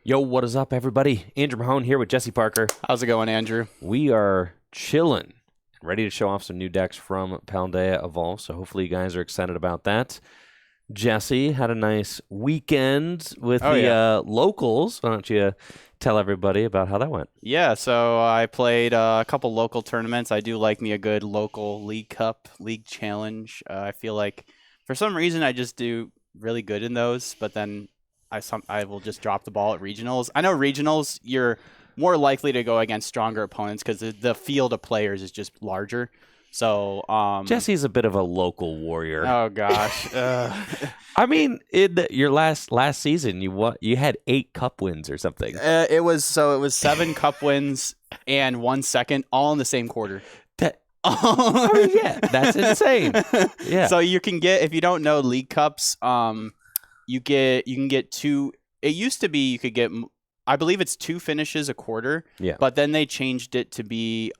Yo, what is up, everybody? Andrew Mahone here with Jesse Parker. How's it going, Andrew? We are chilling, ready to show off some new decks from Paldea Evolved, so hopefully you guys are excited about that. Jesse had a nice weekend with locals. Why don't you tell everybody about how that went? Yeah, so I played a couple local tournaments. I do like me a good local League Cup, League Challenge. I feel like for some reason I just do really good in those, but then I will just drop the ball at regionals. I know regionals, you're more likely to go against stronger opponents because the field of players is just larger. So Jesse's a bit of a local warrior. Oh gosh. I mean, in your last season, you had 8 cup wins or something. It was 7 cup wins and 1 second, all in the same quarter. I mean, yeah, that's insane. Yeah. So you can get, if you don't know League Cups, you can get 2. It used to be you could get, I believe it's 2 finishes a quarter. Yeah. But then they changed it to be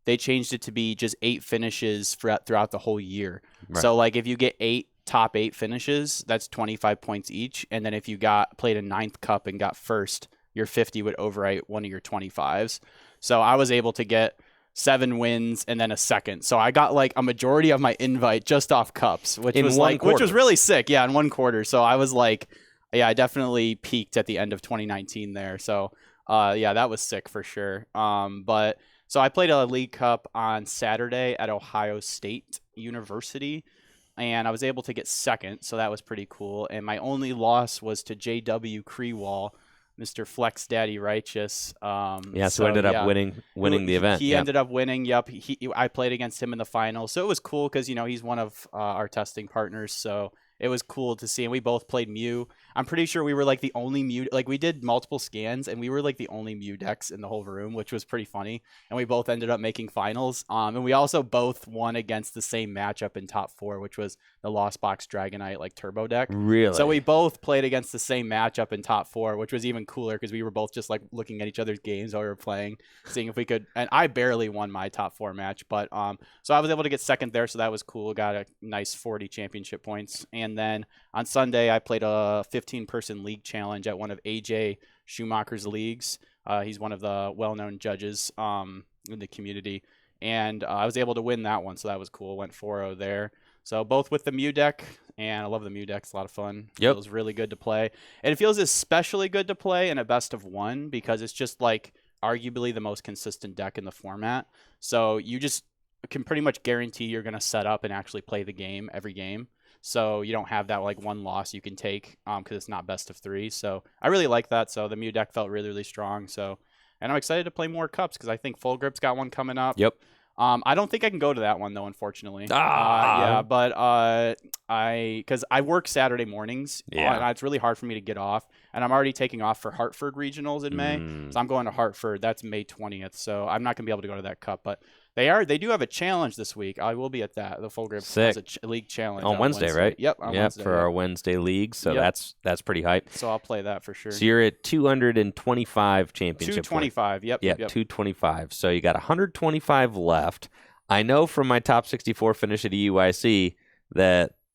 just 8 finishes throughout the whole year. Right. So like if you get 8 top 8 finishes, that's 25 points each. And then if you played a 9th cup and got first, your 50 would overwrite one of your 25s. So I was able to get 7 wins and then a second. So I got like a majority of my invite just off cups, which was really sick. Yeah, in 1 quarter. So I was like, yeah, I definitely peaked at the end of 2019 there. So yeah, that was sick for sure. But so I played a League Cup on Saturday at Ohio State University, and I was able to get second. So that was pretty cool. And my only loss was to JW Creewall, Mr. Flex Daddy Righteous. So ended up winning the event. He ended up winning. Yep. I played against him in the final. So it was cool because, he's one of our testing partners. So it was cool to see. And we both played Mew. I'm pretty sure we were like the only Mew. Like we did multiple scans and we were like the only Mew decks in the whole room, which was pretty funny. And we both ended up making finals. And we also both won against the same matchup in top 4, which was the Lost Box Dragonite like turbo deck. Really? So we both played against the same matchup in top 4, which was even cooler because we were both just like looking at each other's games while we were playing, seeing if we could. And I barely won my top 4 match, but so I was able to get second there, so that was cool. Got a nice 40 championship points. And then on Sunday, I played a 15-person league challenge at one of AJ Schumacher's leagues. He's one of the well-known judges in the community, and I was able to win that one, so that was cool. Went 4-0 there. So both with the Mew deck, and I love the Mew deck. It's a lot of fun. Yep. It feels really good to play. And it feels especially good to play in a best of 1 because it's just like arguably the most consistent deck in the format. So you just can pretty much guarantee you're going to set up and actually play the game every game. So you don't have that like 1 loss you can take because it's not best of 3. So I really like that. So the Mew deck felt really, really strong. So, and I'm excited to play more cups because I think Full Grip's got one coming up. Yep. I don't think I can go to that one though, unfortunately. Yeah, but because I work Saturday mornings, and it's really hard for me to get off, and I'm already taking off for Hartford regionals in May, so I'm going to Hartford. That's May 20th, so I'm not gonna be able to go to that cup, but they do have a challenge this week. I will be at that. The Full Grip has a league challenge on Wednesday, right? Yep, on Wednesday, for our Wednesday league. So that's pretty hype. So I'll play that for sure. So you're at 225 championship. 225. Yep. 225. So you got 125 left. I know from my top 64 finish at EUIC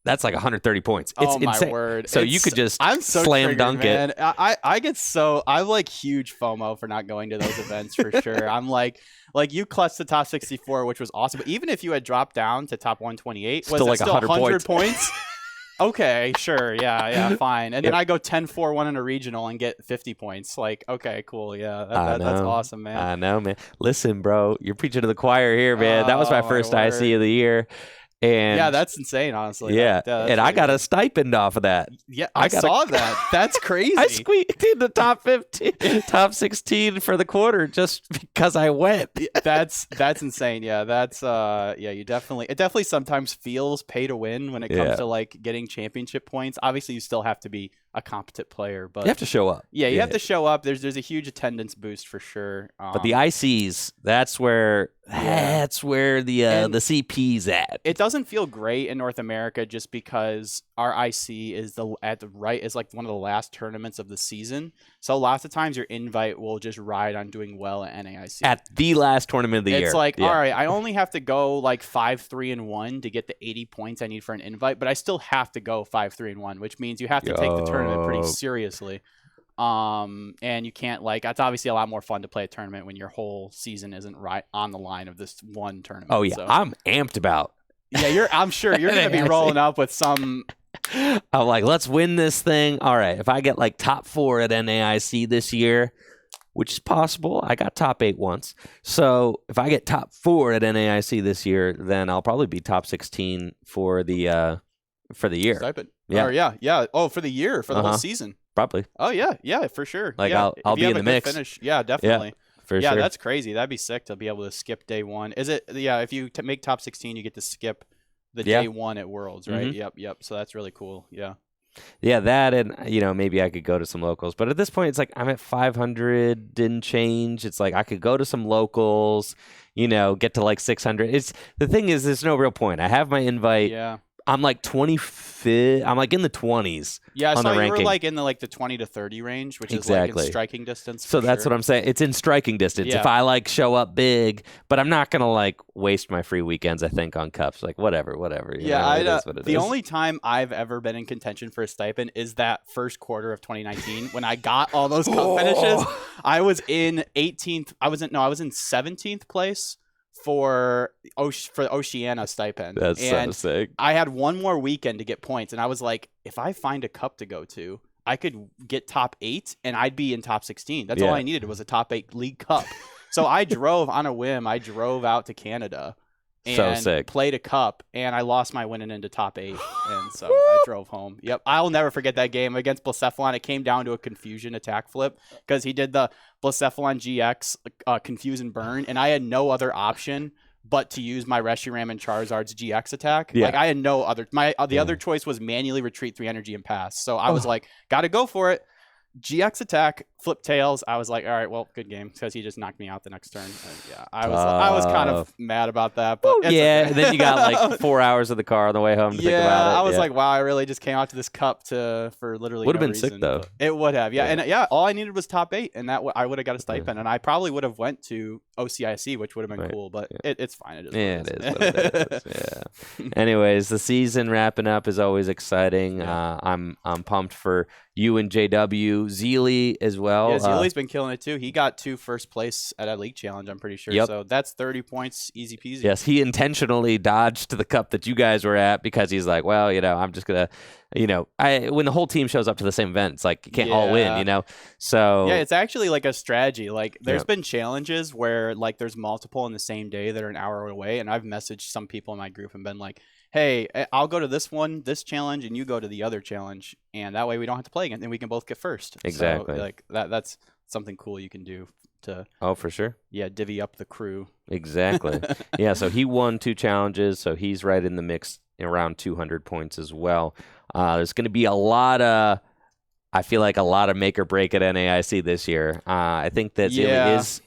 that's like 130 points. It's insane. My word. So you could just I'm so slam dunk man. it. I'm like huge FOMO for not going to those events for sure. I'm like you clutched the top 64, which was awesome. But even if you had dropped down to top 128, still like 100 points? Okay, sure. Yeah, fine. And then I go 10-4-1 in a regional and get 50 points. Like, okay, cool. Yeah, that's awesome, man. I know, man. Listen, bro, you're preaching to the choir here, man. That was my first IC of the year. And yeah, that's insane, honestly. Yeah, and I got a stipend off of that. Yeah, I saw that. That's crazy. I squeaked in the top 15, top 16 for the quarter just because I went. That's insane. Yeah, it definitely sometimes feels pay to win when it comes to like getting championship points. Obviously, you still have to be a competent player, but you have to show up. Yeah, you have to show up. There's a huge attendance boost for sure. But the ICs, that's where the CP's at. It doesn't feel great in North America just because our IC is is like one of the last tournaments of the season. So lots of times your invite will just ride on doing well at NAIC. At the last tournament of the year. It's like, all right, I only have to go like 5-3-1 to get the 80 points I need for an invite, but I still have to go 5-3-1, which means you have to take the tournament pretty seriously. And you can't it's obviously a lot more fun to play a tournament when your whole season isn't right on the line of this one tournament. Oh yeah, so. I'm amped about. Yeah, I'm sure you're gonna be rolling up with some. I'm like, let's win this thing. All right, if I get like top 4 at NAIC this year, which is possible. I got top 8 once. So if I get top 4 at NAIC this year, then I'll probably be top 16 for the year. Stipend. Yeah. Oh, for the year, for the whole season. Probably. Oh yeah, for sure. Like yeah. I'll be in the mix. Finish, yeah, definitely. For sure. That's crazy. That'd be sick to be able to skip day 1. Is it? Yeah, if you make top 16, you get to skip the day 1 at Worlds, right? Mm-hmm. Yep. So that's really cool. Yeah. Yeah, that and maybe I could go to some locals, but at this point it's like I'm at 500, didn't change. It's like I could go to some locals, get to like 600. It's the thing is there's no real point. I have my invite. Yeah. I'm like 25th. I'm like in the 20s. Yeah, I on saw the you ranking. were like in the 20 to 30 range, which Exactly. is like in striking distance. So that's what I'm saying. It's in striking distance. Yeah. If I like show up big, but I'm not gonna like waste my free weekends. I think on cups, like whatever. Yeah, it is what it the is. only time I've ever been in contention for a stipend is that first quarter of 2019 when I got all those cup finishes. I was in 18th. I was in 17th place for Oceania stipend. That's and so sick. I had one more weekend to get points, and I was like, if I find a cup to go to, I could get top 8, and I'd be in top 16. That's all I needed was a top 8 league cup. So I drove on a whim. I drove out to Canada and played a cup, and I lost my winning into top 8, and so I drove home. Yep, I'll never forget that game against Blacephalon. It came down to a confusion attack flip because he did the Blacephalon GX confuse and burn, and I had no other option but to use my Reshiram and Charizard's GX attack. Yeah. Like I had no other. The other choice was manually retreat 3 energy and pass. So I was like, got to go for it. GX attack, flip tails. I was like, all right, well, good game because he just knocked me out the next turn. And I was kind of mad about that. But and then you got like 4 hours of the car on the way home to think about it. I was like, wow, I really just came out to this cup for literally. Would have been reason. sick though. It would have, and all I needed was top 8, and that I would have got a stipend, and I probably would have went to OCIC, which would have been cool. But it's fine. It is. It is what it is. Yeah. Anyways, the season wrapping up is always exciting. Yeah. I'm pumped for you and JW, Zeely as well. Yeah, Zeely's been killing it too. He got 2 first place at a league challenge, I'm pretty sure. Yep. So that's 30 points, easy peasy. Yes, he intentionally dodged the cup that you guys were at because he's like, well, I'm just gonna, when the whole team shows up to the same event, it's like you can't all win, So yeah, it's actually like a strategy. Like there's been challenges where like there's multiple in the same day that are an hour away, and I've messaged some people in my group and been like, hey, I'll go to this challenge, and you go to the other challenge, and that way we don't have to play again, and we can both get first. Exactly. So, like that's something cool you can do to. Oh, for sure. Yeah, divvy up the crew. Exactly. Yeah, so he won 2 challenges, so he's right in the mix around 200 points as well. There's going to be I feel like a lot of make or break at NAIC this year. I think that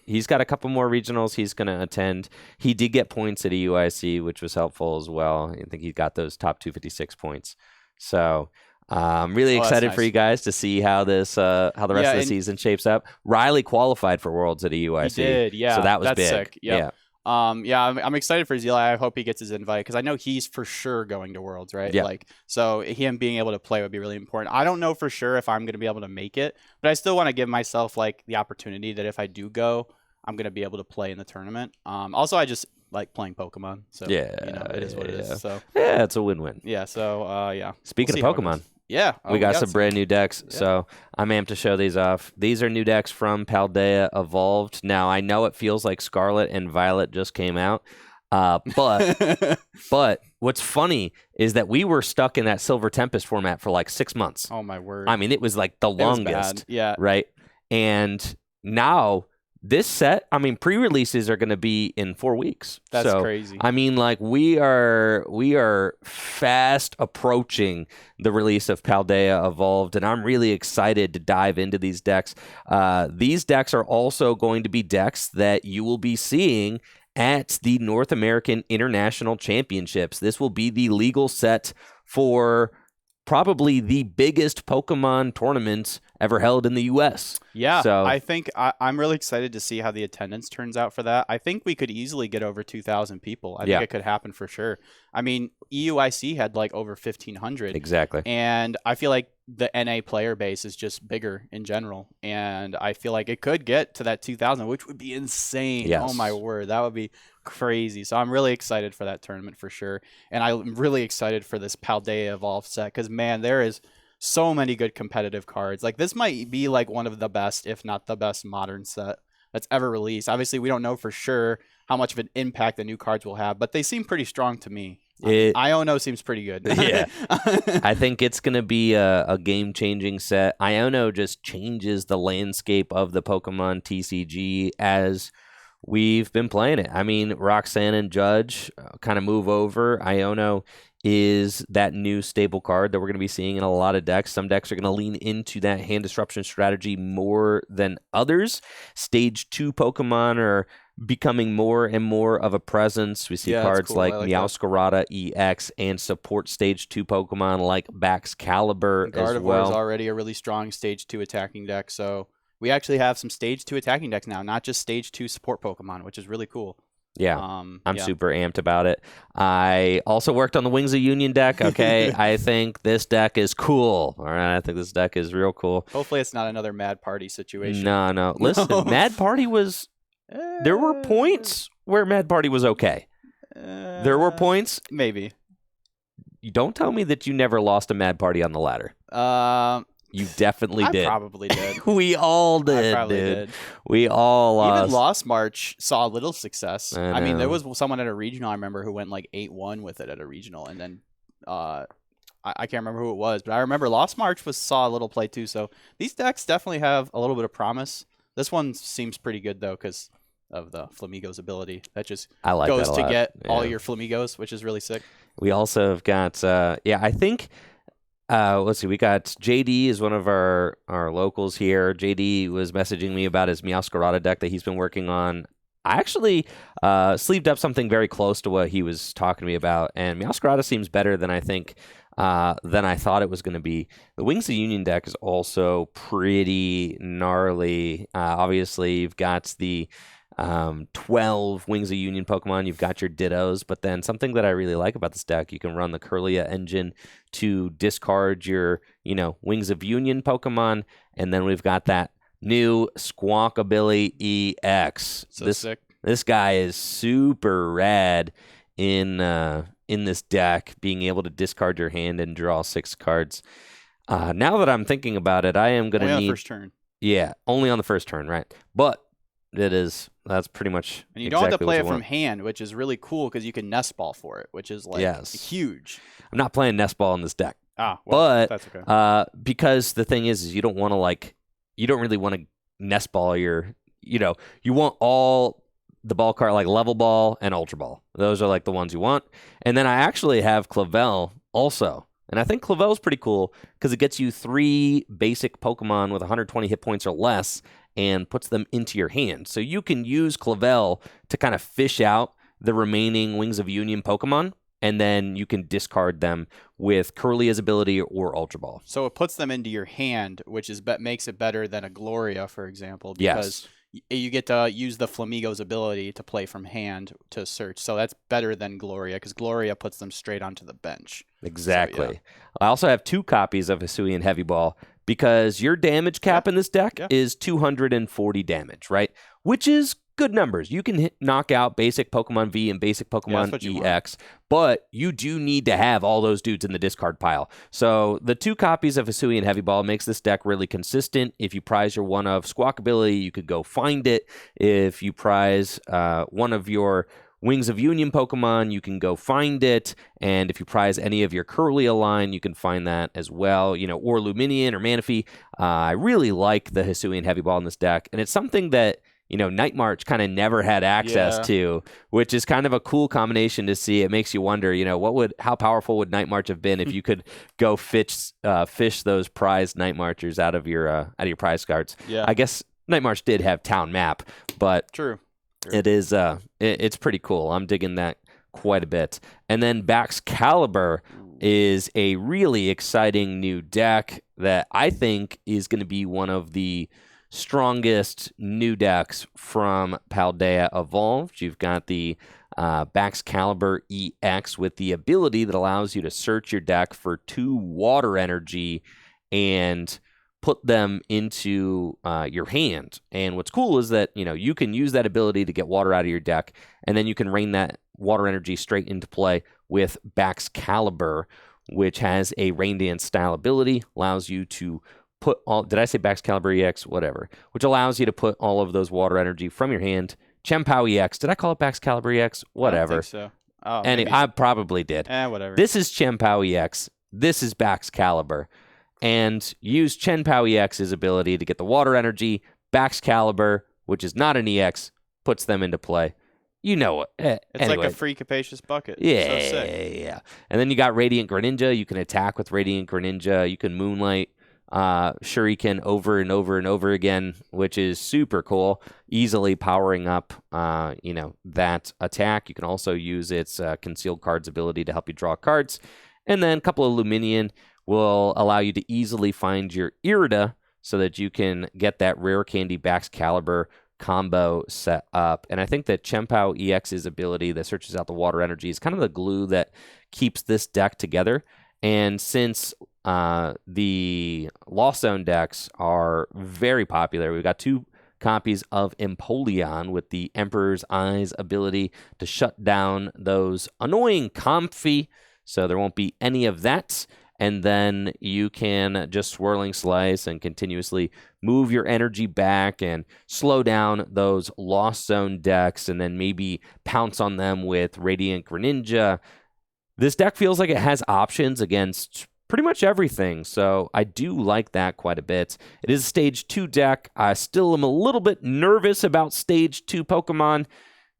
he's got a couple more regionals he's going to attend. He did get points at EUIC, which was helpful as well. I think he got those top 256 points. So I'm really excited for you guys to see how the rest of the season shapes up. Riley qualified for Worlds at EUIC. He did, yeah. So that was that's big. Sick. Yep. I'm excited for Zeely. I hope he gets his invite because I know he's for sure going to Worlds, right? Yeah. Like, so him being able to play would be really important. I don't know for sure if I'm going to be able to make it, but I still want to give myself like the opportunity that if I do go, I'm going to be able to play in the tournament. Also, I just like playing Pokemon, so it is what it is. So yeah, it's a win-win. Yeah. So Speaking of Pokemon. Yeah. We got some brand new decks, so I'm amped to show these off. These are new decks from Paldea Evolved. Now, I know it feels like Scarlet and Violet just came out, but what's funny is that we were stuck in that Silver Tempest format for like 6 months. Oh, my word. I mean, it was like the longest. Yeah. Right? And now this set, pre-releases are going to be in 4 weeks. That's crazy. I mean, like we are fast approaching the release of Paldea Evolved, and I'm really excited to dive into these decks. These decks are also going to be decks that you will be seeing at the North American International Championships. This will be the legal set for probably the biggest Pokemon tournament ever held in the U.S. Yeah, so, I think I'm really excited to see how the attendance turns out for that. I think we could easily get over 2,000 people. I think it could happen for sure. I mean, EUIC had like over 1,500. Exactly. And I feel like the NA player base is just bigger in general, and I feel like it could get to that 2,000, which would be insane. Yes. Oh my word, that would be crazy. So I'm really excited for that tournament for sure, and I'm really excited for this Paldea Evolved set because man, there is so many good competitive cards. Like this might be like one of the best, if not the best, modern set that's ever released. Obviously, we don't know for sure how much of an impact the new cards will have, but they seem pretty strong to me. Iono seems pretty good. Yeah. I think it's going to be a game-changing set. Iono just changes the landscape of the Pokemon TCG as we've been playing it. I mean, Roxanne and Judge kind of move over. Iono is that new staple card that we're going to be seeing in a lot of decks. Some decks are going to lean into that hand disruption strategy more than others. Stage 2 Pokemon are becoming more and more of a presence. We see cards cool. like Meowscarada EX and support Stage 2 Pokemon like Baxcalibur as well. Gardevoir is already a really strong Stage 2 attacking deck, so we actually have some Stage 2 attacking decks now, not just Stage 2 support Pokemon, which is really cool. Yeah, I'm super amped about it. I also worked on the Wings of Union deck, okay? I think this deck is cool. All right, I think this deck is real cool. Hopefully it's not another Mad Party situation. No. Listen, Mad Party was... There were points where Mad Party was okay. There were points... Maybe. You don't tell me that you never lost a Mad Party on the ladder. You definitely did. I probably did. We all did, I probably dude. did. We all lost. Even Lost March saw a little success. I mean, there was someone at a regional, I remember, who went like 8-1 with it at a regional. And then I can't remember who it was, but I remember Lost March saw a little play too. So these decks definitely have a little bit of promise. This one seems pretty good, though, because of the Flamigo's ability. That just goes to get all your Flamigos, which is really sick. We also have got, I think... let's see, we got JD is one of our locals here. JD was messaging me about his Meowscarada deck that he's been working on. I actually sleeved up something very close to what he was talking to me about, and Meowscarada seems better than I think than I thought it was going to be. The Wings of Union deck is also pretty gnarly. Obviously, you've got the 12 Wings of Union Pokemon, you've got your Dittos, but then something that I really like about this deck, you can run the Kirlia engine to discard your, Wings of Union Pokemon, and then we've got that new Squawkabilly EX. Sick. This guy is super rad in this deck, being able to discard your hand and draw 6 cards. Now that I'm thinking about it, I am going to need... Only on the first turn. Yeah, only on the first turn, right? But that's pretty much and you don't have to play it from hand, which is really cool because you can nest ball for it, which is huge. I'm not playing nest ball in this deck. But that's okay. Because the thing is you don't really want to nest ball you want all the ball card, like level ball and ultra ball. Those are like the ones you want. And then I actually have Clavel also. And I think Clavel's pretty cool because it gets you 3 basic Pokemon with 120 hit points or less and puts them into your hand. So you can use Clavel to kind of fish out the remaining Wings of Union Pokemon, and then you can discard them with Kirlia's ability or Ultra Ball. So it puts them into your hand, which makes it better than a Gloria, for example, because you get to use the Flamigo's ability to play from hand to search. So that's better than Gloria, because Gloria puts them straight onto the bench. Exactly. So, I also have 2 copies of Hisuian Heavy Ball, because your damage cap in this deck is 240 damage, right? Which is good numbers. You can knock out basic Pokemon V and basic Pokemon EX, but you do need to have all those dudes in the discard pile. So the 2 copies of Hisuian Heavy Ball makes this deck really consistent. If you prize your one of Squawkabilly, you could go find it. If you prize one of your Wings of Union Pokemon, you can go find it. And if you prize any of your Kirlia line, you can find that as well, or Luminion or Manaphy. I really like the Hisuian Heavy Ball in this deck. And it's something that, Night March kind of never had access to, which is kind of a cool combination to see. It makes you wonder, how powerful would Night March have been if you could go fish those prized Night Marchers out of your prize cards. Yeah. I guess Night March did have Town Map, but True. It is it's pretty cool. I'm digging that quite a bit. And then Baxcalibur is a really exciting new deck that I think is going to be one of the strongest new decks from Paldea Evolved. You've got the Baxcalibur EX with the ability that allows you to search your deck for 2 water energy and put them into your hand. And what's cool is that, you can use that ability to get water out of your deck, and then you can rain that water energy straight into play with Baxcalibur, which has a Rain Dance style ability, allows you to put all, did I say Baxcalibur EX? Whatever. Which allows you to put all of those water energy from your hand. Chien-Pao EX. Did I call it Baxcalibur EX? Whatever. I don't think so. Oh, I probably did. Whatever. This is Chien-Pao EX. This is Baxcalibur. And use Chien-Pao EX's ability to get the water energy. Baxcalibur, which is not an EX, puts them into play. You know it. It's anyway. like a free capacious bucket. Yeah, So sick. yeah. And then you got Radiant Greninja. You can attack with Radiant Greninja. You can Moonlight Shuriken over and over and over again, which is super cool. Easily powering up, that attack. You can also use its Concealed Cards ability to help you draw cards. And then a couple of Luminion will allow you to easily find your Irida so that you can get that Rare Candy Baxcalibur combo set up. And I think that Chien-Pao EX's ability that searches out the water energy is kind of the glue that keeps this deck together. And since the Lost Zone decks are very popular, we've got 2 copies of Empoleon with the Emperor's Eyes ability to shut down those annoying Comfy, so there won't be any of that. And then you can just Swirling Slice and continuously move your energy back and slow down those Lost Zone decks, and then maybe pounce on them with Radiant Greninja. This deck feels like it has options against pretty much everything, so I do like that quite a bit. It is a Stage 2 deck. I still am a little bit nervous about Stage 2 Pokemon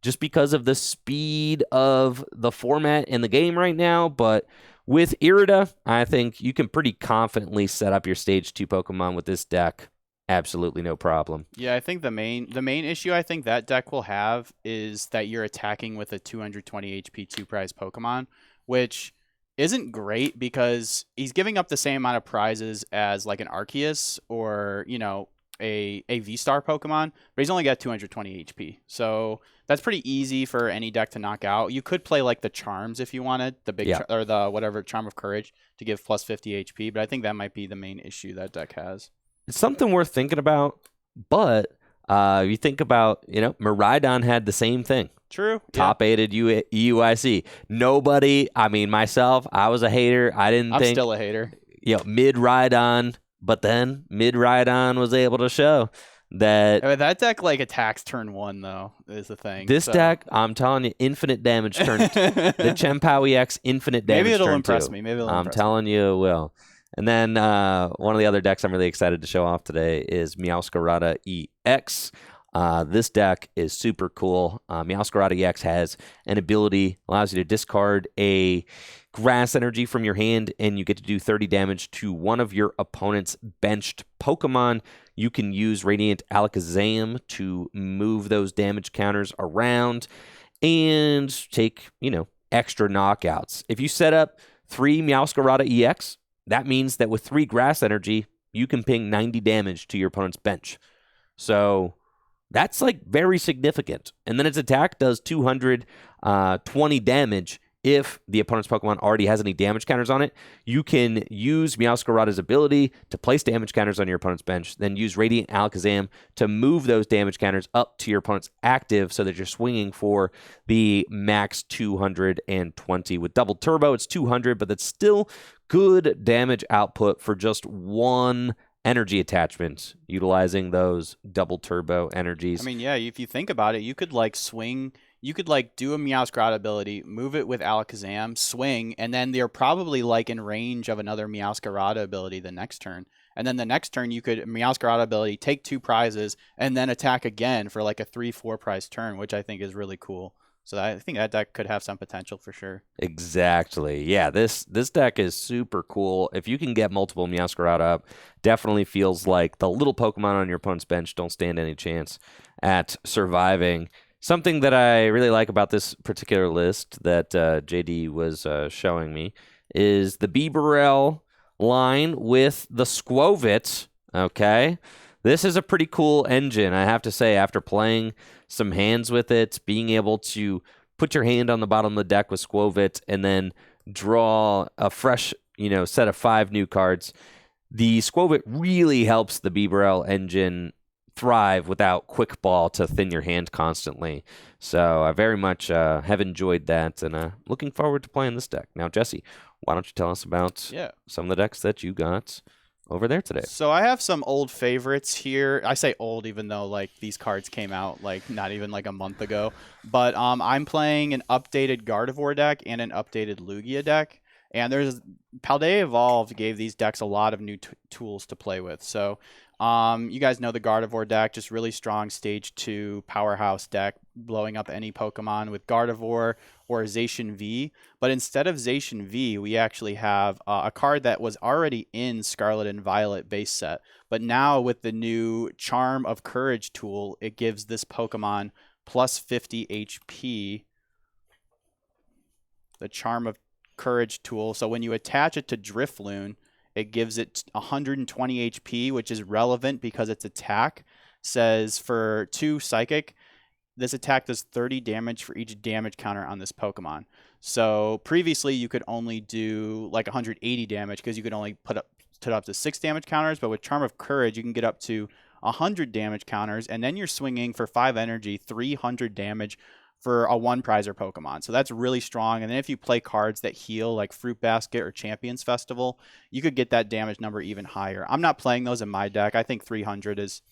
just because of the speed of the format in the game right now, but with Irida, I think you can pretty confidently set up your Stage 2 Pokemon with this deck. Absolutely no problem. Yeah, I think the main issue I think that deck will have is that you're attacking with a 220 HP 2-prize Pokemon, which isn't great because he's giving up the same amount of prizes as like an Arceus or, a VSTAR Pokemon, but he's only got 220 HP. So that's pretty easy for any deck to knock out. You could play like the Charms if you wanted, the big or the whatever Charm of Courage to give plus 50 HP, but I think that might be the main issue that deck has. It's something worth thinking about, but you think about, Miraidon had the same thing. True. Top-aided EUIC. Nobody, myself, I was a hater. I'm still a hater. Mid-Rhydon, but then Mid-Rhydon was able to show that... that deck, attacks turn 1, though, is the thing. This deck, I'm telling you, infinite damage turn 2. The Chien-Pao EX, infinite damage turn 2. Maybe it'll impress me. I'm telling you it will. And then one of the other decks I'm really excited to show off today is Meowscarada EX. This deck is super cool. Meowscarada EX has an ability, allows you to discard a grass energy from your hand, and you get to do 30 damage to one of your opponent's benched Pokemon. You can use Radiant Alakazam to move those damage counters around and take, extra knockouts. If you set up 3 Meowscarada EX, that means that with 3 grass energy, you can ping 90 damage to your opponent's bench. So that's very significant. And then its attack does 220 damage if the opponent's Pokemon already has any damage counters on it. You can use Meowscarada's ability to place damage counters on your opponent's bench, then use Radiant Alakazam to move those damage counters up to your opponent's active so that you're swinging for the max 220. With double turbo, it's 200, but that's still good damage output for just 1 energy attachment, utilizing those double turbo energies. If you think about it, you could swing. You could do a Meowscarada ability, move it with Alakazam, swing, and then they're probably in range of another Meowscarada ability the next turn. And then the next turn, you could Meowscarada ability, take 2 prizes, and then attack again for a 3-4 prize turn, which I think is really cool. So I think that deck could have some potential for sure. Exactly. Yeah, this deck is super cool. If you can get multiple Meowscarada up, definitely feels like the little Pokemon on your opponent's bench don't stand any chance at surviving. Something that I really like about this particular list that JD was showing me is the Bibarel line with the Squovit. Okay. This is a pretty cool engine, I have to say, after playing some hands with it, being able to put your hand on the bottom of the deck with Squovit and then draw a fresh, set of 5 new cards. the Squovit really helps the Bibarel engine thrive without quick ball to thin your hand constantly. So I very much have enjoyed that, and looking forward to playing this deck. Now, Jesse, why don't you tell us about some of the decks that you got over there today? So I have some old favorites here. I say old even though like these cards came out like not even like a month ago. But I'm playing an updated Gardevoir deck and an updated Lugia deck. And Paldea Evolved gave these decks a lot of new tools to play with. So you guys know the Gardevoir deck, just really strong stage 2 powerhouse deck, blowing up any Pokemon with Gardevoir or Zacian V. But instead of Zacian V, we actually have a card that was already in Scarlet and Violet base set. But now with the new Charm of Courage tool, it gives this Pokemon plus 50 HP. The Charm of Courage tool. So when you attach it to Drifloon, it gives it 120 HP, which is relevant because its attack says for 2 Psychic, this attack does 30 damage for each damage counter on this Pokemon. So previously you could only do like 180 damage because you could only put up to 6 damage counters, but with Charm of Courage you can get up to 100 damage counters, and then you're swinging for 5 energy, 300 damage for a 1-prizer Pokemon. So that's really strong. And then if you play cards that heal like Fruit Basket or Champions Festival, you could get that damage number even higher. I'm not playing those in my deck. I think 300 is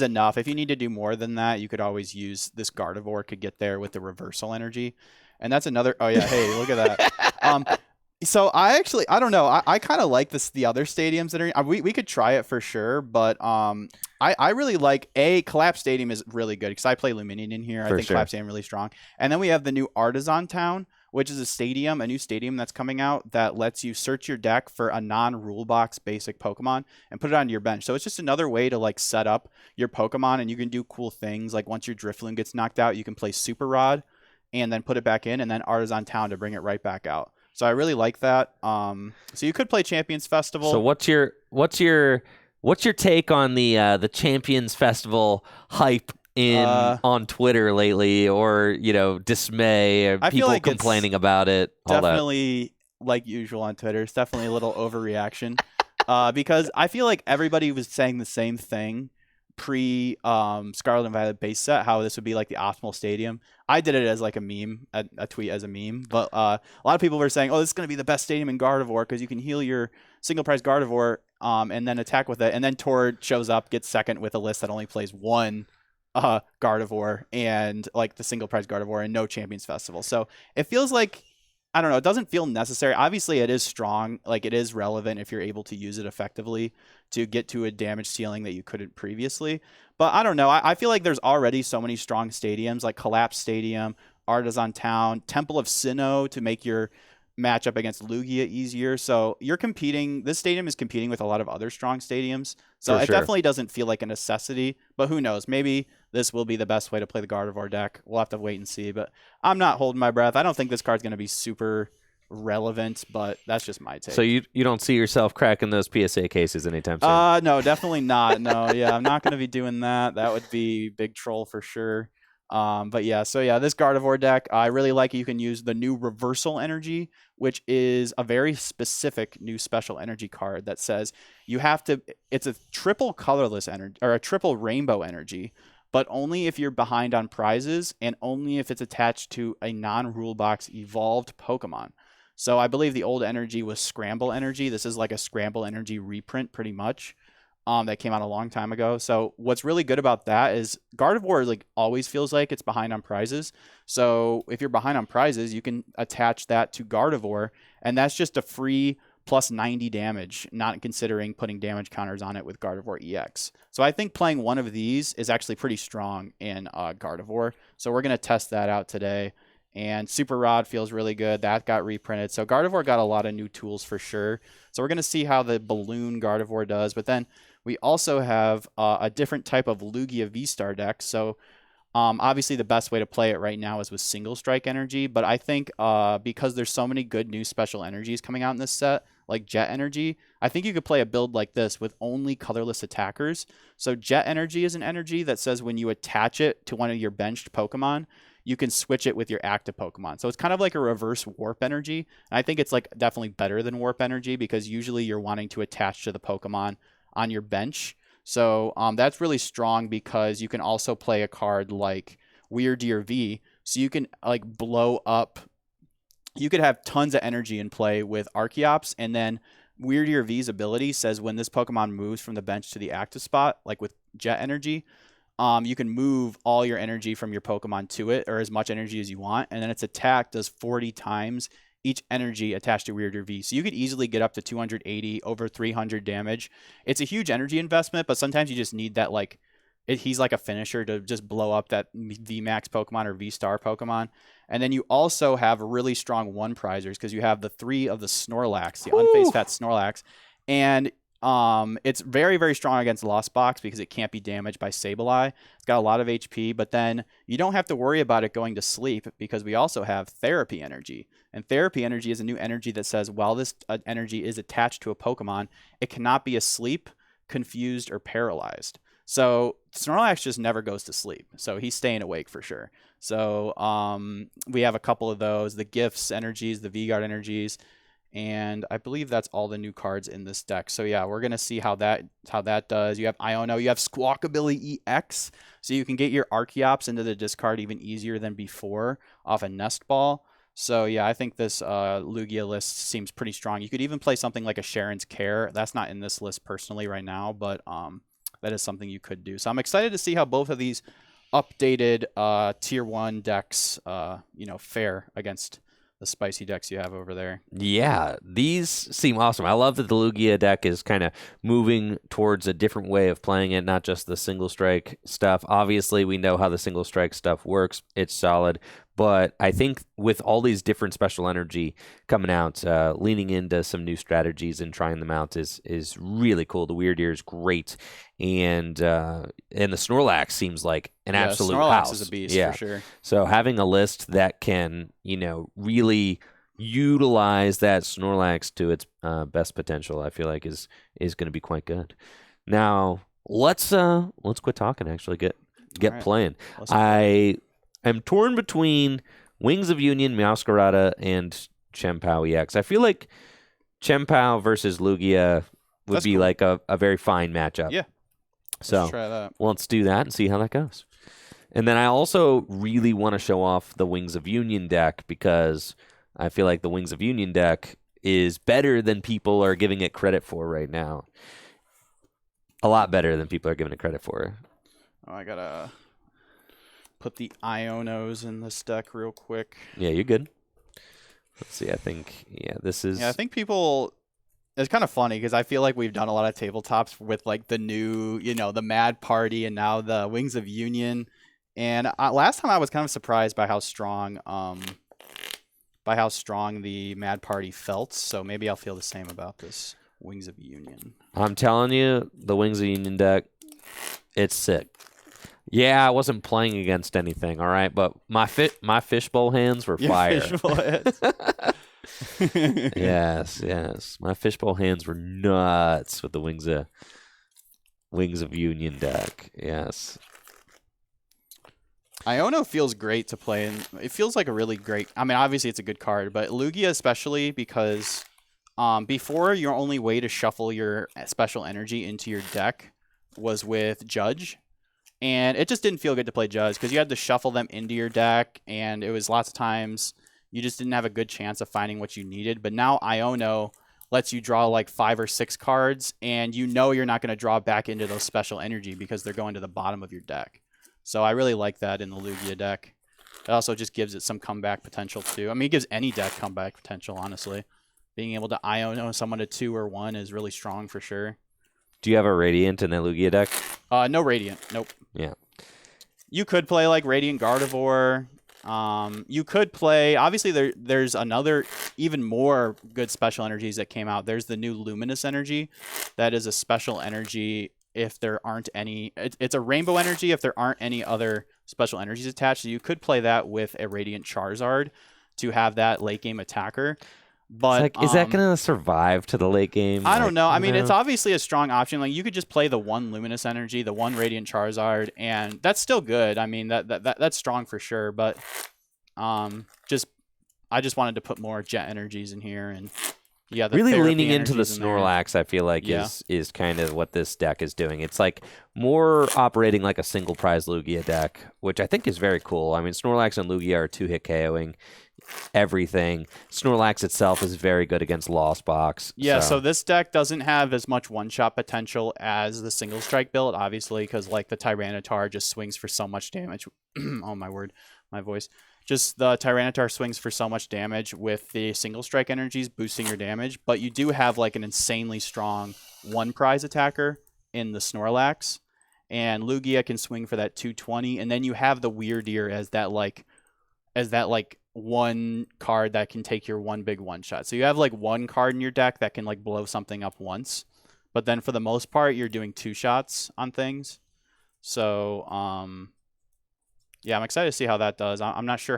enough. If you need to do more than that, you could always use this Gardevoir could get there with the reversal energy. And that's another, oh yeah, hey, look at that. So I don't know. I kind of like the other stadiums that are, we could try it for sure, but I really like Collapse Stadium is really good because I play Luminion in here. I think Collapse Stadium really strong. And then we have the new Artisan Town, which is a new stadium that's coming out that lets you search your deck for a non-rule box basic Pokemon and put it onto your bench. So it's just another way to like set up your Pokemon, and you can do cool things. Like once your Drifloon gets knocked out, you can play Super Rod and then put it back in, and then Artisan Town to bring it right back out. So I really like that. So you could play Champions Festival. So what's your take on the Champions Festival hype on Twitter lately, or dismay, or people like complaining about it? Definitely, like usual on Twitter, it's definitely a little overreaction. Because I feel like everybody was saying the same thing pre Scarlet and Violet base set, how this would be like the optimal stadium. I did it as like a meme, a tweet as a meme, but a lot of people were saying, oh, this is going to be the best stadium in Gardevoir because you can heal your single prize Gardevoir and then attack with it. And then Tord shows up, gets second with a list that only plays 1 Gardevoir and like the single prize Gardevoir and no Champions Festival. So it feels like, I don't know, it doesn't feel necessary. Obviously it is strong, like it is relevant if you're able to use it effectively to get to a damage ceiling that you couldn't previously. But I don't know, I feel like there's already so many strong stadiums like Collapse Stadium, Artisan Town, Temple of Sinnoh to make your matchup against Lugia easier. So this stadium is competing with a lot of other strong stadiums. So it definitely doesn't feel like a necessity, but who knows? Maybe this will be the best way to play the Gardevoir deck. We'll have to wait and see, but I'm not holding my breath. I don't think this card's going to be super relevant, but that's just my take. So you don't see yourself cracking those PSA cases anytime soon? No, definitely not. No, yeah, I'm not going to be doing that. That would be big troll for sure. But yeah, so yeah, this Gardevoir deck, I really like it. You can use the new Reversal Energy, which is a very specific new special energy card that says it's a triple colorless energy or a triple rainbow energy, but only if you're behind on prizes and only if it's attached to a non-rule box evolved Pokemon. So I believe the old energy was Scramble Energy. This is like a Scramble Energy reprint pretty much. That came out a long time ago. So what's really good about that is Gardevoir like always feels like it's behind on prizes. So if you're behind on prizes, you can attach that to Gardevoir, and that's just a free plus 90 damage, not considering putting damage counters on it with Gardevoir EX. So I think playing one of these is actually pretty strong in Gardevoir. So we're going to test that out today. And Super Rod feels really good. That got reprinted. So Gardevoir got a lot of new tools for sure. So we're going to see how the Balloon Gardevoir does. But then we also have a different type of Lugia VSTAR deck. So obviously the best way to play it right now is with Single Strike Energy. But I think because there's so many good new special energies coming out in this set, like Jet Energy, I think you could play a build like this with only colorless attackers. So Jet Energy is an energy that says when you attach it to one of your benched Pokemon, you can switch it with your active Pokemon. So it's kind of like a reverse Warp Energy. And I think it's like definitely better than Warp Energy because usually you're wanting to attach to the Pokemon on your bench. So that's really strong because you can also play a card like Weirdeer V. So you can like blow up. You could have tons of energy in play with Archeops, and then Weirdeer V's ability says when this Pokemon moves from the bench to the active spot, like with Jet Energy, you can move all your energy from your Pokemon to it, or as much energy as you want, and then its attack does 40 times each energy attached to Weirdeer V. So you could easily get up to 280, over 300 damage. It's a huge energy investment, but sometimes you just need that, like, he's like a finisher to just blow up that VMAX Pokemon or VSTAR Pokemon. And then you also have really strong one prizers because you have the 3 of the Snorlax, the Unfazed Fat Snorlax. And it's very, very strong against Lost Box because it can't be damaged by Sableye. It's got a lot of HP, but then you don't have to worry about it going to sleep because we also have Therapy Energy. And Therapy Energy is a new energy that says while this energy is attached to a Pokemon, it cannot be asleep, confused, or paralyzed. So Snorlax just never goes to sleep. So he's staying awake for sure. So we have a couple of those, the Gifts energies, the V-Guard energies, and I believe that's all the new cards in this deck. So yeah, we're gonna see how that does. You have Iono, you have Squawkabilly EX, so you can get your Archeops into the discard even easier than before off a Nest Ball. So yeah, I think this Lugia list seems pretty strong. You could even play something like a Sharon's Care. That's not in this list personally right now, but that is something you could do. So I'm excited to see how both of these updated tier 1 decks fare against the spicy decks you have over there. Yeah, these seem awesome. I love that the Lugia deck is kind of moving towards a different way of playing it, not just the single strike stuff. Obviously, we know how the single strike stuff works. It's solid. But I think with all these different special energy coming out, leaning into some new strategies and trying them out is really cool. The Weirdeer is great, and the Snorlax seems like an absolute Snorlax house. Is a beast for sure. So having a list that can really utilize that Snorlax to its best potential, I feel like is going to be quite good. Now let's quit talking. Actually, get right. playing. I'm torn between Wings of Union, Meowscarada, and Chien-Pao EX. I feel like Chien-Pao versus Lugia would be cool. Like a very fine matchup. Yeah. So let's try that. Let's do that and see how that goes. And then I also really want to show off the Wings of Union deck because I feel like the Wings of Union deck is better than people are giving it credit for right now. A lot better than people are giving it credit for. Oh, I gotta put the Ionos in this deck real quick. Yeah, you're good. Let's see. I think, this is... Yeah, I think people... It's kind of funny because I feel like we've done a lot of tabletops with like the new, the Mad Party and now the Wings of Union. And last time I was kind of surprised by how strong the Mad Party felt. So maybe I'll feel the same about this Wings of Union. I'm telling you, the Wings of Union deck, it's sick. Yeah, I wasn't playing against anything, all right? But my fishbowl hands were fire. Fishbowl hands. Yes. My fishbowl hands were nuts with the Wings of Union deck. Yes. Iono feels great to play, and it feels like a really great... I mean, obviously it's a good card, but Lugia especially because before your only way to shuffle your special energy into your deck was with Judge. And it just didn't feel good to play Judge because you had to shuffle them into your deck, and it was lots of times you just didn't have a good chance of finding what you needed. But now Iono lets you draw like 5 or 6 cards, and you're not going to draw back into those special energy because they're going to the bottom of your deck. So I really like that in the Lugia deck. It also just gives it some comeback potential too. I mean, it gives any deck comeback potential, honestly. Being able to Iono someone to 2 or 1 is really strong for sure. Do you have a Radiant in the Lugia deck? No Radiant. Nope. Yeah. You could play like Radiant Gardevoir. You could play... Obviously, there's another even more good special energies that came out. There's the new Luminous Energy. That is a special energy if there aren't any... It's a rainbow energy if there aren't any other special energies attached. So you could play that with a Radiant Charizard to have that late game attacker. But it's like, is that going to survive to the late game? I don't know. I mean, it's obviously a strong option. Like, you could just play the 1 Luminous Energy, the 1 Radiant Charizard, and that's still good. I mean, that's strong for sure. But I just wanted to put more Jet Energies in here, and yeah, the really therapy leaning into the energies in there. Snorlax, I feel like is kind of what this deck is doing. It's like more operating like a single prize Lugia deck, which I think is very cool. I mean, Snorlax and Lugia are 2-hit KOing everything. Snorlax itself is very good against Lost Box. Yeah, so this deck doesn't have as much one-shot potential as the single strike build, obviously, because like the Tyranitar just swings for so much damage. Oh my word, my voice. Just the Tyranitar swings for so much damage with the single strike energies boosting your damage, but you do have like an insanely strong one prize attacker in the Snorlax, and Lugia can swing for that 220, and then you have the Weirdeer as that one card that can take your one big one shot. So you have like one card in your deck that can like blow something up once, but then for the most part you're doing 2 shots on things. So yeah, I'm excited to see how that does. I'm not sure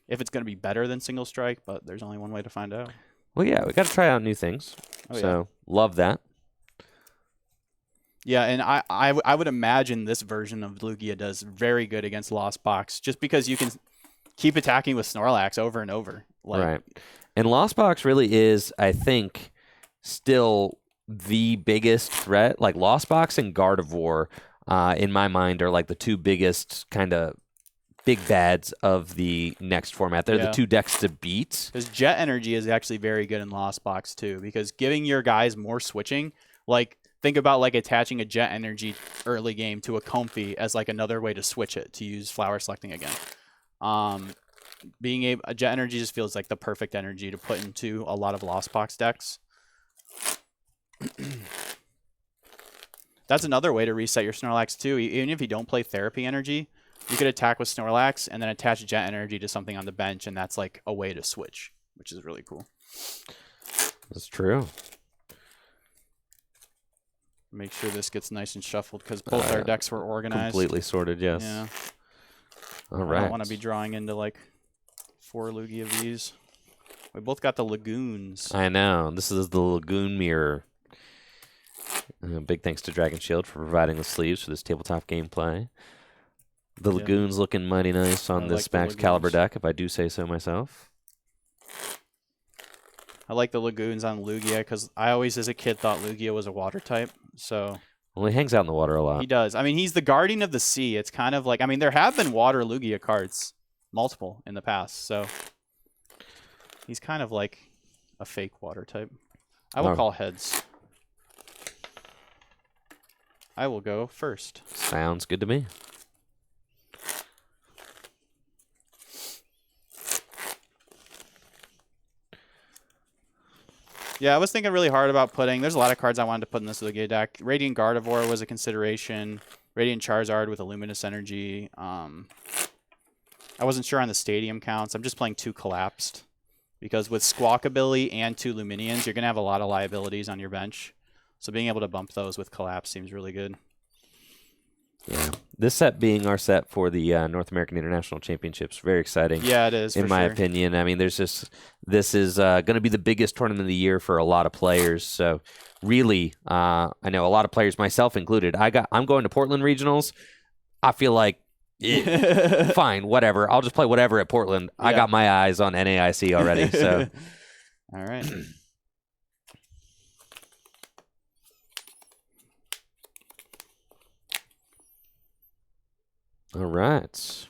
if it's going to be better than single strike, but there's only one way to find out. Well, yeah, we got to try out new things. Love that. Yeah, and I would imagine this version of Lugia does very good against Lost Box, just because you can keep attacking with Snorlax over and over. Right. And Lost Box really is, I think, still the biggest threat. Like Lost Box and Gardevoir, in my mind, are like the 2 biggest kind of big bads of the next format. They're the 2 decks to beat. Because Jet Energy is actually very good in Lost Box too, because giving your guys more switching, like think about like attaching a Jet Energy early game to a Comfey as like another way to switch it to use flower selecting again. A Jet Energy just feels like the perfect energy to put into a lot of Lost Box decks. That's another way to reset your Snorlax too. Even if you don't play Therapy Energy, you could attack with Snorlax and then attach Jet Energy to something on the bench, and that's like a way to switch, which is really cool. That's true. Make sure this gets nice and shuffled because both our decks were organized. Completely sorted, yes. Yeah. All right. I don't want to be drawing into like 4 Lugia Vs. We both got the Lagoons. I know. This is the Lagoon Mirror. Big thanks to Dragon Shield for providing the sleeves for this tabletop gameplay. The Lagoon's looking mighty nice on this Baxcalibur deck, if I do say so myself. I like the Lagoons on Lugia because I always, as a kid, thought Lugia was a water type. So well, he hangs out in the water a lot. He does. I mean, he's the guardian of the sea. It's kind of like, I mean, there have been water Lugia cards, multiple in the past. So he's kind of like a fake water type. I will call heads. I will go first. Sounds good to me. Yeah, I was thinking really hard about putting... There's a lot of cards I wanted to put in this Lugia deck. Radiant Gardevoir was a consideration. Radiant Charizard with a Luminous Energy. I wasn't sure on the stadium counts. I'm just playing 2 Collapsed. Because with Squawkabilly and 2 Luminions, you're going to have a lot of liabilities on your bench. So being able to bump those with Collapse seems really good. Yeah. This set being our set for the North American International Championships, very exciting. Yeah, it is, in my opinion. I mean, this is going to be the biggest tournament of the year for a lot of players. So really, I know a lot of players, myself included. I'm going to Portland Regionals. I feel like, fine, whatever. I'll just play whatever at Portland. Yeah. I got my eyes on NAIC already. So, all right. All right.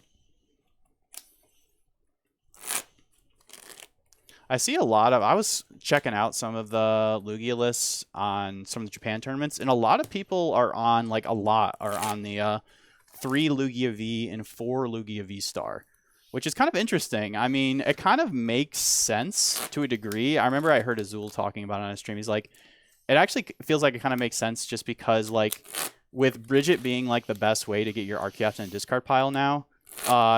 I see a lot of... I was checking out some of the Lugia lists on some of the Japan tournaments, and a lot of people are on, like a lot, are on the 3 Lugia V and 4 Lugia VSTAR, which is kind of interesting. I mean, it kind of makes sense to a degree. I remember I heard Azul talking about it on his stream. He's like, it actually feels like it kind of makes sense just because, like... With Bridget being like the best way to get your Archeops in a discard pile now,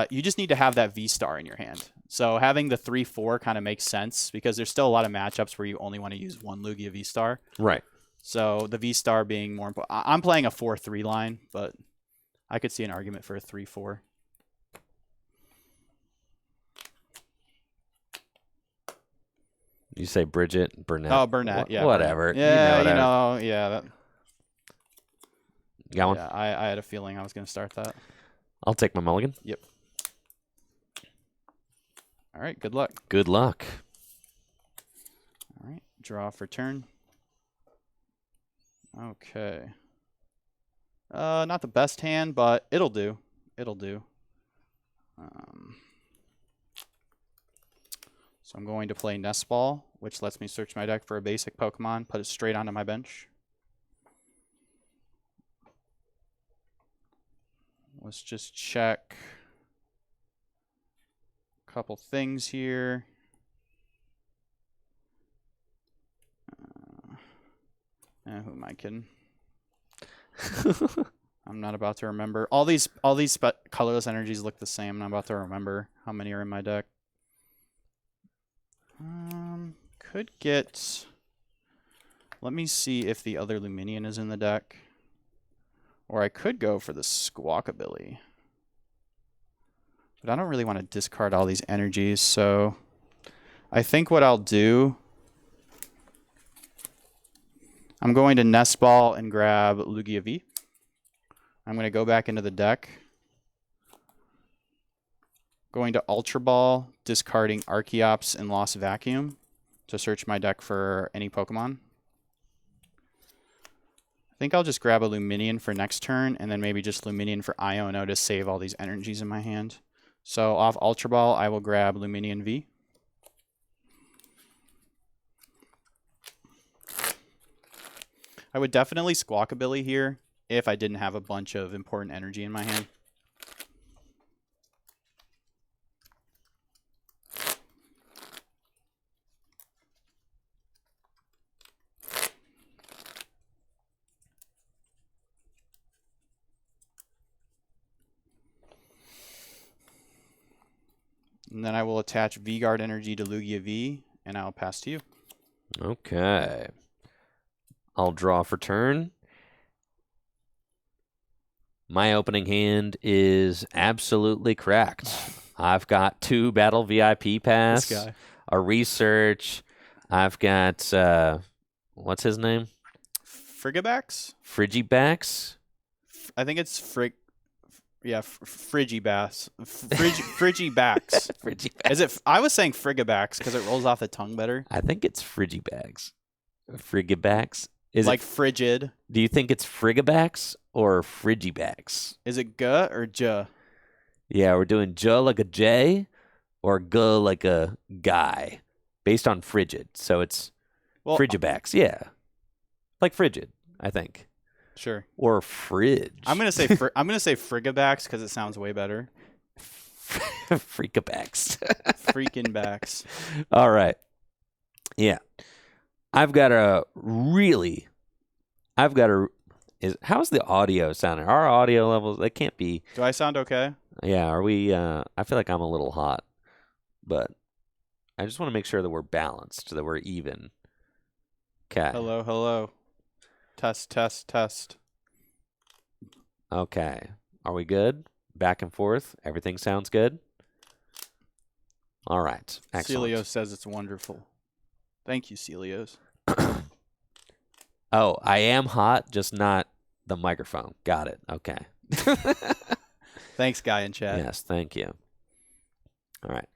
you just need to have that V-Star in your hand. So having the 3-4 kind of makes sense because there's still a lot of matchups where you only want to use 1 Lugia V-Star. Right. So the V-Star being more important. I'm playing a 4-3 line, but I could see an argument for a 3-4. You say Bridget, Burnett. Oh, Burnett. Yeah. Whatever. Yeah, you know yeah. That, got one? yeah, I had a feeling I was going to start that. I'll take my mulligan. Yep. All right, good luck. Good luck. All right, draw for turn. Okay. Not the best hand, but it'll do. It'll do. So I'm going to play Nest Ball, which lets me search my deck for a basic Pokemon, put it straight onto my bench. Let's just check a couple things here. Who am I kidding? I'm not about to remember. All these colorless energies look the same. I'm not about to remember how many are in my deck. Could get... Let me see if the other Luminion is in the deck. Or I could go for the Squawkabilly. But I don't really want to discard all these energies, so... I think what I'll do... I'm going to Nest Ball and grab Lugia V. I'm going to go back into the deck. Going to Ultra Ball, discarding Archeops and Lost Vacuum to search my deck for any Pokemon. I think I'll just grab a Luminion for next turn, and then maybe just Luminion for Iono to save all these energies in my hand. So off Ultra Ball, I will grab Luminion V. I would definitely Squawkabilly here if I didn't have a bunch of important energy in my hand. And then I will attach V-Guard energy to Lugia V, and I'll pass to you. Okay. I'll draw for turn. My opening hand is absolutely correct. I've got 2 Battle VIP Pass, a Research. I've got, what's his name? Frigibax? Frigibax? I think it's Frigibax. Frigibax. Frigibax. Is it? I was saying Frigibax because it rolls off the tongue better. I think it's Frigibax. Frigibax? Is like it, frigid. Do you think it's Frigibax or Frigibax? Is it G or J? Yeah, we're doing J like a J or G like a guy based on frigid. So it's Frigibax. Yeah. Like frigid, I think. Sure. Or fridge. I'm gonna say Frigibax because it sounds way better. Freakabax. Freaking backs. All right. Yeah. How's the audio sounding? Our audio levels, they can't be. Do I sound okay? Yeah, are we, I feel like I'm a little hot, but I just want to make sure that we're balanced, that we're even. Okay. Hello, hello. Test, test, test. Okay. Are we good? Back and forth? Everything sounds good? All right. Excellent. Celios says it's wonderful. Thank you, Celios. Oh, I am hot, just not the microphone. Got it. Okay. Thanks, guy in chat. Yes, thank you. All right.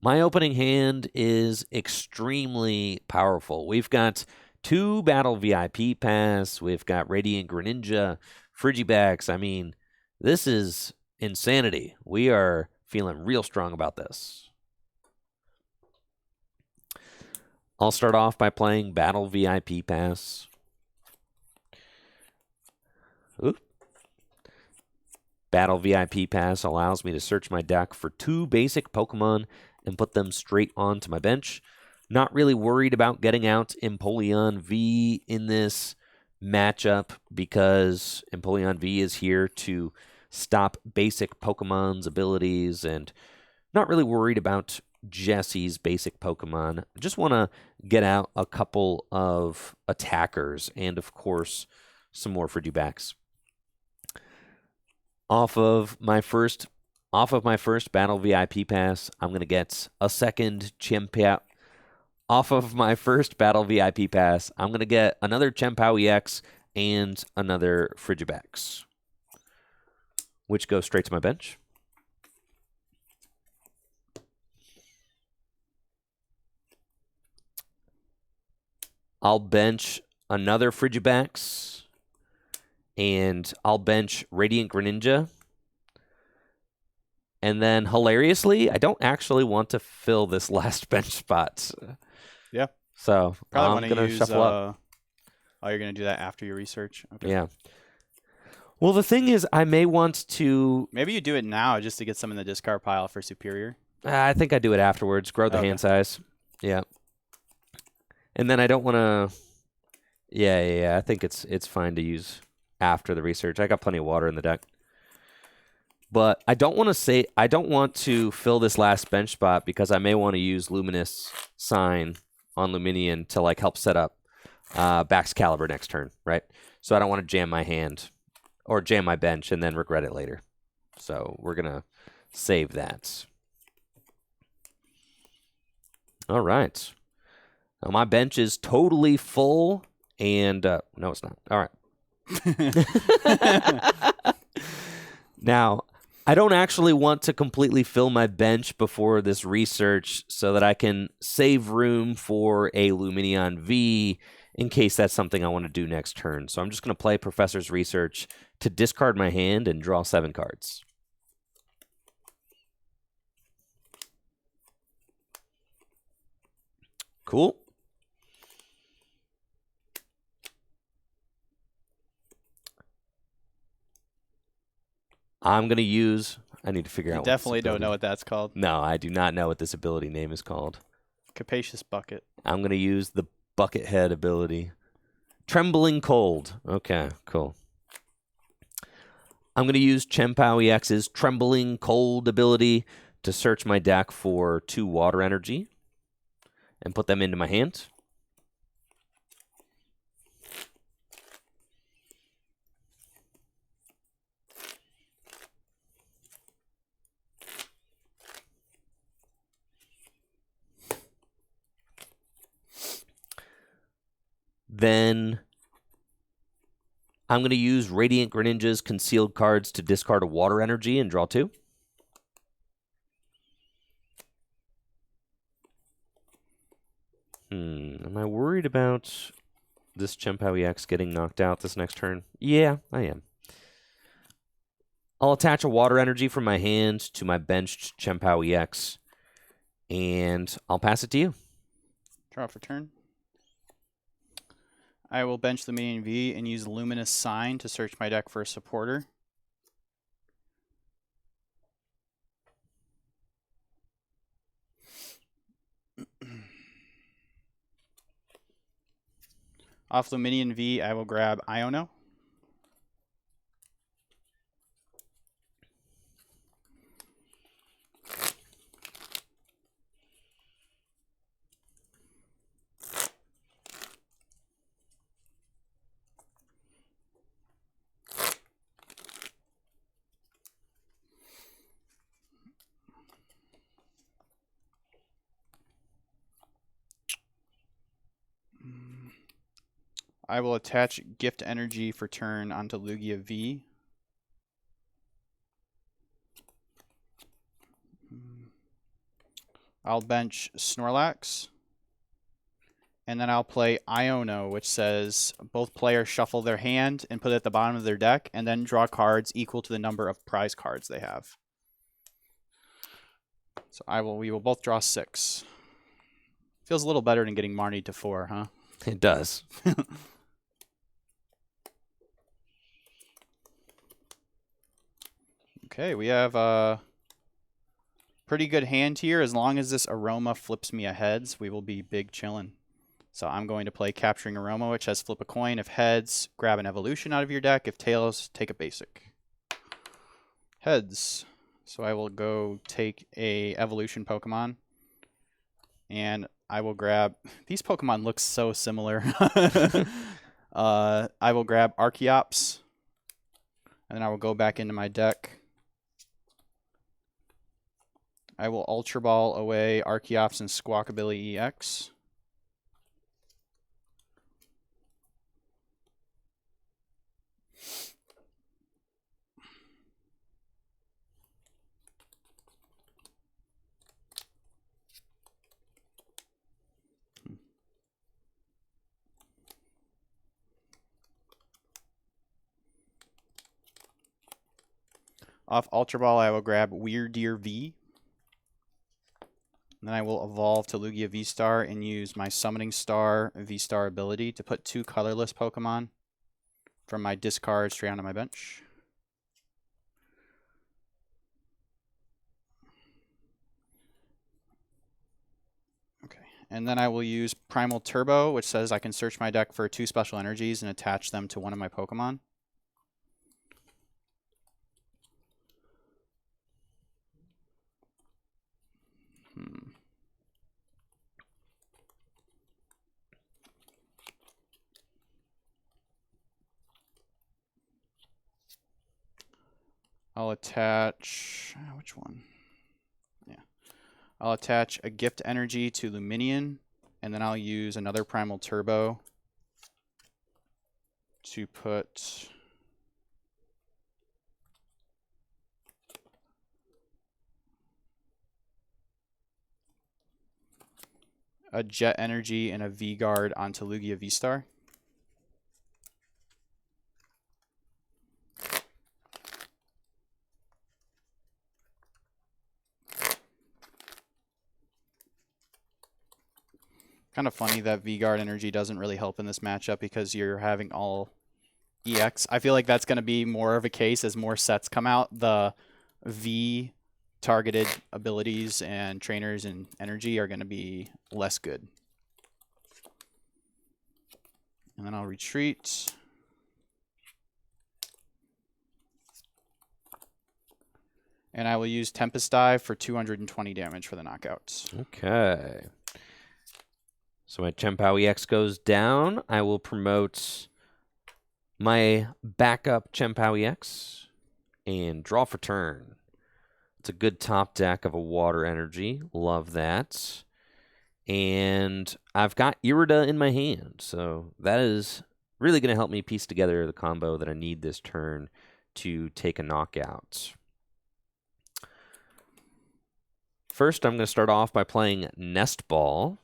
My opening hand is extremely powerful. We've got 2 Battle VIP Pass. We've got Radiant Greninja, Frigibax. I mean, this is insanity. We are feeling real strong about this. I'll start off by playing Battle VIP Pass. Oop. Battle VIP Pass allows me to search my deck for 2 basic Pokemon and put them straight onto my bench. Not really worried about getting out Empoleon V in this matchup because Empoleon V is here to stop basic Pokemon's abilities, and not really worried about Jesse's basic Pokemon. I just want to get out a couple of attackers and, of course, some more Frigibacks. Off of my first Battle VIP Pass, I'm going to get a second Chien-Pao. off of my first Battle VIP pass, I'm going to get another Chien-Pao EX and another Frigibax, which goes straight to my bench. I'll bench another Frigibax, and I'll bench Radiant Greninja. And then, hilariously, I don't actually want to fill this last bench spot. Yeah. So probably I'm going to shuffle up. Oh, you're going to do that after your research? Okay. Yeah. Well, the thing is, I may want to... Maybe you do it now just to get some in the discard pile for Superior. I think I do it afterwards. Grow the hand size. Yeah. And then I don't want to... Yeah. I think it's fine to use after the research. I got plenty of water in the deck. But I don't want to fill this last bench spot because I may want to use Luminous Sign on Luminion to like help set up Baxcalibur next turn, right? So I don't want to jam my hand or jam my bench and then regret it later. So we're going to save that. All right. Now my bench is totally full and no, it's not. All right. Now, I don't actually want to completely fill my bench before this research so that I can save room for a Lumineon V in case that's something I want to do next turn. So I'm just going to play Professor's Research to discard my hand and draw 7 cards. Cool. I'm going to use... I need to figure out what definitely don't know what that's called. No, I do not know what this ability name is called. Capacious Bucket. I'm going to use the Bucket Head ability. Trembling Cold. Okay, cool. I'm going to use Chien-Pao EX's Trembling Cold ability to search my deck for 2 water energy and put them into my hand. Then I'm going to use Radiant Greninja's concealed cards to discard a water energy and draw 2. Am I worried about this Chien-Pao EX getting knocked out this next turn? Yeah, I am. I'll attach a water energy from my hand to my benched Chien-Pao EX, and I'll pass it to you. Draw for turn. I will bench the Minion V and use Luminous Sign to search my deck for a supporter. Off Luminion V, I will grab Iono. I will attach Gift Energy for turn onto Lugia V. I'll bench Snorlax. And then I'll play Iono, which says both players shuffle their hand and put it at the bottom of their deck, and then draw cards equal to the number of prize cards they have. So we will both draw 6. Feels a little better than getting Marnie to 4, huh? It does. Okay, we have a pretty good hand here. As long as this Aroma flips me a heads, we will be big chillin'. So I'm going to play Capturing Aroma, which has flip a coin. If heads, grab an evolution out of your deck. If tails, take a basic. Heads. So I will go take a evolution Pokemon. And I will grab... These Pokemon look so similar. I will grab Archeops. And then I will go back into my deck. I will Ultra Ball away Archeops and Squawkabilly EX. Off Ultra Ball, I will grab Weirdeer V. And then I will evolve to Lugia VSTAR and use my Summoning Star VSTAR ability to put 2 colorless Pokemon from my discard straight onto my bench. Okay, and then I will use Primal Turbo, which says I can search my deck for 2 special energies and attach them to one of my Pokemon. I'll attach, which one? Yeah. I'll attach a Gift Energy to Luminion, and then I'll use another Primal Turbo to put a Jet Energy and a V-Guard onto Lugia V-Star. Kind of funny that V-Guard energy doesn't really help in this matchup because you're having all EX. I feel like that's going to be more of a case as more sets come out. The V targeted abilities and trainers and energy are going to be less good. And then I'll retreat. And I will use Tempest Dive for 220 damage for the knockout. Okay. So my Chien-Pao EX goes down. I will promote my backup Chien-Pao EX and draw for turn. It's a good top deck of a water energy. Love that. And I've got Irida in my hand, so that is really going to help me piece together the combo that I need this turn to take a knockout. First, I'm going to start off by playing Nest Ball,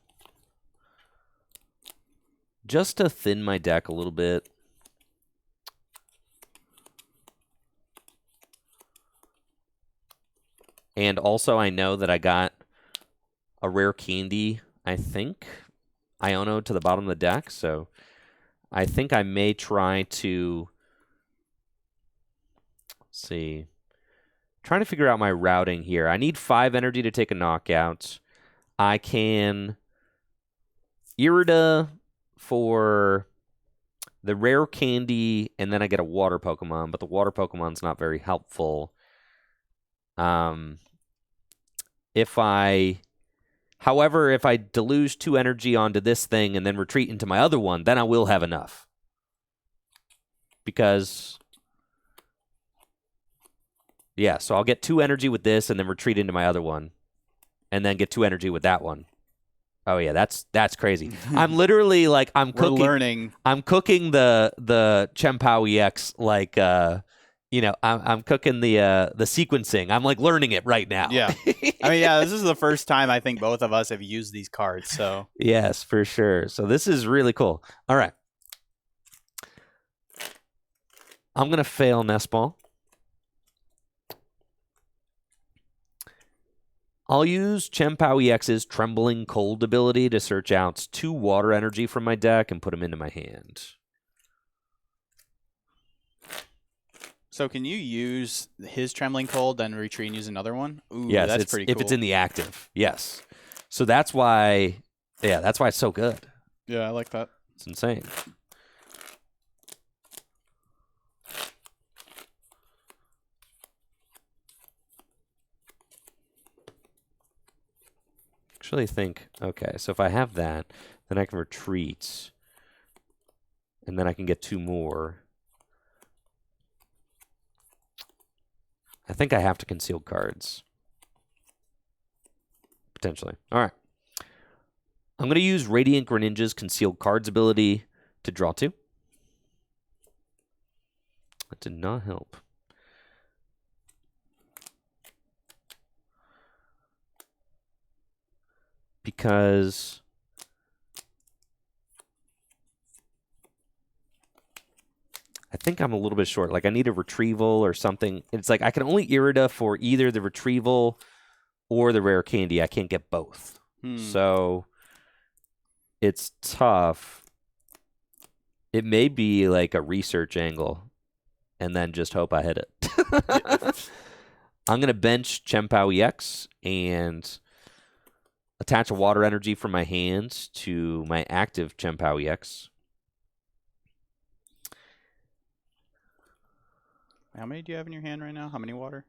just to thin my deck a little bit. And also, I know that I got a rare candy, I think, Iono to the bottom of the deck, so I think I may try to, let's see, trying to figure out my routing here. I need 5 energy to take a knockout. I can Irida for the rare candy, and then I get a water Pokemon, but the water Pokemon's not very helpful. However, if I deluge 2 energy onto this thing and then retreat into my other one, then I will have enough. Because, yeah, so I'll get 2 energy with this and then retreat into my other one. And then get 2 energy with that one. Oh yeah, that's crazy. I'm literally like I'm cooking. We're learning. I'm cooking the Chien-Pao EX like you know, I'm cooking the sequencing. I'm like learning it right now. Yeah. I mean, yeah, this is the first time I think both of us have used these cards, so. Yes, for sure. So this is really cool. All right. I'm going to fail Nest Ball. I'll use Chien-Pao EX's Trembling Cold ability to search out 2 water energy from my deck and put them into my hand. So can you use his Trembling Cold, then retreat and use another one? Ooh, yes, that's pretty cool. If it's in the active, yes. So that's why, yeah, that's why it's so good. Yeah, I like that. It's insane. Actually think, okay, so if I have that, then I can retreat, and then I can get 2 more. I think I have to conceal cards. Potentially. All right. I'm going to use Radiant Greninja's Concealed Cards ability to draw 2. That did not help. Because I think I'm a little bit short. Like I need a retrieval or something. It's like I can only Irida for either the retrieval or the rare candy. I can't get both. So it's tough. It may be like a research angle and then just hope I hit it. I'm going to bench Chien-Pao EX and attach a water energy from my hand to my active Chien-Pao EX. How many do you have in your hand right now? How many water?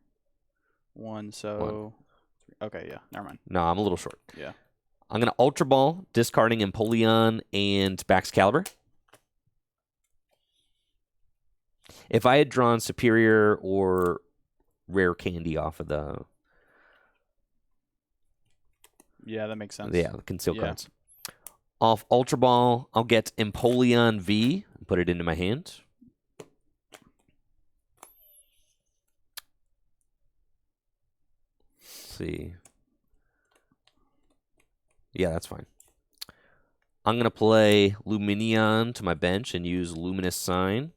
One, so... One. Okay, yeah, never mind. No, I'm a little short. Yeah. I'm going to Ultra Ball, discarding Empoleon and Baxcalibur. If I had drawn Superior or Rare Candy off of the... Yeah, that makes sense. Yeah, the conceal cards. Off Ultra Ball, I'll get Empoleon V and put it into my hand. See. Yeah, that's fine. I'm going to play Lumineon to my bench and use Luminous Sign.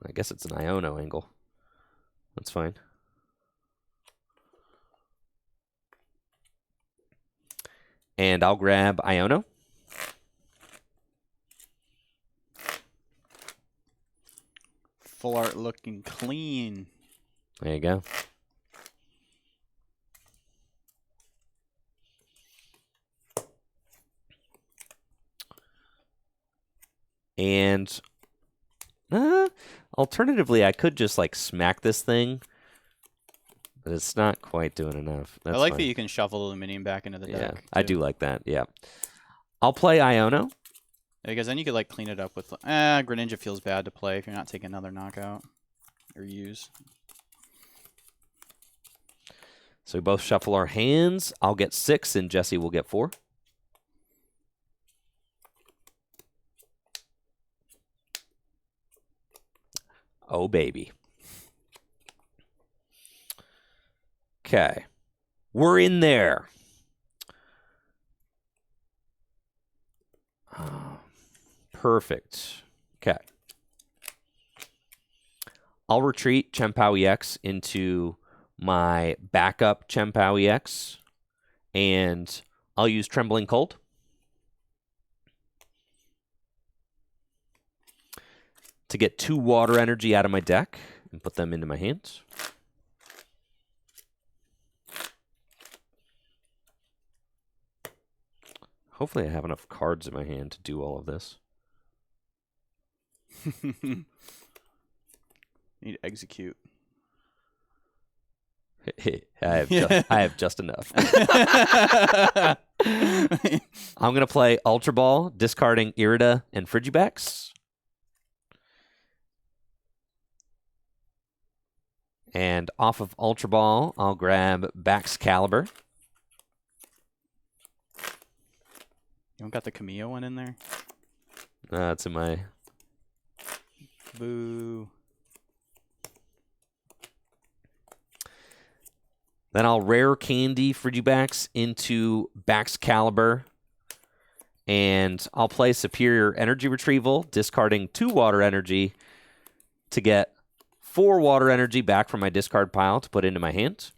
I guess it's an Iono angle. That's fine. And I'll grab Iono. Full art looking clean. There you go. And alternatively, I could just like smack this thing, but it's not quite doing enough. That's I like fine. that you can shuffle the Aluminium back into the deck. Yeah, I do like that. Yeah. I'll play Iono. Because then you could like clean it up with Greninja feels bad to play if you're not taking another knockout or use. So we both shuffle our hands. I'll get 6 and Jesse will get 4. Oh baby. Okay. We're in there. Perfect. Okay. I'll retreat Chien-Pao EX into my backup Chien-Pao EX, and I'll use Trembling Cold. To get 2 water energy out of my deck and put them into my hands. Hopefully I have enough cards in my hand to do all of this. Need to execute. I have just enough. I'm going to play Ultra Ball, discarding Irida and Frigibax. And off of Ultra Ball, I'll grab Baxcalibur. You don't got the Cameo one in there? It's in my... Boo. Then I'll Rare Candy Frigibax into Baxcalibur. And I'll play Superior Energy Retrieval, discarding 2 water energy to get 4 water energy back from my discard pile to put into my hand.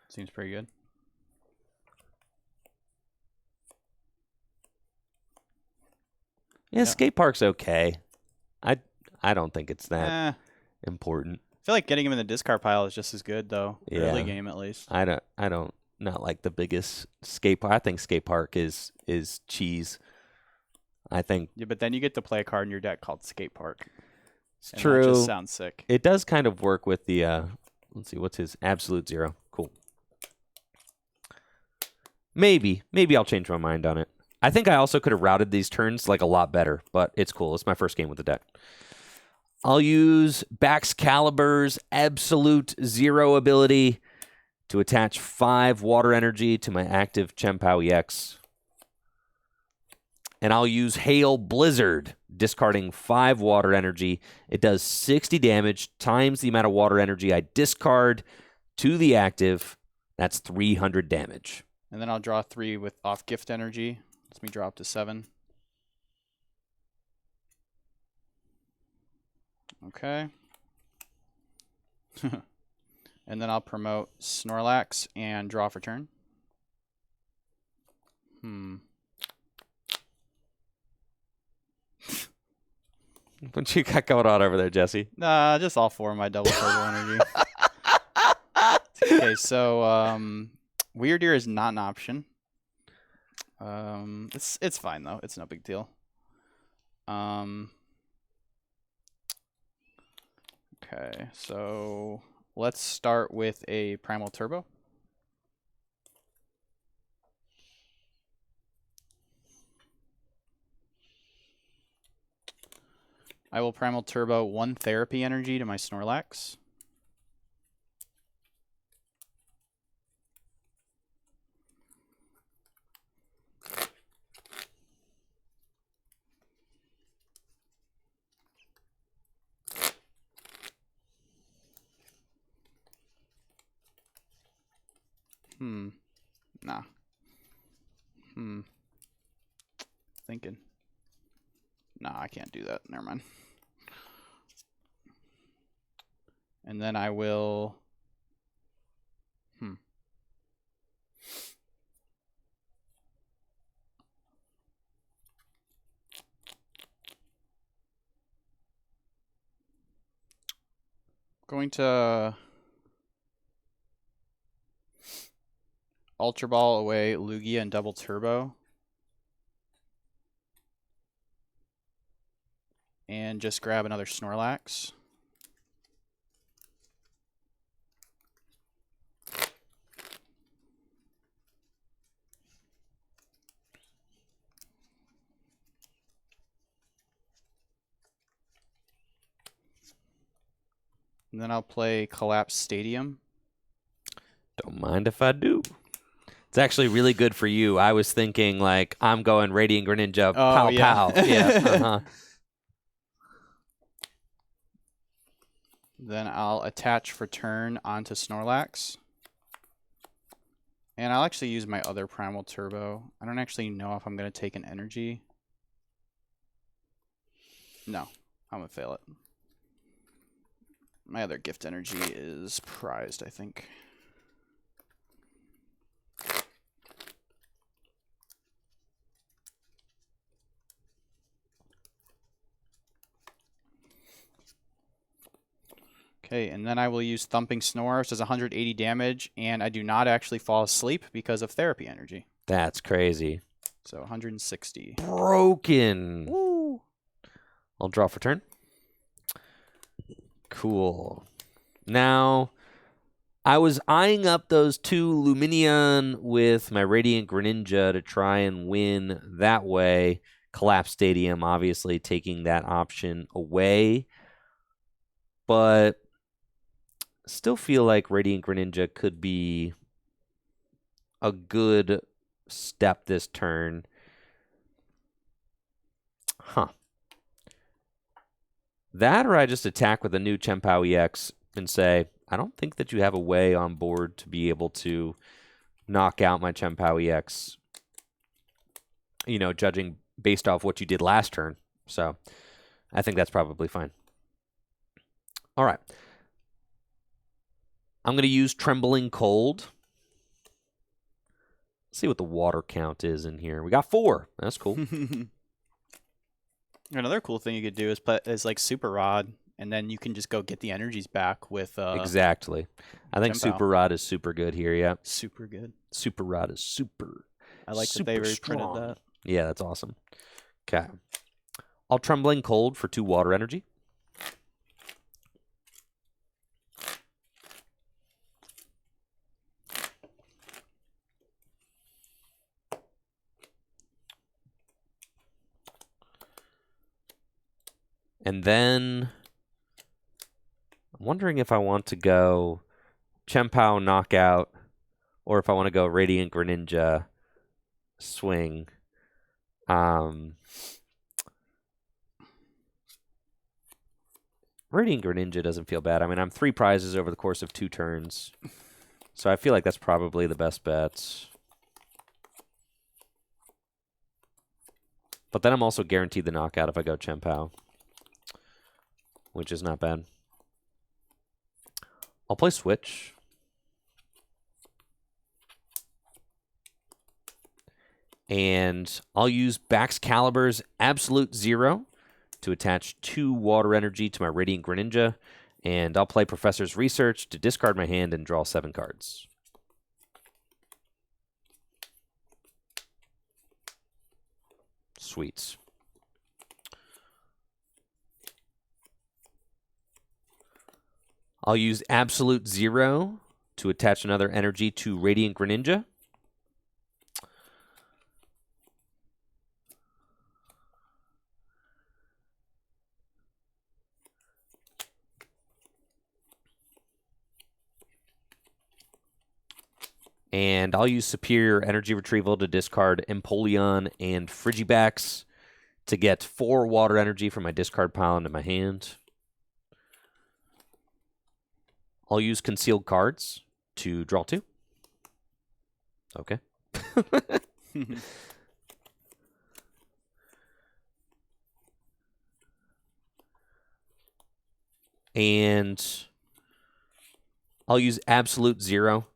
Seems pretty good. Yeah, Skate Park's okay. I don't think it's that important. I feel like getting him in the discard pile is just as good though. Yeah. Early game at least. I don't not like the biggest skate park. I think Skate Park is cheese. I think. Yeah, but then you get to play a card in your deck called Skate Park. It's true. That just sounds sick. It does kind of work with the let's see, what's his Absolute Zero. Cool. Maybe I'll change my mind on it. I think I also could have routed these turns like a lot better, but it's cool. It's my first game with the deck. I'll use Baxcalibur's Absolute Zero ability to attach 5 water energy to my active Chien-Pao EX. And I'll use Hail Blizzard, discarding 5 water energy. It does 60 damage times the amount of water energy I discard to the active. That's 300 damage. And then I'll draw 3 with off gift energy. Lets me draw up to 7. Okay. And then I'll promote Snorlax and draw for turn. What you got going on over there, Jesse? Nah, just all 4 of my double turbo energy. Okay, so Weird Ear is not an option. It's fine though. It's no big deal. Okay, so let's start with a Primal Turbo. I will Primal Turbo 1 Therapy Energy to my Snorlax. Nah. Thinking. Nah, I can't do that. Never mind. And then I will... Going to... Ultra Ball away Lugia and Double Turbo. And just grab another Snorlax. And then I'll play Collapse Stadium. Don't mind if I do. It's actually really good for you. I was thinking, like, I'm going Radiant Greninja, pow, pow. Yeah. Then I'll attach for turn onto Snorlax. And I'll actually use my other Primal Turbo. I don't actually know if I'm going to take an energy. No, I'm going to fail it. My other gift energy is prized, I think. Okay, and then I will use Thumping Snore, which does 180 damage, and I do not actually fall asleep because of Therapy Energy. That's crazy. So 160. Broken. Woo! I'll draw for turn. Cool. Now, I was eyeing up those 2 Lumineon with my Radiant Greninja to try and win that way. Collapse Stadium, obviously, taking that option away. But still feel like Radiant Greninja could be a good step this turn. That, or I just attack with a new Chien-Pao EX and say, I don't think that you have a way on board to be able to knock out my Chien-Pao EX, you know, judging based off what you did last turn. So I think that's probably fine. All right. I'm going to use Trembling Cold. See what the water count is in here. We got 4. That's cool. Another cool thing you could do is like Super Rod, and then you can just go get the energies back with... exactly. I think Chien-Pao. Super Rod is super good here, yeah. Super good. Super Rod is super I like that they reprinted that. Yeah, that's awesome. Okay. I'll Trembling Cold for 2 water energy. And then I'm wondering if I want to go Chien-Pao Knockout or if I want to go Radiant Greninja Swing. Radiant Greninja doesn't feel bad. I mean, I'm 3 prizes over the course of 2 turns. So I feel like that's probably the best bet. But then I'm also guaranteed the knockout if I go Chien-Pao, which is not bad. I'll play Switch. And I'll use Baxcalibur's Absolute Zero to attach 2 water energy to my Radiant Greninja. And I'll play Professor's Research to discard my hand and draw 7 cards. Sweets. I'll use Absolute Zero to attach another energy to Radiant Greninja. And I'll use Superior Energy Retrieval to discard Empoleon and Frigibax to get 4 water energy from my discard pile into my hand. I'll use Concealed Cards to draw 2. Okay. And I'll use Absolute Zero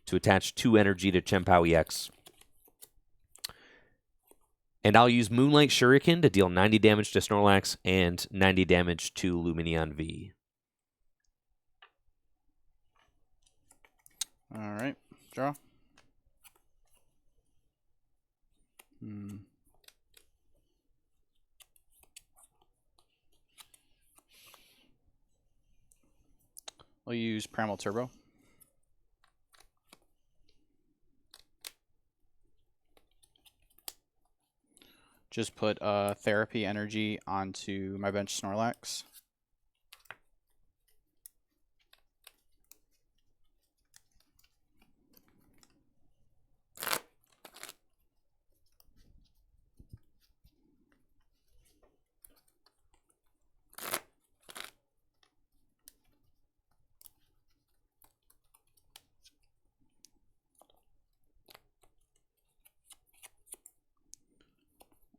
to attach 2 energy to Chien-Pao EX. And I'll use Moonlight Shuriken to deal 90 damage to Snorlax and 90 damage to Lumineon V. All right, draw. We'll use Primal Turbo. Just put Therapy Energy onto my bench Snorlax.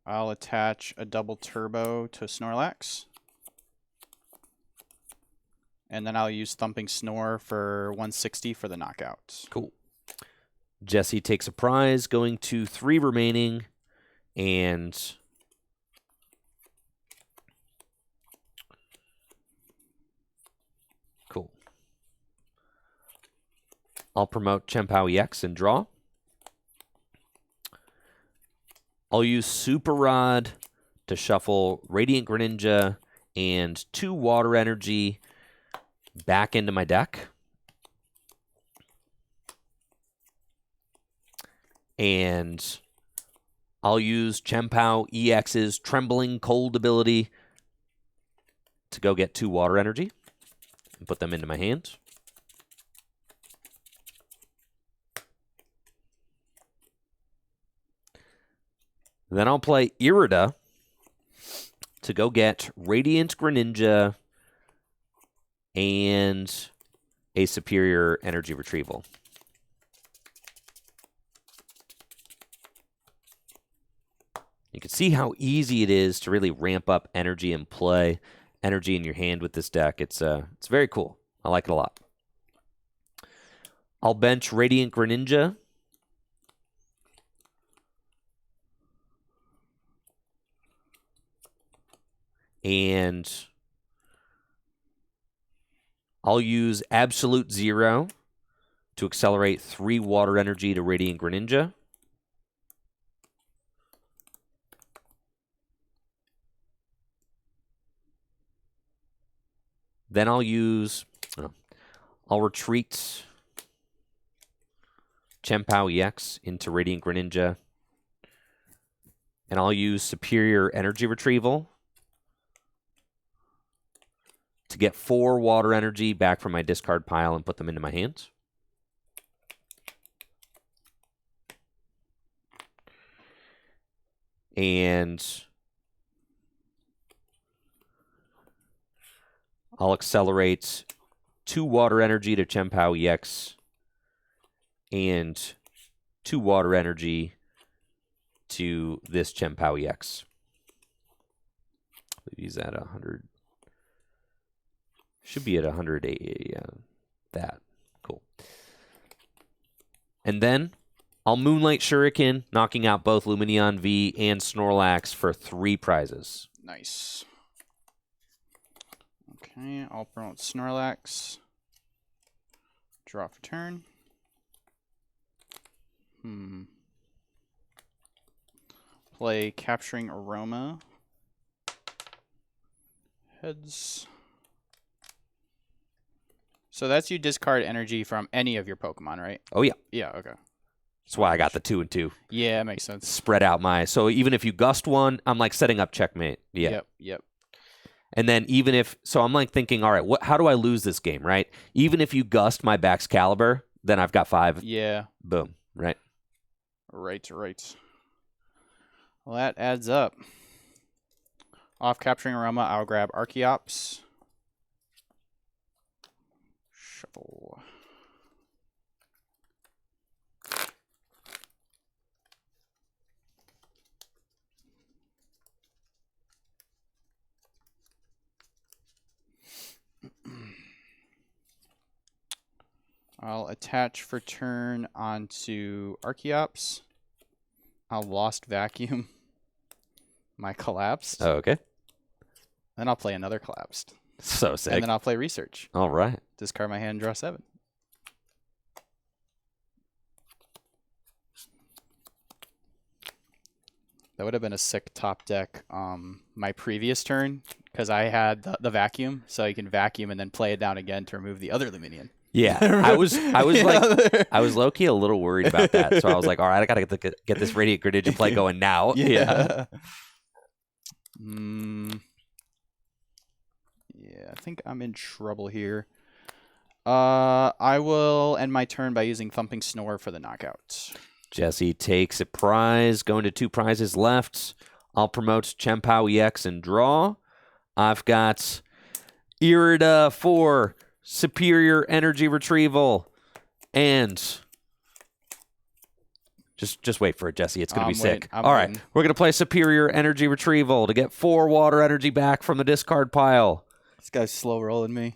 I'll attach a double turbo to Snorlax. And then I'll use Thumping Snore for 160 for the knockout. Cool. Jesse takes a prize, going to 3 remaining. And cool. I'll promote Chien-Pao EX and draw. I'll use Super Rod to shuffle Radiant Greninja and 2 water energy back into my deck. And I'll use Chien-Pao EX's Trembling Cold ability to go get 2 water energy and put them into my hand. Then I'll play Irida to go get Radiant Greninja and a Superior Energy Retrieval. You can see how easy it is to really ramp up energy and play energy in your hand with this deck. It's very cool. I like it a lot. I'll bench Radiant Greninja. And I'll use Absolute Zero to accelerate 3 water energy to Radiant Greninja. Then I'll retreat Chien-Pao EX into Radiant Greninja. And I'll use Superior Energy Retrieval to get 4 water energy back from my discard pile and put them into my hands. And I'll accelerate 2 water energy to Chien-Pao EX and 2 water energy into this Chien-Pao EX. He's at 100. Should be at 108. Yeah, that. Cool. And then I'll Moonlight Shuriken, knocking out both Lumineon V and Snorlax for 3 prizes. Nice. Okay, I'll promote Snorlax. Draw for turn. Play Capturing Aroma. Heads. So that's you discard energy from any of your Pokemon, right? Oh, yeah. Yeah, okay. That's why I got the 2 and 2. Yeah, it makes sense. Spread out my... So even if you gust one, I'm like setting up checkmate. Yeah. Yep. And then even if... So I'm like thinking, all right, how do I lose this game, right? Even if you gust my Baxcalibur, then I've got 5. Yeah. Boom, right? Right. Well, that adds up. Off Capturing Aroma, I'll grab Archeops. Shuffle. I'll attach for turn onto Archeops. I'll Lost Vacuum my Collapsed. Oh, okay. Then I'll play another Collapsed. So sick. And then I'll play Research. All right. Discard my hand, draw 7. That would have been a sick top deck my previous turn, because I had the vacuum, so you can vacuum and then play it down again to remove the other Luminion. Yeah, I was like, I was low key a little worried about that. So I was like, all right, I gotta get this Radiant Grenadier play going now. Yeah. Yeah, I think I'm in trouble here. I will end my turn by using Thumping Snore for the knockout. Jesse takes a prize, going to 2 prizes left. I'll promote Chien-Pao EX and draw. I've got Irida for Superior Energy Retrieval, and just wait for it, Jesse. It's going to be sick. All right, we're going to play Superior Energy Retrieval to get 4 water energy back from the discard pile. This guy's slow rolling me.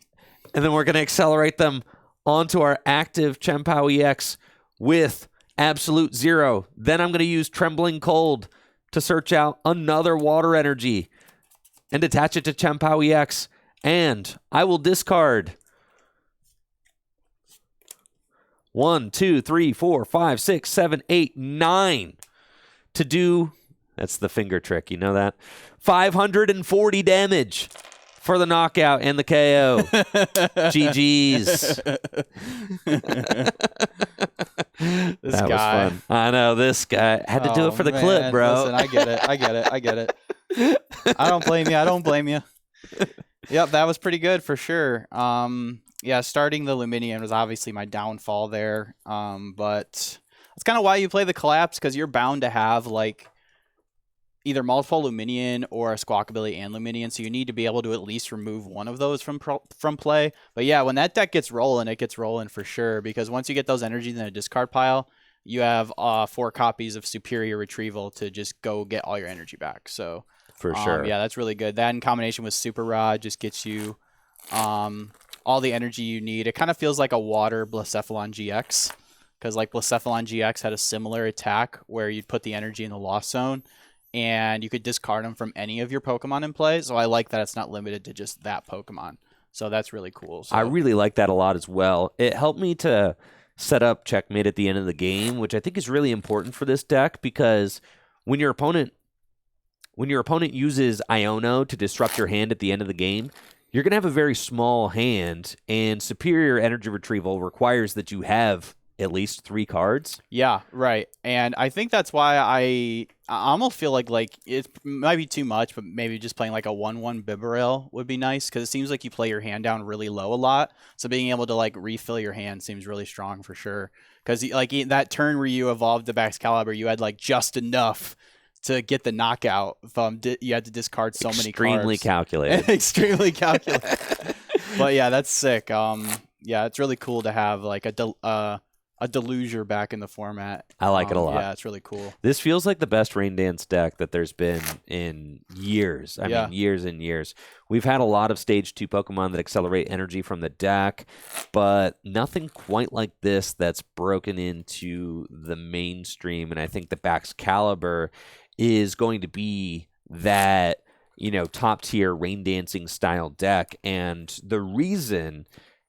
And then we're going to accelerate them onto our active Chien-Pao EX with Absolute Zero. Then I'm going to use Trembling Cold to search out another water energy and attach it to Chien-Pao EX. And I will discard 1, 2, 3, 4, 5, 6, 7, 8, 9 to do, that's the finger trick, you know that? 540 damage for the knockout and the KO. GG's. This that guy. was fun. I know, this guy. Had to do it for the clip, bro. Listen, I get it. I don't blame you. Yep, that was pretty good for sure. Yeah, starting the Luminion was obviously my downfall there. But that's kind of why you play the Collapse, because you're bound to have like either multiple Luminion or a Squawkabilly and Luminion, so you need to be able to at least remove one of those from play. But yeah, when that deck gets rolling, it gets rolling for sure, because once you get those energies in a discard pile, you have 4 copies of Superior Retrieval to just go get all your energy back. So for sure. Yeah, that's really good. That in combination with Super Rod just gets you all the energy you need. It kind of feels like a water Blacephalon GX, because like Blacephalon GX had a similar attack where you'd put the energy in the Lost Zone, and you could discard them from any of your Pokemon in play. So I like that it's not limited to just that Pokemon. So that's really cool. So I really like that a lot as well. It helped me to set up checkmate at the end of the game, which I think is really important for this deck, because when your opponent uses Iono to disrupt your hand at the end of the game, you're going to have a very small hand, and Superior Energy Retrieval requires that you have at least 3 cards. Yeah, right. And I think that's why I almost feel like it might be too much, but maybe just playing like a 1/1 Bibarel would be nice, because it seems like you play your hand down really low a lot. So being able to like refill your hand seems really strong for sure. Because like that turn where you evolved the Baxcalibur, you had like just enough to get the knockout. You had to discard so many cards. Extremely calculated. Extremely calculated. But yeah, that's sick. Yeah, it's really cool to have like Deluger back in the format. I like it a lot. Yeah, it's really cool. This feels like the best Rain Dance deck that there's been in years. I mean, years and years. We've had a lot of Stage 2 Pokemon that accelerate energy from the deck, but nothing quite like this that's broken into the mainstream. And I think the Baxcalibur is going to be that, top tier Rain Dancing style deck. And the reason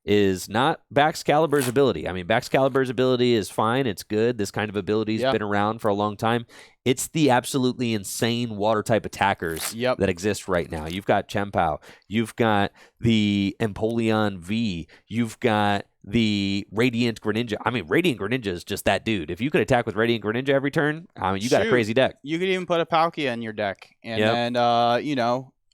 is not Baxcalibur's ability. I mean, Baxcalibur's ability is fine. It's good. This kind of ability has been around for a long time. It's the absolutely insane water-type attackers that exist right now. You've got Chien-Pao. You've got the Empoleon V. You've got the Radiant Greninja. I mean, Radiant Greninja is just that dude. If you could attack with Radiant Greninja every turn, I mean, you got a crazy deck. You could even put a Palkia in your deck. And then,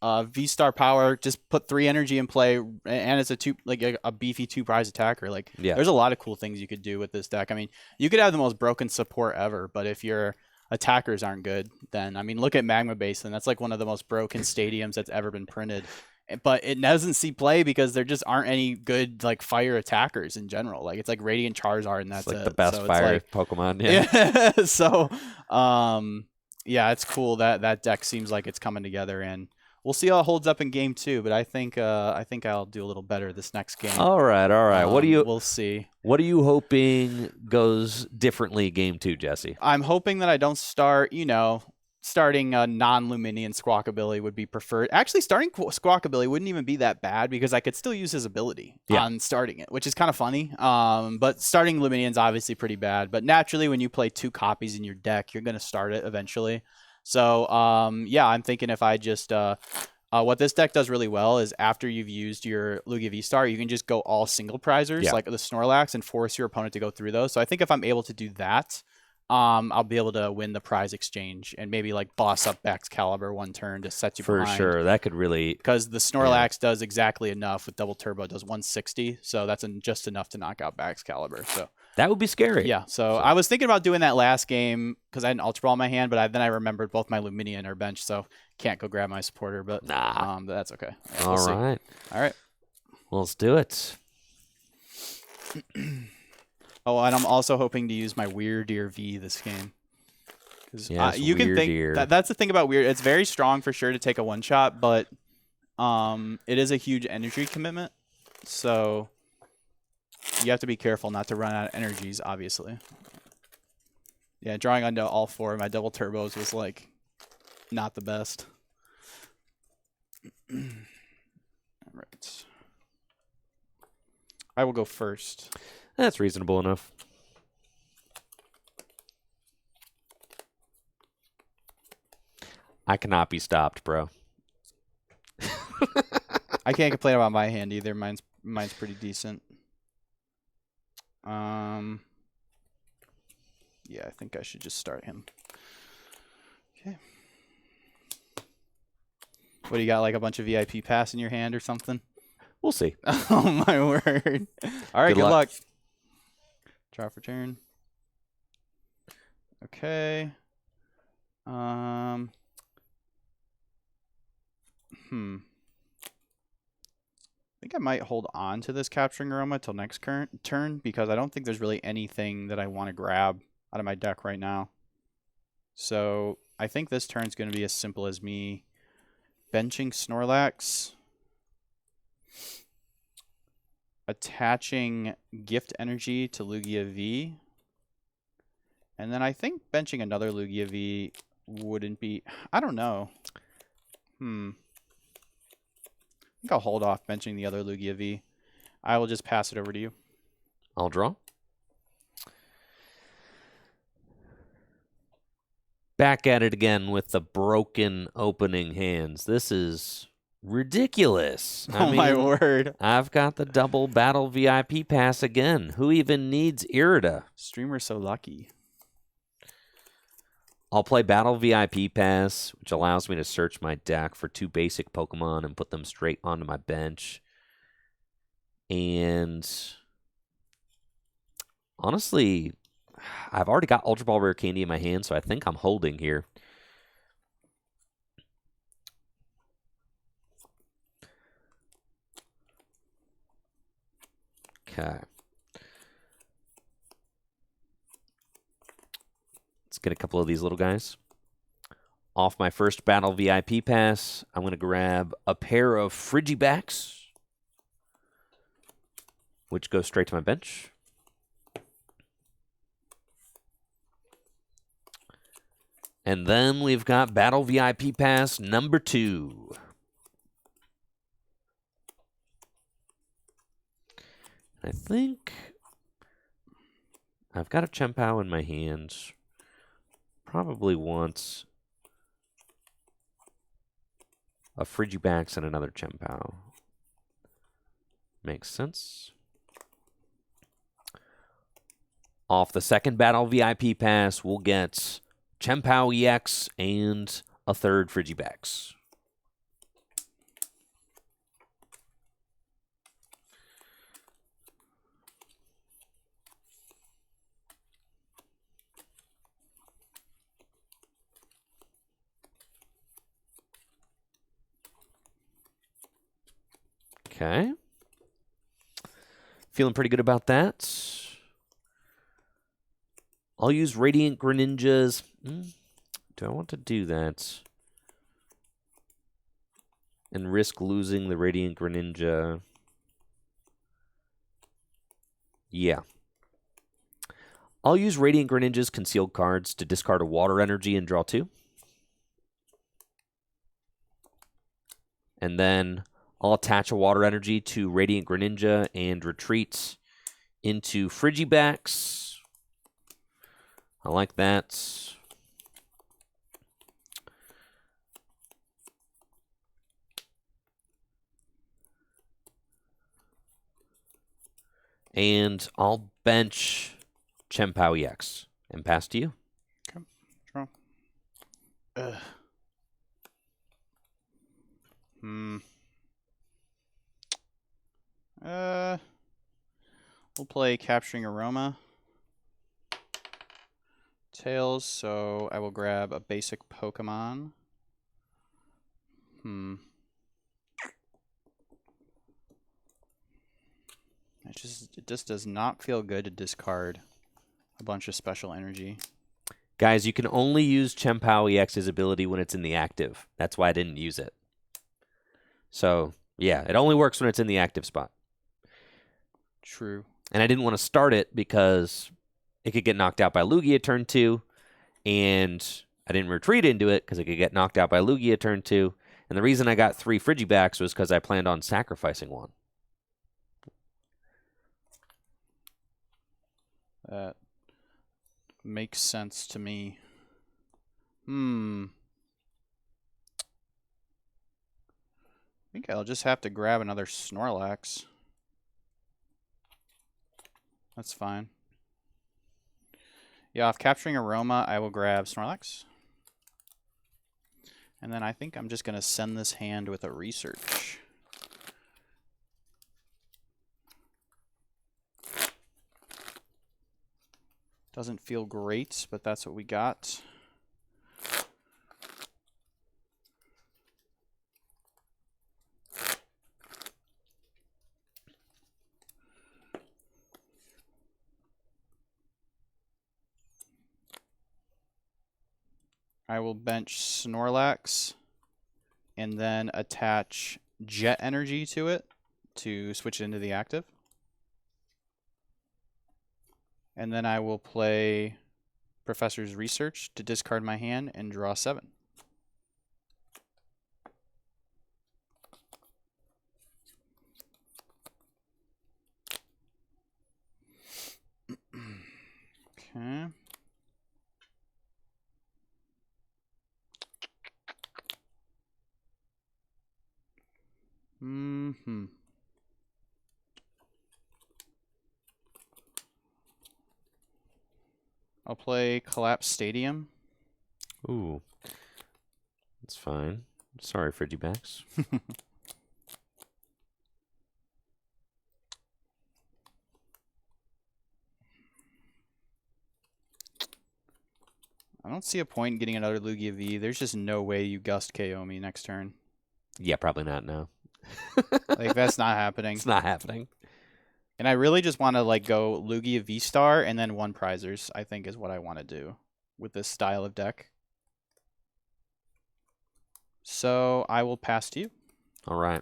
VSTAR power, just put 3 energy in play, and it's a beefy 2-prize attacker. There's a lot of cool things you could do with this deck. I mean, you could have the most broken support ever, but if your attackers aren't good, then look at Magma Basin. That's like one of the most broken stadiums that's ever been printed. But it doesn't see play because there just aren't any good fire attackers in general. It's like Radiant Charizard, and that's the best fire Pokemon. Yeah. So, it's cool that deck seems like it's coming together, and we'll see how it holds up in game 2, but I think I'll do a little better this next game. All right. We'll see. What are you hoping goes differently game 2, Jesse? I'm hoping that I don't start, starting a non-Luminian Squawkabilly would be preferred. Actually, starting Squawkabilly wouldn't even be that bad because I could still use his ability on starting it, which is kind of funny. But starting Luminian's obviously pretty bad. But naturally, when you play 2 copies in your deck, you're going to start it eventually. So, I'm thinking if I just, what this deck does really well is after you've used your Lugia VSTAR, you can just go all single prizers, like the Snorlax, and force your opponent to go through those. So I think if I'm able to do that, I'll be able to win the prize exchange and maybe boss up Baxcalibur one turn to set you behind. For sure. That could really... Because the Snorlax does exactly enough with double turbo. It does 160, so that's just enough to knock out Baxcalibur. So that would be scary. Yeah, so I was thinking about doing that last game because I had an Ultra Ball in my hand, but then I remembered both my Luminian are benched, so can't go grab my supporter, but that's okay. Yeah, All right. Well, let's do it. Oh, and I'm also hoping to use my Weirdeer V this game. You can think that's the thing about Weird. It's very strong for sure to take a one-shot, but it is a huge energy commitment, so you have to be careful not to run out of energies, obviously. Yeah, drawing onto all 4 of my double turbos was not the best. All right. I will go first. That's reasonable enough. I cannot be stopped, bro. I can't complain about my hand either. Mine's pretty decent. Yeah, I think I should just start him. Okay. What do you got? A bunch of VIP pass in your hand or something? We'll see. Oh my word! All right, good luck. Draw for turn. Okay. I think I might hold on to this Capturing Aroma till next turn because I don't think there's really anything that I want to grab out of my deck right now. So I think this turn's going to be as simple as me benching Snorlax, attaching Gift Energy to Lugia V, and then I think benching another Lugia V wouldn't be... I don't know. I think I'll hold off benching the other Lugia V. I will just pass it over to you. I'll draw. Back at it again with the broken opening hands. This is ridiculous. My word. I've got the double battle VIP pass again. Who even needs Irida? Streamer's so lucky. I'll play battle VIP pass, which allows me to search my deck for 2 basic Pokemon and put them straight onto my bench. And honestly, I've already got Ultra Ball Rare Candy in my hand, so I think I'm holding here. Okay. Let's get a couple of these little guys. Off my first battle VIP pass, I'm going to grab a pair of Frigibacks, which goes straight to my bench. And then we've got battle VIP pass number 2. I think I've got a Chien-Pao in my hands. Probably want a Frigibax and another Chien-Pao. Makes sense. Off the second battle VIP pass, we'll get Chien-Pao EX and a third Frigibax. Okay. Feeling pretty good about that. I'll use Radiant Greninjas. Do I want to do that? And risk losing the Radiant Greninja? Yeah. I'll use Radiant Greninja's concealed cards to discard a water energy and draw 2. And then I'll attach a water energy to Radiant Greninja and retreat into Frigibax. I like that. And I'll bench Chien-Pao EX and pass to you. Okay. Draw. We'll play Capturing Aroma. Tails, so I will grab a basic Pokemon. It just does not feel good to discard a bunch of special energy. Guys, you can only use Chien-Pao EX's ability when it's in the active. That's why I didn't use it. So, yeah, it only works when it's in the active spot. True. And I didn't want to start it because it could get knocked out by Lugia turn 2, and I didn't retreat into it because it could get knocked out by Lugia turn 2. And the reason I got 3 Frigibacks was because I planned on sacrificing one. That makes sense to me. I think I'll just have to grab another Snorlax. That's fine. Yeah, off Capturing Aroma, I will grab Snorlax. And then I think I'm just going to send this hand with a Research. Doesn't feel great, but that's what we got. I will bench Snorlax and then attach Jet Energy to it to switch it into the active. And then I will play Professor's Research to discard my hand and draw 7. Okay. I'll play Collapse Stadium. Ooh. That's fine. Sorry, Frigibacks. I don't see a point in getting another Lugia V. There's just no way you Gust KO me next turn. Yeah, probably not, no. Like, that's not happening. It's not happening. And I really just want to, like, go Lugia VSTAR and then 1 Prizers, I think is what I want to do. with this style of deck. So I will pass to you. All right.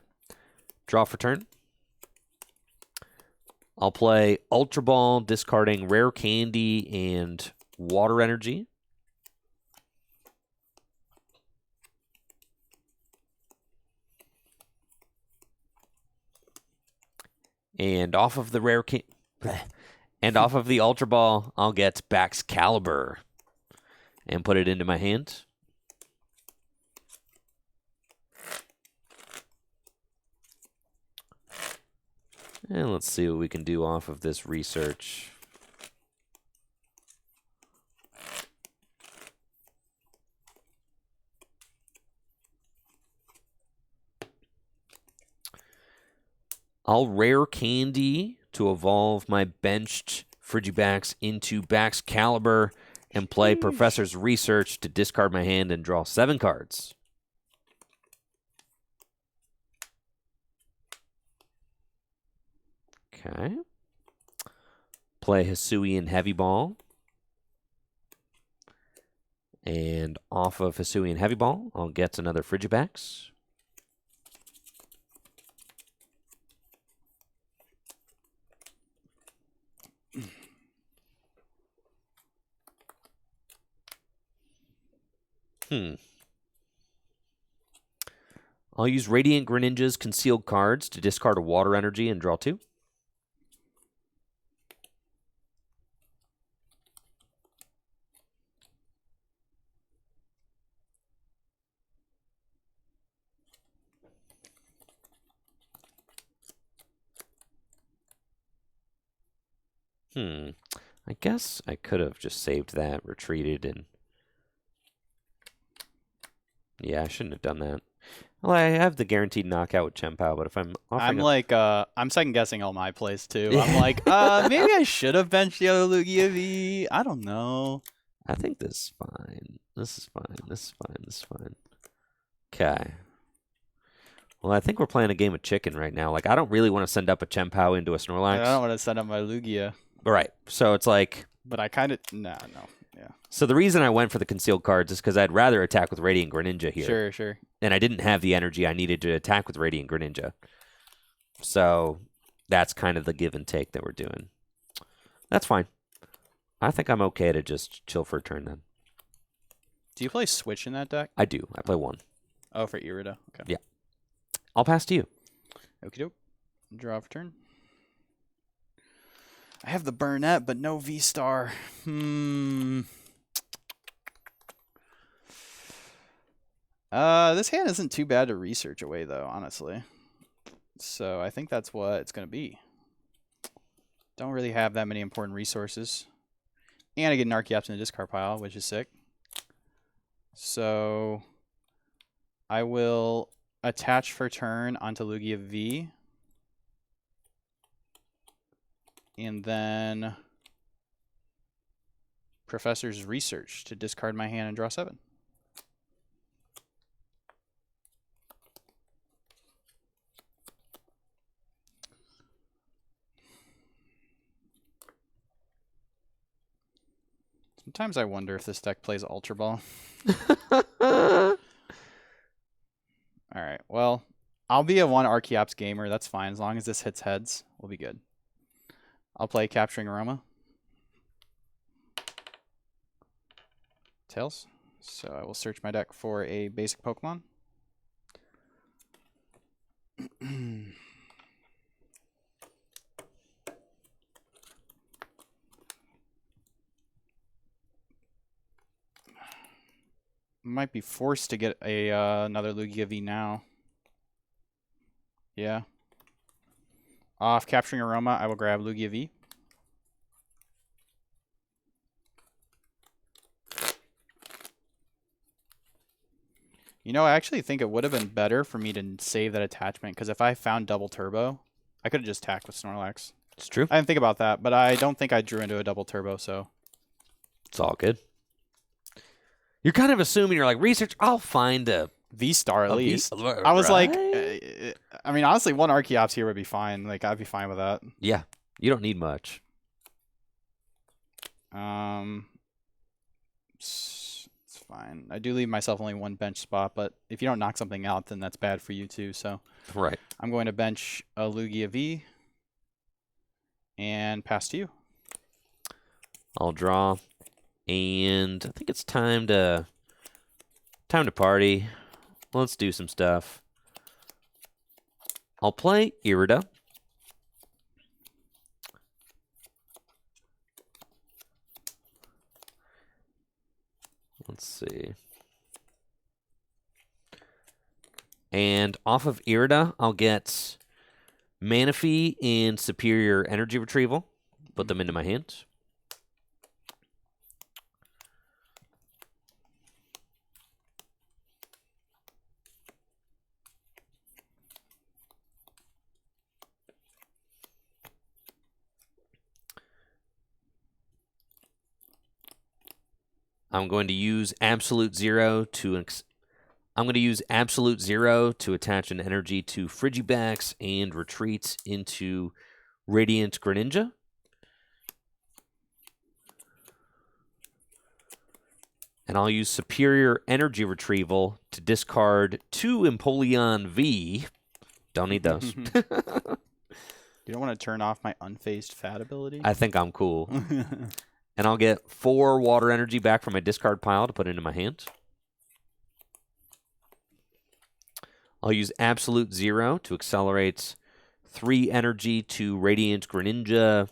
Draw for turn. I'll play Ultra Ball, discarding Rare Candy and Water Energy. And off of the off of the Ultra Ball, I'll get Baxcalibur and put it into my hand. And let's see what we can do off of this research. I'll Rare Candy to evolve my benched Frigibax into Baxcalibur and play Professor's Research to discard my hand and draw 7 cards. Okay. Play Hisuian Heavy Ball. And off of Hisuian Heavy Ball, I'll get another Frigibax. I'll use Radiant Greninja's concealed cards to discard a Water Energy and draw 2. I guess I could have just saved that, retreated, and... Yeah, I shouldn't have done that. Well, I have the guaranteed knockout with Chien-Pao, but if I'm offering I'm second guessing all my plays too. I'm like, maybe I should have benched the other Lugia V. I don't know. I think this is fine. This is fine. This is fine. This is fine. Okay. Well, I think we're playing a game of chicken right now. Like, I don't really want to send up a Chien-Pao into a Snorlax. I don't want to send up my Lugia. Right. So it's like... But I kind of... No. Yeah. So the reason I went for the concealed cards is because I'd rather attack with Radiant Greninja here. Sure. And I didn't have the energy I needed to attack with Radiant Greninja. So that's kind of the give and take that we're doing. That's fine. I think I'm okay to just chill for a turn then. Do you play Switch in that deck? I do. I play 1. Oh, for Irida. Okay. Yeah. I'll pass to you. Okie doke. Draw for turn. I have the Burnett, but no VSTAR. This hand isn't too bad to research away, though, honestly. So I think that's what it's going to be. Don't really have that many important resources. And I get an Archeops in the discard pile, which is sick. So I will attach for turn onto Lugia V. And then Professor's Research to discard my hand and draw 7. Sometimes I wonder if this deck plays Ultra Ball. All right, well, I'll be a 1 Archeops gamer. That's fine. As long as this hits heads, we'll be good. I'll play Capturing Aroma. Tails. So I will search my deck for a basic Pokemon. Might be forced to get a another Lugia V now. Yeah. Off Capturing Aroma, I will grab Lugia V. You know, I actually think it would have been better for me to save that attachment, because if I found double turbo, I could have just attacked with Snorlax. It's true. I didn't think about that, but I don't think I drew into a double turbo, so. It's all good. You're kind of assuming you're like, research, I'll find a VSTAR at least. I was right? like, I mean, honestly, 1 Archeops here would be fine. Like, I'd be fine with that. Yeah, you don't need much. It's fine. I do leave myself only one bench spot, but if you don't knock something out, then that's bad for you too. So Right. I'm going to bench a Lugia V and pass to you. I'll draw, and I think it's time to party. Let's do some stuff. I'll play Irida. Let's see. And off of Irida, I'll get Manaphy and Superior Energy Retrieval. Put them into my hand. I'm going to use Absolute Zero to attach an energy to Frigibax and retreat into Radiant Greninja. And I'll use Superior Energy Retrieval to discard 2 Empoleon V. Don't need those. You don't want to turn off my unfazed fat ability? I think I'm cool. And I'll get 4 water energy back from my discard pile to put into my hand. I'll use Absolute Zero to accelerate 3 energy to Radiant Greninja.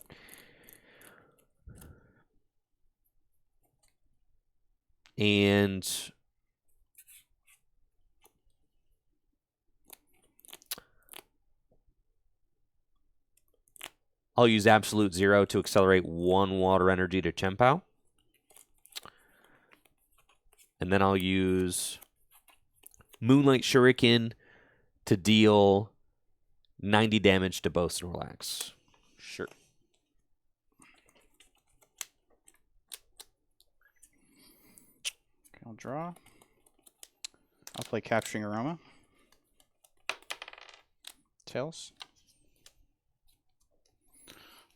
And I'll use Absolute Zero to accelerate 1 water energy to Chien-Pao. And then I'll use Moonlight Shuriken to deal 90 damage to both Snorlax. Sure. Okay, I'll draw. I'll play Capturing Aroma. Tails.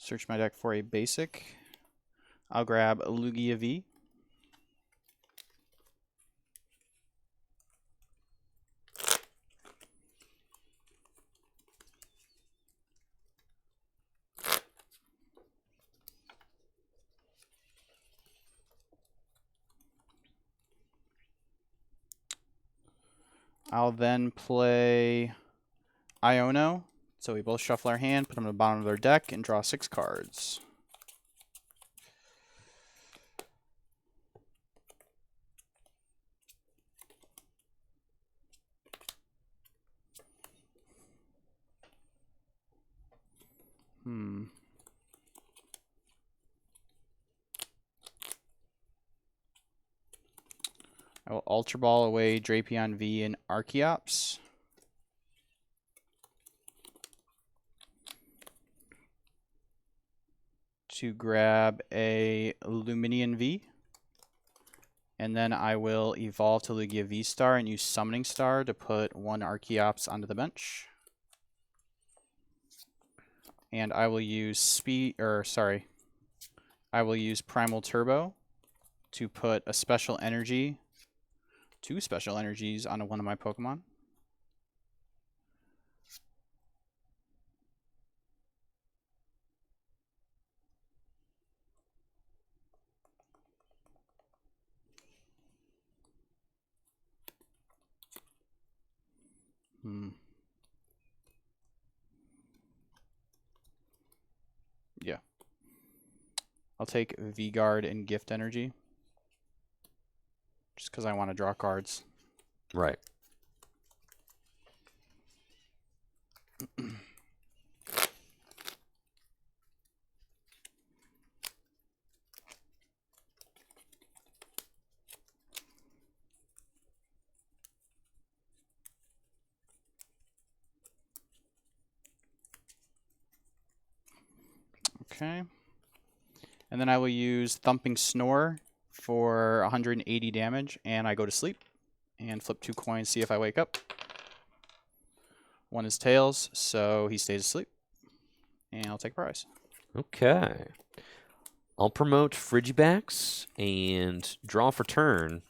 Search my deck for a basic. I'll grab Lugia V. I'll then play Iono. So we both shuffle our hand, put them at the bottom of their deck, and draw 6 cards. I will Ultra Ball away Drapion V and Archeops. To grab a Luminion V. And then I will evolve to Lugia VSTAR and use Summoning Star to put 1 Archeops onto the bench. And I will use I will use Primal Turbo to put a special energy, 2 special energies onto one of my Pokemon. Yeah. I'll take V-Guard and Gift Energy. Just because I want to draw cards. Right. Okay. And then I will use Thumping Snore for 180 damage, and I go to sleep. And flip 2 coins, see if I wake up. 1 is Tails, so he stays asleep. And I'll take a prize. Okay. I'll promote Frigibax and draw for turn.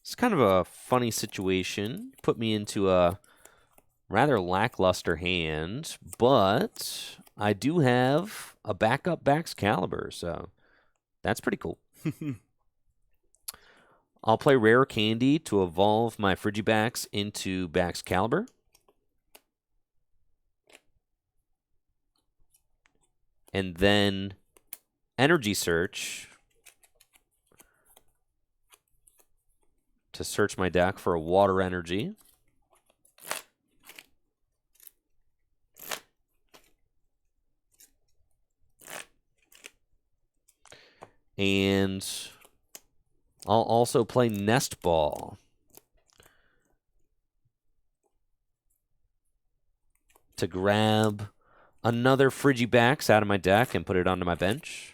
It's kind of a funny situation. Put me into a rather lackluster hand, but I do have a backup Baxcalibur, so that's pretty cool. I'll play Rare Candy to evolve my Frigibax into Baxcalibur. And then Energy Search to search my deck for a water energy. And I'll also play Nest Ball to grab another Frigibax out of my deck and put it onto my bench.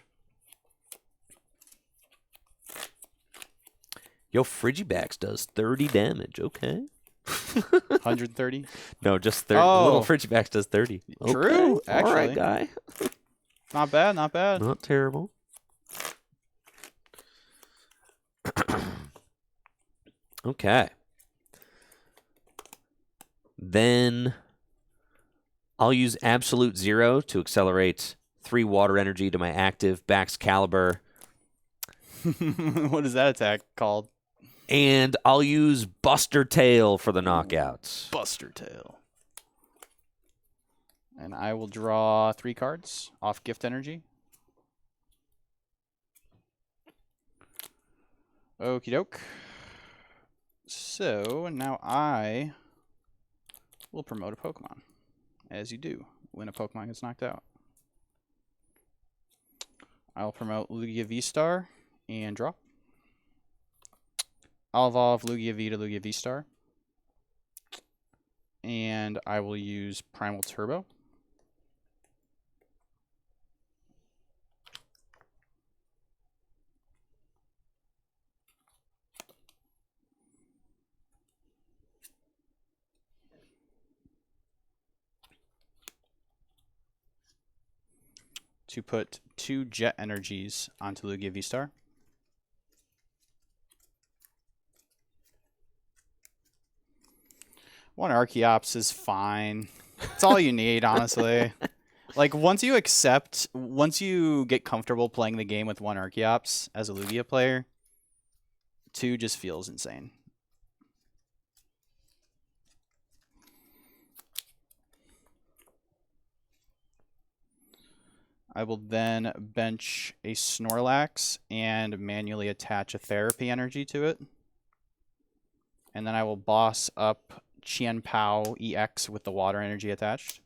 Yo, Frigibax does 30 damage. Okay. 130? No, just 30. Oh. Little Frigibax does 30. True, Okay. All right, actually. guy. Not bad, not bad. Not terrible. Okay. Then I'll use Absolute Zero to accelerate 3 water energy to my active Baxcalibur. What is that attack called? And I'll use Buster Tail for the knockouts. Buster Tail. And I will draw 3 cards off gift energy. Okie doke. So now I will promote a Pokemon, as you do when a Pokemon gets knocked out. I'll promote Lugia VSTAR and draw. I'll evolve Lugia V to Lugia VSTAR. And I will use Primal Turbo. To put 2 Jet Energies onto Lugia VSTAR. One Archeops is fine. It's all you need, honestly. Like, once you get comfortable playing the game with 1 Archeops as a Lugia player, 2 just feels insane. I will then bench a Snorlax and manually attach a Therapy energy to it. And then I will boss up Chien-Pao EX with the water energy attached.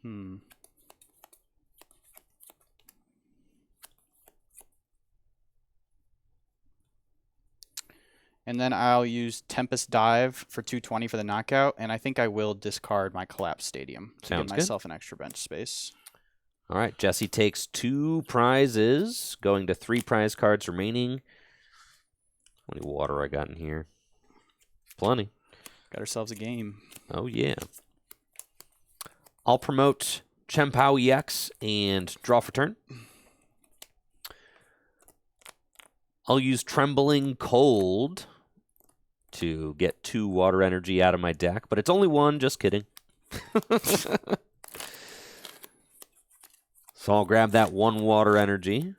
And then I'll use Tempest Dive for 220 for the knockout, and I think I will discard my Collapse Stadium to Sounds give myself an extra bench space. All right, Jesse takes 2 prizes, going to 3 prize cards remaining. How many water I got in here? Plenty. Got ourselves a game. Oh, yeah. I'll promote Chien-Pao EX and draw for turn. I'll use Trembling Cold to get 2 water energy out of my deck, but it's only 1, just kidding. So I'll grab that 1 water energy.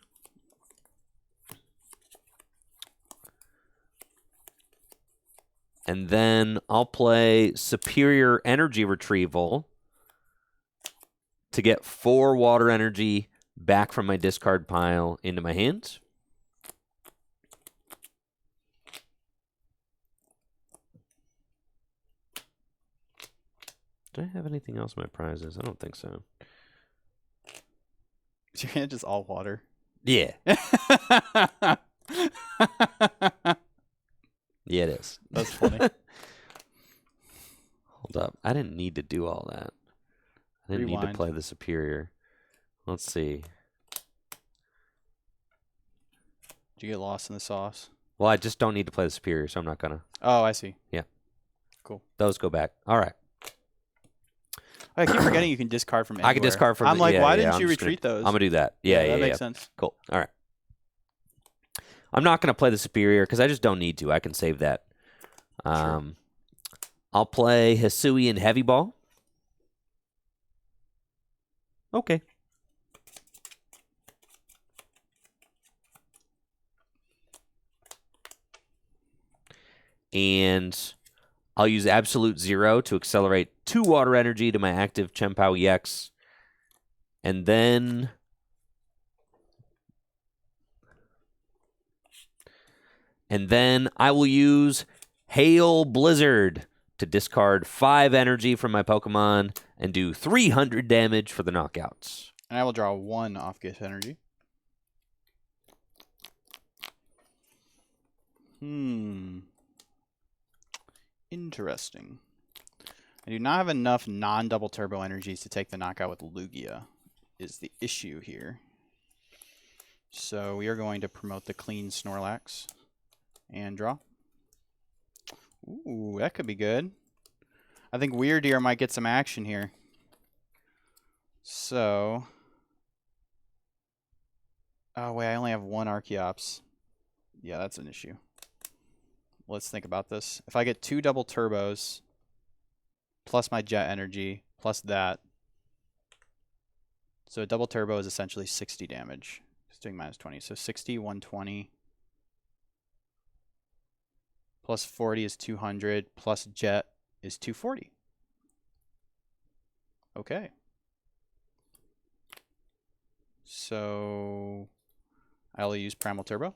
And then I'll play Superior Energy Retrieval to get 4 water energy back from my discard pile into my hands. Do I have anything else in my prizes? I don't think so. Is your hand just all water? Yeah. Yeah, it is. That's funny. Hold up. I didn't need to do all that. I didn't need to Rewind. play the Superior. Let's see. Did you get lost in the sauce? Well, I just don't need to play the Superior, so I'm not going to. Oh, I see. Yeah. Cool. Those go back. All right. I keep forgetting you can discard from anywhere. I can discard from. I'm like, yeah, why yeah, didn't you retreat those? I'm gonna do that. Yeah, that makes sense. Cool. All right. I'm not gonna play the superior because I just don't need to. I can save that. Sure. I'll play Hisui and Heavy Ball. Okay. And I'll use Absolute Zero to accelerate 2 water energy to my active Chien-Pao EX. And then I will use Hail Blizzard to discard 5 energy from my Pokemon and do 300 damage for the knockouts. And I will draw 1 off gift energy. Interesting. I do not have enough non-double turbo energies to take the knockout with Lugia, is the issue here. So we are going to promote the clean Snorlax and draw. Ooh, that could be good. I think Weirdeer might get some action here. So, oh wait, I only have 1 Archeops. Yeah, that's an issue. Let's think about this. If I get 2 double turbos, plus my jet energy, plus that. So a double turbo is essentially 60 damage. It's doing minus 20. So 60, 120. Plus 40 is 200. Plus jet is 240. Okay. So I'll use Primal Turbo.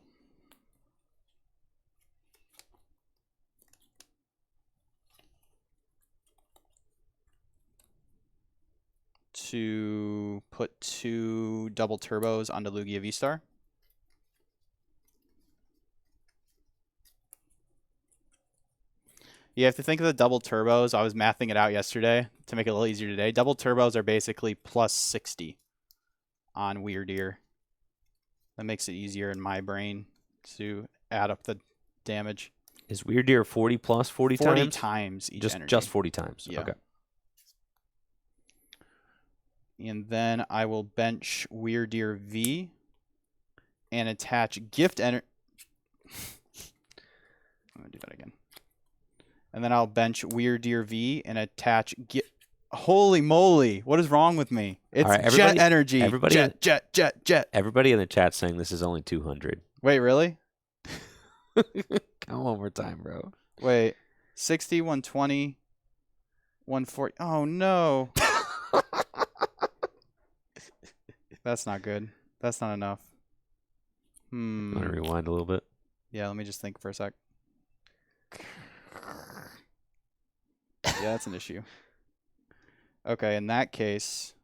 To put 2 double turbos onto Lugia VSTAR. You have to think of the double turbos. I was mathing it out yesterday to make it a little easier today. Double turbos are basically plus 60 on Weirdeer. That makes it easier in my brain to add up the damage. Is Weirdeer 40 plus 40 times? 40 times each energy. Just 40 times. Yeah. Okay. And then I will bench Weirdeer V and attach gift energy. I'm going to do that again. And then I'll bench Weirdeer V and attach Holy moly. What is wrong with me? It's right, jet energy. Jet. Everybody in the chat saying this is only 200. Wait, really? Come one more time, bro. Wait. 60, 120, 140. Oh, no. That's not good. That's not enough. Want to rewind a little bit? Yeah, let me just think for a sec. Yeah, that's an issue. Okay, in that case,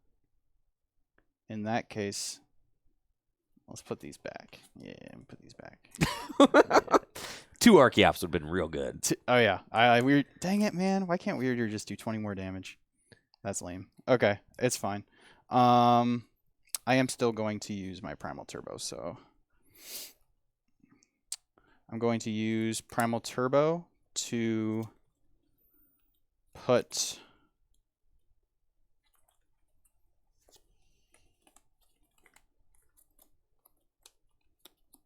let's put these back. Yeah, put these back. Yeah. 2 Archeops would have been real good. Oh, yeah. Dang it, man. Why can't Weirdeer just do 20 more damage? That's lame. Okay, it's fine. I am still going to use my Primal Turbo, so I'm going to use Primal Turbo to put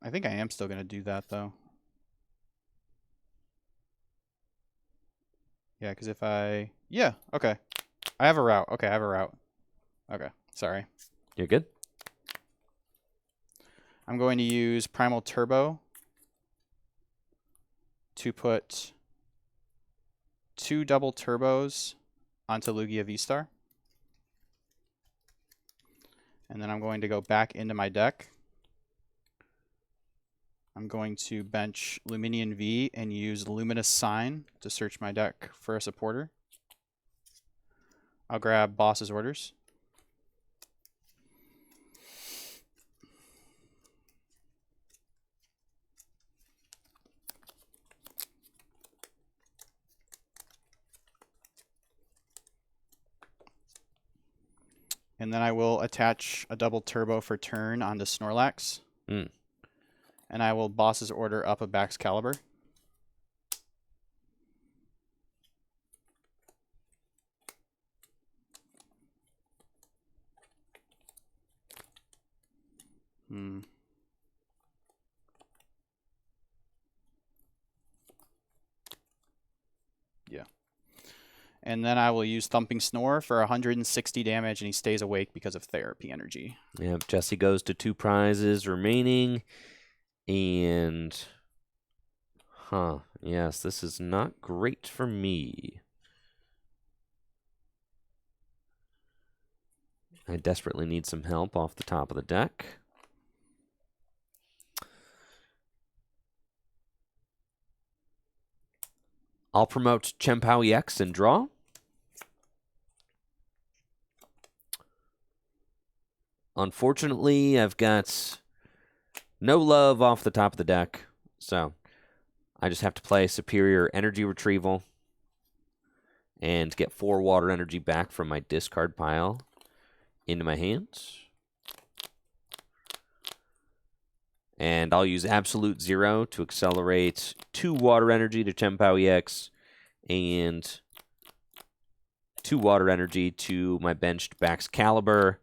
I think I am still going to do that, though. Yeah, because if I... Yeah, okay. I have a route. Okay, I have a route. Okay, sorry. You're good? I'm going to use Primal Turbo to put 2 double turbos onto Lugia VSTAR. And then I'm going to go back into my deck. I'm going to bench Luminion V and use Luminous Sign to search my deck for a supporter. I'll grab Boss's Orders. And then I will attach a double turbo for turn onto Snorlax. And I will Boss's Order up a Baxcalibur. Yeah. And then I will use Thumping Snore for 160 damage, and he stays awake because of therapy energy. Yep, Jesse goes to 2 prizes remaining. And, yes, this is not great for me. I desperately need some help off the top of the deck. I'll promote Chien-Pao EX and draw. Unfortunately, I've got no love off the top of the deck, so I just have to play Superior Energy Retrieval and get 4 water energy back from my discard pile into my hands. And I'll use Absolute Zero to accelerate 2 water energy to Chien-Pao EX and 2 water energy to my benched Baxcalibur.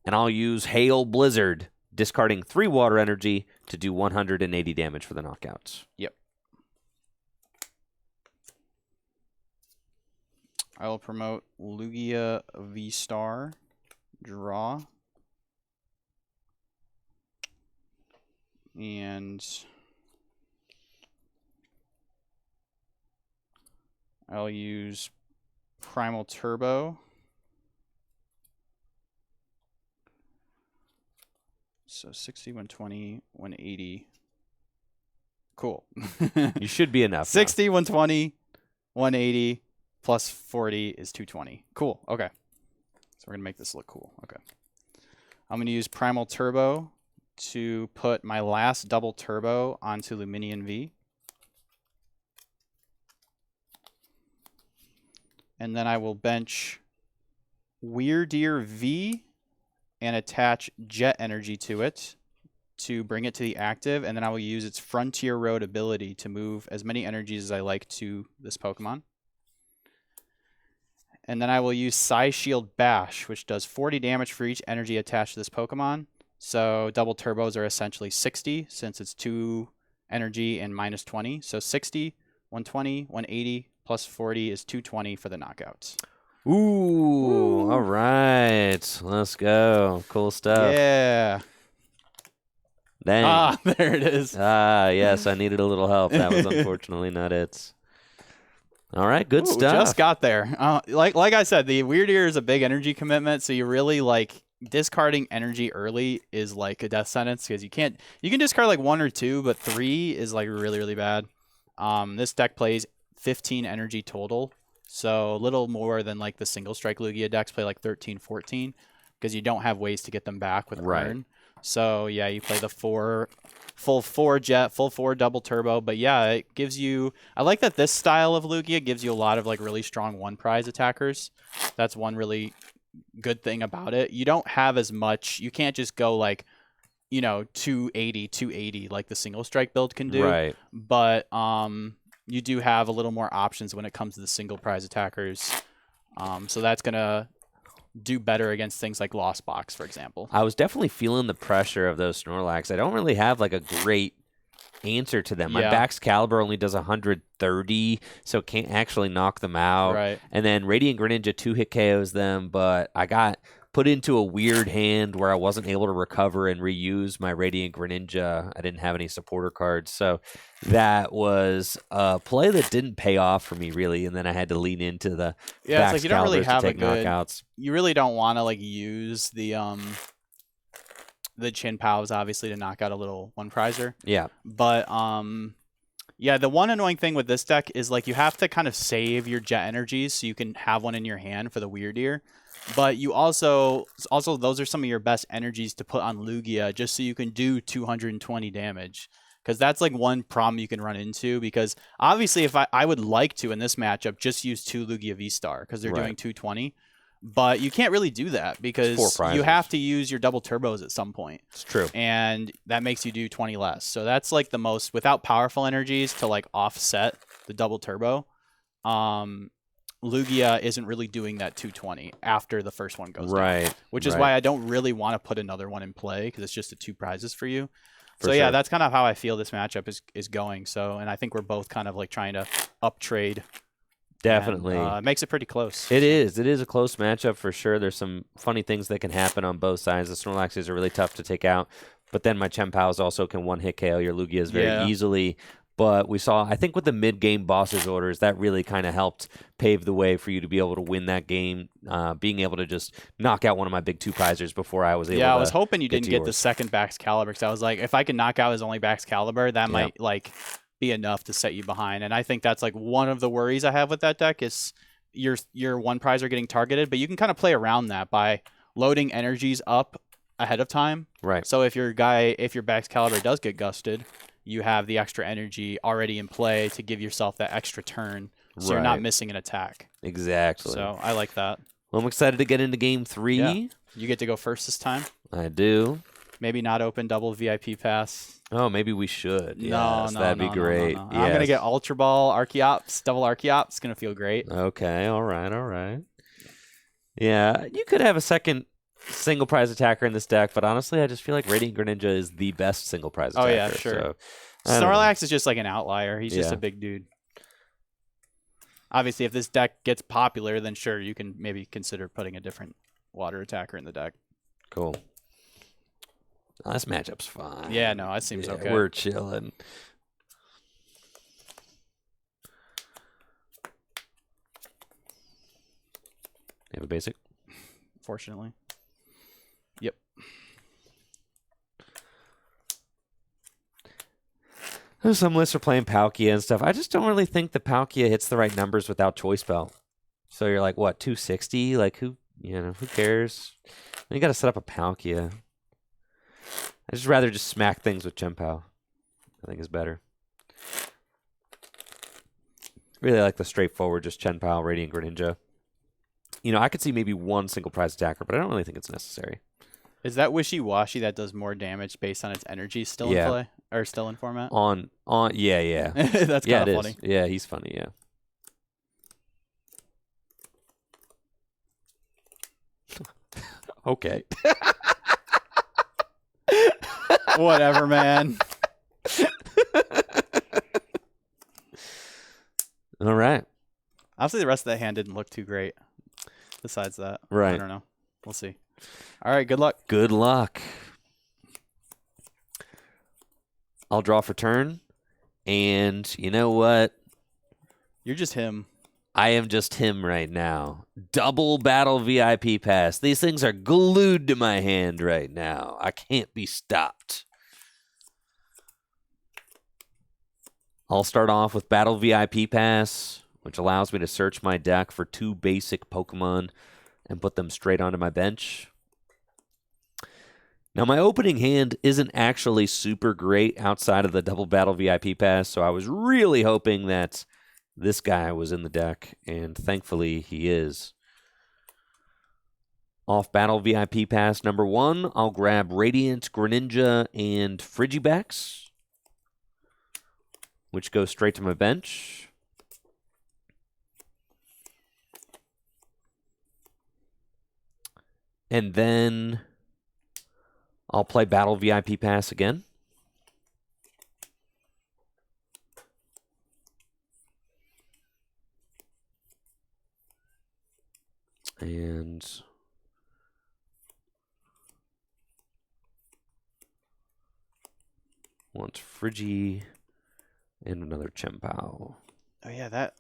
And I'll use Hail Blizzard, discarding 3 water energy to do 180 damage for the knockouts. Yep. I will promote Lugia VSTAR. Draw. And I'll use Primal Turbo. So 60, 120, 180. Cool. You should be enough. 60, 120, 180, plus 40 is 220. Cool. Okay. So we're going to make this look cool. Okay. I'm going to use Primal Turbo to put my last double turbo onto Luminion V. And then I will bench Weirdeer V and attach Jet Energy to it to bring it to the active. And then I will use its Frontier Road ability to move as many energies as I like to this Pokemon. And then I will use Psy-Shield Bash, which does 40 damage for each energy attached to this Pokemon. So double turbos are essentially 60, since it's 2 energy and minus 20. So 60, 120, 180, plus 40 is 220 for the knockouts. Ooh, all right. Let's go. Cool stuff. Yeah. Dang. Ah, there it is. Ah, yes, I needed a little help. That was unfortunately not it. All right, good stuff. Just got there. Like I said, the Weirdeer is a big energy commitment, so you really discarding energy early is like a death sentence because you can discard like 1 or 2, but 3 is like really, really bad. This deck plays 15 energy total, so a little more than like the single strike Lugia decks play like 13, 14 because you don't have ways to get them back with Earn. So yeah, you play the full 4 jet, full 4 double turbo, but yeah, it gives you. I like that this style of Lugia gives you a lot of like really strong 1 prize attackers. That's one really good thing about it. You don't have as much. You can't just go like, 280 like the single strike build can do. Right. But you do have a little more options when it comes to the single prize attackers. So that's gonna do better against things like Lost Box, for example. I was definitely feeling the pressure of those Snorlax. I don't really have like a great answer to them. My Baxcalibur only does 130, so it can't actually knock them out. Right. And then Radiant Greninja 2-hit KOs them, but I got put into a weird hand where I wasn't able to recover and reuse my Radiant Greninja. I didn't have any supporter cards, so that was a play that didn't pay off for me really, and then I had to lean into the it's like you don't really have a good knockouts. You really don't want to like use the Chien-Paos obviously to knock out a little 1 prizer. Yeah. But yeah, the one annoying thing with this deck is like you have to kind of save your jet energies so you can have one in your hand for the Weirdeer. But you also those are some of your best energies to put on Lugia just so you can do 220 damage. Because that's like one problem you can run into. Because obviously if I would like to in this matchup just use 2 Lugia V-Star because they're doing 220. But you can't really do that because you have to use your double turbos at some point. It's true. And that makes you do 20 less. So that's like the most, without powerful energies to like offset the double turbo. Lugia isn't really doing that 220 after the first one goes right, down. Which is why I don't really want to put another one in play because it's just the 2 prizes for you. Yeah, that's kind of how I feel this matchup is going. So, and I think we're both kind of like trying to up trade. Definitely. And, it makes it pretty close. It is. It is a close matchup for sure. There's some funny things that can happen on both sides. The Snorlaxes are really tough to take out, but then my Chien-Paos also can one-hit KO your Lugias very easily. But we saw, I think with the mid-game bosses orders, that really kind of helped pave the way for you to be able to win that game, being able to just knock out one of my big 2 prizers before I was able to. Yeah, I was hoping you didn't get the second Baxcalibur because I was like, if I can knock out his only Baxcalibur, that might like be enough to set you behind. And I think that's like one of the worries I have with that deck is your 1 prizer getting targeted, but you can kind of play around that by loading energies up ahead of time. Right. So if your Baxcalibur does get gusted, you have the extra energy already in play to give yourself that extra turn, so you're not missing an attack. Exactly. So I like that. Well, I'm excited to get into game 3. Yeah. You get to go first this time. I do. Maybe not open double VIP pass. Oh, maybe we should. No, that'd be great. No. Yes. I'm gonna get Ultra Ball, Archeops, double Archeops. It's gonna feel great. Okay. All right. Yeah, you could have a second single prize attacker in this deck, but honestly, I just feel like Radiant Greninja is the best single prize attacker. Oh yeah, sure. So, Snorlax is just like an outlier. He's just a big dude. Obviously, if this deck gets popular, then sure, you can maybe consider putting a different water attacker in the deck. Cool. Oh, this matchup's fine. Yeah, no, that seems okay. We're chilling. You have a basic? Fortunately. Yep. Some lists are playing Palkia and stuff. I just don't really think the Palkia hits the right numbers without Choice Belt. So you're like, what, 260? Like, who cares? You got to set up a Palkia. I'd just rather just smack things with Chien-Pao. I think is better. Really like the straightforward, just Chien-Pao, Radiant Greninja. I could see maybe 1 single prize attacker, but I don't really think it's necessary. Is that wishy-washy that does more damage based on its energy still in play? Or still in format? Yeah. That's kind of funny. Yeah, he's funny, yeah. Okay. Whatever, man. All right. Honestly, the rest of that hand didn't look too great. Besides that. Right. I don't know. We'll see. All right, good luck. Good luck. I'll draw for turn. And you know what? You're just him. I am just him right now. Double battle VIP pass. These things are glued to my hand right now. I can't be stopped. I'll start off with battle VIP pass, which allows me to search my deck for 2 basic Pokemon and put them straight onto my bench. Now, my opening hand isn't actually super great outside of the double battle VIP pass, so I was really hoping that this guy was in the deck, and thankfully he is. Off battle VIP pass number 1, I'll grab Radiant Greninja and Frigibax, which goes straight to my bench. And then I'll play Battle VIP Pass again. And want Frigi and another Chien-Pao. Oh yeah, that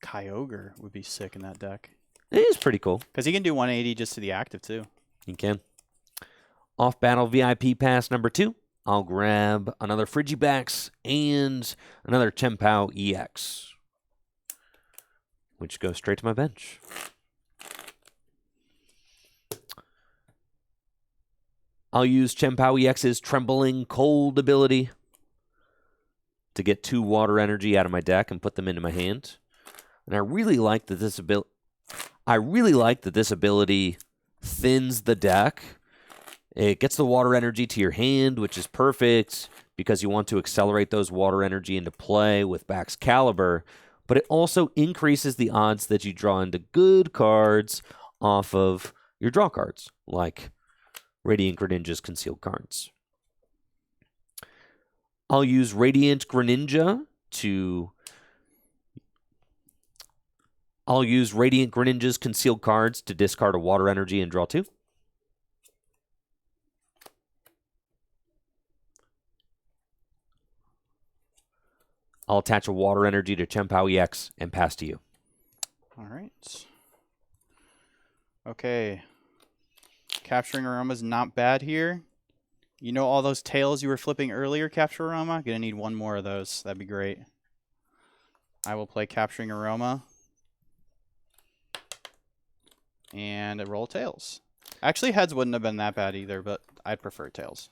Kyogre would be sick in that deck. It is pretty cool. Because he can do 180 just to the active too. He can. Off battle VIP pass number 2. I'll grab another Frigibax and another Chien-Pao EX, which goes straight to my bench. I'll use Chien-Pao EX's Trembling Cold ability to get 2 water energy out of my deck and put them into my hand. And I really like that this ability thins the deck. It gets the water energy to your hand, which is perfect because you want to accelerate those water energy into play with Baxcalibur. but it also increases the odds that you draw into good cards off of your draw cards, like Radiant Greninja's concealed cards. I'll use Radiant Greninja's concealed cards to discard a water energy and draw 2. I'll attach a water energy to Chien-Pao EX and pass to you. All right. Okay. Capturing Aroma's not bad here. You know all those tails you were flipping earlier, Capture Aroma? Gonna need one more of those. That'd be great. I will play Capturing Aroma. And roll tails. Actually, heads wouldn't have been that bad either, but I'd prefer tails.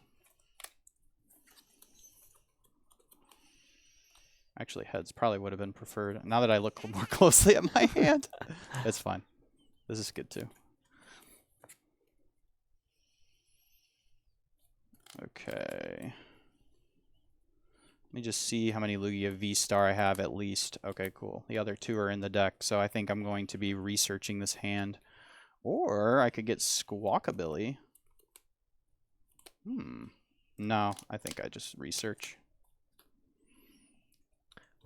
Actually, heads probably would have been preferred. Now that I look more closely at my hand, it's fine. This is good too. Okay. Let me just see how many Lugia VSTAR I have at least. Okay, cool. The other 2 are in the deck, so I think I'm going to be researching this hand. Or I could get Squawkabilly. No, I think I just research.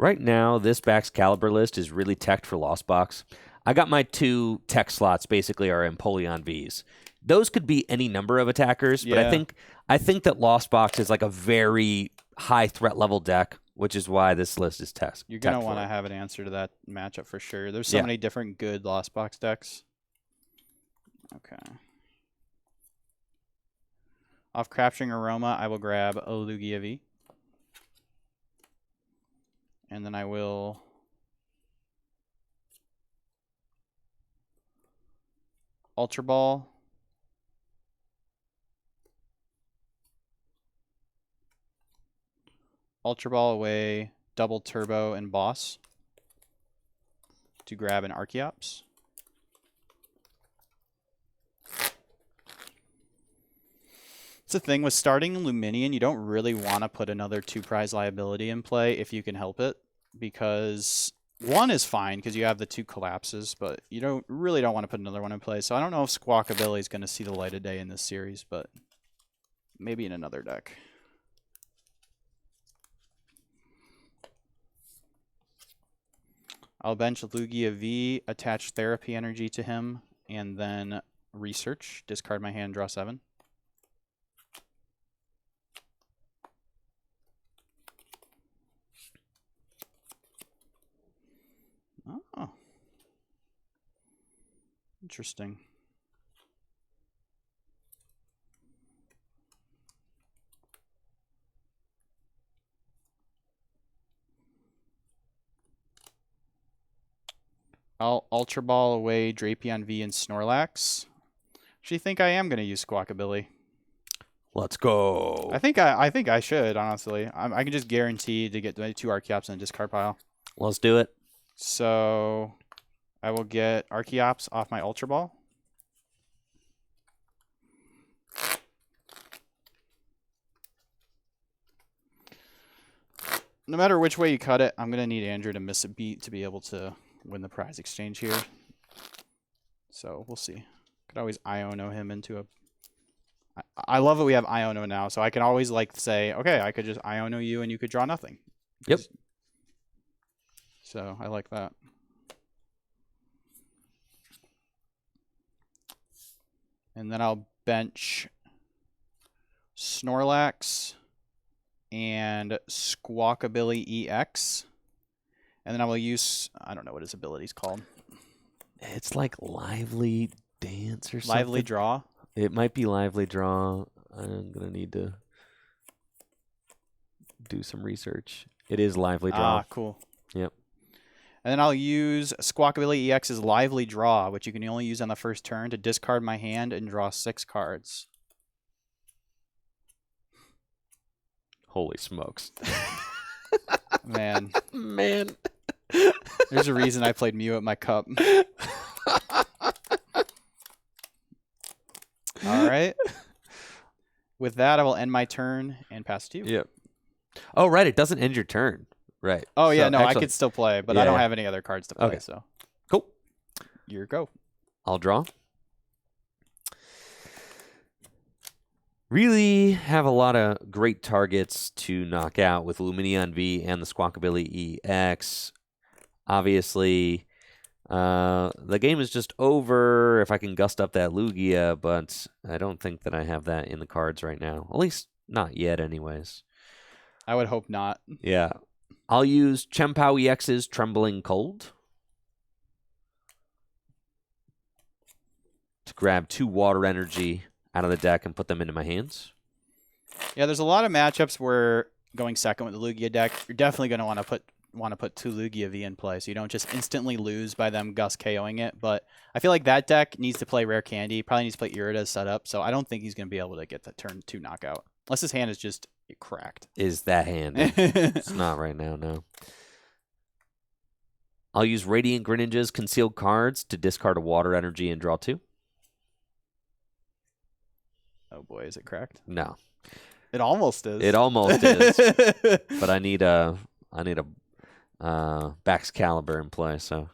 Right now, this Baxcalibur list is really teched for Lost Box. I got my 2 tech slots basically are Empoleon Vs. Those could be any number of attackers, but I think that Lost Box is like a very high threat level deck, which is why this list is tech. You're going to want to have an answer to that matchup for sure. There's so many different good Lost Box decks. Okay. Off Capturing Aroma, I will grab a Lugia V. And then I will Ultra Ball. Ultra Ball away, double Turbo and Boss to grab an Archeops. It's the thing with starting Luminion, you don't really want to put another 2-prize liability in play if you can help it, because 1 is fine because you have the 2 collapses, but you really don't want to put another one in play. So I don't know if Squawkabilly is going to see the light of day in this series, but maybe in another deck. I'll bench Lugia V, attach Therapy Energy to him, and then research, discard my hand, draw 7. Oh. Interesting. I'll Ultra Ball away Drapion V and Snorlax. Actually think I am going to use Squawkabilly. Let's go. I think I should, honestly. I can just guarantee to get 2 Archeops in a discard pile. Let's do it. So I will get Archeops off my Ultra Ball. No matter which way you cut it, I'm going to need Andrew to miss a beat to be able to win the prize exchange here. So we'll see. Could always Iono him into a... I love that we have Iono now, so I can always say, okay, I could just Iono you and you could draw nothing. Yep. So I like that. And then I'll bench Snorlax and Squawkabilly EX. And then I will use, I don't know what his ability's called. It's like Lively Dance or something. Lively Draw? It might be Lively Draw. I'm going to need to do some research. It is Lively Draw. Ah, cool. Yep. And then I'll use Squawkabilly EX's Lively Draw, which you can only use on the first turn, to discard my hand and draw 6 cards. Holy smokes. Man. Man. There's a reason I played Mew at my cup. All right. With that, I will end my turn and pass it to you. Yep. Oh, right. It doesn't end your turn. Right. Oh, yeah, So, no, I excellent. could still play, but Yeah, I don't yeah. have any other cards to play, Okay. so. Cool. Your go. I'll draw. Really have a lot of great targets to knock out with Lumineon V and the Squawkabilly EX. Obviously, the game is just over if I can gust up that Lugia, but I don't think that I have that in the cards right now. At least not yet, anyways. I would hope not. Yeah. I'll use Chien-Pao EX's Trembling Cold to grab 2 water energy out of the deck and put them into my hands. Yeah, there's a lot of matchups where going second with the Lugia deck, you're definitely going to want to put 2 Lugia V in play, so you don't just instantly lose by them Gust KOing it. But I feel like that deck needs to play Rare Candy, probably needs to play Irida's setup, so I don't think he's going to be able to get that turn 2 knockout. Unless his hand is just cracked. Is that hand? It's not right now, no. I'll use Radiant Greninja's Concealed Cards to discard a water energy and draw 2. Oh boy, is it cracked? No. It almost is. It almost is. But I need a Baxcalibur in play, so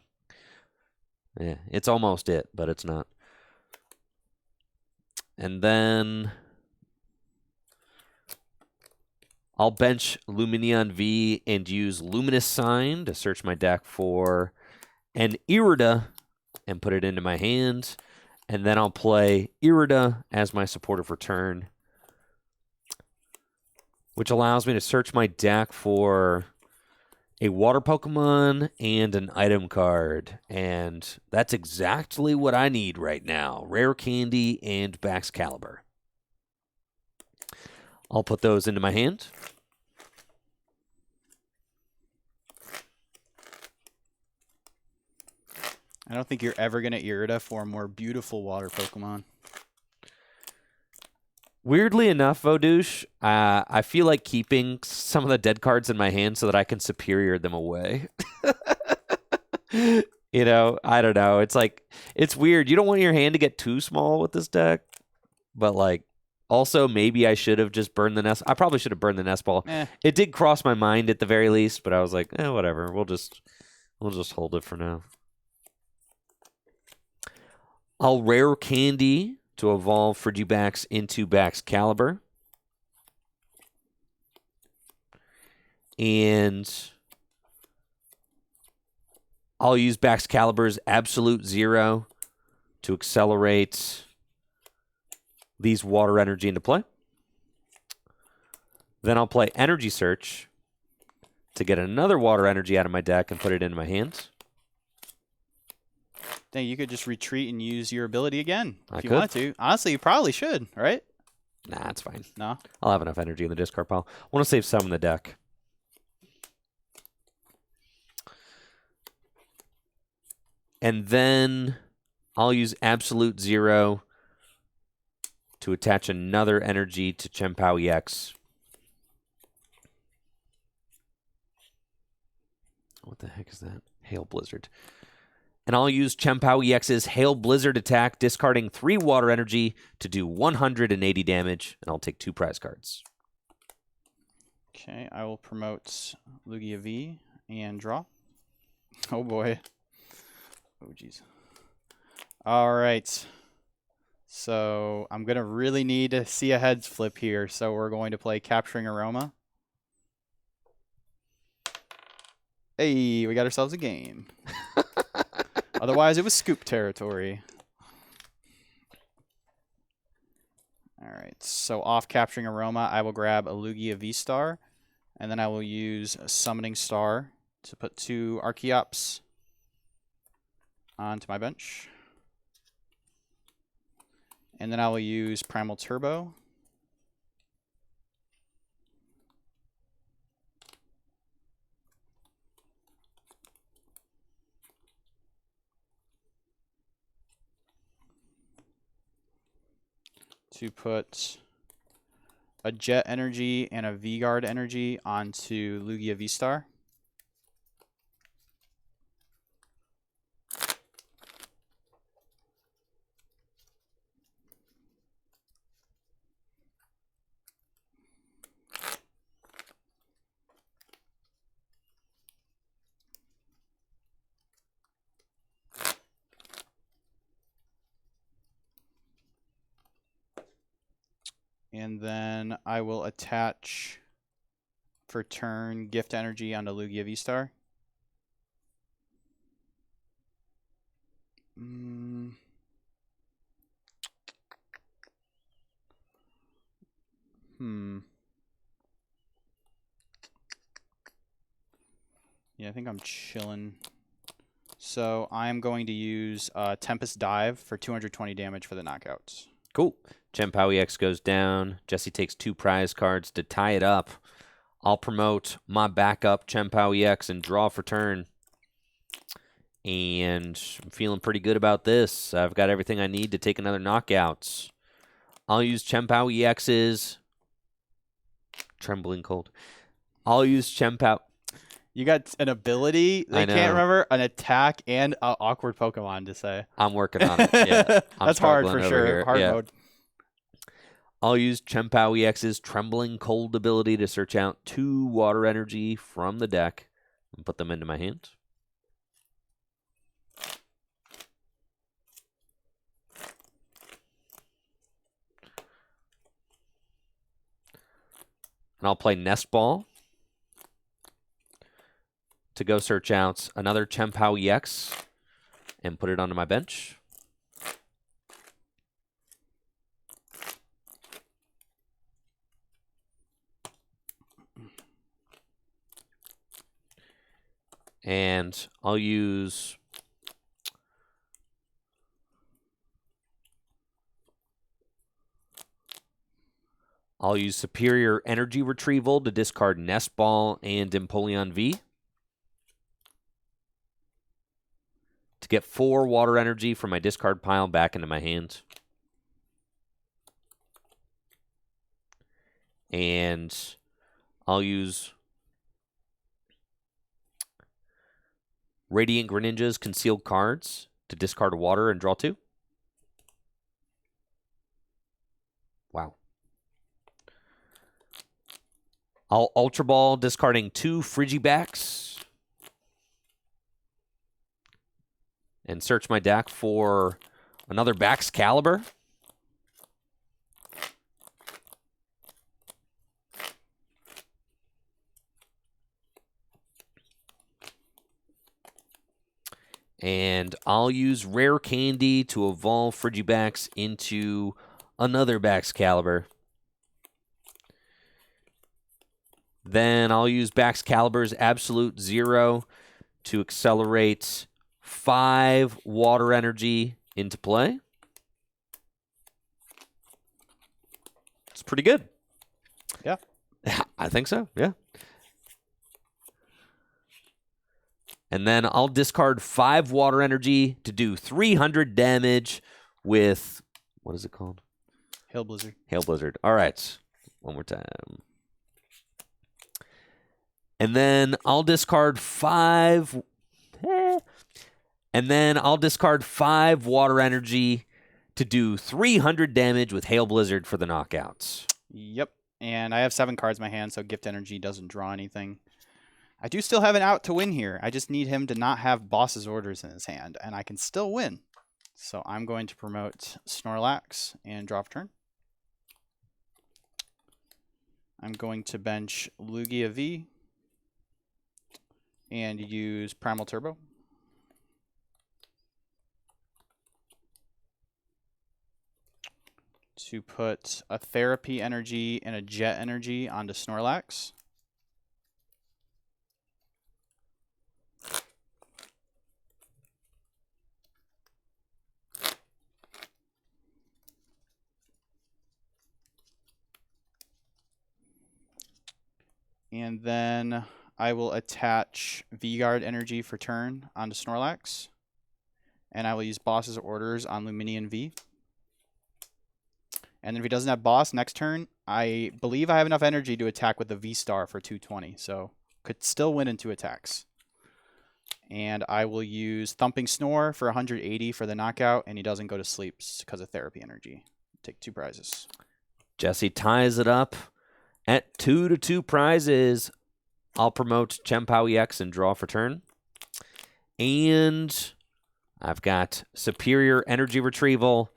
yeah, it's almost it, but it's not. And then I'll bench Lumineon V and use Luminous Sign to search my deck for an Irida and put it into my hand. And then I'll play Irida as my supporter for turn, which allows me to search my deck for a water Pokemon and an item card. And that's exactly what I need right now. Rare Candy and Baxcalibur. I'll put those into my hand. I don't think you're ever going to Irida for a more beautiful water Pokemon. Weirdly enough, Vodouche, I feel like keeping some of the dead cards in my hand so that I can superior them away. You know, I don't know. It's like, it's weird. You don't want your hand to get too small with this deck, but like, also maybe I should have just burned the nest. I probably should have burned the nest ball. It did cross my mind at the very least, but I was like, whatever. We'll just hold it for now. I'll Rare Candy to evolve Frigibax into Baxcalibur. And I'll use Baxcalibur's Absolute Zero to accelerate these water energy into play. Then I'll play Energy Search to get another water energy out of my deck and put it into my hands. Dang, you could just retreat and use your ability again if you could. want to. Honestly, you probably should, right? Nah, it's fine. No? I'll have enough energy in the discard pile. I want to save some in the deck. And then I'll use Absolute Zero to attach another energy to Chien-Pao EX. What the heck is that? Hail Blizzard. And I'll use Chien-Pao EX's Hail Blizzard attack, discarding 3 water energy to do 180 damage, and I'll take 2 prize cards. Okay, I will promote Lugia V and draw. Oh boy. Oh jeez. All right. So I'm going to really need to see a heads flip here, so we're going to play Capturing Aroma. Hey, we got ourselves a game. Otherwise, it was scoop territory. All right, so off Capturing Aroma, I will grab a Lugia VSTAR, and then I will use a Summoning Star to put 2 Archeops onto my bench. And then I will use Primal Turbo. To put a Jet Energy and a V-Guard Energy onto Lugia V-Star. And then I will attach for turn gift energy onto Lugia VSTAR. Yeah, I think I'm chilling. So I'm going to use Tempest Dive for 220 damage for the knockouts. Cool. Chien-Pao EX goes down. Jesse takes 2 prize cards to tie it up. I'll promote my backup Chien-Pao EX and draw for turn. And I'm feeling pretty good about this. I've got everything I need to take another knockout. I'll use Chien-Pao EX's Trembling Cold. I'll use Chien-Pao. You got an ability, I can't remember, an attack, and an awkward Pokemon to say. I'm working on it. Yeah, that's hard for sure. Hard mode. I'll use Chien-Pao EX's Trembling Cold ability to search out 2 water energy from the deck and put them into my hand. And I'll play Nest Ball to go search out another Chien-Pao EX and put it onto my bench. And I'll use Superior Energy Retrieval to discard Nest Ball and Empoleon V to get 4 water energy from my discard pile back into my hand. And I'll use Radiant Greninja's Concealed Cards to discard a water and draw 2. Wow. I'll Ultra Ball, discarding 2 Frigibacks. And search my deck for another Baxcalibur. And I'll use Rare Candy to evolve Frigibacks into another Baxcalibur. Then I'll use Baxcalibur's Absolute Zero to accelerate 5 water energy into play. It's pretty good. Yeah. I think so, yeah. And then I'll discard 5 water energy to do 300 damage with, what is it called? Hail Blizzard. Hail Blizzard. All right. One more time. And then I'll discard 5. And then I'll discard 5 water energy to do 300 damage with Hail Blizzard for the knockouts. Yep. And I have 7 cards in my hand, so Gift Energy doesn't draw anything. I do still have an out to win here. I just need him to not have Boss's Orders in his hand, and I can still win. So I'm going to promote Snorlax and draw for turn. I'm going to bench Lugia V and use Primal Turbo. To put a Therapy Energy and a Jet Energy onto Snorlax. And then I will attach V-Guard Energy for turn onto Snorlax. And I will use Boss's Orders on Luminion V. And then if he doesn't have Boss next turn, I believe I have enough energy to attack with the VSTAR for 220. So could still win in 2 attacks. And I will use Thumping Snore for 180 for the knockout. And he doesn't go to sleep because of Therapy Energy. Take 2 prizes. Jesse ties it up at 2-2 prizes. I'll promote Chien-Pao EX and draw for turn. And I've got Superior Energy Retrieval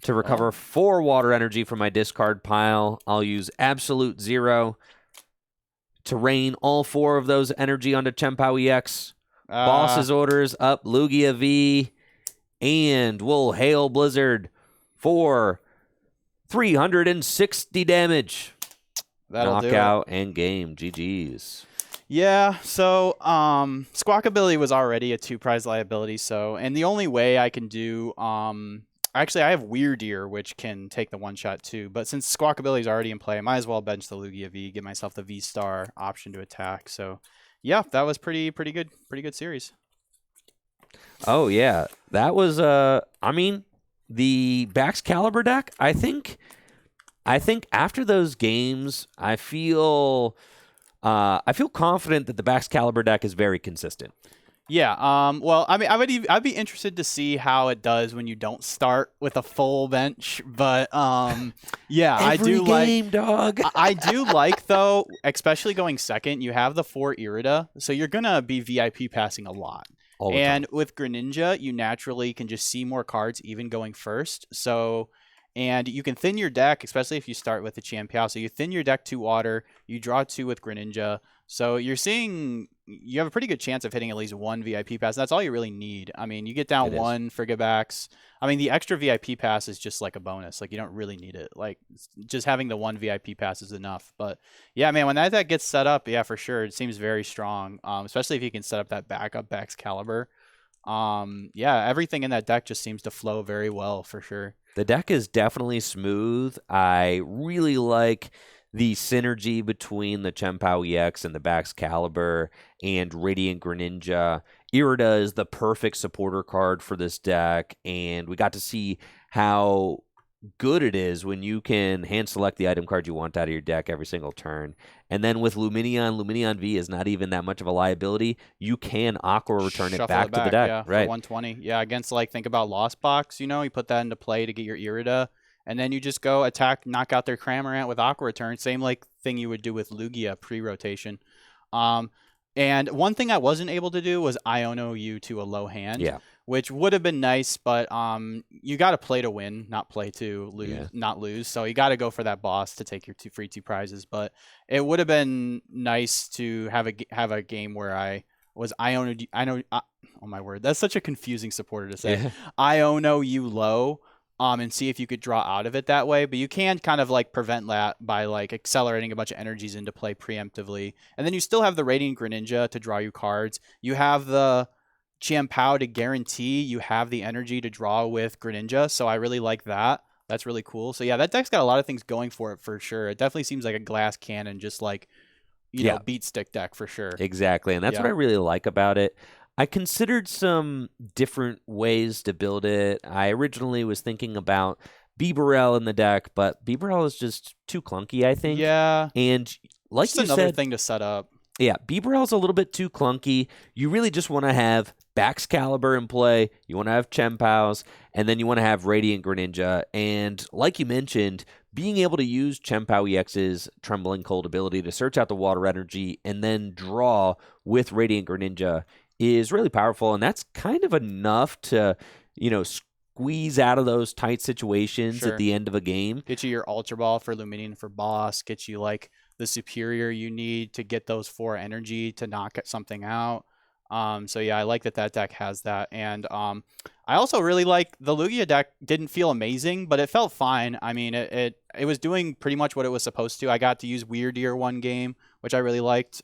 To recover 4 water energy from my discard pile, I'll use Absolute Zero to rain all 4 of those energy onto Chien-Pao EX. Boss's orders up Lugia V, and we'll Hail Blizzard for 360 damage. That'll Knockout do it. and game. GG's. Yeah, so Squawk ability was already a 2-prize liability, so, and the only way I can do, actually I have Weird Ear, which can take the one-shot too, but since Squawk ability is already in play, I might as well bench the Lugia V, give myself the VSTAR option to attack, so yeah, that was pretty good series. Oh yeah, that was, I mean, the Baxcalibur deck, I think after those games, I feel confident that the Baxcalibur deck is very consistent. Yeah. Well, I mean, I'd be interested to see how it does when you don't start with a full bench. But yeah, Every I do game, like. dog. I do like though, especially going second. You have the 4 Irida, so you're gonna be VIP passing a lot. And with Greninja, you naturally can just see more cards even going first. So. And you can thin your deck, especially if you start with the Chien-Pao. So you thin your deck 2 water, you draw 2 with Greninja. So you're seeing you have a pretty good chance of hitting at least 1 VIP pass. That's all you really need. I mean, you get down 1 for Gabacks. I mean, the extra VIP pass is just like a bonus. Like, you don't really need it. Like, just having the 1 VIP pass is enough. But yeah, man, when that deck gets set up, yeah, for sure, it seems very strong. Especially if you can set up that backup Baxcalibur. Yeah, everything in that deck just seems to flow very well for sure. The deck is definitely smooth. I really like the synergy between the Chien-Pao EX and the Baxcalibur and Radiant Greninja. Irida is the perfect supporter card for this deck, and we got to see how good it is when you can hand select the item card you want out of your deck every single turn. And then with Lumineon V is not even that much of a liability. You can Aqua return it back to the deck. Yeah, right. For 120. Yeah, against, like, think about Lost Box, you know, you put that into play to get your Irida, and then you just go attack, knock out their Cramorant with Aqua return. Same like thing you would do with Lugia pre-rotation. And one thing I wasn't able to do was Iono you to a low hand. Yeah. Which would have been nice, but you got to play to win, not play to lose, not lose. So you got to go for that boss to take your 2 free 2 prizes. But it would have been nice to have a game where I was oh my word, that's such a confusing supporter to say. Yeah. Iono you low, and see if you could draw out of it that way. But you can kind of like prevent that by like accelerating a bunch of energies into play preemptively, and then you still have the Radiant Greninja to draw you cards. You have the Chien-Pao to guarantee you have the energy to draw with Greninja, so I really like that. That's really cool. So yeah, that deck's got a lot of things going for it for sure. It definitely seems like a glass cannon, just like, you know, beat stick deck for sure. Exactly, and that's what I really like about it. I considered some different ways to build it. I originally was thinking about Bibarel in the deck, but Bibarel is just too clunky, I think. Yeah. And like just you another said, thing to set up. Yeah, Bibarel's a little bit too clunky. You really just want to have Baxcalibur in play. You want to have Chien-Paos, and then you want to have Radiant Greninja. And like you mentioned, being able to use Chien-Pao EX's Trembling Cold ability to search out the water energy and then draw with Radiant Greninja is really powerful. And that's kind of enough to, you know, squeeze out of those tight situations at the end of a game. Get you your Ultra Ball for Lumineon for boss. Get you like the Superior you need to get those 4 energy to knock something out. So yeah, I like that deck has that. And I also really like the Lugia deck. Didn't feel amazing, but it felt fine. I mean, it was doing pretty much what it was supposed to. I got to use Weird Ear one game, which I really liked.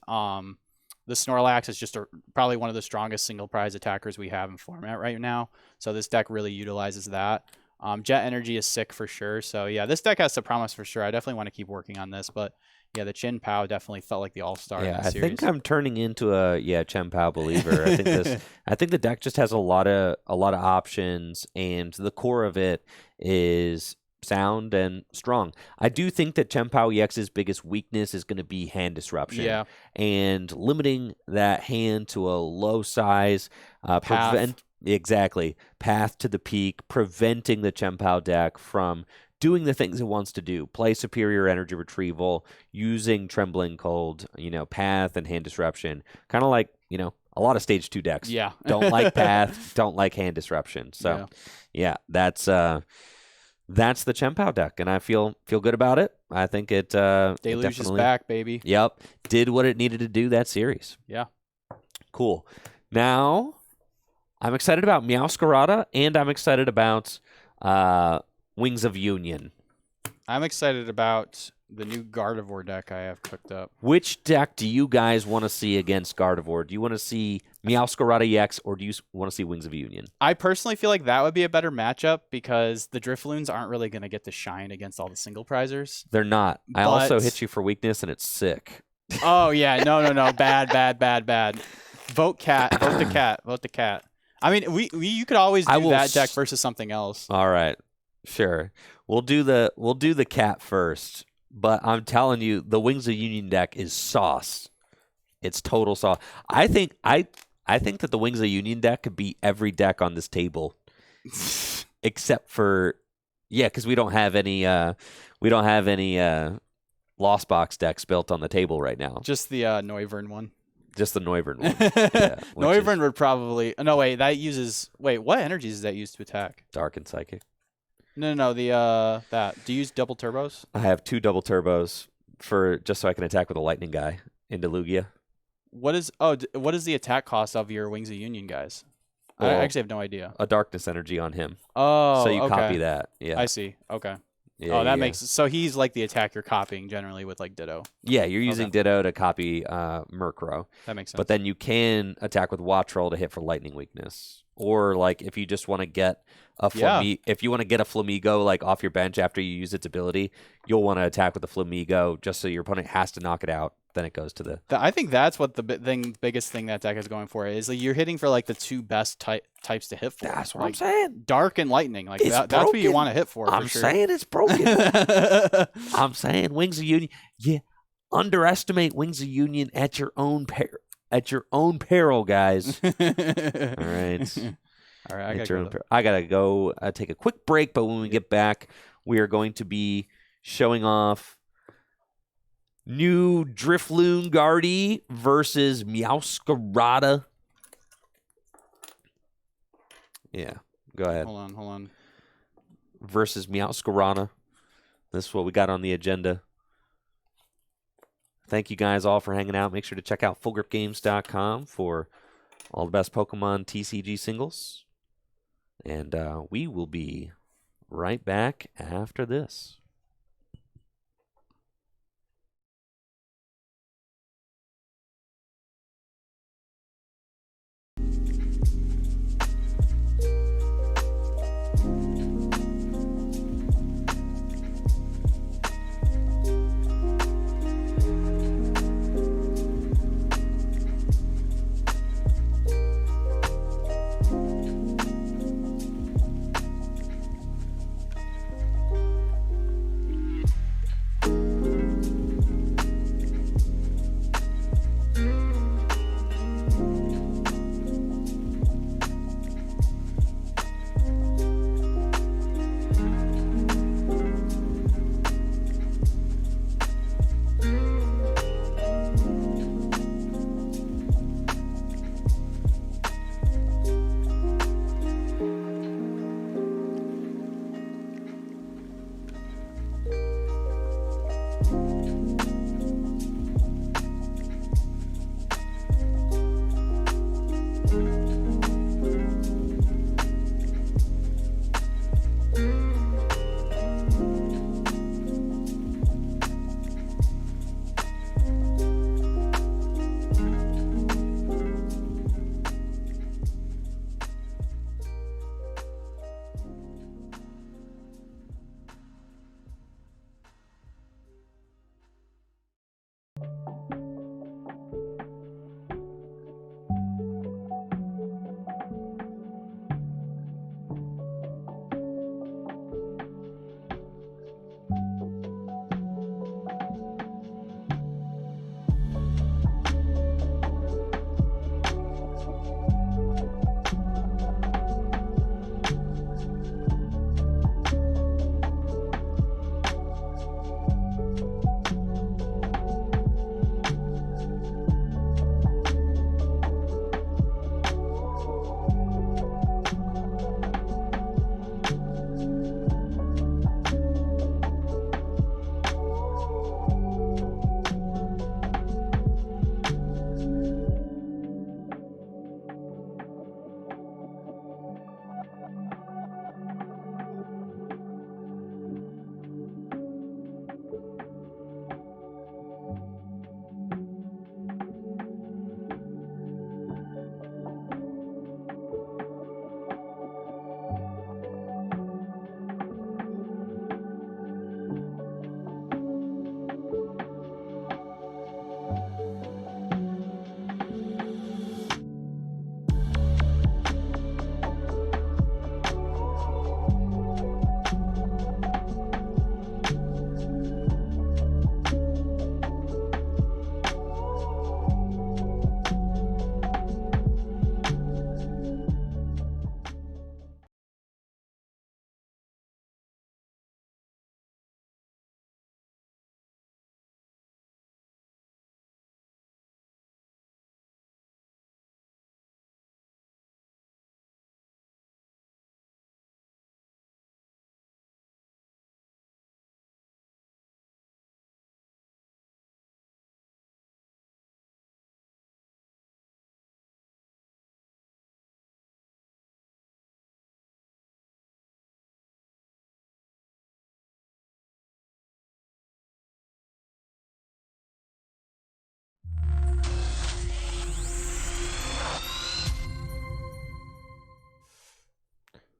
The Snorlax is just probably one of the strongest single prize attackers we have in format right now. So this deck really utilizes that. Jet Energy is sick for sure. So yeah, this deck has some promise for sure. I definitely want to keep working on this, but yeah, the Chien-Pao definitely felt like the all-star. Yeah, in the I series. think I'm turning into a Chien-Pao believer. I think the deck just has a lot of options, and the core of it is sound and strong. I do think that Chien-Pao EX's biggest weakness is going to be hand disruption. Yeah. And limiting that hand to a low size, path to the peak, preventing the Chien-Pao deck from doing the things it wants to do, play superior energy retrieval, using Trembling Cold, you know, path and hand disruption, kind of like, you know, a lot of stage 2 decks. Yeah. Don't like path, don't like hand disruption. So yeah, that's that's the Chien-Pao deck, and I feel good about it. I think it Deluge is back, baby. Yep, did what it needed to do that series. Yeah. Cool. Now, I'm excited about Meowscarada, and I'm excited about Wings of Union. I'm excited about the new Gardevoir deck I have cooked up. Which deck do you guys want to see against Gardevoir? Do you want to see Meowscarada EX, or do you want to see Wings of Union? I personally feel like that would be a better matchup because the Drifloons aren't really going to get to shine against all the single prizers. They're not. I also hit you for weakness, and it's sick. Oh, yeah. No. Bad. Vote cat. Vote the cat. Vote the cat. I mean, you could always do that deck versus something else. All right. Sure. We'll do the cat first. But I'm telling you, the Wings of Union deck is sauce. It's total sauce. I think that the Wings of Union deck could beat every deck on this table, except for because we don't have any Lost Box decks built on the table right now. Just the Noivern one. Just the Noivern one. Yeah, Noivern would probably. No, wait. That uses. Wait, what energies does that use to attack? Dark and Psychic. No. The that. Do you use double turbos? I have 2 double turbos just so I can attack with a lightning guy into Lugia. What is the attack cost of your Wings of Union guys? I actually have no idea. A darkness energy on him. Oh, so you copy that. Yeah, I see. Okay. Yeah, that makes so he's like the attack you're copying generally with like Ditto. Yeah, you're using Ditto to copy Murkrow. That makes sense. But then you can attack with Wattrel to hit for lightning weakness, or like if you just want to get a if you want to get a Flamigo like off your bench after you use its ability, you'll want to attack with the Flamigo just so your opponent has to knock it out. Then it goes to the. I think that's what the biggest thing that deck is going for is like you're hitting for like the 2 best types to hit for. That's what like, I'm saying. Dark and lightning, like that's what you want to hit for. I'm sure. saying it's broken. I'm saying Wings of Union. Yeah, underestimate Wings of Union at your own peril, guys. All right. All right, I gotta go take a quick break, but when we get back, we are going to be showing off new Drifloon Guardy versus Meowscarada. Yeah, go ahead. Hold on. Versus Meowscarada. This is what we got on the agenda. Thank you guys all for hanging out. Make sure to check out fullgripgames.com for all the best Pokemon TCG singles. And we will be right back after this.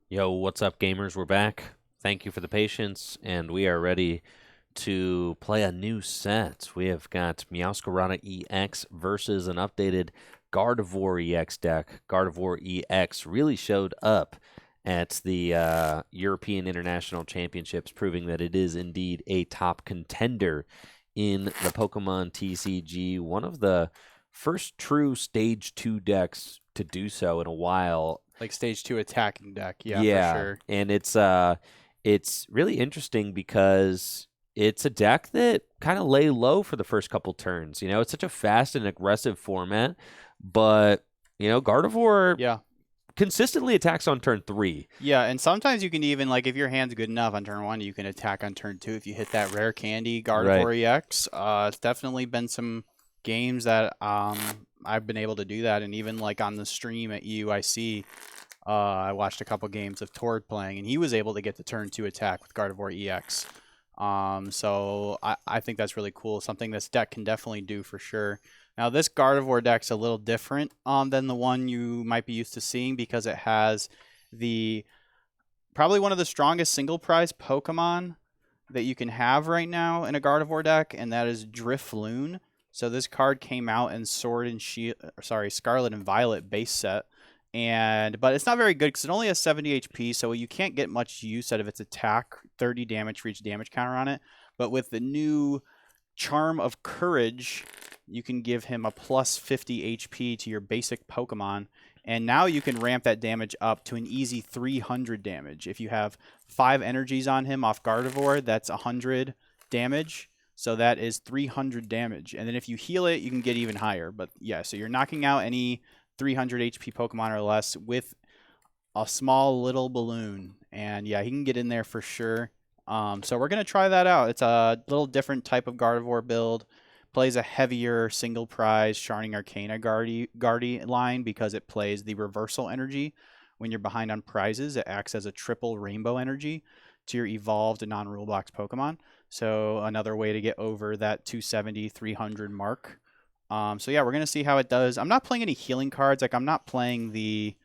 Yo, what's up, gamers? We're back. Thank you for the patience, and we are ready to play a new set. We have got Meowscarada EX versus an updated Gardevoir EX deck. Gardevoir EX really showed up at the European International Championships, proving that it is indeed a top contender in the Pokemon TCG. One of the first true Stage 2 decks to do so in a while. Like Stage 2 attacking deck, yeah, for sure. And it's really interesting because it's a deck that kind of lay low for the first couple turns. You know, it's such a fast and aggressive format, but, you know, Gardevoir consistently attacks on turn 3. Yeah, and sometimes you can even, like, if your hand's good enough on turn 1, you can attack on turn 2 if you hit that rare candy Gardevoir EX. It's definitely been some games that I've been able to do that, and even like on the stream at UIC, I watched a couple games of Tord playing, and he was able to get the turn 2 attack with Gardevoir EX. So I think that's really cool. Something this deck can definitely do for sure. Now this Gardevoir deck's a little different than the one you might be used to seeing, because it has probably one of the strongest single prize Pokemon that you can have right now in a Gardevoir deck, and that is Drifloon. So this card came out in Scarlet and Violet base set, but it's not very good because it only has 70 HP, so you can't get much use out of its attack, 30 damage for each damage counter on it. But with the new Charm of Courage, you can give him a plus 50 HP to your basic Pokemon, and now you can ramp that damage up to an easy 300 damage. If you have 5 energies on him off Gardevoir, that's 100 damage. So that is 300 damage. And then if you heal it, you can get even higher. But yeah, so you're knocking out any 300 HP Pokemon or less with a small little balloon. And yeah, he can get in there for sure. So we're going to try that out. It's a little different type of Gardevoir build. Plays a heavier single prize Shining Arcana Guardy line because it plays the reversal energy. When you're behind on prizes, it acts as a triple rainbow energy to your evolved non-rule box Pokemon. So another way to get over that 270, 300 mark. So yeah, we're gonna see how it does. I'm not playing any healing cards. Like I'm not playing the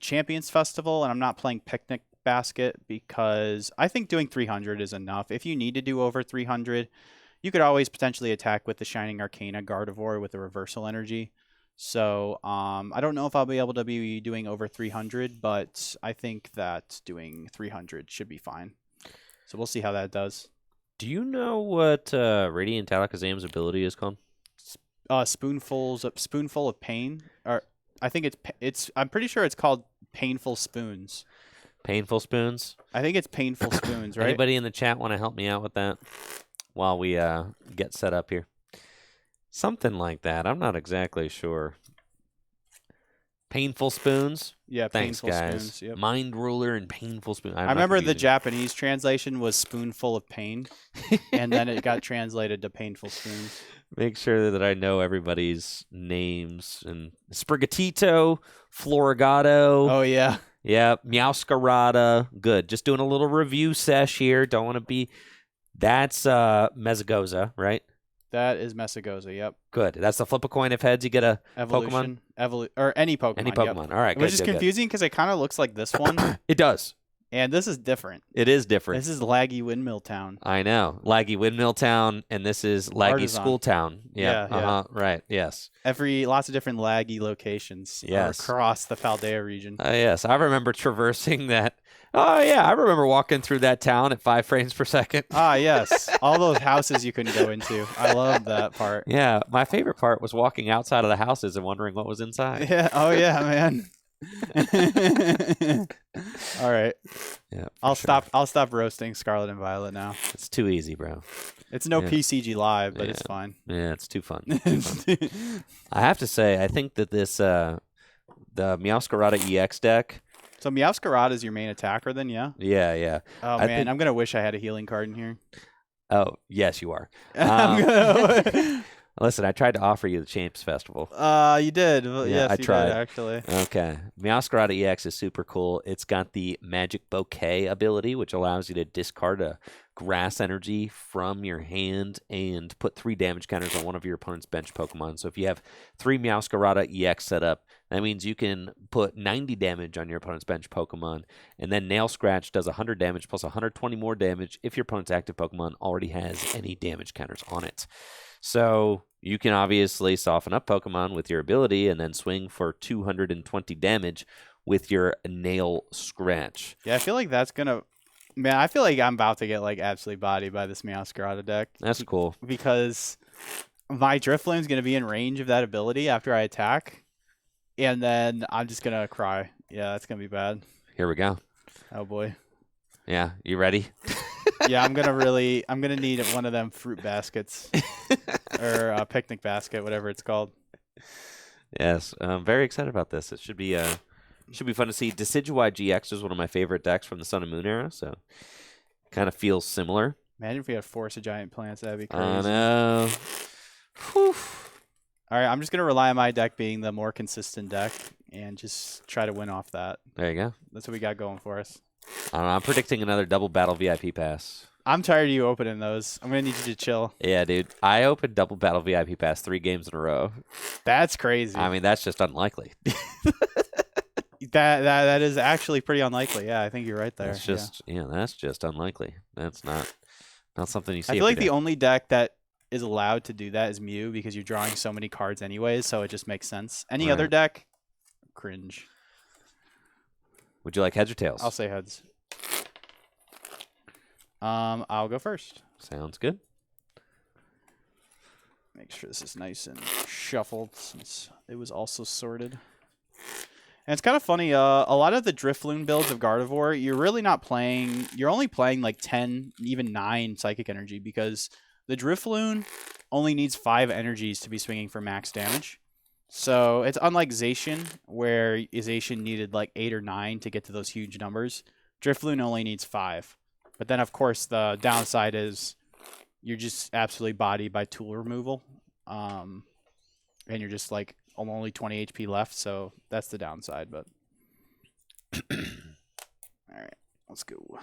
Champions Festival, and I'm not playing Picnic Basket, because I think doing 300 is enough. If you need to do over 300, you could always potentially attack with the Shining Arcana Gardevoir with the reversal energy. So I don't know if I'll be able to be doing over 300, but I think that doing 300 should be fine. So we'll see how that does. Do you know what Radiant Alakazam's ability is called? Spoonful of Pain. Or I think I'm pretty sure it's called Painful Spoons. Painful Spoons? I think it's Painful Spoons, right? Anybody in the chat want to help me out with that while we get set up here? Something like that. I'm not exactly sure. Painful Spoons? Yeah, thanks, Painful guys. Spoons. Yep. Mind Ruler and Painful Spoons. I remember the Japanese translation was Spoonful of Pain, and then it got translated to Painful Spoons. Make sure that I know everybody's names. And Sprigatito, Florigato. Oh, yeah. Yeah, Meowscarada. Good. Just doing a little review sesh here. Don't want to be... That's Mesagoza, right? That is Mesagoza, yep. Good. That's the flip a coin if heads, you get a Evolution, Pokemon? Or any Pokemon. Any Pokemon. Yep. All right, Which is confusing because it kind of looks like this one. It does. And this is different. It is different. This is Laggy Windmill Town. I know. Laggy Windmill Town, and this is Laggy Artisan. School Town. Yeah. Right, yes. Lots of different Laggy locations across the Paldea region. Yes, I remember traversing that. Oh, yeah, I remember walking through that town at 5 frames per second. Yes. All those houses you couldn't go into. I loved that part. Yeah, my favorite part was walking outside of the houses and wondering what was inside. Yeah. Oh, yeah, man. All right. Yeah. I'll stop roasting Scarlet and Violet now. It's too easy, bro. It's no PCG Live, but it's fine. Yeah, it's too fun. I have to say, I think that this the Meowscarada EX deck. So Meowscarada is your main attacker then, yeah? Yeah. Oh, man, I'm going to wish I had a healing card in here. Oh, yes, you are. Listen, I tried to offer you the Champs Festival. You did. Well, yeah, yes, I tried. You did, actually. Okay. Meowscarada EX is super cool. It's got the Magic Bouquet ability, which allows you to discard a grass energy from your hand and put 3 damage counters on one of your opponent's bench Pokemon. So if you have 3 Meowscarada EX set up, That means you can put 90 damage on your opponent's bench Pokemon, and then Nail Scratch does 100 damage plus 120 more damage if your opponent's active Pokemon already has any damage counters on it. So you can obviously soften up Pokemon with your ability and then swing for 220 damage with your Nail Scratch. Yeah, I feel like that's going to... Man, I feel like I'm about to get like absolutely bodied by this Meowscarada deck. That's cool. Because my Drifloon's going to be in range of that ability after I attack. And then I'm just going to cry. Yeah, that's going to be bad. Here we go. Oh, boy. Yeah, you ready? Yeah, I'm going to need one of them fruit baskets. Or a picnic basket, whatever it's called. Yes, I'm very excited about this. It should be fun to see. Decidueye GX is one of my favorite decks from the Sun and Moon era, so kind of feels similar. Imagine if we had Force of Giant Plants. That'd be crazy. I know. Whew. All right, I'm just going to rely on my deck being the more consistent deck and just try to win off that. There you go. That's what we got going for us. I don't know, I'm predicting another double battle VIP pass. I'm tired of you opening those. I'm going to need you to chill. Yeah, dude. I opened double battle VIP pass 3 games in a row. That's crazy. I mean, that's just unlikely. That is actually pretty unlikely. Yeah, I think you're right there. That's just that's just unlikely. That's not something you see. I feel like the only deck that is allowed to do that is Mew because you're drawing so many cards anyways, so it just makes sense. Any other deck, cringe. Would you like heads or tails? I'll say heads. I'll go first. Sounds good. Make sure this is nice and shuffled since it was also sorted. And it's kind of funny, a lot of the Drifloon builds of Gardevoir, you're really not playing, you're only playing like 10, even 9 Psychic Energy because the Drifloon only needs 5 energies to be swinging for max damage. So it's unlike Zacian, where Zacian needed like 8 or 9 to get to those huge numbers. Drifloon only needs 5. But then, of course, the downside is you're just absolutely bodied by tool removal. And you're just like only 20 HP left, so that's the downside. But all right, let's go.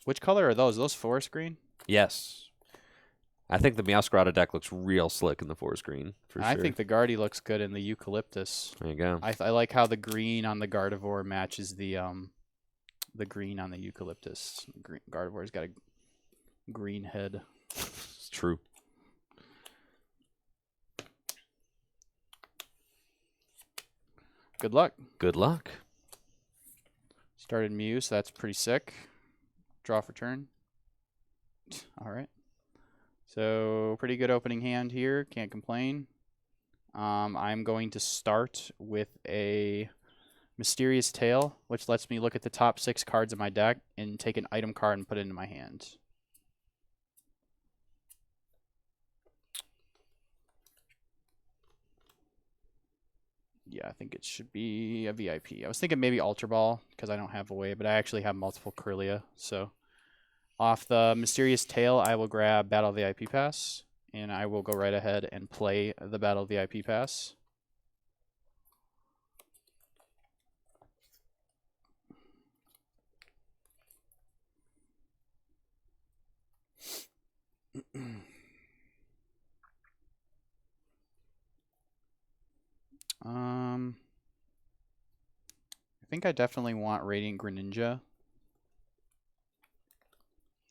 Which color are those? Are those forest green? Yes. I think the Meowscarada deck looks real slick in the forest green, for sure. I think the Guardy looks good in the eucalyptus. There you go. I like how the green on the Gardevoir matches the green on the eucalyptus. Gardevoir's got a green head. It's true. Good luck. Good luck. Started Mew, so that's pretty sick. Draw for turn. All right. So pretty good opening hand here. Can't complain. I'm going to start with a Mysterious Tail, which lets me look at the top 6 cards of my deck and take an item card and put it into my hand. Yeah, I think it should be a VIP. I was thinking maybe Ultra Ball because I don't have a way, but I actually have multiple Kirlia. So off the Mysterious Tail, I will grab Battle VIP Pass, and I will go right ahead and play the Battle VIP Pass. I think I definitely want Radiant Greninja.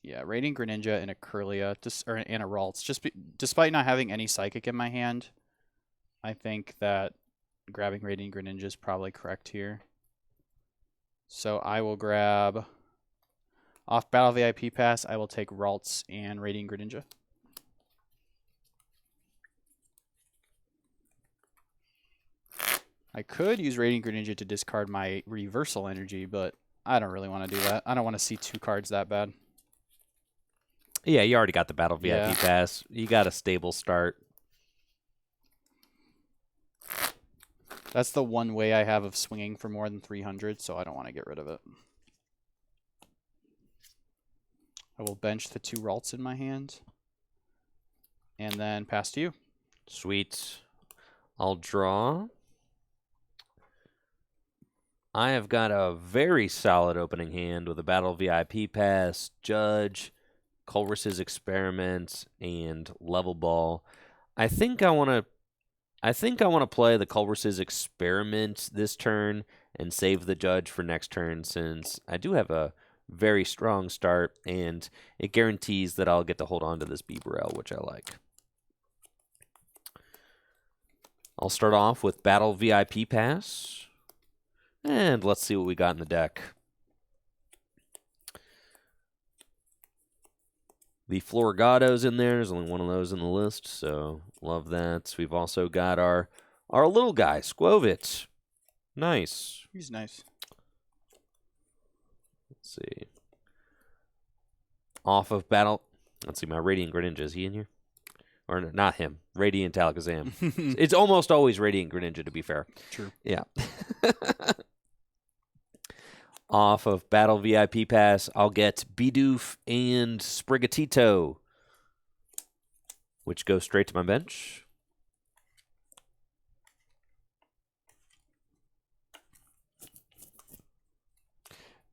Yeah, Radiant Greninja and a Kirlia, and a Ralts. Despite not having any Psychic in my hand, I think that grabbing Radiant Greninja is probably correct here. So I will grab, off Battle VIP Pass, I will take Ralts and Radiant Greninja. I could use Radiant Greninja to discard my Reversal Energy, but I don't really want to do that. I don't want to see 2 cards that bad. Yeah, you already got the Battle VIP Pass. You got a stable start. That's the one way I have of swinging for more than 300, so I don't want to get rid of it. I will bench the 2 Ralts in my hand, and then pass to you. Sweet. I'll draw. I have got a very solid opening hand with a Battle VIP Pass, Judge, Colress's Experiment, and Level Ball. I think I want to play the Culver's Experiment this turn and save the Judge for next turn, since I do have a very strong start, and it guarantees that I'll get to hold on to this Bibarel, which I like. I'll start off with Battle VIP Pass, and let's see what we got in the deck. The Florigado's in there. There's only one of those in the list, so love that. We've also got our little guy, Squovit. Nice. He's nice. Let's see. Off of Battle. Let's see, my Radiant Greninja, is he in here? Or not him. Radiant Alakazam. It's almost always Radiant Greninja, to be fair. True. Yeah. Off of Battle VIP Pass, I'll get Bidoof and Sprigatito, which goes straight to my bench.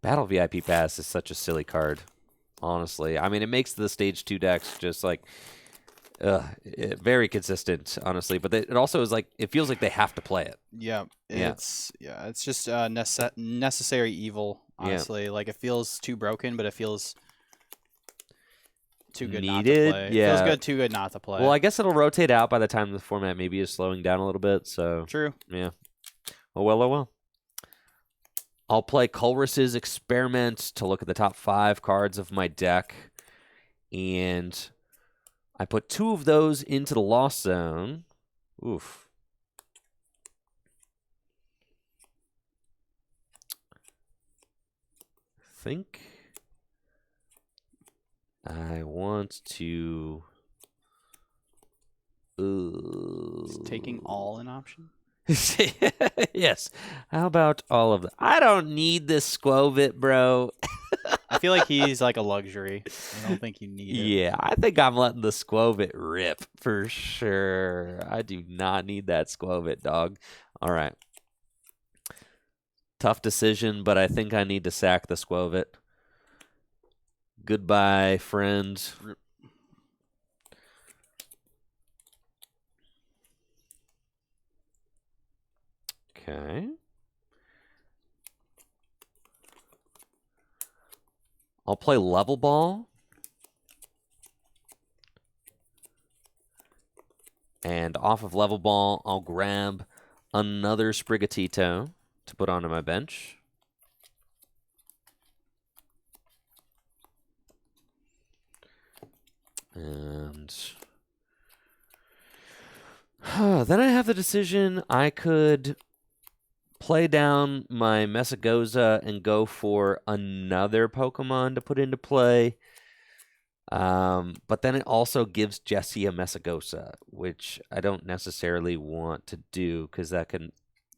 Battle VIP Pass is such a silly card, honestly. I mean, it makes the Stage 2 decks just like very consistent, honestly. But it also is like, it feels like they have to play it. Yeah, it's just necessary evil, honestly. Like, it feels too broken, but it feels too good not to play. Yeah. It feels good, too good not to play. Well, I guess it'll rotate out by the time the format maybe is slowing down a little bit. So true. Yeah. Oh well. I'll play Culver's Experiment to look at the top 5 cards of my deck, and I put 2 of those into the Lost Zone. Oof. I think I want to... Is taking all an option? Yes. How about all of them? I don't need this Squovit, bro. I feel like he's like a luxury. I don't think you need it. Yeah, I think I'm letting the Squovit rip for sure. I do not need that Squovit, dog. All right. Tough decision, but I think I need to sack the Squovit. Goodbye, friend. Okay. I'll play Level Ball. And off of Level Ball, I'll grab another Sprigatito to put onto my bench. And then I have the decision. I could play down my Meowscarada and go for another Pokemon to put into play. But then it also gives Jesse a Meowscarada, which I don't necessarily want to do, because that can,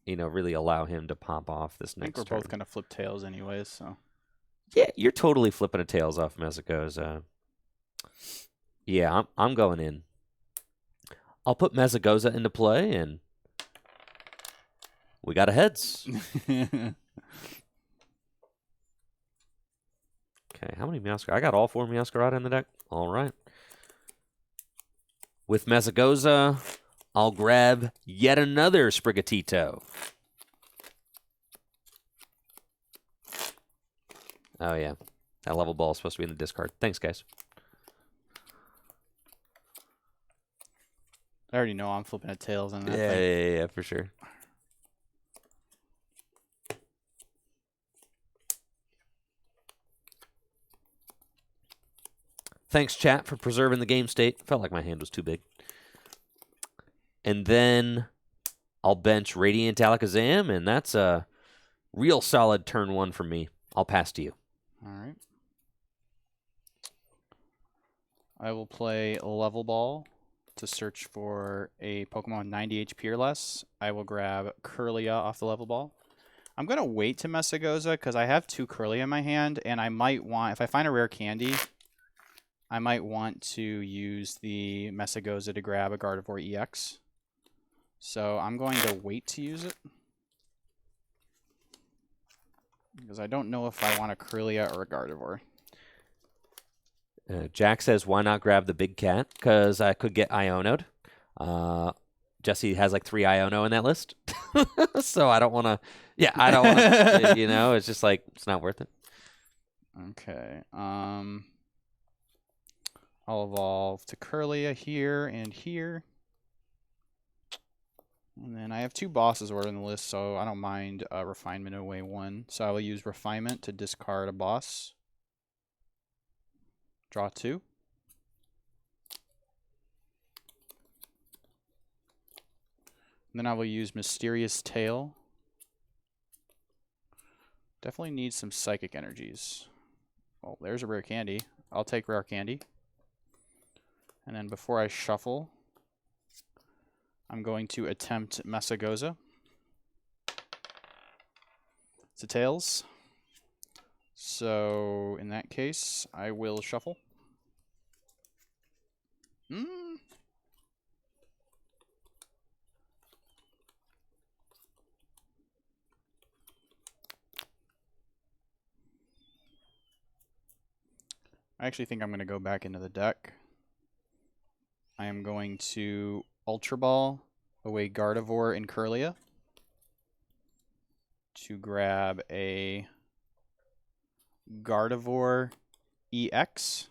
really allow him to pop off this next turn. I think we're both going to flip tails anyways, so. Yeah, you're totally flipping a tails off Meowscarada. Yeah, I'm going in. I'll put Meowscarada into play, and we got a heads. Okay, how many Meowscarada? I got all 4 Meowscarada in the deck. All right. With Meowscarada, I'll grab yet another Sprigatito. Oh, yeah. That Level Ball is supposed to be in the discard. Thanks, guys. I already know I'm flipping a tails on that. Yeah, for sure. Thanks, chat, for preserving the game state. Felt like my hand was too big. And then I'll bench Radiant Alakazam, and that's a real solid turn 1 for me. I'll pass to you. All right. I will play Level Ball to search for a Pokemon 90 HP or less. I will grab Kirlia off the Level Ball. I'm going to wait to Meowscarada because I have 2 Kirlia in my hand, and I might want, if I find a rare candy, I might want to use the Meowscarada to grab a Gardevoir EX. So I'm going to wait to use it, because I don't know if I want a Kirlia or a Gardevoir. Jack says, why not grab the big cat? Because I could get Iono'd. Jesse has like 3 Iono in that list. So I don't want to, I don't want to, it's just like, it's not worth it. Okay. I'll evolve to Kirlia here and here. And then I have 2 bosses ordered in the list, so I don't mind Refinement away 1. So I will use Refinement to discard a boss. Draw 2. And then I will use Mysterious Tail. Definitely need some Psychic Energies. Well, there's a rare candy. I'll take rare candy. And then before I shuffle, I'm going to attempt Mesagoza. It's a tails. So in that case, I will shuffle. I actually think I'm going to go back into the deck. I am going to Ultra Ball away Gardevoir and Kirlia to grab a Gardevoir EX.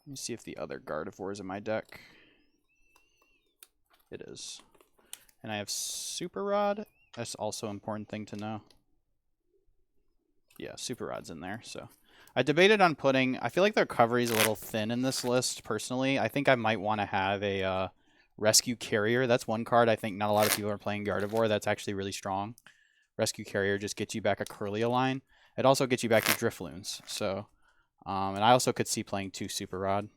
Let me see if the other Gardevoir is in my deck. It is. And I have Super Rod. That's also an important thing to know. Yeah, Super Rod's in there. So I debated on putting... I feel like the recovery is a little thin in this list, personally. I think I might want to have a Rescue Carrier. That's one card I think not a lot of people are playing Gardevoir. That's actually really strong. Rescue Carrier just gets you back a Kirlia line. It also gets you back your Drifloons. So, and I also could see playing 2 Super Rod.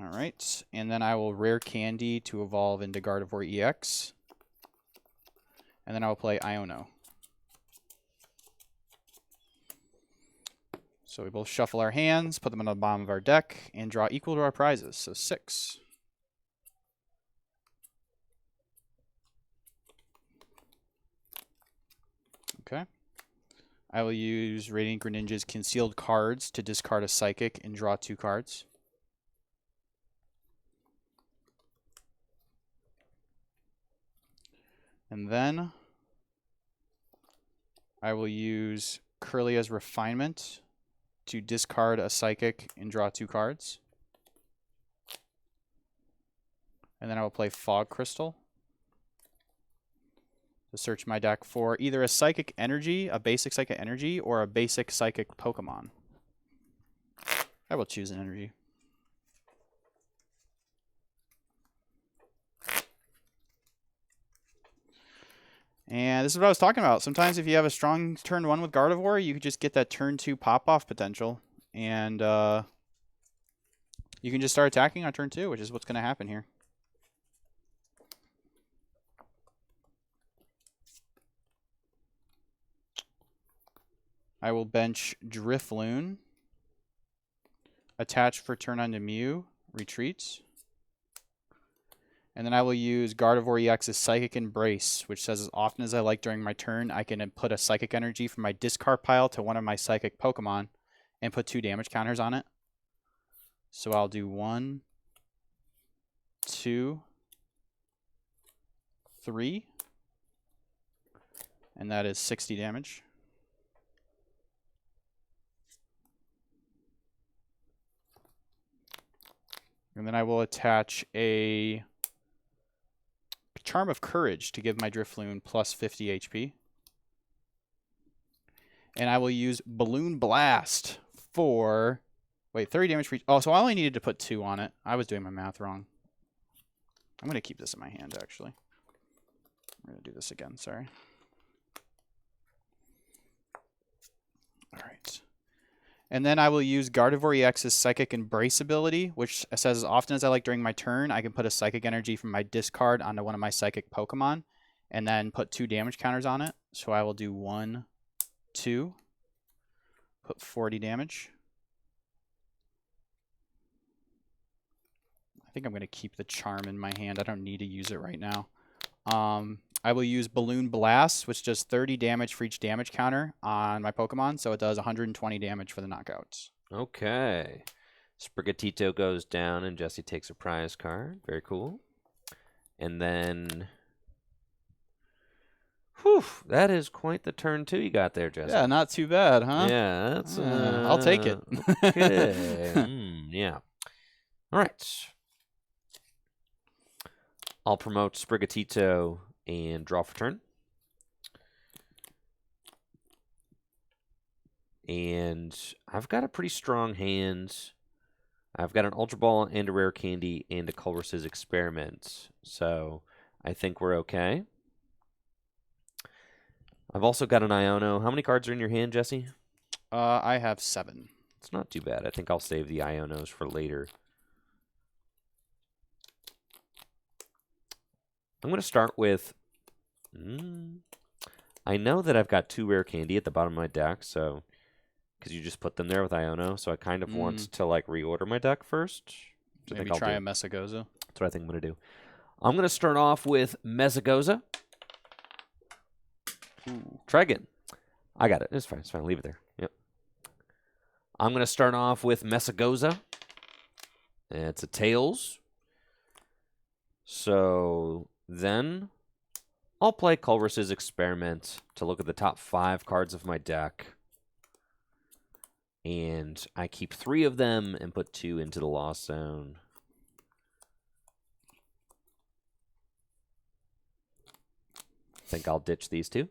All right, and then I will Rare Candy to evolve into Gardevoir EX. And then I will play Iono. So we both shuffle our hands, put them on the bottom of our deck, and draw equal to our prizes, so 6. Okay. I will use Radiant Greninja's Concealed Cards to discard a Psychic and draw 2 cards. And then I will use Kirlia's Refinement to discard a Psychic and draw 2 cards. And then I will play Fog Crystal to search my deck for either a Psychic Energy, a basic Psychic Energy, or a basic Psychic Pokemon. I will choose an Energy. And this is what I was talking about. Sometimes if you have a strong turn 1 with Gardevoir, you could just get that turn 2 pop-off potential. And you can just start attacking on turn 2, which is what's going to happen here. I will bench Drifloon. Attach for turn on to Mew. Retreat. And then I will use Gardevoir EX's Psychic Embrace, which says as often as I like during my turn, I can put a Psychic Energy from my discard pile to one of my Psychic Pokemon and put 2 damage counters on it. So I'll do 1, 2, 3. And that is 60 damage. And then I will attach a Charm of Courage to give my Drifloon plus 50 HP. And I will use Balloon Blast for... Wait, 30 damage for each... Oh, so I only needed to put 2 on it. I was doing my math wrong. I'm going to keep this in my hand, actually. I'm going to do this again, sorry. All right. And then I will use Gardevoir EX's Psychic Embrace ability, which says as often as I like during my turn, I can put a Psychic Energy from my discard onto one of my Psychic Pokemon, and then put 2 damage counters on it. So I will do 1, 2, put 40 damage. I think I'm going to keep the Charm in my hand. I don't need to use it right now. I will use Balloon Blast, which does 30 damage for each damage counter on my Pokemon, so it does 120 damage for the knockouts. Okay. Sprigatito goes down, and Jesse takes a prize card. Very cool. And then... Whew, that is quite the turn, too, you got there, Jesse. Yeah, not too bad, huh? Yeah, that's... I'll take it. Okay. Yeah. All right. I'll promote Sprigatito and draw for turn. And I've got a pretty strong hand. I've got an Ultra Ball and a Rare Candy and a Culver's Experiment. So I think we're okay. I've also got an Iono. How many cards are in your hand, Jesse? I have 7. It's not too bad. I think I'll save the Ionos for later. I'm going to start with... I know that I've got 2 Rare Candy at the bottom of my deck, so... Because you just put them there with Iono, so I kind of want to, like, reorder my deck first. Maybe try a Mesagoza. That's what I think I'm going to do. I'm going to start off with Mesagoza. Try again. I got it. It's fine. It's fine. Leave it there. Yep. I'm going to start off with Mesagoza. It's a Tails. So then I'll play Culver's Experiment to look at the top 5 cards of my deck. And I keep 3 of them and put 2 into the Lost Zone. Think I'll ditch these 2.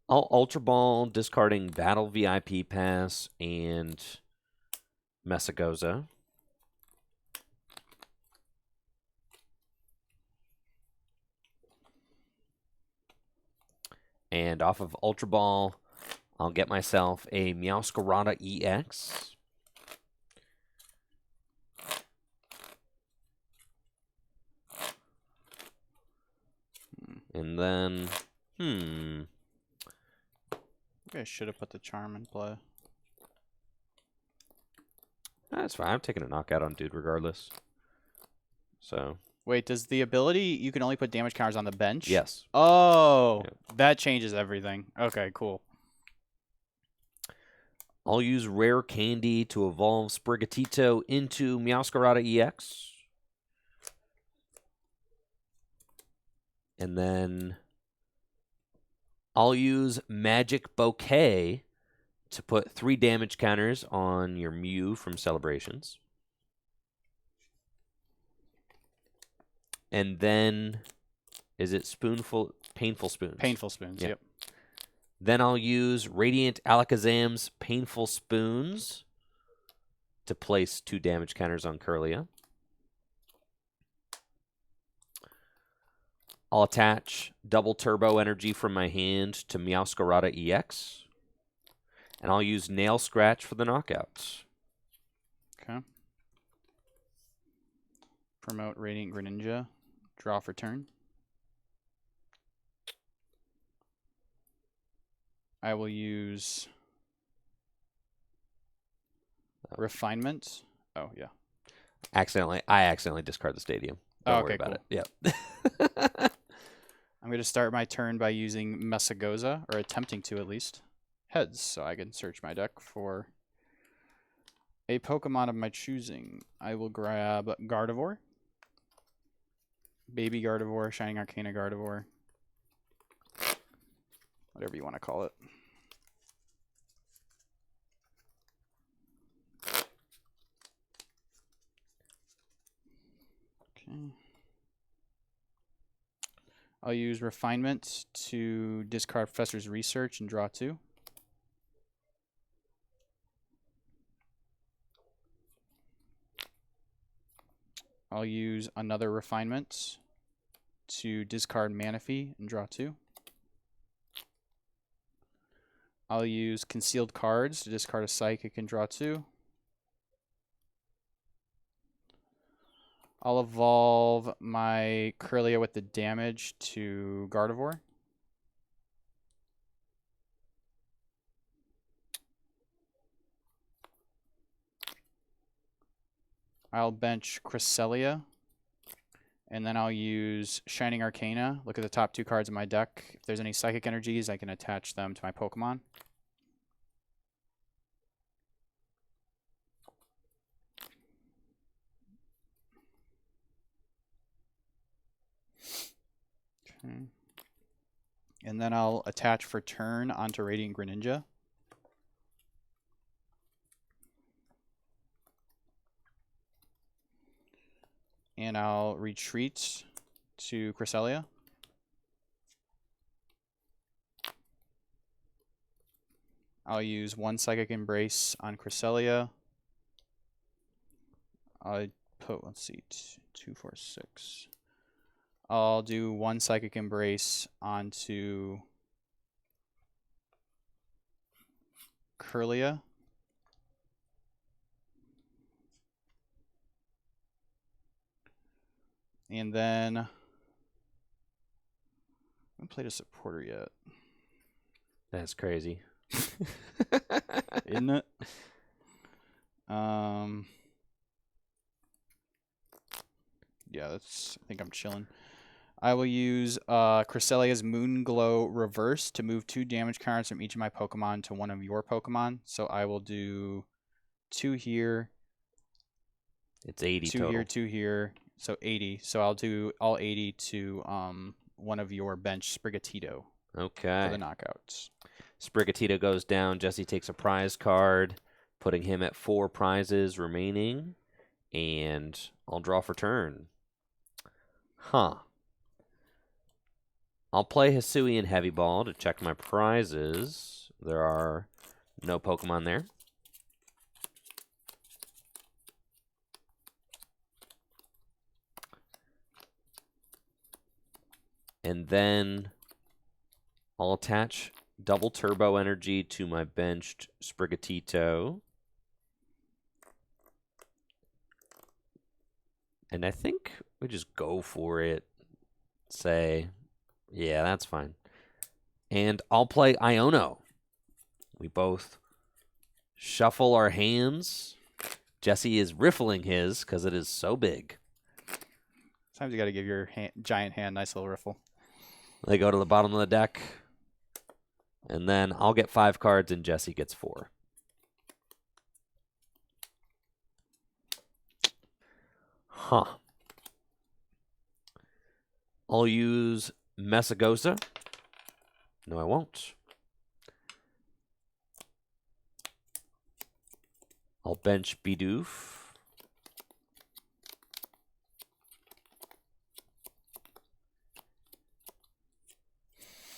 I'll Ultra Ball, discarding Battle VIP Pass and Mesagoza. And off of Ultra Ball, I'll get myself a Meowscarada EX. And then, Maybe I should have put the Charm in play. That's fine. I'm taking a knockout on dude regardless. So. Wait, does the ability, you can only put damage counters on the bench? Yes. Oh, yeah. That changes everything. Okay, cool. I'll use Rare Candy to evolve Sprigatito into Meowscarada EX. And then I'll use Magic Bouquet to put 3 damage counters on your Mew from Celebrations. And then, is it Painful Spoons? Painful Spoons, yep. Then I'll use Radiant Alakazam's Painful Spoons to place 2 damage counters on Kirlia. I'll attach Double Turbo Energy from my hand to Meowscarada EX. And I'll use Nail Scratch for the knockouts. Okay. Promote Radiant Greninja. Draw for turn. I will use Refinement. Oh, yeah. I accidentally discard the stadium. Don't worry about it. Yep. I'm going to start my turn by using Mesagoza, or attempting to at least. Heads, so I can search my deck for a Pokemon of my choosing. I will grab Gardevoir. Baby Gardevoir, Shining Arcana Gardevoir. Whatever you want to call it. Okay. I'll use Refinement to discard Professor's Research and draw 2. I'll use another Refinement to discard Manaphy and draw 2. I'll use Concealed Cards to discard a Psychic and draw 2. I'll evolve my Kirlia with the damage to Gardevoir. I'll bench Cresselia. And then I'll use Shining Arcana. Look at the top 2 cards in my deck. If there's any Psychic Energies, I can attach them to my Pokemon. Okay. And then I'll attach for turn onto Radiant Greninja. And I'll retreat to Cresselia. I'll use 1 Psychic Embrace on Cresselia. I put, let's see, 2, 4, 6. I'll do 1 Psychic Embrace onto Kirlia. And then, I haven't played a supporter yet. That's crazy. Isn't it? Yeah, I think I'm chilling. I will use Cresselia's Moonglow Reverse to move 2 damage cards from each of my Pokemon to one of your Pokemon. So I will do 2 here. It's 80 2 total. here, 2 here. So 80. So I'll do all 80 to one of your bench Sprigatito. Okay. For the knockouts. Sprigatito goes down. Jesse takes a prize card, putting him at 4 prizes remaining. And I'll draw for turn. Huh. I'll play Hisuian Heavy Ball to check my prizes. There are no Pokemon there. And then I'll attach double turbo energy to my benched Sprigatito. And I think we just go for it. Say, yeah, that's fine. And I'll play Iono. We both shuffle our hands. Jesse is riffling his because it is so big. Sometimes you got to give your giant hand a nice little riffle. They go to the bottom of the deck. And then I'll get 5 cards and Jesse gets 4. Huh. I'll use Messagosa. No, I won't. I'll bench Bidoof.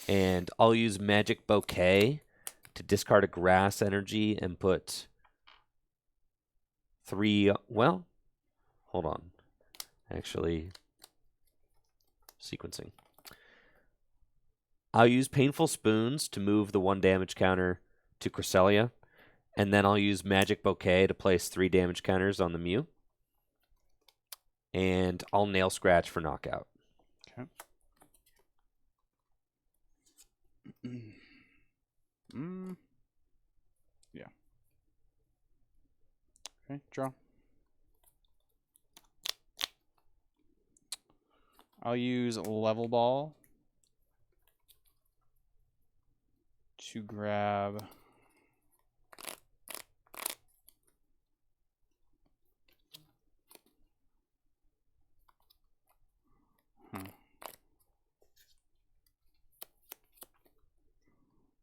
And I'll use Magic Bouquet to discard a grass energy and put 3... Well, hold on. Actually, sequencing. I'll use Painful Spoons to move the 1 damage counter to Cresselia. And then I'll use Magic Bouquet to place 3 damage counters on the Mew. And I'll Nail Scratch for knockout. Okay. Yeah. Okay, draw. I'll use Level Ball to grab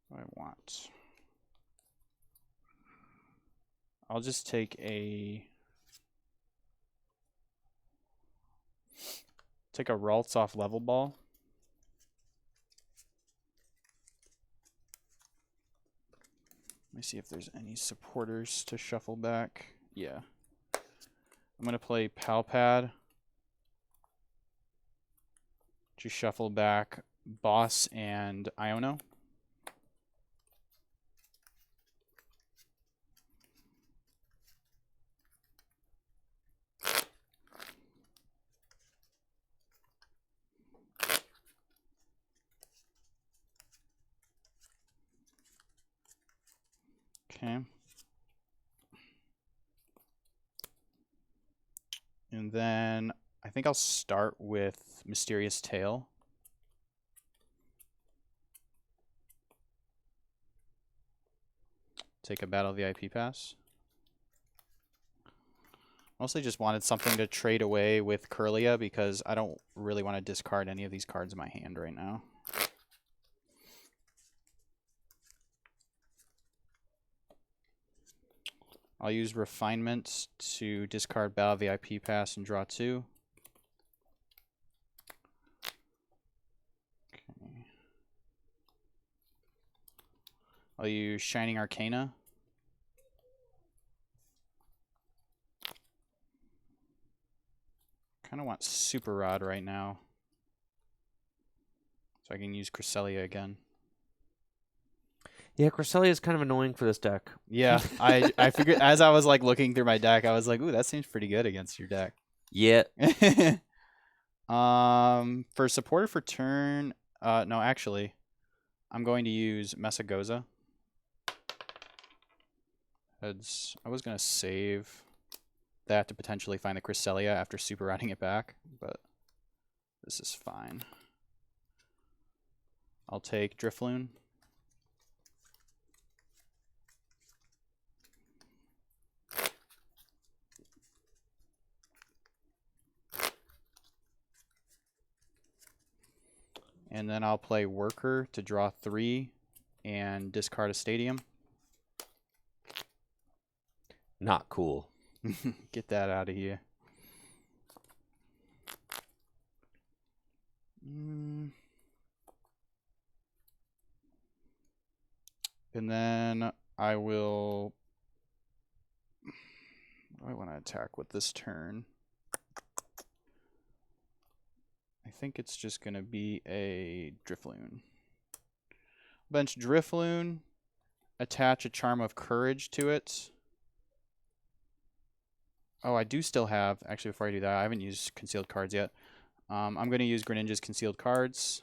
what I want. I'll just take a Ralts off Level Ball. Let me see if there's any supporters to shuffle back. Yeah. I'm going to play Palpad to shuffle back Boss and Iono. Okay. And then I think I'll start with Mysterious Tail. Take a Battle VIP pass. Mostly just wanted something to trade away with Kirlia because I don't really want to discard any of these cards in my hand right now. I'll use Refinement to discard Battle VIP pass and draw 2. Okay. I'll use Shining Arcana. Kind of want Super Rod right now, so I can use Cresselia again. Yeah, Cresselia is kind of annoying for this deck. Yeah, I figured as I was like looking through my deck, I was like, ooh, that seems pretty good against your deck. Yeah. For supporter for turn, no, actually, I'm going to use Mesagoza. I was gonna save that to potentially find the Cresselia after super riding it back, but this is fine. I'll take Drifloon. And then I'll play Worker to draw 3 and discard a Stadium. Not cool. Get that out of here. And then I will... I want to attack with this turn. I think it's just going to be a Drifloon. Bench Drifloon, attach a Charm of Courage to it. Oh, I do still have, actually before I do that, I haven't used concealed cards yet. I'm going to use Greninja's concealed cards.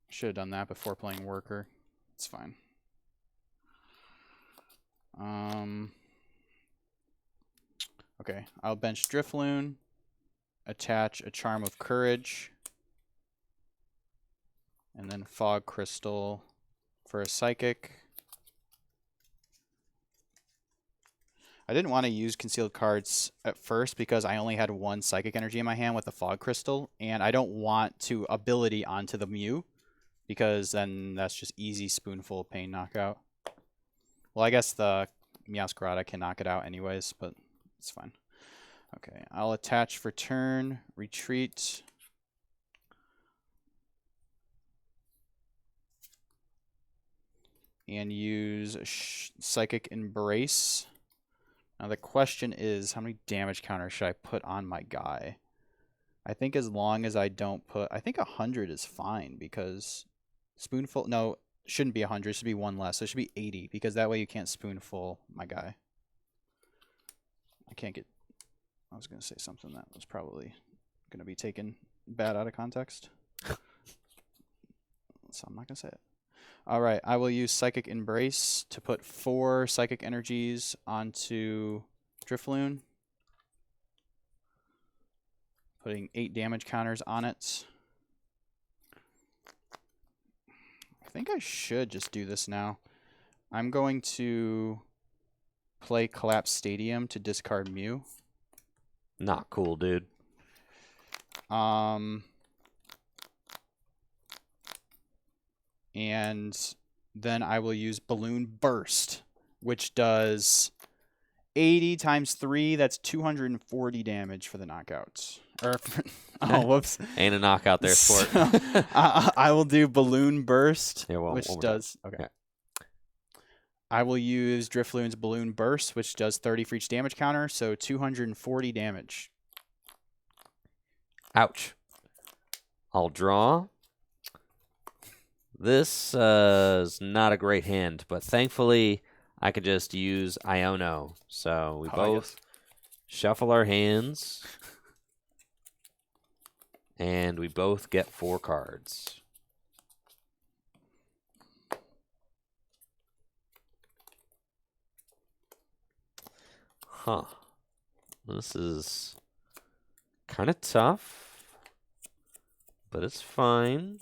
Should have done that before playing Worker. It's fine. Okay, I'll bench Drifloon, attach a Charm of Courage, and then Fog Crystal for a Psychic. I didn't want to use concealed cards at first because I only had 1 Psychic Energy in my hand with the Fog Crystal, and I don't want to ability onto the Mew because then that's just easy Spoonful of Pain knockout. Well, I guess the Meowscarada can knock it out anyways, but it's fine. Okay, I'll attach for turn, retreat. And use Psychic Embrace. Now the question is, how many damage counters should I put on my guy? I think as long as I don't put... I think 100 is fine because Spoonful... No, shouldn't be 100. It should be 1 less. So it should be 80 because that way you can't Spoonful my guy. I can't get... I was going to say something that was probably going to be taken bad out of context. So I'm not going to say it. All right, I will use Psychic Embrace to put 4 Psychic Energies onto Drifloon. Putting 8 damage counters on it. I think I should just do this now. I'm going to play Collapse Stadium to discard Mew. Not cool, dude. And then I will use Balloon Burst, which does 80 times 3. That's 240 damage for the knockouts. Or oh, whoops. Ain't a knockout there, sport. I will do Balloon Burst, yeah, well, which does... Okay. Yeah. I will use Drifloon's Balloon Burst, which does 30 for each damage counter, so 240 damage. Ouch. I'll draw. This is not a great hand, but thankfully I could just use Iono. So we both shuffle our hands, and we both get 4 cards. Huh. This is kind of tough, but it's fine.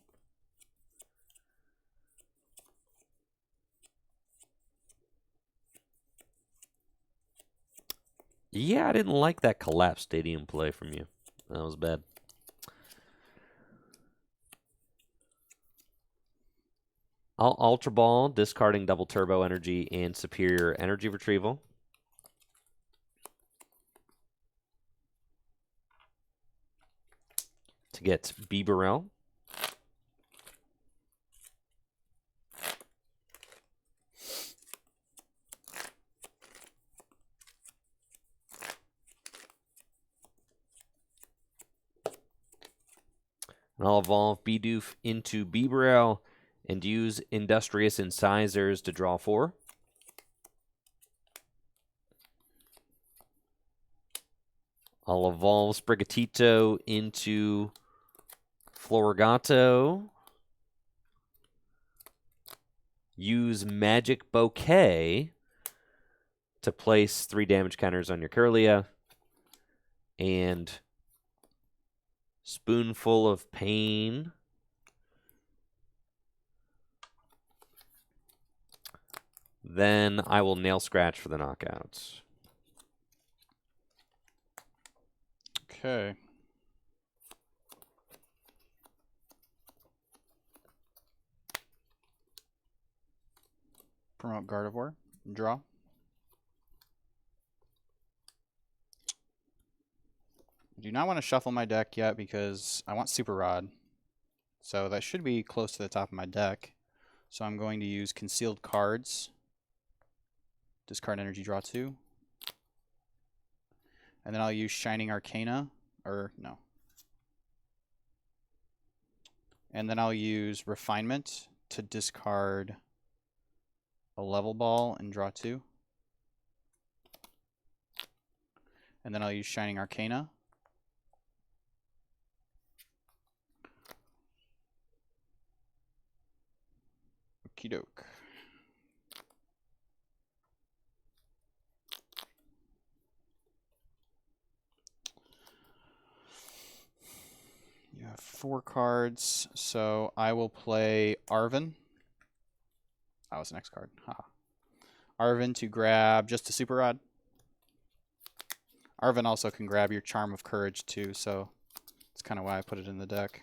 Yeah, I didn't like that collapsed stadium play from you. That was bad. Ultra Ball, discarding double turbo energy and superior energy retrieval. To get Bibarel. And I'll evolve Bidoof into Bibarel and use Industrious Incisors to draw 4. I'll evolve Sprigatito into Florigato. Use Magic Bouquet to place 3 damage counters on your Kirlia. And Spoonful of Pain. Then I will Nail Scratch for the knockouts. Okay. Promote Gardevoir. Draw. I do not want to shuffle my deck yet because I want Super Rod. So that should be close to the top of my deck. So I'm going to use Concealed Cards. Discard energy, draw 2. And then I'll use Shining Arcana. Or, no. And then I'll use Refinement to discard a Level Ball and draw 2. And then I'll use Shining Arcana. Okie doke. You have 4 cards, so I will play Arven. That was the next card. Ha. Arven to grab just a Super Rod. Arven also can grab your Charm of Courage too, so that's kind of why I put it in the deck.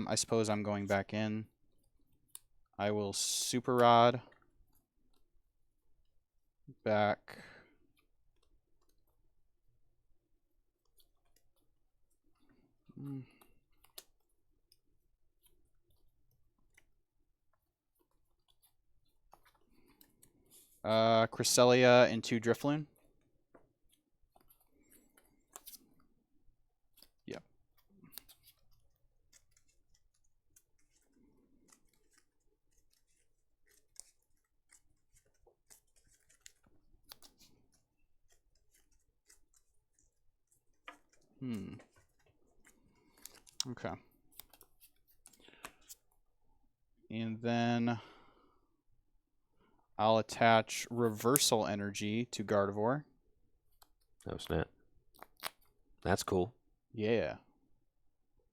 I suppose I'm going back in. I will Super Rod back. Cresselia into Drifloon. Yep. Okay. And then I'll attach Reversal Energy to Gardevoir. Oh, snap. That's cool. Yeah.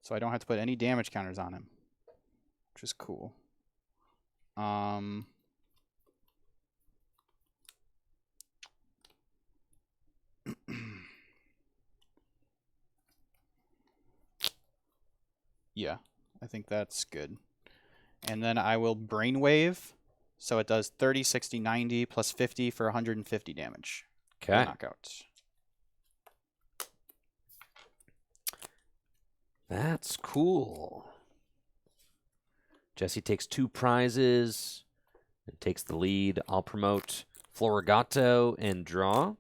So I don't have to put any damage counters on him, which is cool. Yeah, I think that's good. And then I will Brainwave. So it does 30, 60, 90, plus 50 for 150 damage. Okay. Knockout. That's cool. Jesse takes 2 prizes and takes the lead. I'll promote Florigato and draw.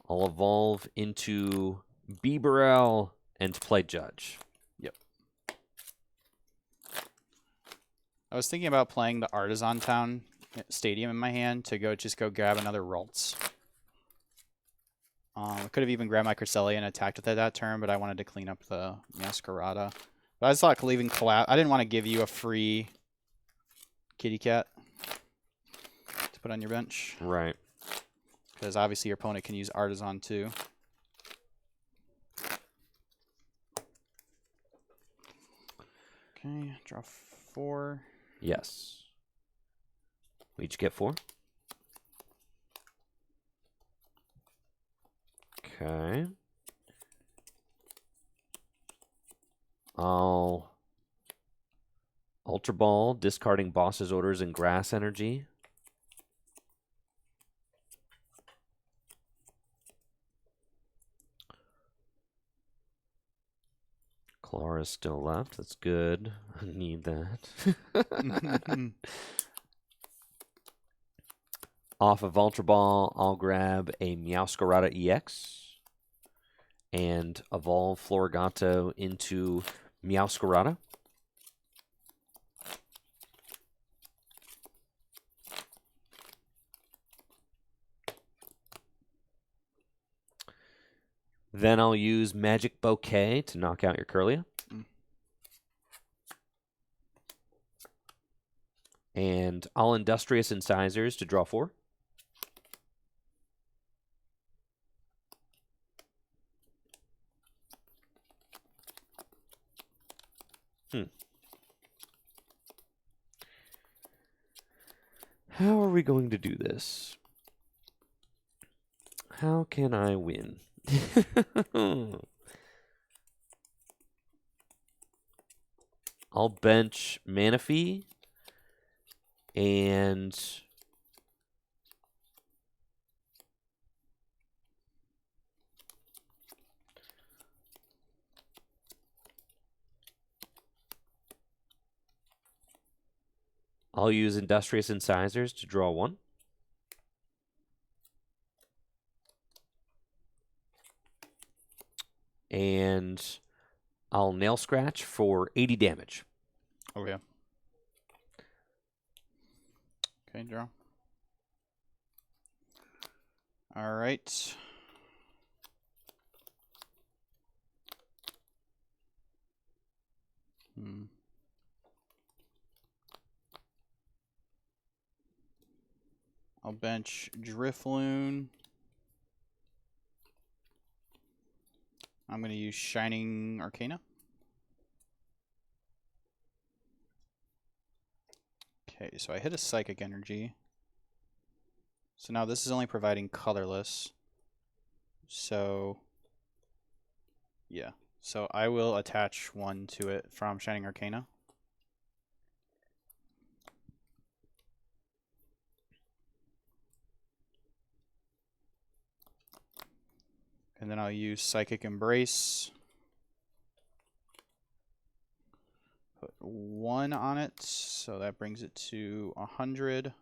I'll evolve into Bibarel and play Judge. Yep. I was thinking about playing the Artisan Town Stadium in my hand to just go grab another Ralts. I could have even grabbed my Cresselia and attacked with it that turn, but I wanted to clean up the Meowscarada. But I just thought leaving collapse. I didn't want to give you a free kitty cat to put on your bench. Right. Because obviously your opponent can use Artisan too. Okay, draw 4. Yes. We each get 4. Okay. I'll Ultra Ball, discarding boss's orders and grass energy. Clara's still left. That's good. I need that. Off of Ultra Ball, I'll grab a Meowscarada EX and evolve Florigato into Meowscarada. Then I'll use Magic Bouquet to knock out your Curlia. And I'll Industrious Incisors to draw 4. How are we going to do this? How can I win? I'll bench Manaphy and I'll use Industrious Incisors to draw 1. And I'll Nail Scratch for 80 damage. Oh, yeah. Okay, draw. All right. I'll bench Drifloon. I'm going to use Shining Arcana. Okay, so I hit a Psychic Energy. So now this is only providing colorless. So, yeah. So I will attach 1 to it from Shining Arcana. And then I'll use Psychic Embrace. Put 1 on it, so that brings it to 100.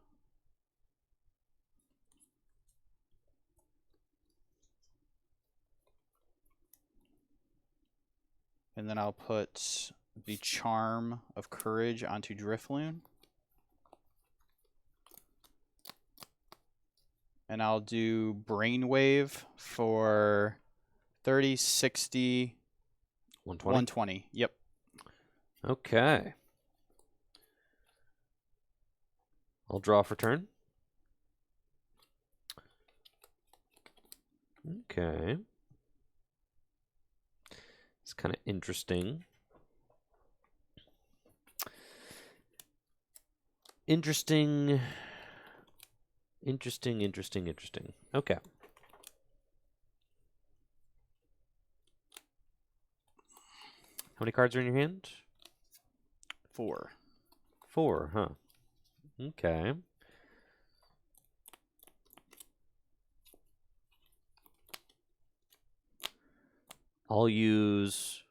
And then I'll put the Charm of Courage onto Drifloon. And I'll do Brainwave for 30, 60, 120. 120. Yep. Okay. I'll draw for turn. Okay. It's kind of interesting. Interesting. Okay. How many cards are in your hand? 4. 4, huh? Okay. I'll use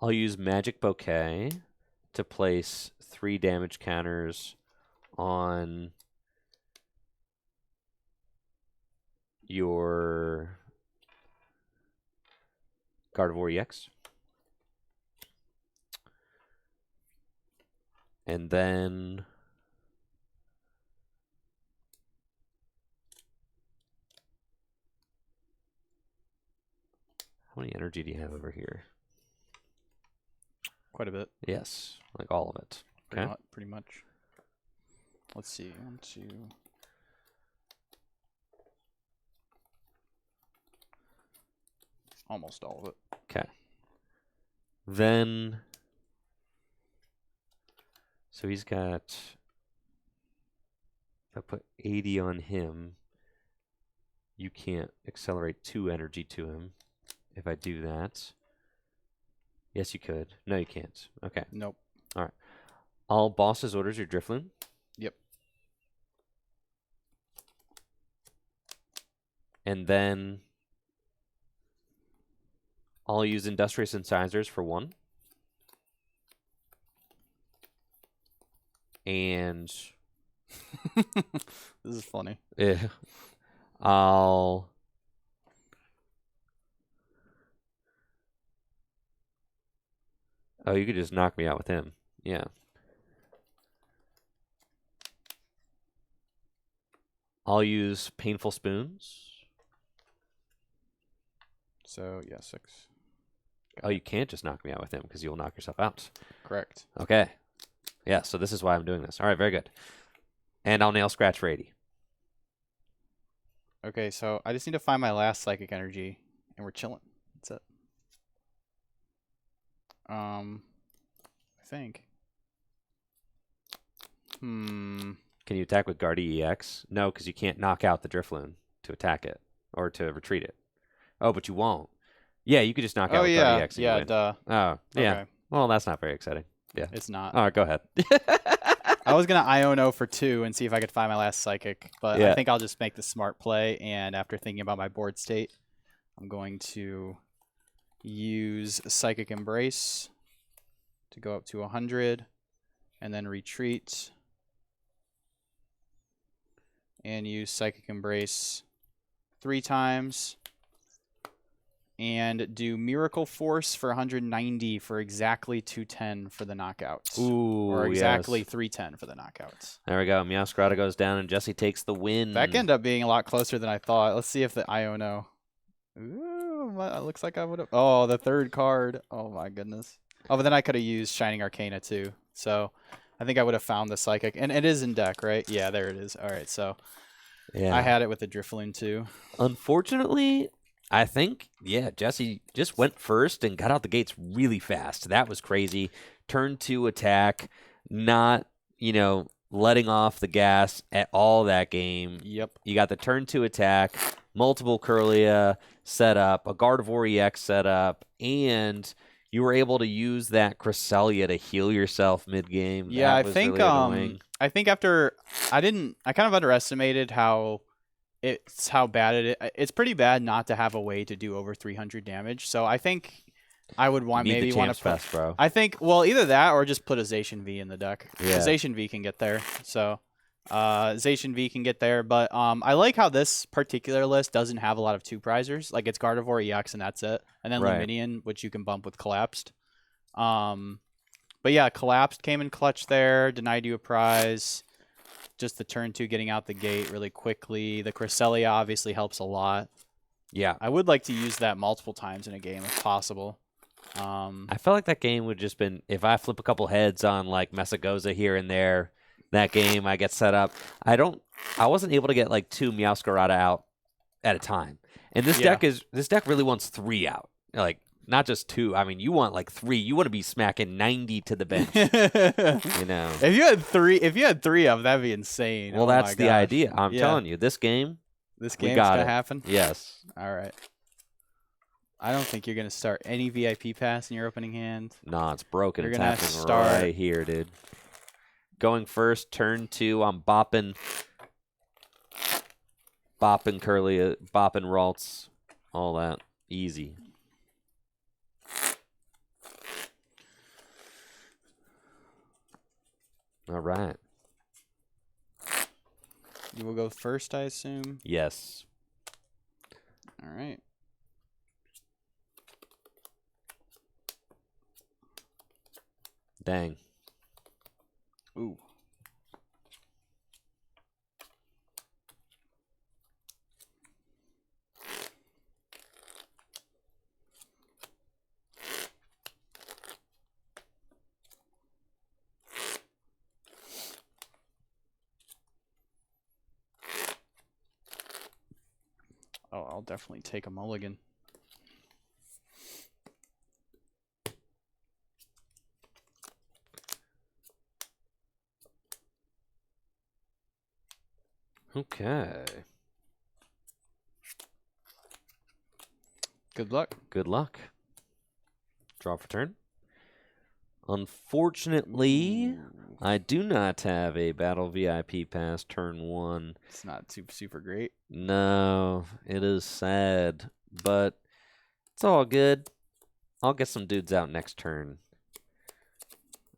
I'll use Magic Bouquet to place 3 damage counters on your Gardevoir EX. And then How many energy do you have over here? Quite a bit. Yes, like all of it. Okay. Pretty much. Let's see. 1, 2. Almost all of it. Okay. Then, so he's got, if I put 80 on him, you can't accelerate 2 energy to him if I do that. Yes, you could. No, you can't. Okay. Nope. All right. All boss's orders your Drifloon. Yep. And then I'll use Industrious Incisors for 1. And this is funny. Yeah. Oh, you could just knock me out with him. Yeah. I'll use Painful Spoons. So, yeah, 6. Oh, you can't just knock me out with him because you'll knock yourself out. Correct. Okay. Yeah, so this is why I'm doing this. All right, very good. And I'll Nail Scratch for 80. Okay, so I just need to find my last Psychic Energy, and we're chilling. That's it. I think. Can you attack with Guardi EX? No, because you can't knock out the Drifloon to attack it or to retreat it. Oh, but you won't. Yeah, you could just knock out with Guardi EX. Yeah, duh. Oh, yeah. Okay. Well, that's not very exciting. Yeah. It's not. All right, go ahead. I was going to Iono for 2 and see if I could find my last Psychic, but Yeah. I think I'll just make the smart play, and after thinking about my board state, I'm going to use Psychic Embrace to go up to 100, and then retreat, and use Psychic Embrace 3 times, and do Miracle Force for 190 for exactly 210 for the knockouts. Ooh, or exactly yes. 310 for the knockouts. There we go. Meowscarada goes down, and Jesse takes the win. That ended up being a lot closer than I thought. Let's see if the Iono. Ooh, it looks like I would have. Oh, the 3rd card. Oh my goodness. Oh, but then I could have used Shining Arcana too. So I think I would have found the Psychic. And it is in deck, right? Yeah, there it is. All right, so Yeah. I had it with the Drifloon too. Unfortunately, I think, Jesse just went first and got out the gates really fast. That was crazy. Turn 2 attack, not, letting off the gas at all that game. Yep. You got the turn 2 attack, multiple Curlia set up, a Gardevoir EX set up, and you were able to use that Cresselia to heal yourself mid-game. Yeah, I think really I think after I kind of underestimated how bad it is. It's pretty bad not to have a way to do over 300 damage. So I think I would want to put. Bro. I think either that or just put a Zacian V in the deck. Yeah. Zacian V can get there. So Zacian V can get there, but I like how this particular list doesn't have a lot of 2-prizers. Like it's Gardevoir EX and that's it, and then Right. Luminion, which you can bump with Collapsed. But yeah, Collapsed came in clutch there, denied you a prize. Just the turn 2 getting out the gate really quickly. The Cresselia obviously helps a lot. Yeah. I would like to use that multiple times in a game if possible. I felt like that game would just been, if I flip a couple heads on like Mesagoza here and there, that game I get set up. I wasn't able to get like 2 Meowscarada out at a time. And this deck really wants 3 out. Like not just 2. I mean, you want like 3. You want to be smacking 90 to the bench. If you had 3 of them, that'd be insane. Well, that's the idea. I'm telling you, this game's gonna happen. Yes. All right. I don't think you're gonna start any VIP pass in your opening hand. Nah, it's broken. You're it's gonna happening start right here, dude. Going first, turn 2. I'm bopping Curly, bopping Ralts, all that. Easy. All right. You will go first, I assume. Yes. All right. Dang. Ooh. Oh, I'll definitely take a mulligan. Okay. Good luck. Good luck. Draw for turn. Unfortunately, I do not have a Battle VIP Pass turn 1. It's not super great. No, it is sad, but it's all good. I'll get some dudes out next turn.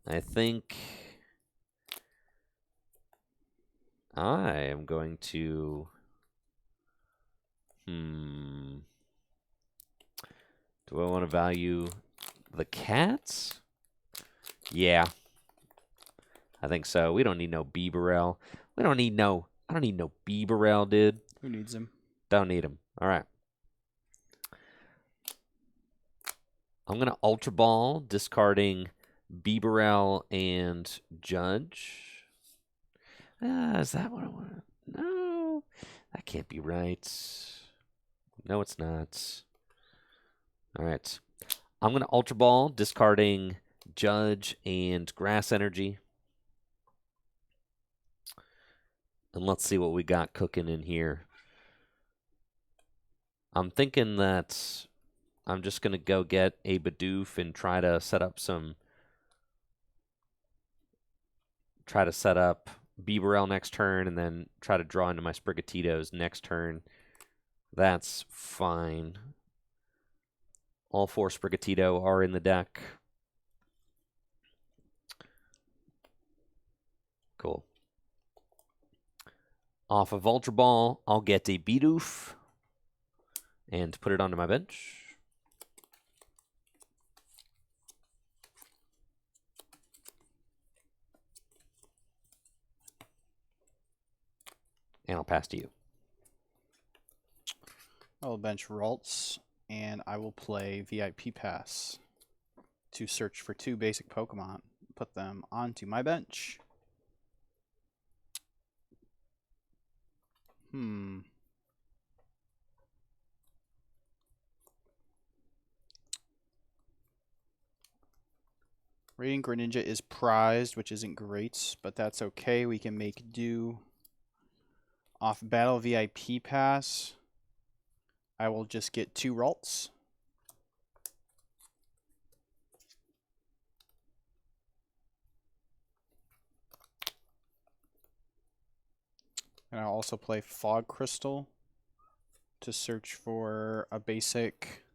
I think I am going to... Do I want to value the cats? Yeah. I think so. We don't need no Bibarel. I don't need no Bibarel, dude. Who needs him? Don't need him. All right. I'm going to Ultra Ball, discarding Bibarel and Judge. Is that what I want? No. That can't be right. No, it's not. All right. I'm going to Ultra Ball, discarding Judge and Grass Energy. And let's see what we got cooking in here. I'm thinking that I'm just going to go get a Bidoof and try to set up Bibarel next turn and then try to draw into my Sprigatito's next turn. That's fine. All 4 Sprigatito are in the deck. Cool. Off of Ultra Ball, I'll get a Bidoof and put it onto my bench. And I'll pass to you. I'll bench Ralts, and I will play VIP Pass to search for 2 basic Pokemon. Put them onto my bench. Radiant Greninja is prized, which isn't great, but that's okay. We can make do. Off Battle VIP Pass, I will just get 2 Ralts. And I'll also play Fog Crystal to search for a basic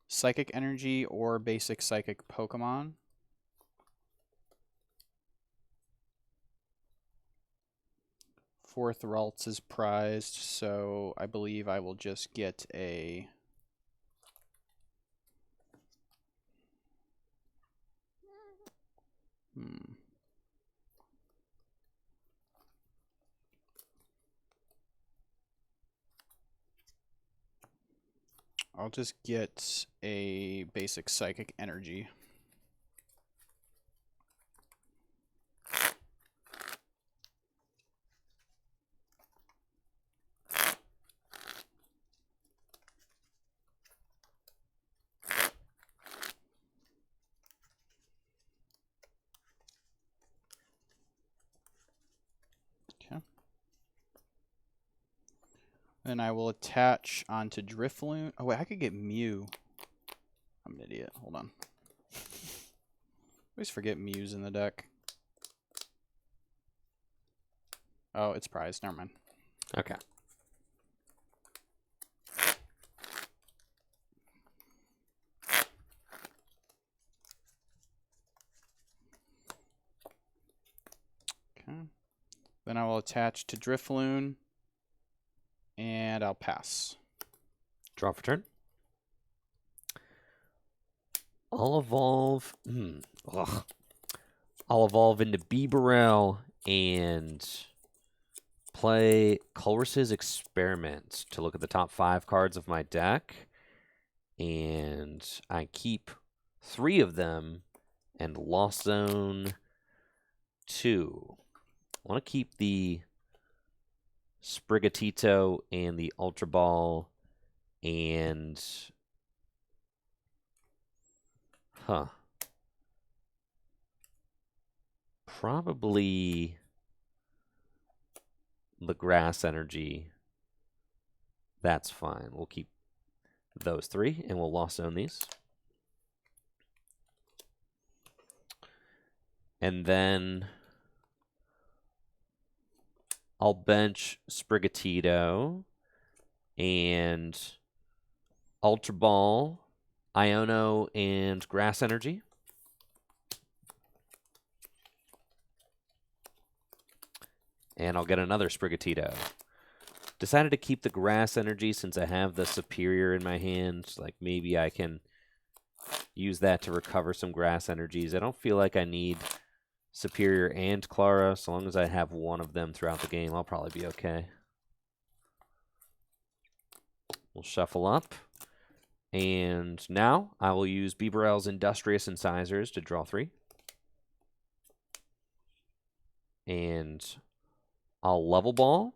Psychic Energy or basic Psychic Pokemon. Fourth Ralts is prized, so I believe I will just get a... I'll just get a basic Psychic Energy. Okay. Then I will attach onto Drifloon. Oh wait, I could get Mew. I'm an idiot. Hold on. I always forget Mew's in the deck. Oh, it's prized. Never mind. Okay. Okay. Then I will attach to Drifloon. And I'll pass. Draw for turn. I'll evolve. I'll evolve into Bibarel and play Colress's Experiment to look at the top 5 cards of my deck. And I keep 3 of them and Lost Zone 2. I want to keep the Sprigatito and the Ultra Ball, and probably the Grass Energy. That's fine. We'll keep those 3, and we'll Lost Zone these. And then I'll bench Sprigatito and Ultra Ball, Iono, and Grass Energy. And I'll get another Sprigatito. Decided to keep the Grass Energy since I have the Superior in my hand. Like, maybe I can use that to recover some Grass Energies. I don't feel like I need Superior and Clara. So long as I have one of them throughout the game, I'll probably be okay. We'll shuffle up. And now I will use Bibarel's Industrious Incisors to draw 3. And I'll Level Ball.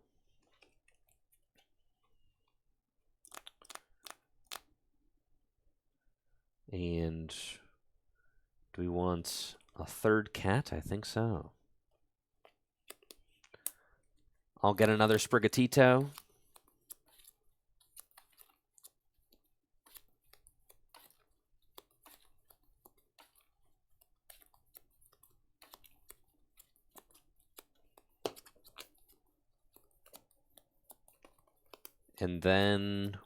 And do we want a third cat? I think so. I'll get another Sprigatito. And then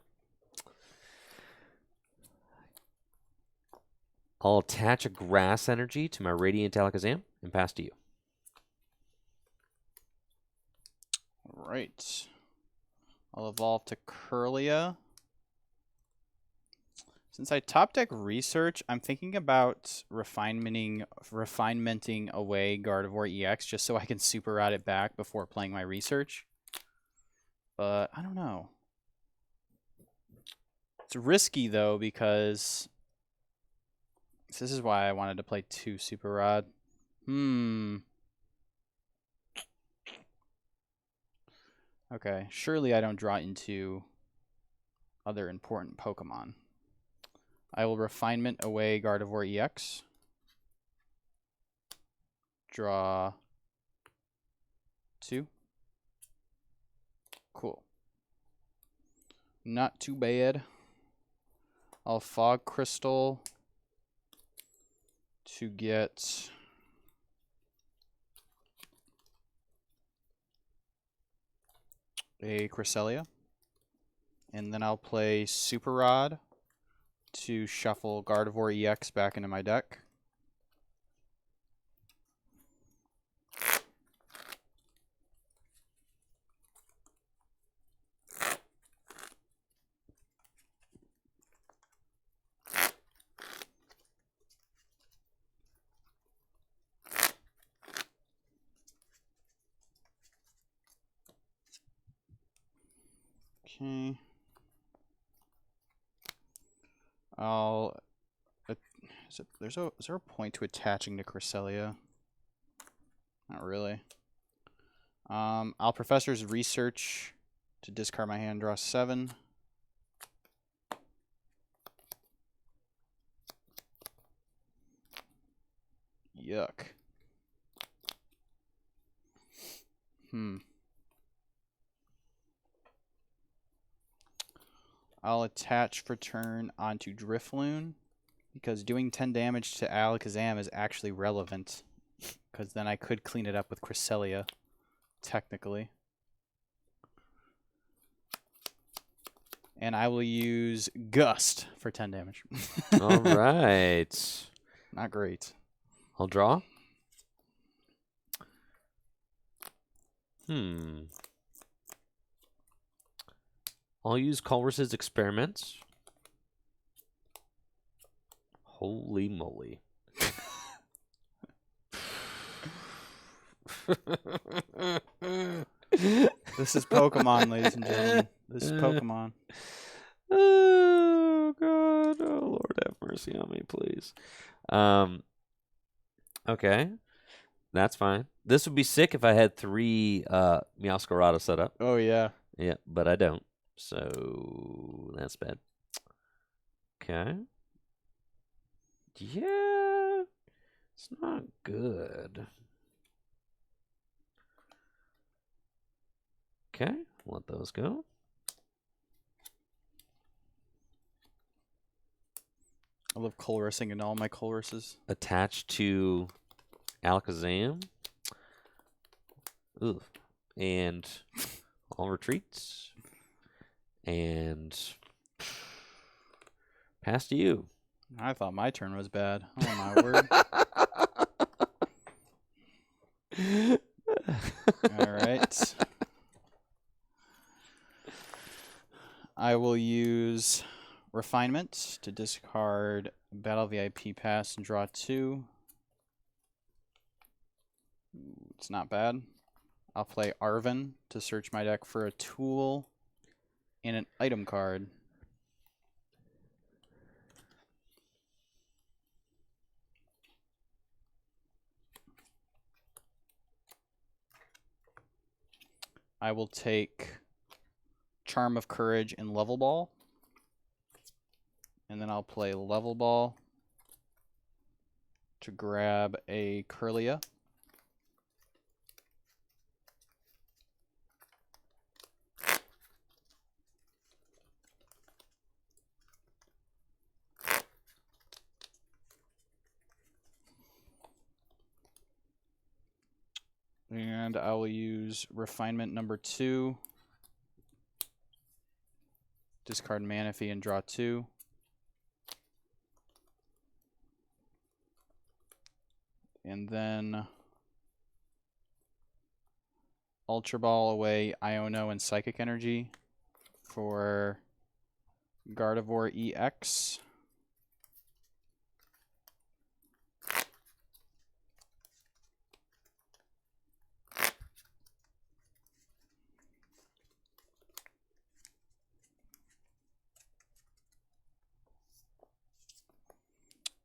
I'll attach a Grass Energy to my Radiant Alakazam and pass to you. All right. I'll evolve to Curlia. Since I top deck Research, I'm thinking about refinementing away Gardevoir EX just so I can super rod it back before playing my Research. But I don't know. It's risky though because this is why I wanted to play 2 Super Rod. Okay, surely I don't draw into other important Pokemon. I will Refinement away Gardevoir EX. Draw 2. Cool. Not too bad. I'll Fog Crystal to get a Cresselia. And then I'll play Super Rod to shuffle Gardevoir EX back into my deck. Okay. Is there a point to attaching to Cresselia? Not really. I'll Professor's Research to discard my hand, draw 7. Yuck. I'll attach for turn onto Drifloon because doing 10 damage to Alakazam is actually relevant because then I could clean it up with Cresselia, technically. And I will use Gust for 10 damage. All right. Not great. I'll draw. I'll use Culver's Experiments. Holy moly. This is Pokemon, ladies and gentlemen. This is Pokemon. Oh, God. Oh, Lord, have mercy on me, please. Okay. That's fine. This would be sick if I had 3 Meowscarada set up. Oh, yeah. Yeah, but I don't. So that's bad. Okay. Yeah. It's not good. Okay, let those go. I love Colressing in all my Colresses. Attached to Alakazam. Ooh. And all retreats. And pass to you. I thought my turn was bad. Oh, my word. All right. I will use Refinement to discard Battle VIP Pass and draw 2. It's not bad. I'll play Arven to search my deck for a tool and an item card. I will take Charm of Courage and Level Ball. And then I'll play Level Ball to grab a Kirlia. And I will use Refinement number 2. Discard Manaphy and draw 2. And then Ultra Ball away Iono and Psychic Energy for Gardevoir EX.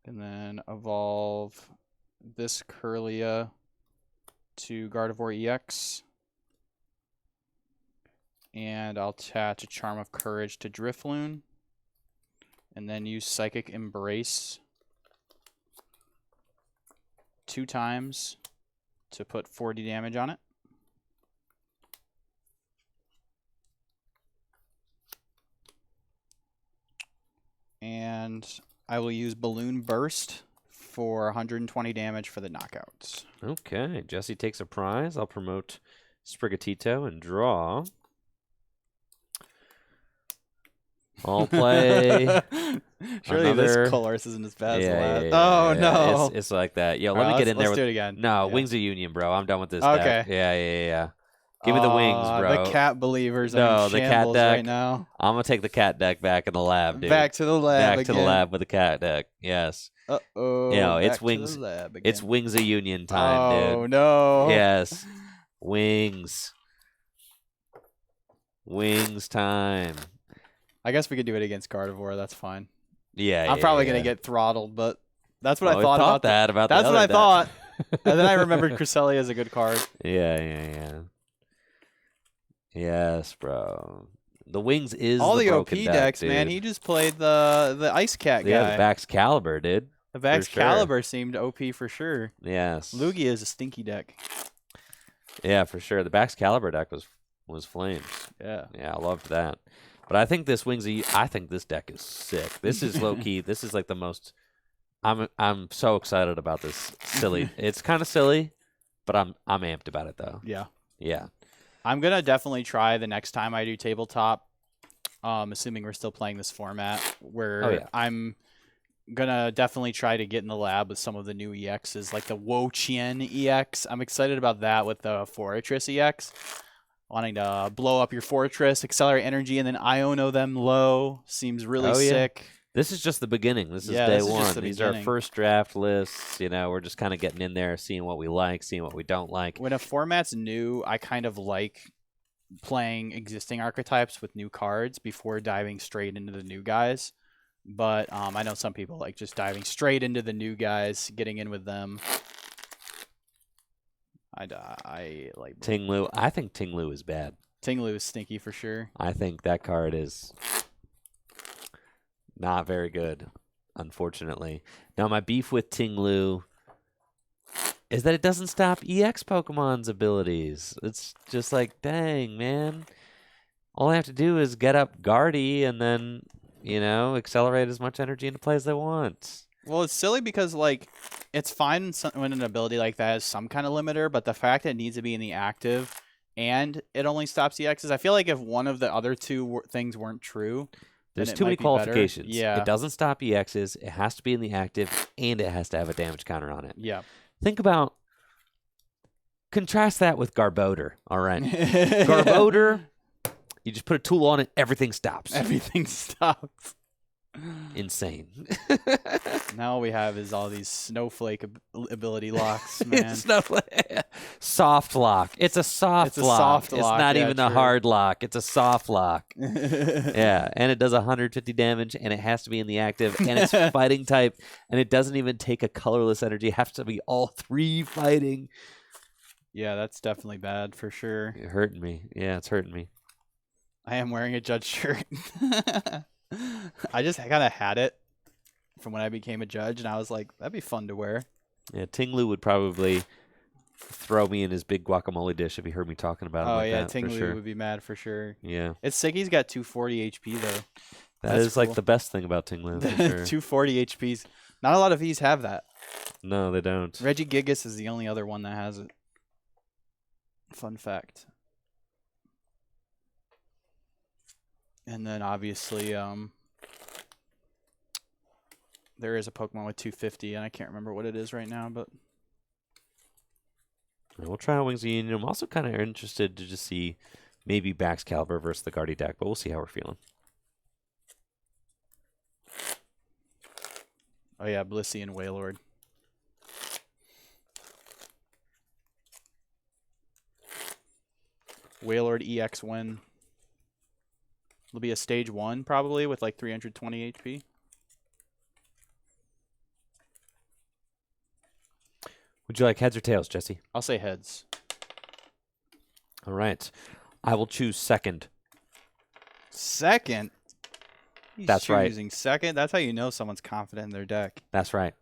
And then evolve this Kirlia to Gardevoir EX. And I'll attach a Charm of Courage to Drifloon. And then use Psychic Embrace 2 times to put 40 damage on it. And I will use Balloon Burst for 120 damage for the knockouts. Okay, Jesse takes a prize. I'll promote Sprigatito and draw. I'll play. Surely another... this Colors isn't as bad as the last. Yeah, no. It's like that. Yo, let me get in there. Let's do it again. No, yeah. Wings of Union, bro. I'm done with this Okay. deck. Yeah. Give me the wings, bro. The cat believers no, are in the cat shambles deck. right now. I'm going to take the cat deck back in the lab, dude. Back to the lab Back to the lab with the cat deck. Yes. Uh-oh. You know, it's back Wings. to the lab again. It's Wings of Union time, dude. Oh, no. Yes. Wings. Wings time. I guess we could do it against Gardevoir. That's fine. Yeah, I'm probably going to get throttled, but that's what I thought about that. That's what I deck. thought. And then I remembered Cresselia as a good card. Yeah. Yes, bro. The Wings is all the OP broken deck, decks, dude. man. He just played the Ice Cat guy. Yeah, the Baxcalibur, dude. The Baxcalibur seemed OP for sure. Yes. Lugia is a stinky deck. Yeah, for sure. The Baxcalibur deck was flames. Yeah. Yeah, I loved that. But I think this I think this deck is sick. This is low key. This is like the most. I'm so excited about this. Silly. It's kind of silly, but I'm amped about it though. Yeah. Yeah. I'm gonna definitely try the next time I do tabletop. Assuming we're still playing this format, where I'm gonna definitely try to get in the lab with some of the new EXs, like the wo-chien EX. I'm excited about that with the Fortress EX. Wanting to blow up your fortress, accelerate energy, and then Iono them low seems really sick. This is just the beginning. This is day one. These are our first draft lists. You know, we're just kind of getting in there, seeing what we like, seeing what we don't like. When a format's new, I kind of like playing existing archetypes with new cards before diving straight into the new guys. But I know some people like just diving straight into the new guys, getting in with them. I like Ting-Lu. I think Ting-Lu is bad. Ting-Lu is stinky for sure. I think that card is not very good, unfortunately. Now, my beef with Ting-Lu is that it doesn't stop EX Pokemon's abilities. It's just like, dang, man. All I have to do is get up Guardy and then, accelerate as much energy into play as I want. Well, it's silly because, like, it's fine when an ability like that is some kind of limiter, but the fact that it needs to be in the active and it only stops EXs, I feel like if one of the other two things weren't true, there's too many qualifications. Yeah. It doesn't stop EXs, it has to be in the active, and it has to have a damage counter on it. Yeah. Contrast that with Garbodor, all right? Garbodor, you just put a tool on it, everything stops. Everything stops. Insane. Now all we have is all these snowflake ability locks, man. Soft lock. It's a soft lock. It's not even a hard lock. It's a soft lock. Yeah, and it does 150 damage, and it has to be in the active, and it's fighting type, and it doesn't even take a colorless energy. It has to be all 3 fighting. Yeah, that's definitely bad for sure. It's hurting me. Yeah, it's hurting me. I am wearing a judge shirt. I just kind of had it from when I became a judge, and I was like, that'd be fun to wear. Yeah, Ting-Lu would probably throw me in his big guacamole dish if he heard me talking about him like that. Ting-Lu would be mad for sure. Yeah. It's sick he's got 240 HP, though. That's is cool. Like the best thing about Ting-Lu, for sure. 240 HPs. Not a lot of these have that. No, they don't. Regigigas is the only other one that has it. Fun fact. And then obviously, there is a Pokemon with 250, and I can't remember what it is right now, but we'll try out Wings of Union. I'm also kind of interested to just see maybe Baxcalibur versus the Guardy deck, but we'll see how we're feeling. Oh yeah, Blissey and Wailord. Wailord EX win. It'll be a stage 1 probably with like 320 HP. Would you like heads or tails, Jesse? I'll say heads. All right. I will choose second. Second? That's right. Choosing second? That's how you know someone's confident in their deck. That's right.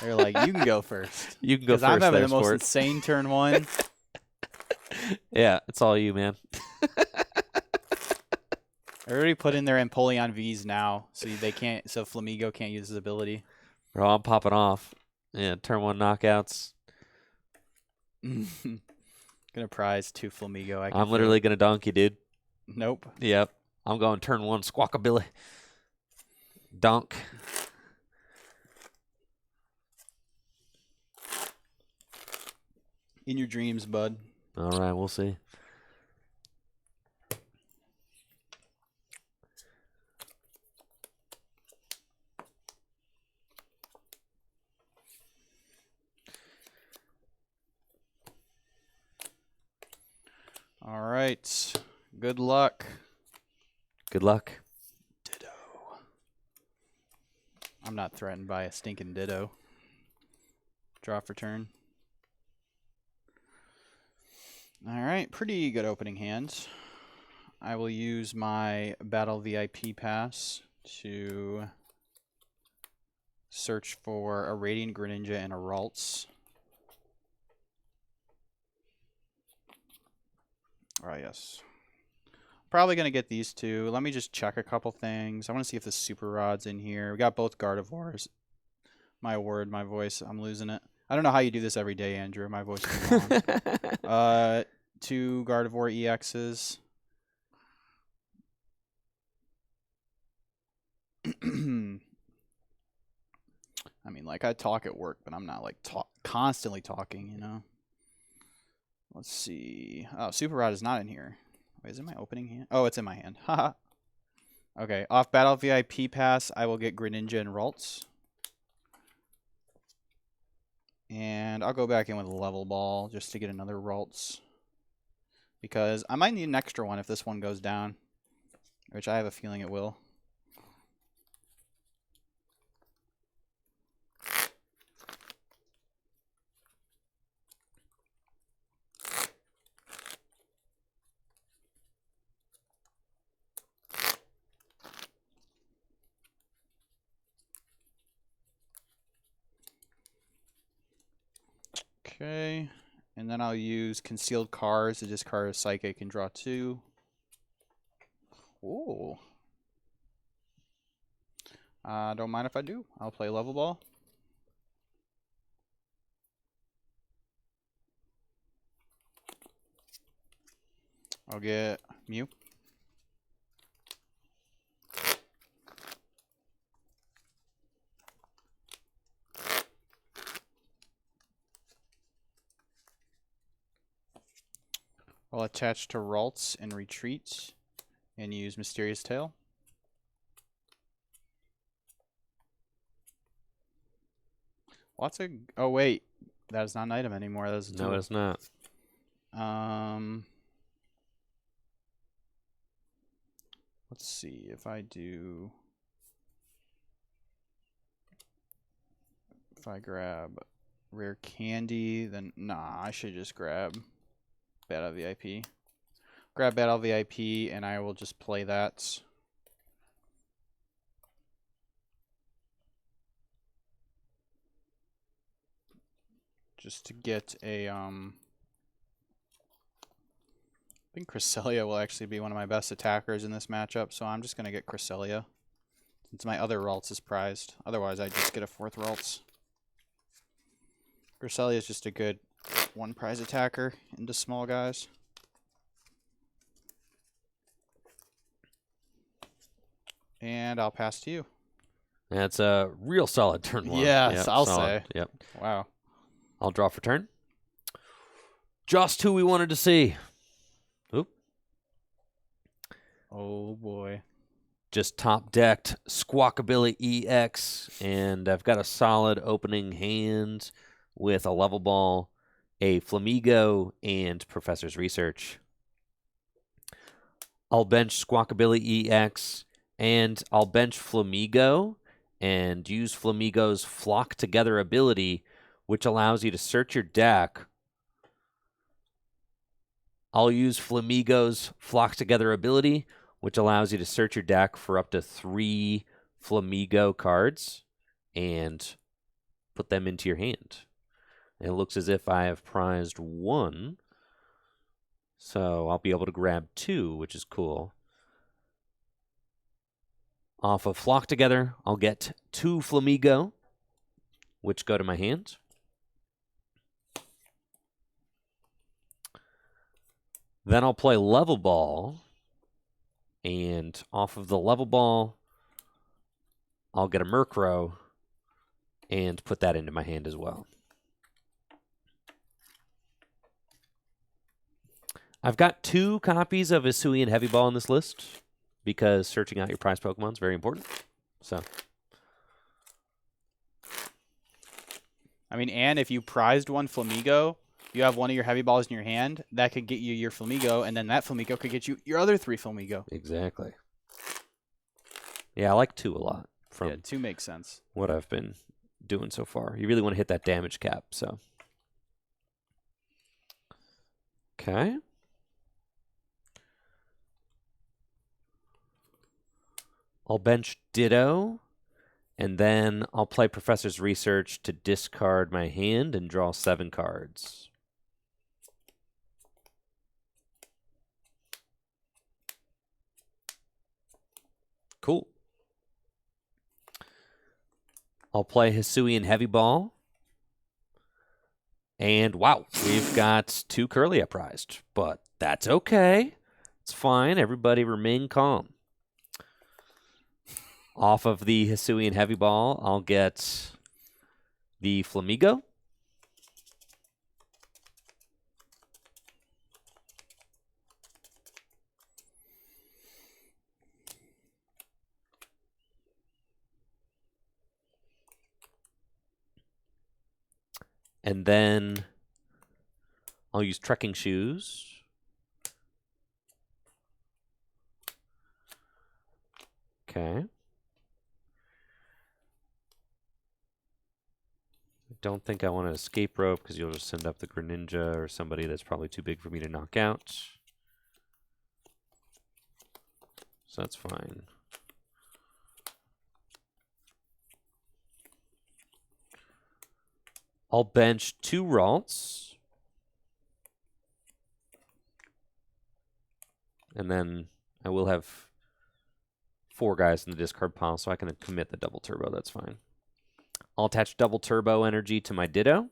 They're like, you can go first. You can go first. Because I'm having the most insane turn 1. Yeah, it's all you, man. I already put in their Empoleon Vs now, so they can't. So Flamigo can't use his ability. Bro, I'm popping off. Yeah, turn 1 knockouts. Gonna prize 2 Flamigo. I'm literally gonna dunk you, dude. Nope. Yep. I'm going turn 1 Squawkabilly. Dunk. In your dreams, bud. All right, we'll see. All right. Good luck. Good luck. Ditto. I'm not threatened by a stinking Ditto. Draw for turn. All right. Pretty good opening hand. I will use my Battle VIP pass to search for a Radiant Greninja and a Ralts. Oh, yes. Probably going to get these two. Let me just check a couple things. I want to see if the Super Rod's in here. We got both Gardevoirs. My word, my voice. I'm losing it. I don't know how you do this every day, Andrew. My voice is long. 2 Gardevoir EXs. I mean, like, I talk at work, but I'm not, like, constantly talking, you know? Let's see. Oh, Super Rod is not in here. Wait, is it my opening hand? Oh, it's in my hand. Haha. Okay, off Battle VIP pass, I will get Greninja and Ralts. And I'll go back in with a Level Ball just to get another Ralts. Because I might need an extra one if this one goes down. Which I have a feeling it will. Okay. And then I'll use Concealed Cards to discard a Psychic and draw 2. Ooh. Don't mind if I do. I'll play Level Ball. I'll get Mew. I'll attach to Ralts and retreat and use Mysterious Tail. Lots of... Oh, wait. That is not an item anymore. That is a tool. No, it's not. Let's see if I do... If I grab Rare Candy, then... Nah, I should just grab Battle VIP. Grab Battle VIP, and I will just play that. Just to get a, I think Cresselia will actually be one of my best attackers in this matchup, so I'm just going to get Cresselia. Since my other Ralts is prized. Otherwise, I just get a 4th Ralts. Cresselia is just a good 1 prize attacker into small guys. And I'll pass to you. That's a real solid turn 1. Yes, yep, I'll solid. say. Yep. Wow. I'll draw for turn. Just who we wanted to see. Oop. Oh, boy. Just top decked Squawkabilly EX, and I've got a solid opening hand with a Level Ball, a Flamigo, and Professor's Research. I'll bench Squawkabilly EX, and I'll bench Flamigo, and use Flamigo's Flock Together ability, which allows you to search your deck. I'll use Flamigo's Flock Together ability, which allows you to search your deck for up to 3 Flamigo cards and put them into your hand. And it looks as if I have prized 1, so I'll be able to grab 2, which is cool. Off of Flock Together, I'll get 2 Flamigo, which go to my hand. Then I'll play Level Ball, and off of the Level Ball, I'll get a Murkrow and put that into my hand as well. I've got 2 copies of Hisuian Heavy Ball in this list because searching out your prize Pokemon is very important. So, I mean, and if you prized 1 Flamigo, you have 1 of your Heavy Balls in your hand, that could get you your Flamigo, and then that Flamigo could get you your other 3 Flamigo. exactly. Yeah, I like 2 a lot from Yeah, 2 makes sense. what I've been doing so far. You really want to hit that damage cap, so. Okay. I'll bench Ditto, and then I'll play Professor's Research to discard my hand and draw 7 cards. Cool. I'll play Hisuian Heavy Ball. And wow, we've got 2 Curly prized, but that's okay. It's fine. Everybody remain calm. Off of the Hisuian Heavy Ball, I'll get the Flamigo. And then I'll use Trekking Shoes. Okay. I don't think I want to escape rope because you'll just send up the Greninja or somebody that's probably too big for me to knock out. So that's fine. I'll bench 2 Ralts. And then I will have 4 guys in the discard pile, so I can commit the double turbo. That's fine. I'll attach double turbo energy to my Ditto.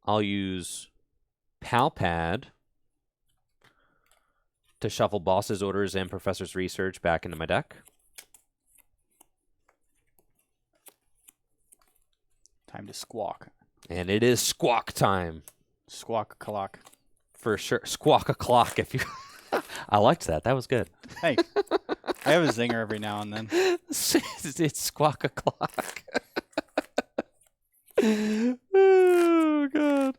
I'll use Palpad to shuffle Boss's Orders and Professor's Research back into my deck. Time to squawk. And it is squawk time. Squawk clock. For sure. Squawk a clock if you... I liked that. That was good. Hey, I have a zinger every now and then. It's squawk a clock. Oh, God.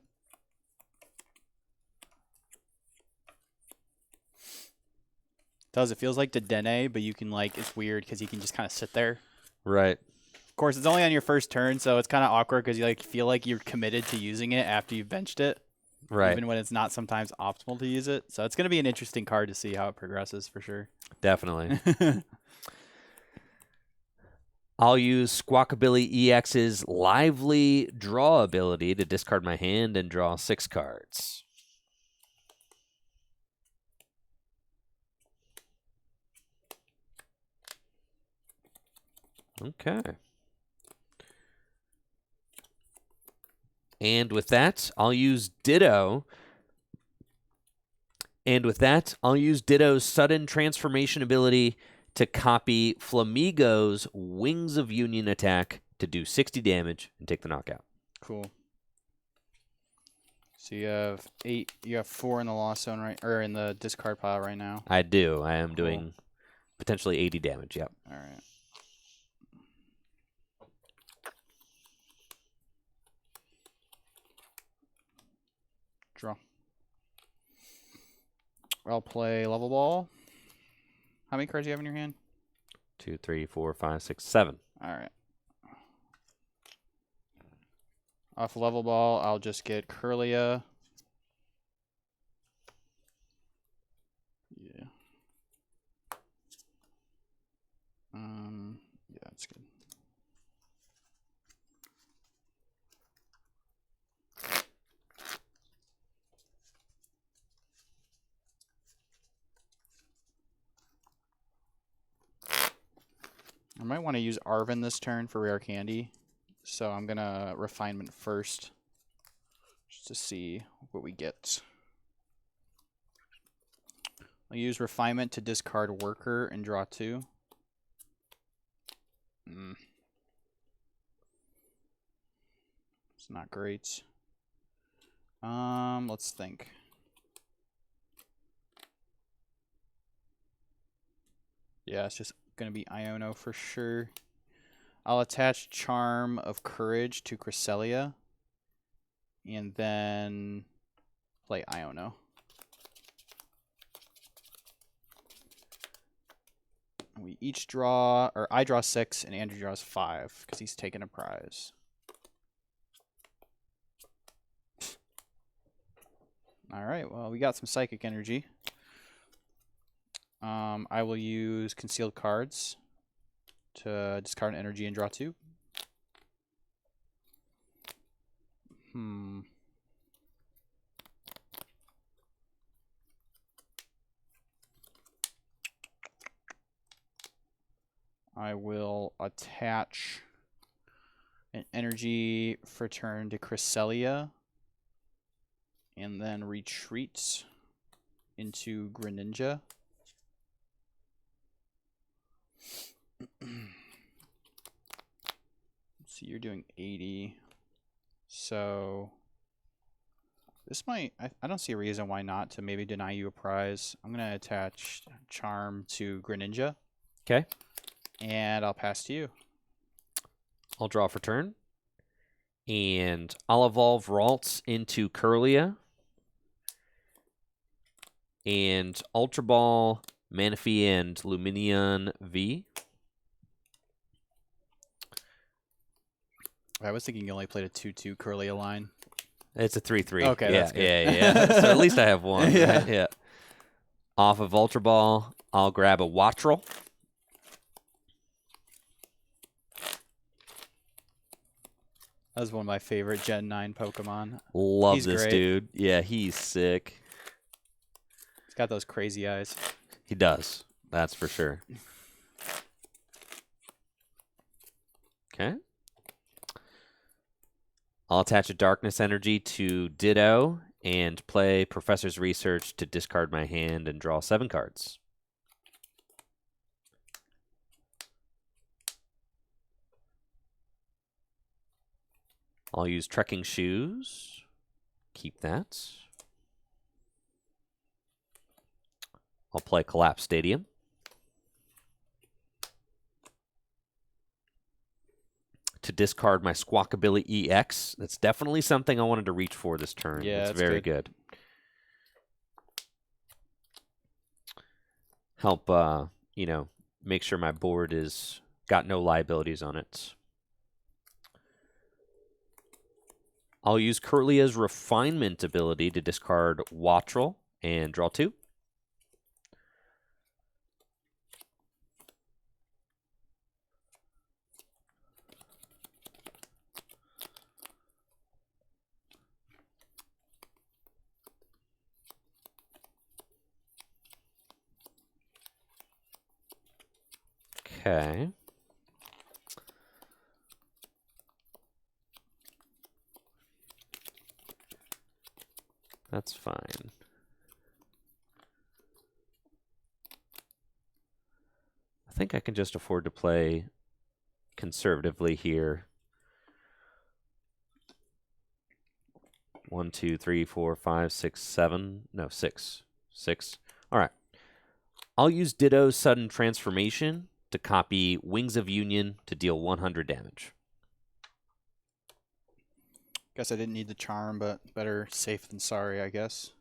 It feels like Dedenne, but you can it's weird because you can just kind of sit there. Right. Of course, it's only on your first turn, so it's kind of awkward because you feel like you're committed to using it after you've benched it. Right. Even when it's not sometimes optimal to use it. So it's going to be an interesting card to see how it progresses for sure. Definitely. I'll use Squawkabilly EX's Lively Draw ability to discard my hand and draw 6 cards. Okay. And with that, I'll use Ditto. And with that, I'll use Ditto's Sudden Transformation ability to copy Flamigo's Wings of Union attack to do 60 damage and take the knockout. Cool. So you have 8. You have 4 in the lost zone, right? Or in the discard pile right now. I do. I am doing potentially 80 damage. Yep. All right. Draw. I'll play Level Ball. How many cards do you have in your hand? 2, 3, 4, 5, 6, 7. All right. Off Level Ball, I'll just get Curlia. Yeah. Yeah, that's good. I might want to use Arven this turn for rare candy, so I'm going to Refinement first, just to see what we get. I'll use Refinement to discard Worker and draw 2. It's not great. Let's think. Yeah, it's just going to be Iono for sure. I'll attach Charm of Courage to Cresselia. And then play Iono. We each draw, or I draw 6 and Andrew draws 5 because he's taking a prize. All right, well, we got some Psychic Energy. I will use Concealed Cards to discard an energy and draw 2. I will attach an energy for turn to Cresselia and then retreat into Greninja. So you're doing 80. So this might, I don't see a reason why not to maybe deny you a prize. I'm going to attach Charm to Greninja. Okay. And I'll pass to you. I'll draw for turn. And I'll evolve Ralts into Curlia. And Ultra Ball, Manaphy, and Lumineon V. I was thinking you only played a 2-2 Curlia line. It's a 3-3. Okay, yeah, that's good. yeah. So at least I have one. Yeah. Right? Yeah. Off of Ultra Ball, I'll grab a Wattrel. That was one of my favorite Gen 9 Pokemon. Love this dude. Yeah, he's sick. He's got those crazy eyes. He does. That's for sure. Okay. I'll attach a Darkness Energy to Ditto and play Professor's Research to discard my hand and draw 7 cards. I'll use Trekking Shoes. Keep that. I'll play Collapse Stadium. To discard my Squawkabilly EX. That's definitely something I wanted to reach for this turn. Yeah, it's very good. Help, you know, make sure my board is got no liabilities on it. I'll use Kirlia's Refinement ability to discard Wattrel and draw 2. Okay. That's fine. I think I can just afford to play conservatively here. 1, 2, 3, 4, 5, 6, 7. No, 6. 6. All right. I'll use Ditto's Sudden Transformation to copy Wings of Union to deal 100 damage. Guess I didn't need the charm, but better safe than sorry, I guess.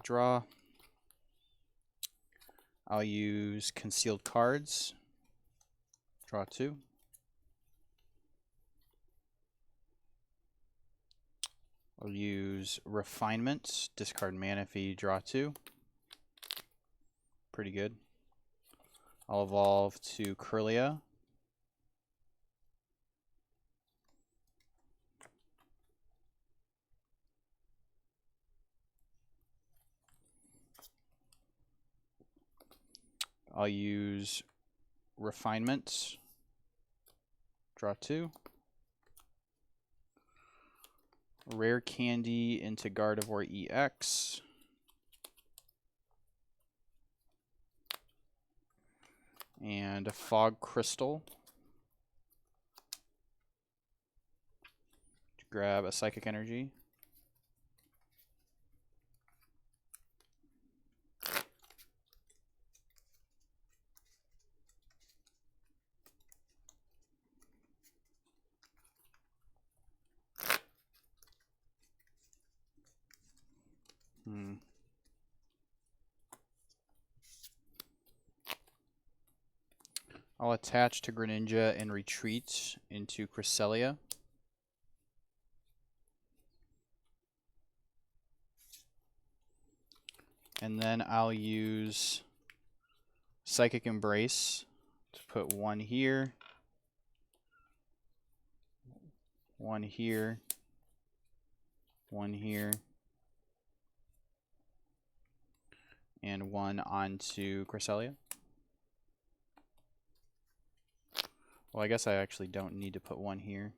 Draw. I'll use Concealed Cards. Draw 2. I'll use Refinement. Discard Manaphy. Draw 2. Pretty good. I'll evolve to Kirlia. I'll use Refinement. Draw 2. Rare Candy into Gardevoir EX. And a Fog Crystal. Grab a Psychic Energy. I'll attach to Greninja and retreat into Cresselia. And then I'll use Psychic Embrace to put 1 here, 1 here, 1 here, and 1 onto Cresselia. Well, I guess I actually don't need to put 1 here.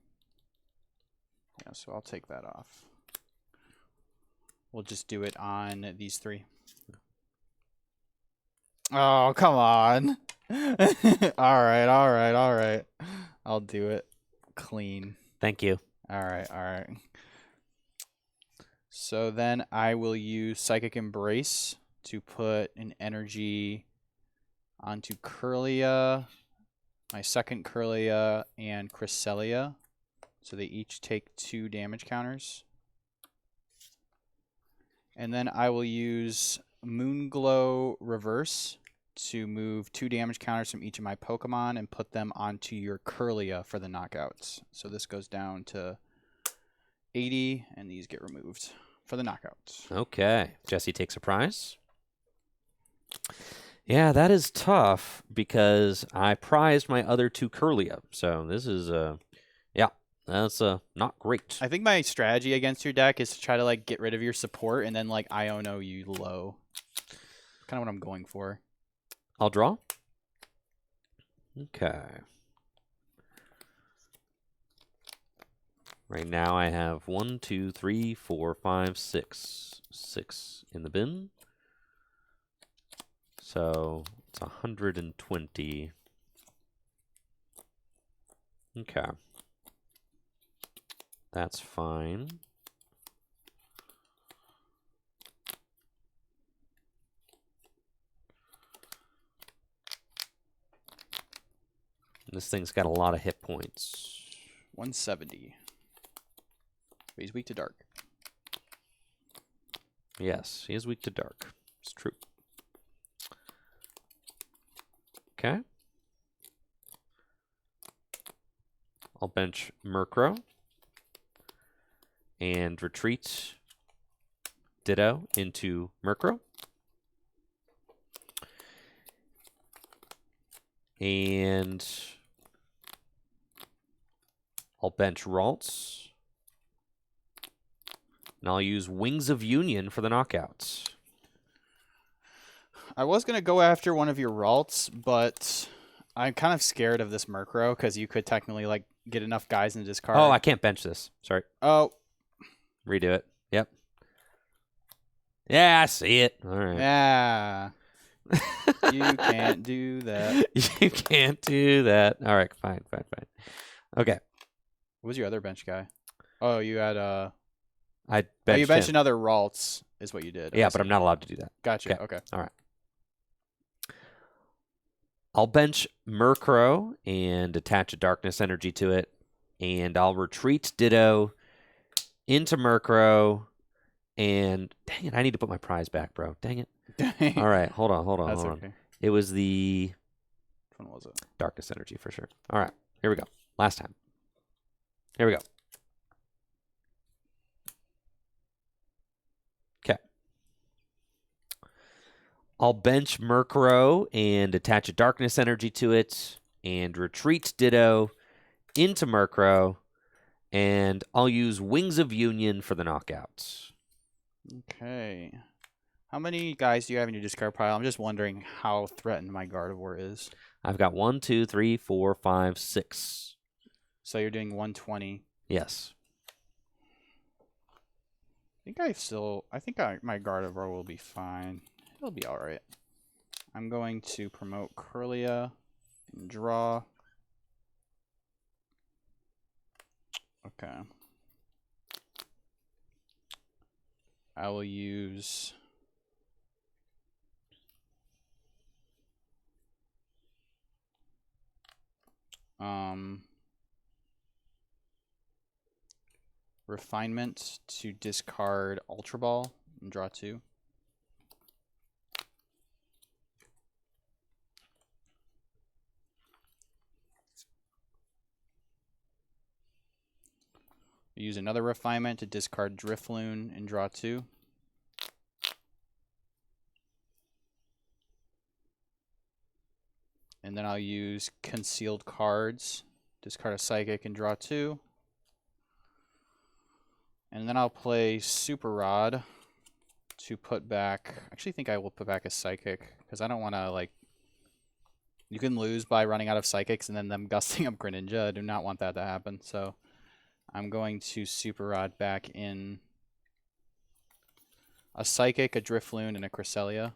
Yeah, so I'll take that off. We'll just do it on these 3. Oh, come on. All right. I'll do it clean. Thank you. All right. So then I will use Psychic Embrace to put an energy onto Kirlia, my second Kirlia, and Cresselia. So they each take 2 damage counters. And then I will use Moonglow Reverse to move 2 damage counters from each of my Pokemon and put them onto your Kirlia for the knockouts. So this goes down to 80, and these get removed for the knockouts. Okay. Jesse takes a prize. Yeah, that is tough because I prized my other 2 Curlia. So this is yeah, that's not great. I think my strategy against your deck is to try to like get rid of your support and then like Iono you low. Kind of what I'm going for. I'll draw. Okay. Right now I have 1, 2, 3, 4, 5, 6. 6 in the bin. So it's 120. Okay. That's fine. This thing's got a lot of hit points. 170. But he's weak to dark. Yes, he is weak to dark. It's true. Okay. I'll bench Murkrow and retreat Ditto into Murkrow. And I'll bench Ralts. And I'll use Wings of Union for the knockouts. I was going to go after one of your Ralts, but I'm kind of scared of this Murkrow because you could technically like get enough guys in the discard. Oh, I can't bench this. Sorry. Oh. Redo it. Yep. Yeah, I see it. All right. Yeah. You can't do that. You can't do that. All right, fine. Okay. What was your other bench guy? Oh, you had I benched you benched him. another Ralts is what you did. Yeah, but I'm not allowed to do that. Gotcha. Okay. All right. I'll bench Murkrow and attach a Darkness Energy to it, and I'll retreat Ditto into Murkrow, and dang it, I need to put my prize back, bro. Dang it. All right, hold on. That's okay. It was the Which one was it? Darkness Energy for sure. All right, here we go. Last time. Here we go. Okay. I'll bench Murkrow and attach a Darkness Energy to it and retreat Ditto into Murkrow, and I'll use Wings of Union for the knockouts. Okay. How many guys do you have in your discard pile? I'm just wondering how threatened my Gardevoir is. I've got 1, 2, 3, 4, 5, 6. So you're doing 120. Yes. I think my Gardevoir will be fine. It'll be all right. I'm going to promote Curlia and draw. Okay. I will use Refinement to discard Ultra Ball and draw 2. Use another Refinement to discard Drifloon and draw 2. And then I'll use Concealed Cards, discard a Psychic and draw 2. And then I'll play Super Rod to put back... I actually think I will put back a Psychic, because I don't want to, like... You can lose by running out of Psychics and then them gusting up Greninja. I do not want that to happen, so... I'm going to Super Rod back in a Psychic, a Drifloon, and a Cresselia.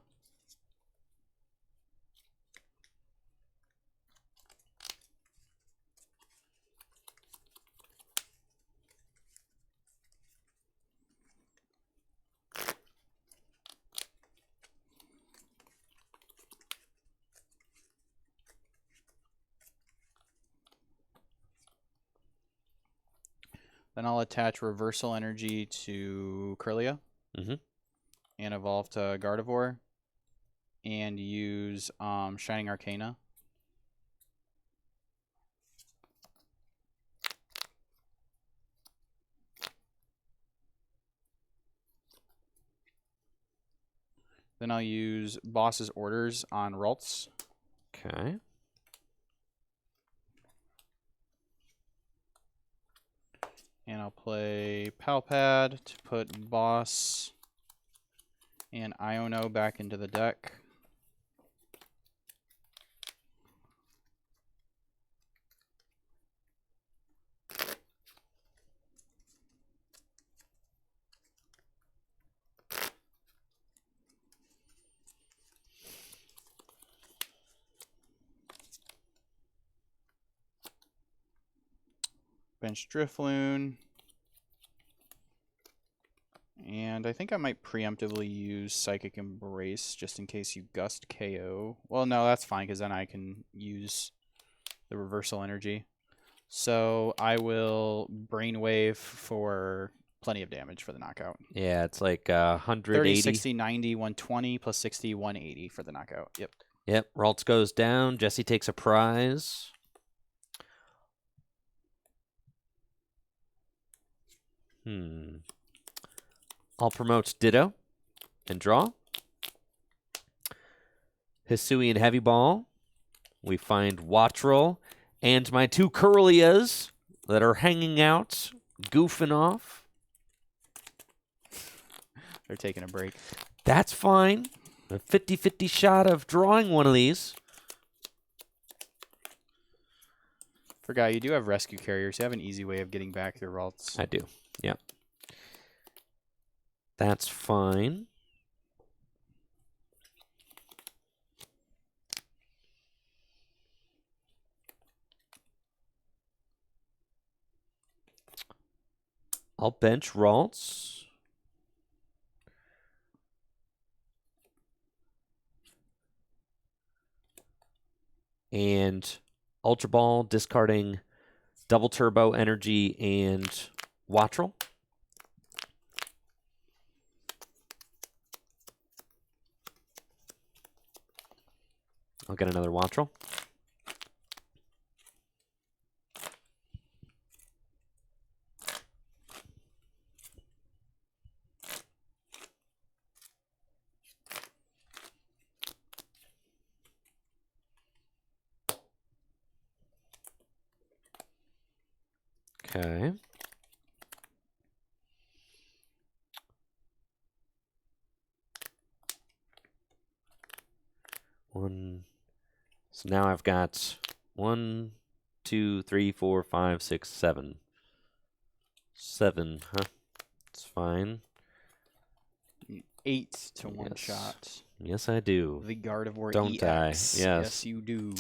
Then I'll attach Reversal Energy to Curlia and evolve to Gardevoir and use Shining Arcana. Then I'll use Boss's Orders on Ralts. Okay. And I'll play Palpad to put Boss and Iono back into the deck. Bench Drifloon. And I think I might preemptively use Psychic Embrace just in case you Gust KO. Well, no, that's fine because then I can use the Reversal Energy. So I will Brainwave for plenty of damage for the knockout. Yeah, it's like 180. 30, 60, 90, 120 plus 60, 180 for the knockout. Yep. Yep, Ralts goes down. Jesse takes a prize. I'll promote Ditto and draw. Hisuian Heavy Ball. We find Wattrel and my 2 Curlias that are hanging out, goofing off. They're taking a break. That's fine. A 50-50 shot of drawing one of these. Forgot, you do have Rescue Carriers. You have an easy way of getting back your Ralts. I do, yep. That's fine. I'll bench Ralts. And Ultra Ball, discarding Double Turbo Energy and Wattrel. I'll get another Wattrel. Okay. So now I've got 1, 2, 3, 4, 5, 6, 7. 7, huh? It's fine. 8 to one shot. Yes, I do. The Gardevoir Don't I? EX. Yes. Yes, you do.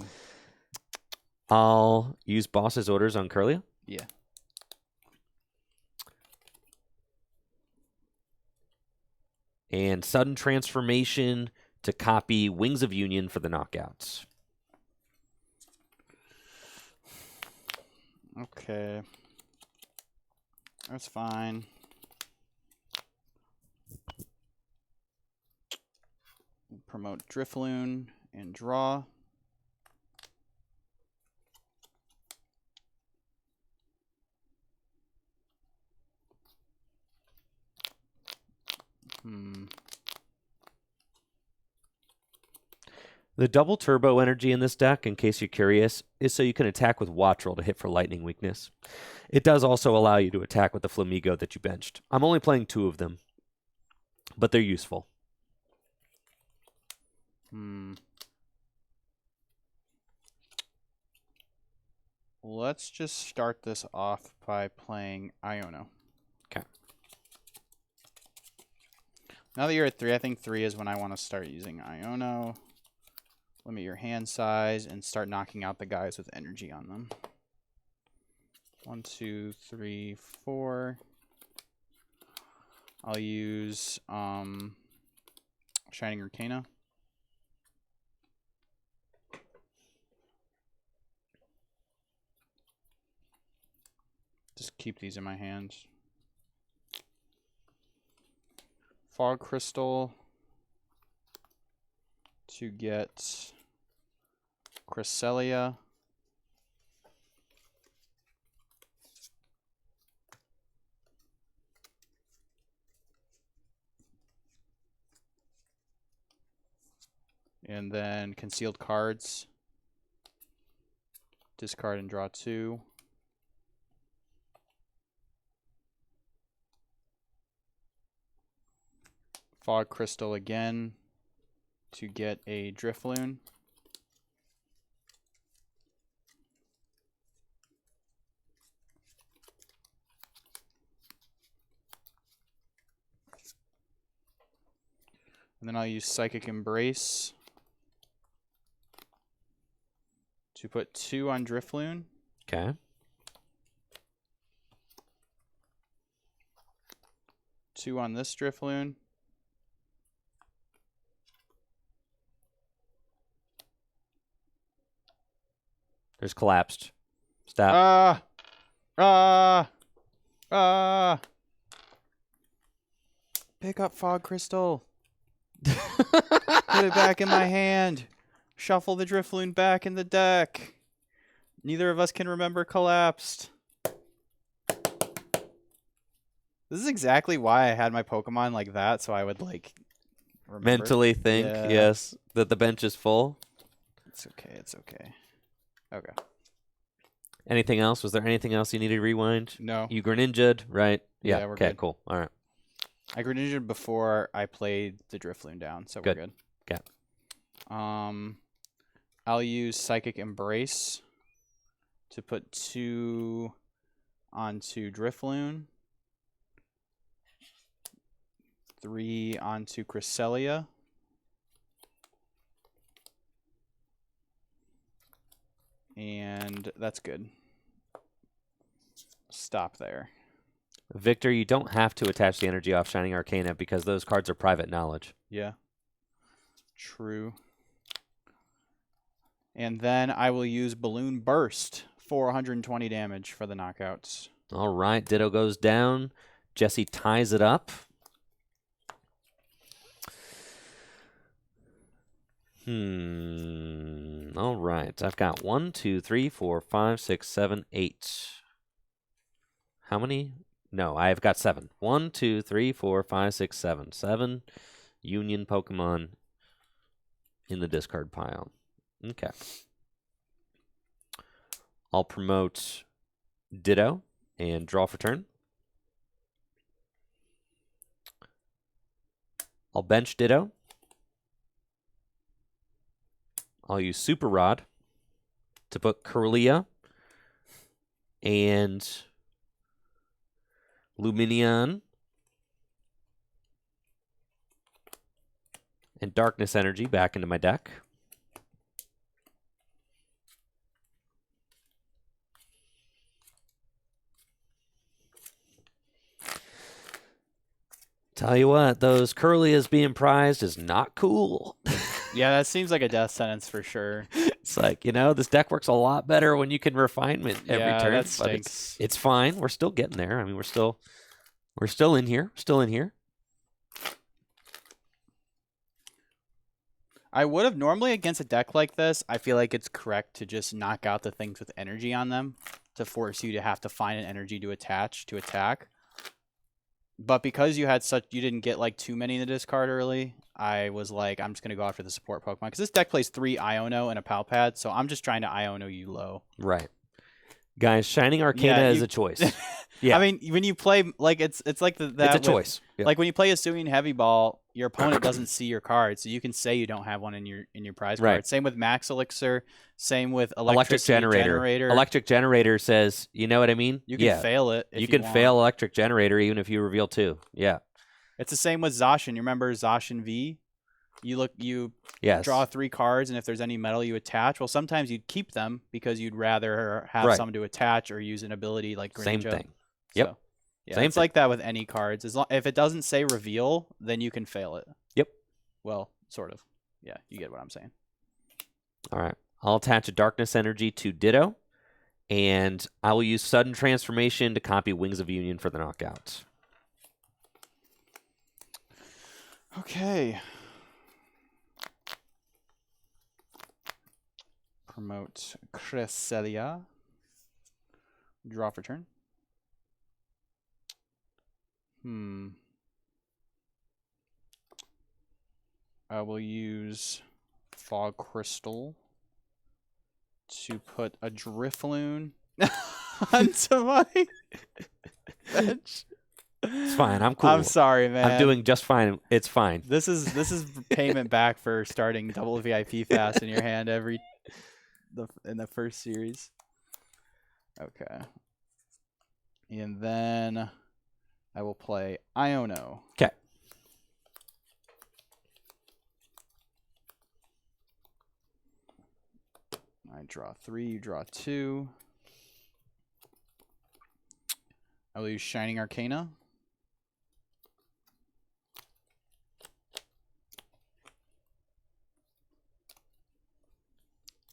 I'll use Boss's Orders on Curlia. Yeah. And Sudden Transformation to copy Wings of Union for the knockouts. Okay. That's fine. Promote Drifloon and draw. The double turbo energy in this deck, in case you're curious, is so you can attack with Wattrel to hit for lightning weakness. It does also allow you to attack with the Flamigo that you benched. I'm only playing 2 of them, but they're useful. Let's just start this off by playing Iono. Okay. Now that you're at 3, I think 3 is when I want to start using Iono. Limit your hand size and start knocking out the guys with energy on them. 1, 2, 3, 4. I'll use Shining Arcana. Just keep these in my hands. Fog Crystal to get Cresselia. And then concealed cards. Discard and draw 2. Fog Crystal again to get a Drifloon. And then I'll use Psychic Embrace to put 2 on Drifloon. Okay. Two on this Drifloon. There's collapsed. Stop. Pick up Fog Crystal. Put it back in my hand. Shuffle the Drifloon back in the deck. Neither of us can remember collapsed. This is exactly why I had my Pokemon like that, so I would like remember. Mentally think, yes, that the bench is full. It's okay. It's okay. Okay. Anything else? Was there anything else you needed to rewind? No. You Greninja'd, right? Yeah, we're okay, good. Cool. All right. I Greninja'd before I played the Drifloon down, so we're good. Okay. I'll use Psychic Embrace to put 2 onto Drifloon. 3 onto Cresselia. And that's good. Stop there. Victor, you don't have to attach the energy off Shining Arcana because those cards are private knowledge. Yeah. True. And then I will use Balloon Burst for 120 damage for the knockouts. All right. Ditto goes down. Jesse ties it up. All right. I've got 1, 2, 3, 4, 5, 6, 7, 8. How many? No, I've got 7. 1, 2, 3, 4, 5, 6, 7. 7 Union Pokemon in the discard pile. Okay. I'll promote Ditto and draw for turn. I'll bench Ditto. I'll use Super Rod to put Kirlia and Lumineon and Darkness Energy back into my deck. Tell you what, those Kirlias being prized is not cool. Yeah, that seems like a death sentence for sure. It's like, you know, this deck works a lot better when you can refinement every turn. That but it's fine. We're still getting there. I mean, we're still in here. Still in here. I would have normally against a deck like this, I feel like it's correct to just knock out the things with energy on them to force you to have to find an energy to attach to attack. But because you didn't get like too many in the discard early, I was like, I'm just going to go after the support Pokemon. Because this deck plays 3 Iono and a Palpad, so I'm just trying to Iono you low. Right. Guys, Shining Arcana is a choice. Yeah. I mean, when you play, like, it's like that. It's a choice. Yep. Like when you play Hisuian Heavy Ball, your opponent doesn't see your card, so you can say you don't have one in your prize card. Same with Max Elixir. Same with Electric Generator. Electric Generator says, you know what I mean? You can fail it. You can fail Electric Generator even if you reveal 2. Yeah. It's the same with Zacian. You remember Zacian V? You draw 3 cards, and if there's any metal you attach, well, sometimes you'd keep them because you'd rather have some to attach or use an ability like Greninja. Same thing. Yep. So, yeah, it's like that with any cards. If it doesn't say reveal, then you can fail it. Yep. Well, sort of. Yeah, you get what I'm saying. All right. I'll attach a Darkness Energy to Ditto, and I will use Sudden Transformation to copy Wings of Union for the knockout. Okay. Promote Cresselia. Draw for turn. I will use Fog Crystal to put a Drifloon onto my bench. It's fine. I'm cool. I'm sorry, man. I'm doing just fine. It's fine. This is payment back for starting double VIP fast in your hand in the first series. Okay. And then I will play Iono. Okay. I draw 3, you draw 2. I will use Shining Arcana.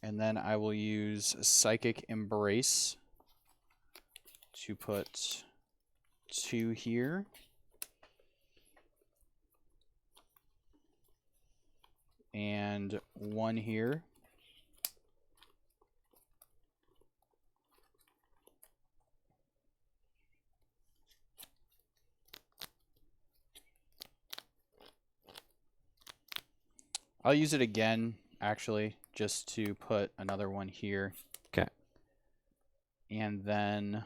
And then I will use Psychic Embrace to put 2 here. And 1 here. I'll use it again, actually, just to put another one here. Okay. And then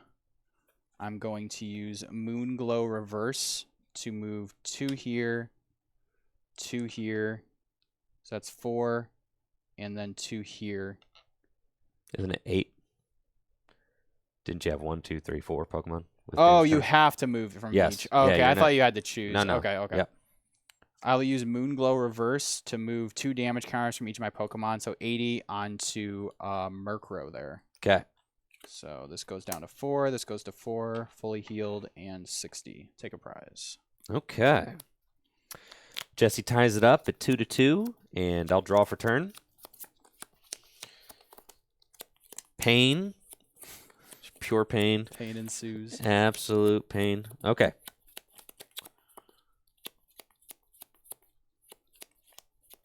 I'm going to use Moonglow Reverse to move 2 here, 2 here. So that's 4, and then 2 here. Isn't it 8? Didn't you have 1, 2, 3, 4 Pokemon? Oh, you have to move from each. Oh, okay, I thought you had to choose. No. Okay. Yep. I'll use Moonglow Reverse to move 2 damage counters from each of my Pokemon, so 80 onto Murkrow there. Okay. So this goes down to 4, this goes to 4, fully healed, and 60. Take a prize. Okay. Jesse ties it up at 2-2, and I'll draw for turn. Pain. Pure pain. Pain ensues. Absolute pain. Okay.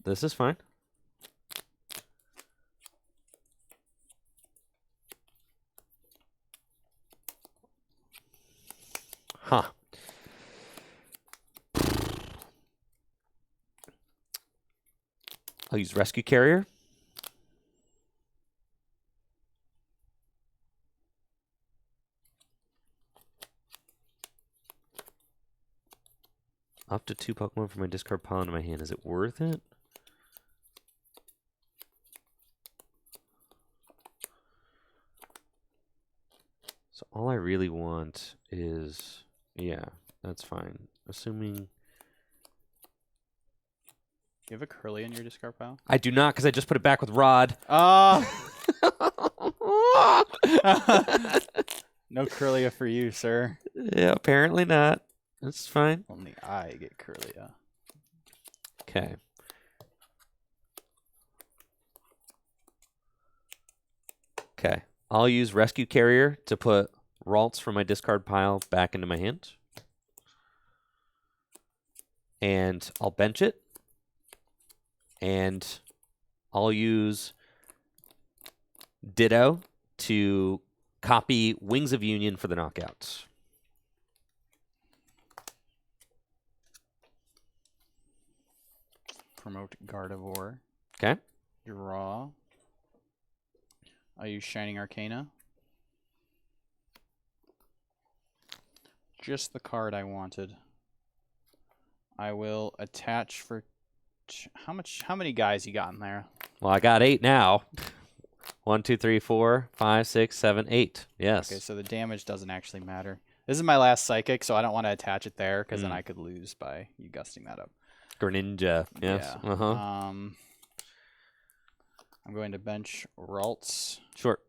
This is fine. Huh. I'll use Rescue Carrier. Up to 2 Pokemon from my discard pile into my hand. Is it worth it? So all I really want is... Yeah, that's fine. Assuming... You have a Curly in your discard pile? I do not, because I just put it back with Rod. No Curlia for you, sir. Yeah, apparently not. That's fine. Only I get Curlia. Okay. Okay. I'll use Rescue Carrier to put Ralts from my discard pile back into my hand. And I'll bench it. And I'll use Ditto to copy Wings of Union for the knockouts. Promote Gardevoir. Okay. Draw. I'll use Shining Arcana. Just the card I wanted. I will attach for... How many guys you got in there? Well, I got 8 now. 1, 2, 3, 4, 5, 6, 7, 8. Yes. Okay, so the damage doesn't actually matter. This is my last Psychic, so I don't want to attach it there, because then I could lose by you gusting that up. Greninja. Yes. Yeah. Uh-huh. I'm going to bench Ralts. Sure.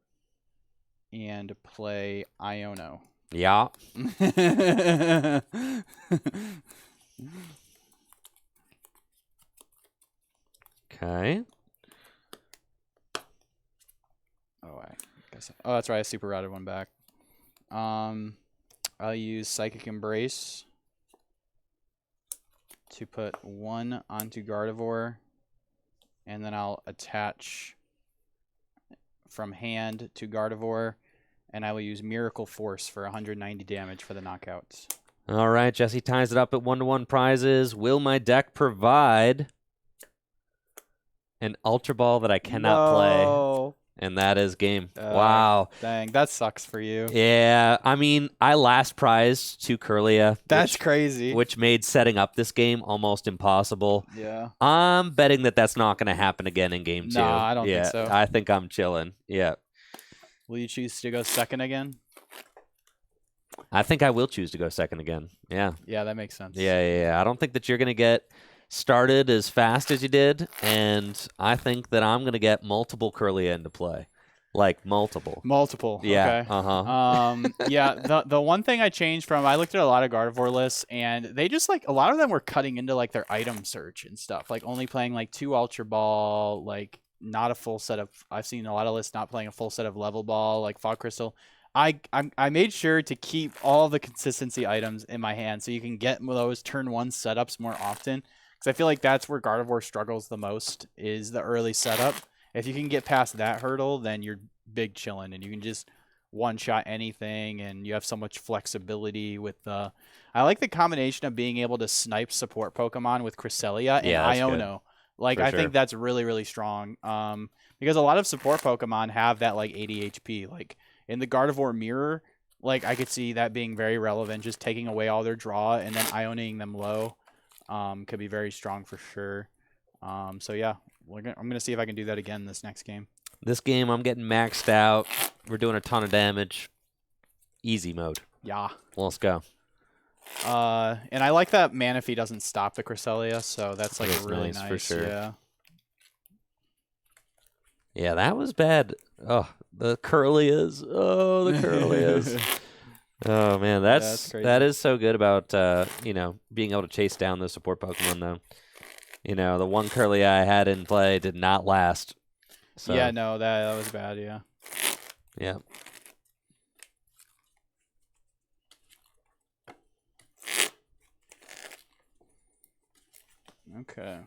And play Iono. Yeah. Okay. Oh, that's right. I super routed one back. I'll use Psychic Embrace to put 1 onto Gardevoir, and then I'll attach from hand to Gardevoir, and I will use Miracle Force for 190 damage for the knockouts. All right, Jesse ties it up at 1-1 prizes. Will my deck provide an Ultra Ball that I cannot play. No. And that is game. Wow. Dang, that sucks for you. Yeah, I mean, I last prized 2 Curlia. That's crazy. Which made setting up this game almost impossible. Yeah. I'm betting that that's not going to happen again in game 2. Nah, I don't think so. I think I'm chilling. Yeah. Will you choose to go second again? I think I will choose to go second again. Yeah. Yeah, that makes sense. Yeah. I don't think that you're going to get started as fast as you did, and I think that I'm going to get multiple Curlia into play. Like multiple. Okay. Yeah. Yeah. The one thing I changed from, I looked at a lot of Gardevoir lists, and they just like a lot of them were cutting into like their item search and stuff, like only playing like 2 Ultra Ball, like not a full set of. I've seen a lot of lists not playing a full set of Level Ball, like Fog Crystal. I made sure to keep all the consistency items in my hand so you can get those turn 1 setups more often. Because I feel like that's where Gardevoir struggles the most, is the early setup. If you can get past that hurdle, then you're big chilling, and you can just one-shot anything, and you have so much flexibility with the... I like the combination of being able to snipe support Pokemon with Cresselia and Iono. Like, I think that's really, really strong. Because a lot of support Pokemon have that, like, 80 HP. Like, in the Gardevoir Mirror, like, I could see that being very relevant, just taking away all their draw and then Ioning them low. Could be very strong for sure. So yeah, I'm gonna see if I can do that again this next game. This game, I'm getting maxed out. We're doing a ton of damage. Easy mode. Yeah. Let's go. And I like that Manaphy doesn't stop the Cresselia, so that's like really nice. For sure. Yeah. Yeah, that was bad. Oh, the Curlias. Oh, the Curlias. Oh man, that's crazy. That is so good about being able to chase down the support Pokemon though. The one Curlia I had in play did not last. So. Yeah, no, that was bad. Yeah. Yeah. Okay.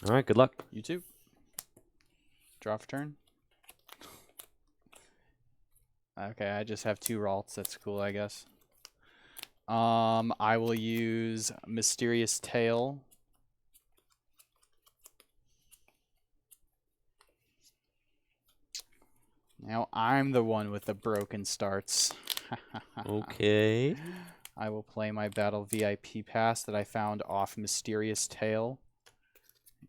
All right, good luck. You too. Draw for turn. Okay, I just have 2 Ralts. That's cool, I guess. I will use Mysterious Tail. Now I'm the one with the broken starts. Okay. I will play my Battle VIP pass that I found off Mysterious Tail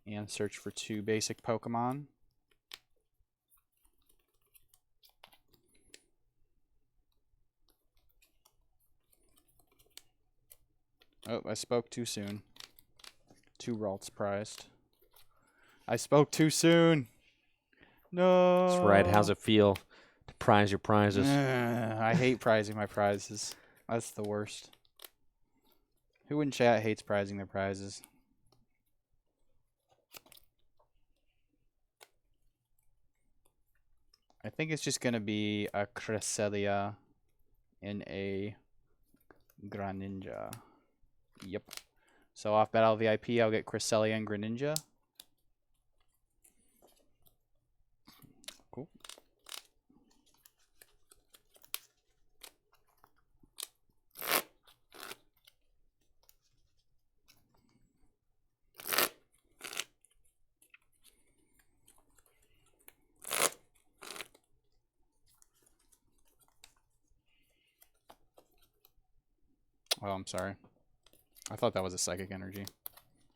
and search for 2 basic Pokemon. Oh, I spoke too soon. 2 Ralts prized. I spoke too soon. No. That's right. How's it feel to prize your prizes? I hate prizing my prizes. That's the worst. Who in chat hates prizing their prizes? I think it's just going to be a Cresselia and a Greninja. Yep. So off Battle VIP, I'll get Cresselia and Greninja. Cool. Oh, I'm sorry. I thought that was a Psychic Energy.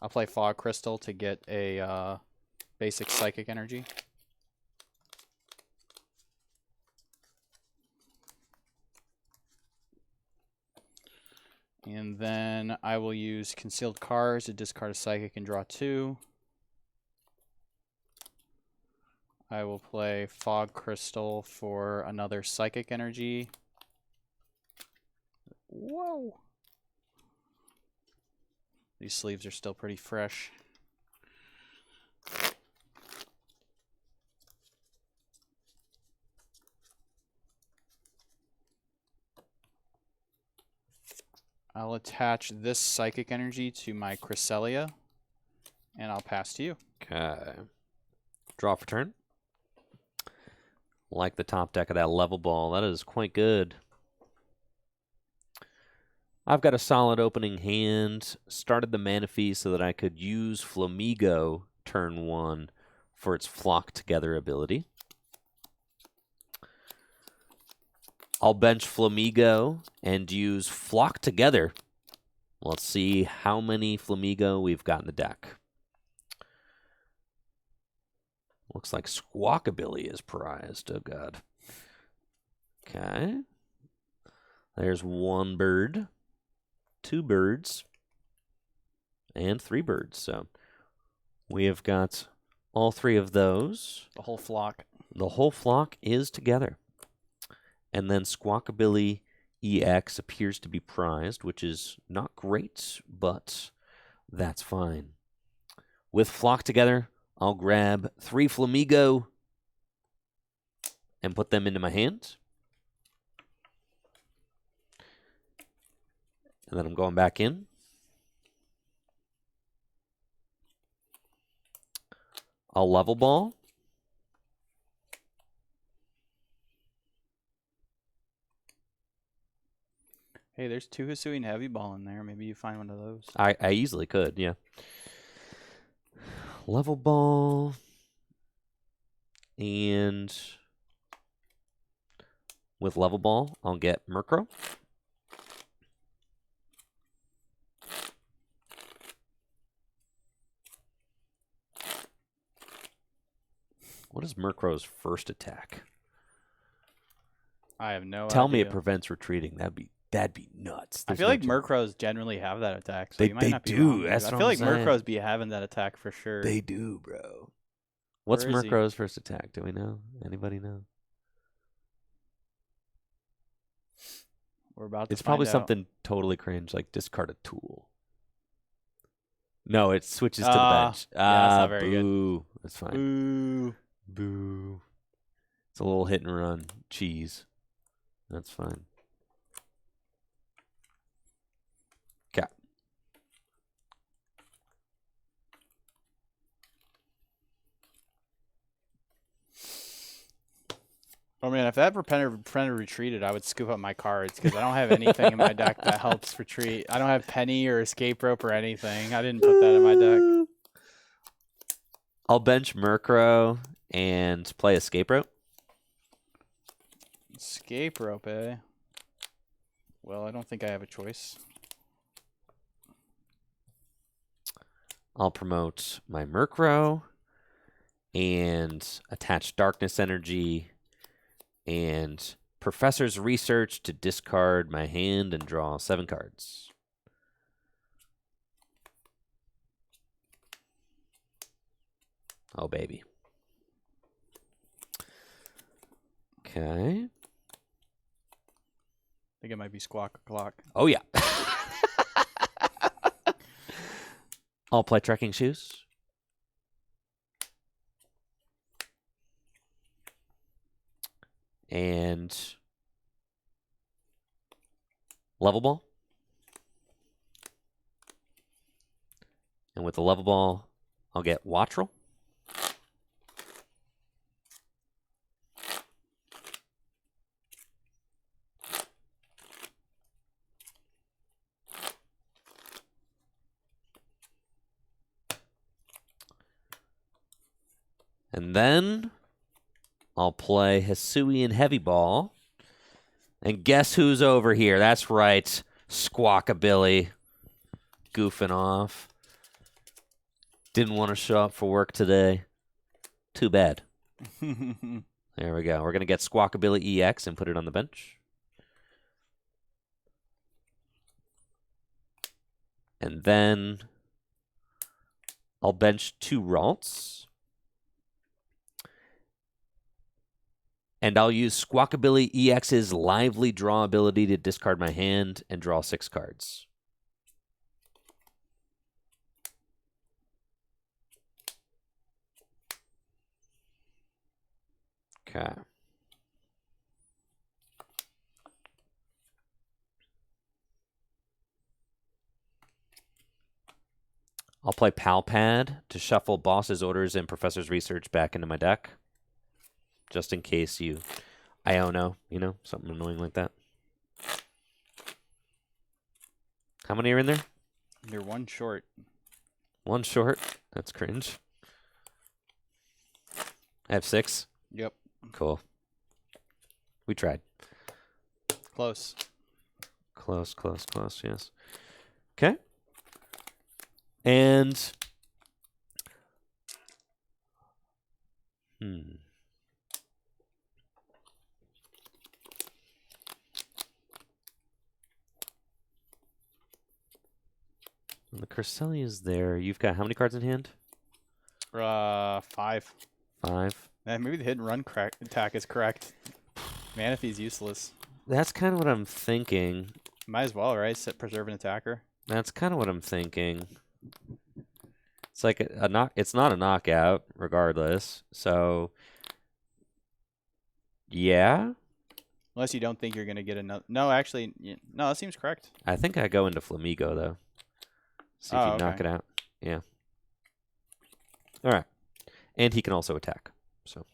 I'll play Fog Crystal to get a basic Psychic Energy. And then I will use Concealed Cards to discard a Psychic and draw 2. I will play Fog Crystal for another Psychic Energy. Whoa! These sleeves are still pretty fresh. I'll attach this Psychic Energy to my Cresselia, and I'll pass to you. Okay. Draw for turn. Like the top deck of that level ball. That is quite good. I've got a solid opening hand. Started the Manaphy so that I could use Flamigo turn 1 for its Flock Together ability. I'll bench Flamigo and use Flock Together. Let's see how many Flamigo we've got in the deck. Looks like Squawkabilly is prized. Oh, God. Okay. There's 1 bird, 2 birds, and 3 birds. So we have got all 3 of those. The whole flock. The whole flock is together. And then Squawkabilly EX appears to be prized, which is not great, but that's fine. With Flock Together, I'll grab 3 Flamigo and put them into my hand. And then I'm going back in. I'll level ball. Hey, there's 2 Hisuian Heavy Ball in there. Maybe you find one of those. I easily could, yeah. Level ball. And with level ball, I'll get Murkrow. What is Murkrow's first attack? I have no idea. Tell me it prevents retreating. That'd be nuts. I feel like Murkrows generally have that attack. So They- you might they not be do. wrong. That's I what feel I'm like saying. Murkrows be having that attack for sure. They do, bro. What's Where is he? Murkrow's first attack? Do we know? Anybody know? We're about to It's find probably out. something totally cringe, like discard a tool. No, it switches to the bench. Yeah, that's not very good. Boo. That's fine. Ooh. Boo. It's a little hit and run. Cheese. That's fine. Okay. Oh man, if that Prepender retreated, I would scoop up my cards because I don't have anything in my deck that helps retreat. I don't have Penny or Escape Rope or anything. I didn't put that in my deck. I'll bench Murkrow and play Escape Rope. Escape Rope, eh? Well, I don't think I have a choice. I'll promote my Murkrow and attach Darkness Energy and Professor's Research to discard my hand and draw 7 cards. Oh, baby. Okay. I think it might be Squawk O'Clock. Oh, yeah. I'll play Trekking Shoes. And level ball. And with the level ball, I'll get Wattrel. And then I'll play Hisuian Heavy Ball. And guess who's over here? That's right, Squawkabilly. Goofing off. Didn't want to show up for work today. Too bad. There we go. We're going to get Squawkabilly EX and put it on the bench. And then I'll bench 2 Ralts. And I'll use Squawkabilly EX's Lively Draw ability to discard my hand and draw 6 cards. Okay. I'll play Pal Pad to shuffle Boss's Orders and Professor's Research back into my deck. Just in case I don't know, something annoying like that. How many are in there? You're one short. One short? That's cringe. I have 6? Yep. Cool. We tried. Close. Close, yes. Okay. And... When the Cresselia is there, you've got how many cards in hand? 5. 5. Maybe the hit and run attack is correct. Manaphy's useless. That's kind of what I'm thinking. Might as well, right? Preserve an attacker. That's kind of what I'm thinking. It's like it's not a knockout, regardless. So, yeah. Unless you don't think you're gonna get another. No, actually, no. That seems correct. I think I go into Flamigo though. See if you knock it out. Yeah. All right. And he can also attack. So,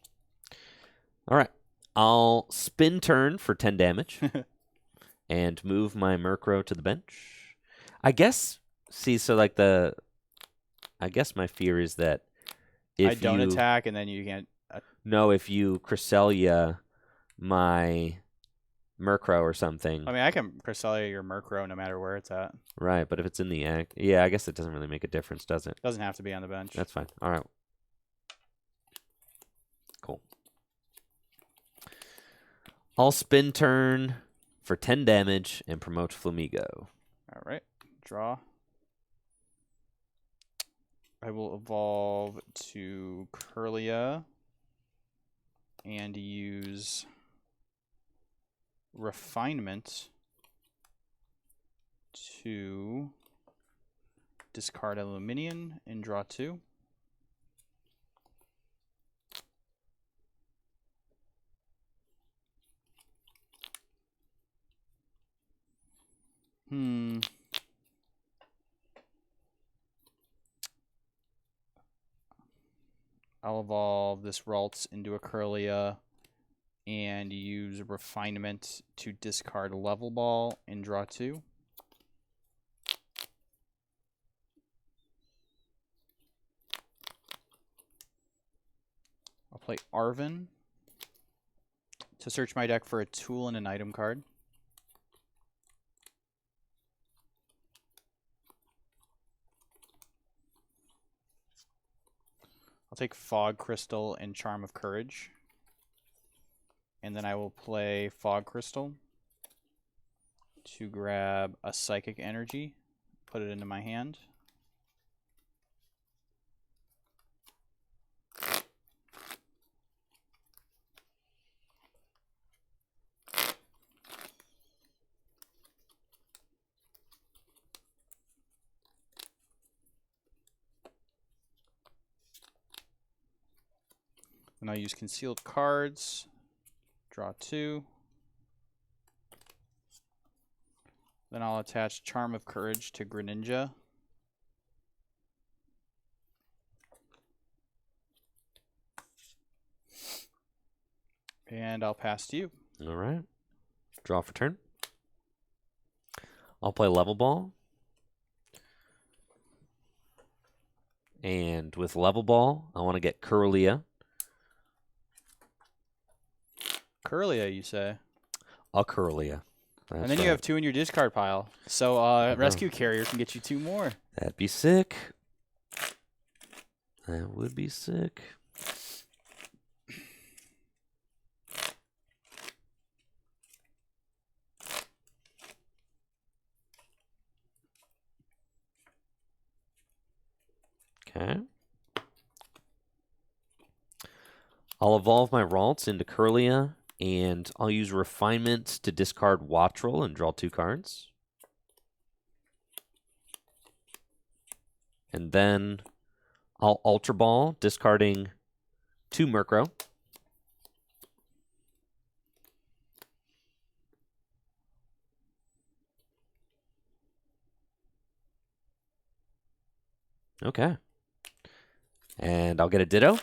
all right. I'll spin turn for 10 damage and move my Murkrow to the bench. I guess, I guess my fear is that if I don't attack and then you can't. No, if you Cresselia my Murkrow or something. I mean, I can Cresselia your Murkrow no matter where it's at. Right, but if it's in the act, yeah, I guess it doesn't really make a difference, does it? Doesn't have to be on the bench. That's fine. All right. Cool. I'll spin turn for 10 damage and promote Flamigo. All right. Draw. I will evolve to Kirlia and use Refinement to discard Aluminium and draw 2. I'll evolve this Ralts into a Kirlia and use Refinement to discard Level Ball and draw 2. I'll play Arven to search my deck for a tool and an item card. I'll take Fog Crystal and Charm of Courage. And then I will play Fog Crystal to grab a Psychic Energy, put it into my hand. And I'll use Concealed Cards. Draw 2. Then I'll attach Charm of Courage to Greninja. And I'll pass to you. All right. Draw for turn. I'll play Level Ball. And with Level Ball, I want to get Kirlia. Kirlia, you say? A Kirlia. And then you have 2 in your discard pile. So Rescue Carrier can get you 2 more. That'd be sick. That would be sick. Okay. I'll evolve my Ralts into Kirlia, and I'll use Refinement to discard Wattrel and draw 2 cards. And then I'll Ultra Ball, discarding 2 Murkrow. Okay. And I'll get a Ditto.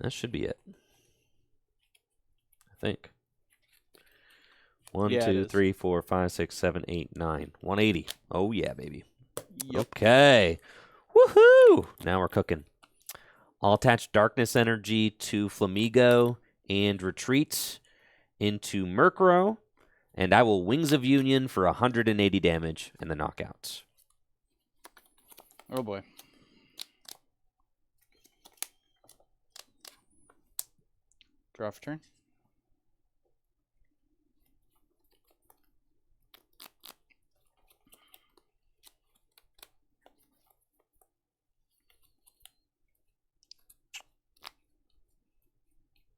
That should be it. I think. 1, Yeah, 2, 3, 4, 5, 6, 7, 8, 9. 180. Oh, yeah, baby. Yep. Okay. Woohoo! Now we're cooking. I'll attach Darkness Energy to Flamigo and retreat into Murkrow, and I will Wings of Union for 180 damage in the knockouts. Oh, boy. Draw for turn.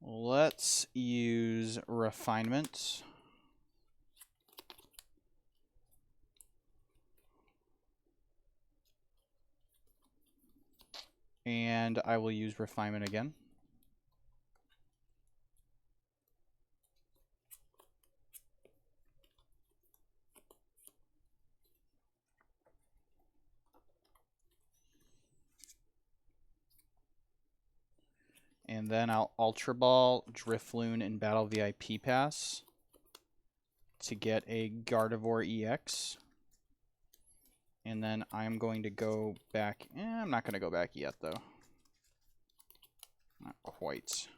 Let's use Refinement. And I will use Refinement again. And then I'll Ultra Ball, Drifloon, and Battle VIP Pass to get a Gardevoir EX. And then I'm going to go back. I'm not going to go back yet, though. Not quite.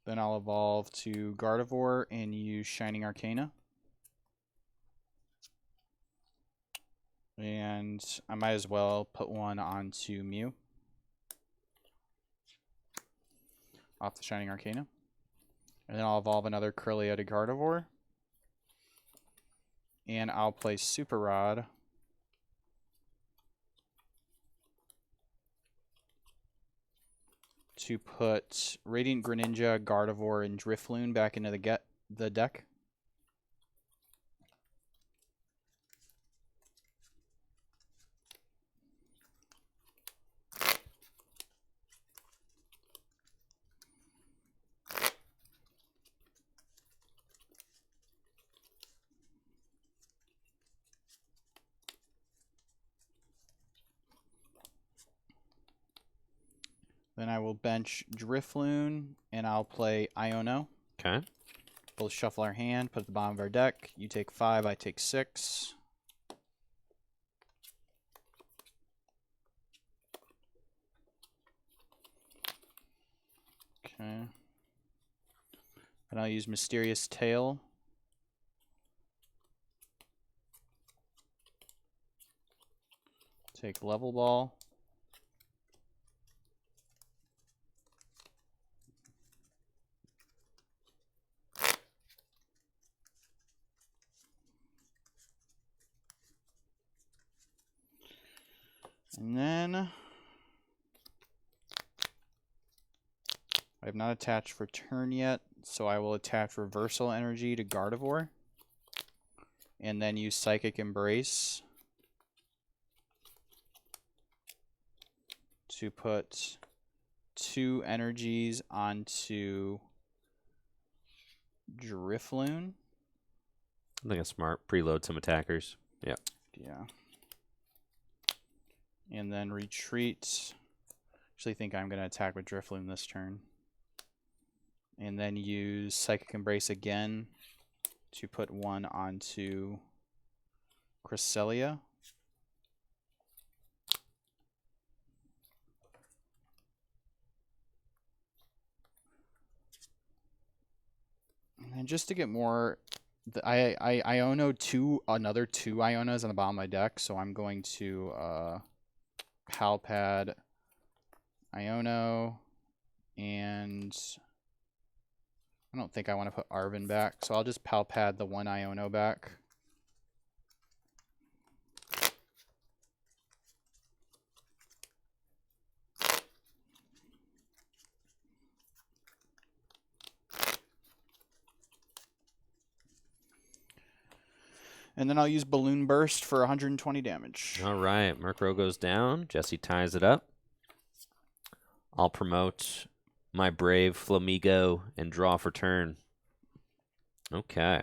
Then I'll evolve to Gardevoir and use Shining Arcana. And I might as well put one onto Mew. Off the Shining Arcana. And then I'll evolve another Kirlia to Gardevoir. And I'll play Super Rod. To put Radiant Greninja, Gardevoir, and Drifloon back into the deck. Then I will bench Drifloon, and I'll play Iono. Okay. We'll shuffle our hand, put it at the bottom of our deck. You take 5, I take 6. Okay. And I'll use Mysterious Tail. Take Level Ball. And then I have not attached for turn yet, so I will attach Reversal Energy to Gardevoir. And then use Psychic Embrace to put 2 energies onto Drifloon. I think it's smart. Preload some attackers. Yeah. Yeah. And then retreat. Actually think I'm going to attack with Drifloon this turn. And then use Psychic Embrace again to put 1 onto Cresselia. And just to get more, I Iono another 2 Ionos on the bottom of my deck, so I'm going to Palpad Iono, and I don't think I want to put Arven back, so I'll just Palpad the 1 Iono back. And then I'll use Balloon Burst for 120 damage. All right. Murkrow goes down. Jesse ties it up. I'll promote my brave Flamigo and draw for turn. Okay.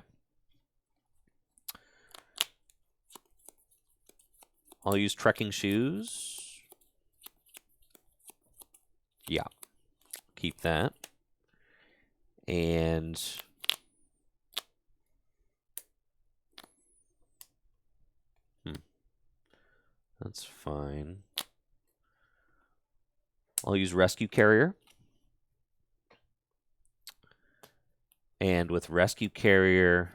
I'll use Trekking Shoes. Yeah. Keep that. And that's fine. I'll use Rescue Carrier. And with Rescue Carrier,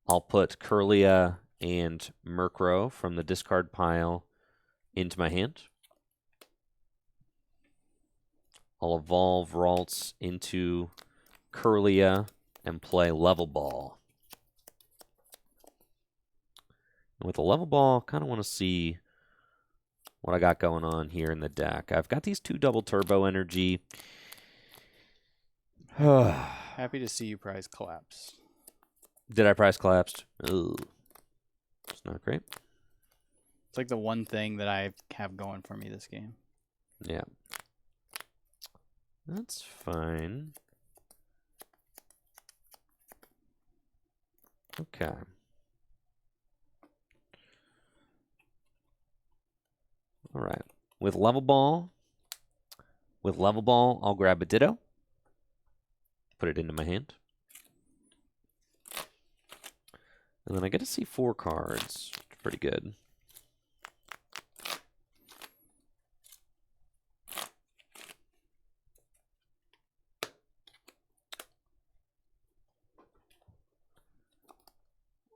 I'll put Curlia and Murkrow from the discard pile into my hand. I'll evolve Ralts into Curlia and play Level Ball. And with a Level Ball, kind of want to see what I got going on here in the deck. I've got these 2 double turbo energy. Happy to see you prize collapsed. Did I prize collapsed? Ooh. It's not great. It's like the one thing that I have going for me this game. Yeah. That's fine. Okay. All right. With Level Ball, I'll grab a Ditto. Put it into my hand. And then I get to see 4 cards. Pretty good.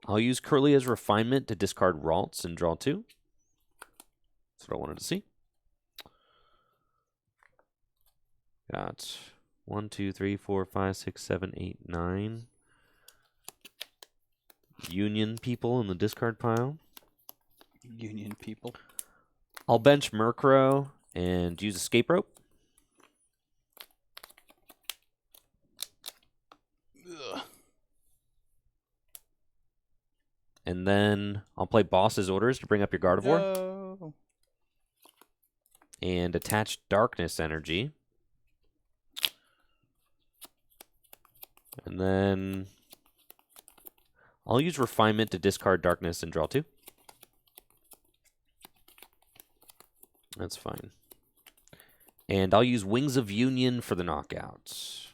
I'll use Curlia's Refinement to discard Ralts and draw 2. That's what I wanted to see. Got 1, 2, 3, 4, 5, 6, 7, 8, 9. Union people in the discard pile. Union people. I'll bench Murkrow and use Escape Rope. Ugh. And then I'll play Boss's Orders to bring up your Gardevoir. No. And attach Darkness Energy. And then I'll use Refinement to discard Darkness and draw 2. That's fine. And I'll use Wings of Union for the knockouts.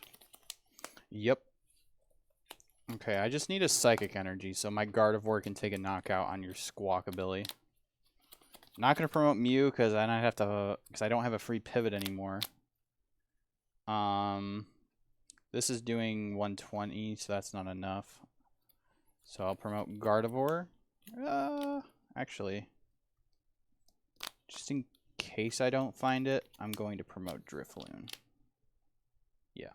Yep. Okay, I just need a Psychic Energy so my Gardevoir can take a knockout on your Squawk ability. Not going to promote Mew because then I have to, because I don't have a free pivot anymore. This is doing 120, so that's not enough. So I'll promote Gardevoir. Actually, just in case I don't find it, I'm going to promote Drifloon. Yeah.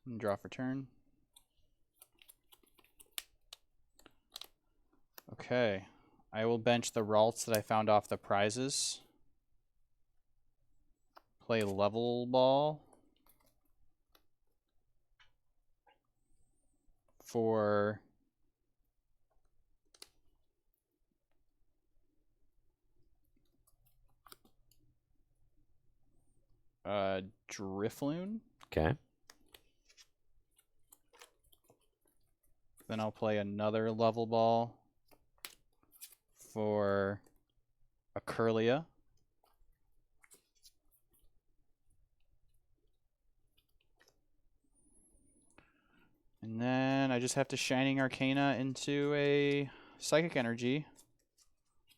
And draw for turn. Okay. I will bench the Ralts that I found off the prizes. Play Level Ball. For Drifloon. Okay. Then I'll play another Level Ball for a Curlia. And then I just have to Shining Arcana into a Psychic Energy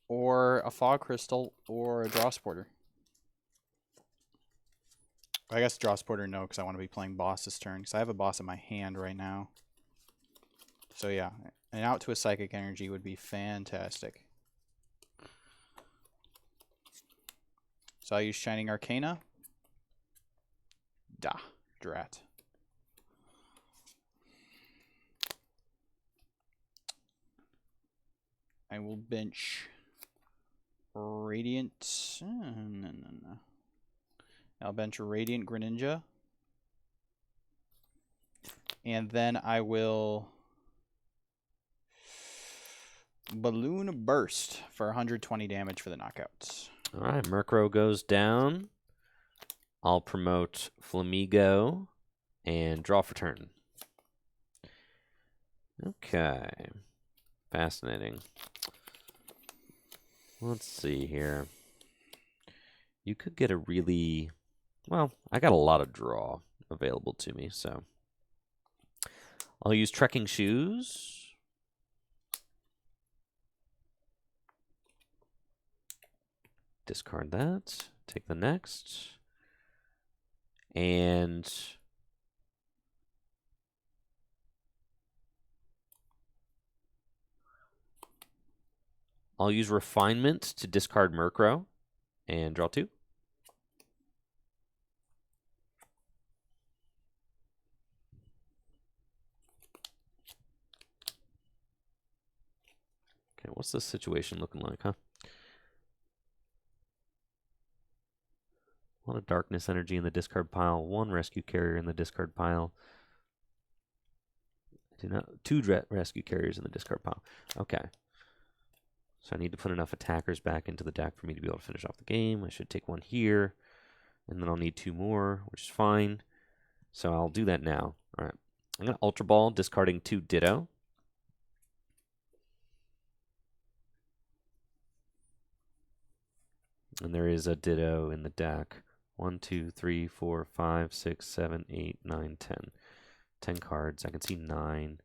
or a Fog Crystal or a Draw Sporter. I guess Draw Sporter no, because I want to be playing boss this turn, because I have a boss in my hand right now. So yeah, and out to a Psychic Energy would be fantastic. So I'll use Shining Arcana. Drat. I will bench Radiant. No. I'll bench Radiant Greninja. And then I will Balloon Burst for 120 damage for the knockouts. All right, Murkrow goes down. I'll promote Flamigo and draw for turn. Okay. Fascinating. Let's see here. You could get a really... Well, I got a lot of draw available to me, so... I'll use Trekking Shoes. Discard that. Take the next. And... I'll use Refinement to discard Murkrow and draw 2. Okay, what's the situation looking like, huh? A lot of Darkness Energy in the discard pile. 1 Rescue Carrier in the discard pile. Two Rescue Carriers in the discard pile. Okay. So I need to put enough attackers back into the deck for me to be able to finish off the game. I should take 1 here. And then I'll need 2 more, which is fine. So I'll do that now. All right. I'm going to Ultra Ball, discarding 2 Ditto. And there is a Ditto in the deck. 1, 2, 3, 4, 5, 6, 7, 8, 9, 10. 10 cards. I can see 9.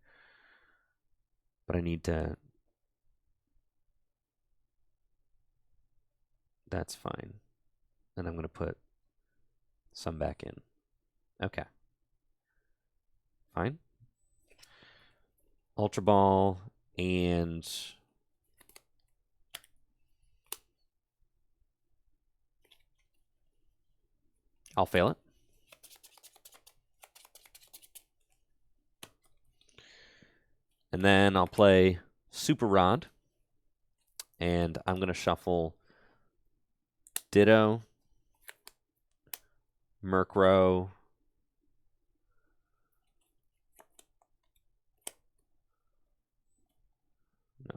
But I need to... That's fine. And I'm going to put some back in. Okay. Fine. Ultra Ball and... I'll fail it. And then I'll play Super Rod. And I'm going to shuffle Ditto, Murkrow, no.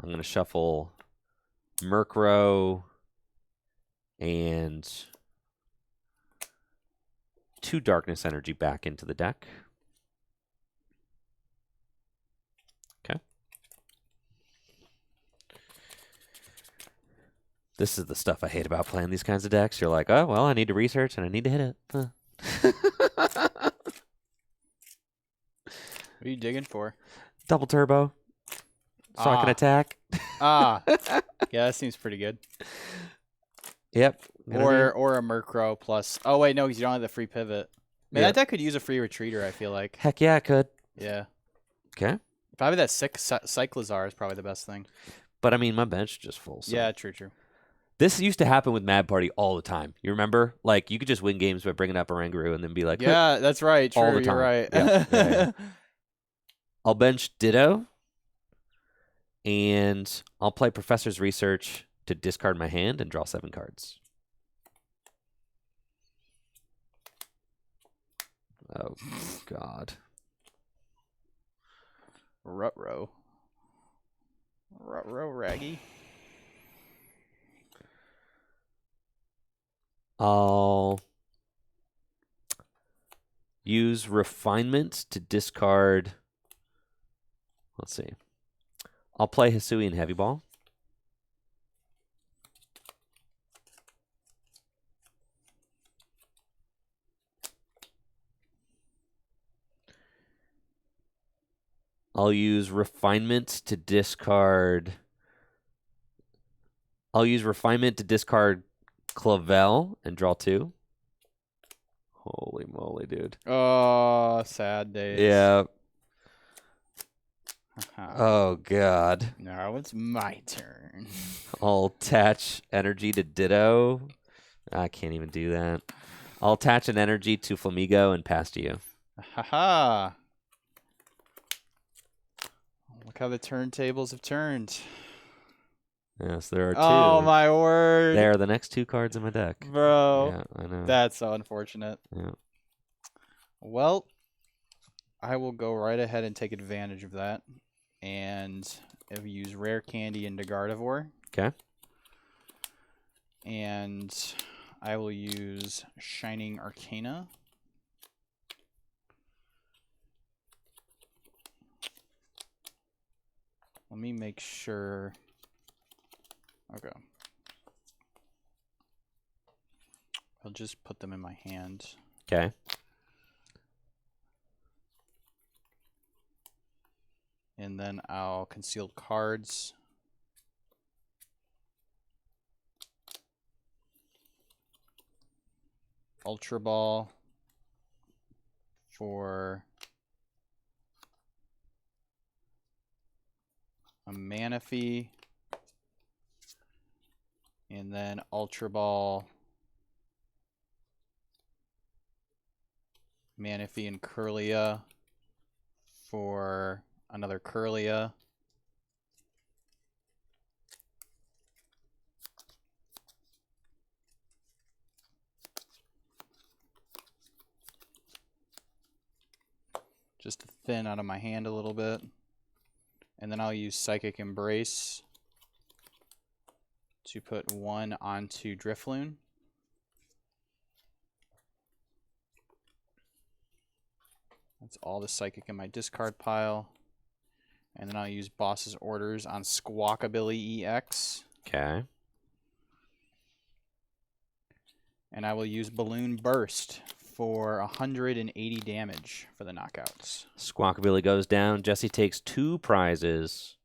I'm going to shuffle Murkrow and 2 Darkness Energy back into the deck. Okay. This is the stuff I hate about playing these kinds of decks. You're like, oh, well, I need to research and I need to hit it. What are you digging for? Double turbo. So I can attack. Yeah, that seems pretty good. Yep. Or a Murkrow plus... Oh, wait, no, because you don't have the free pivot. Man, that deck could use a free retreater, I feel like. Heck yeah, I could. Yeah. Okay. Probably that Cyclizar is probably the best thing. But, I mean, my bench is just full. So. Yeah, true. This used to happen with Mad Party all the time. You remember? Like, you could just win games by bringing up a Oranguru and then be like... Yeah, that's right. True, all the time. You're right. Yeah. I'll bench Ditto. And I'll play Professor's Research to discard my hand and draw 7 cards. Oh, God. Rutro Raggy. I'll use Refinement to discard... Let's see. I'll play Hisuian Heavy Ball. I'll use Refinement to discard... I'll use Refinement to discard Clavel and draw 2. Holy moly, dude. Oh, sad days. Yeah. Oh, God. Now it's my turn. I'll attach energy to Ditto. I can't even do that. I'll attach an energy to Flamigo and pass to you. Haha. Look how the turntables have turned. Yes, there are 2. Oh, my word. They are the next 2 cards in my deck. Bro. Yeah, I know. That's so unfortunate. Yeah. Well, I will go right ahead and take advantage of that. And I'll use Rare Candy into Gardevoir. Okay. And I will use Shining Arcana. Let me make sure. Okay. I'll just put them in my hand. Okay. And then I'll concealed cards. Ultra Ball for a Manaphy. And then Ultra Ball, Manaphy and Curlia for another Curlia. Just to thin out of my hand a little bit. And then I'll use Psychic Embrace to put 1 onto Drifloon. That's all the Psychic in my discard pile. And then I'll use Boss's Orders on Squawkabilly EX. Okay. And I will use Balloon Burst for 180 damage for the knockouts. Squawkabilly goes down. Jesse takes 2 prizes.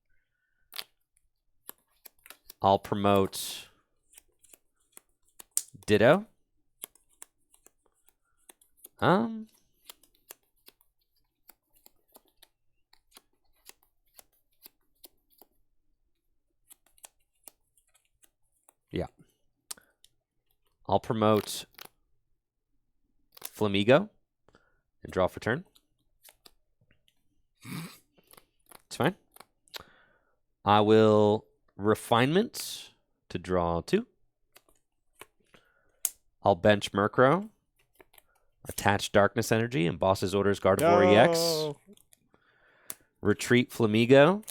I'll promote Ditto. Yeah. I'll promote Flamigo and draw for turn. It's fine. I will Refinement to draw 2. I'll bench Murkrow. Attach Darkness Energy and Boss's Orders Gardevoir EX. Retreat Flamigo.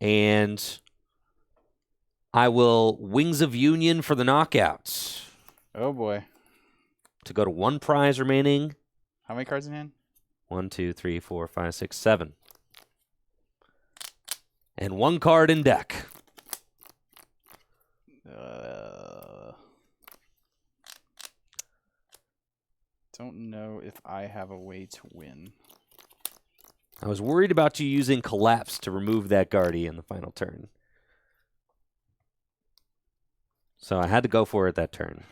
And I will Wings of Union for the knockouts. Oh boy. To go to 1 prize remaining. How many cards in hand? 1, 2, 3, 4, 5, 6, 7. And 1 card in deck. Don't know if I have a way to win. I was worried about you using Collapse to remove that Guardy in the final turn. So I had to go for it that turn.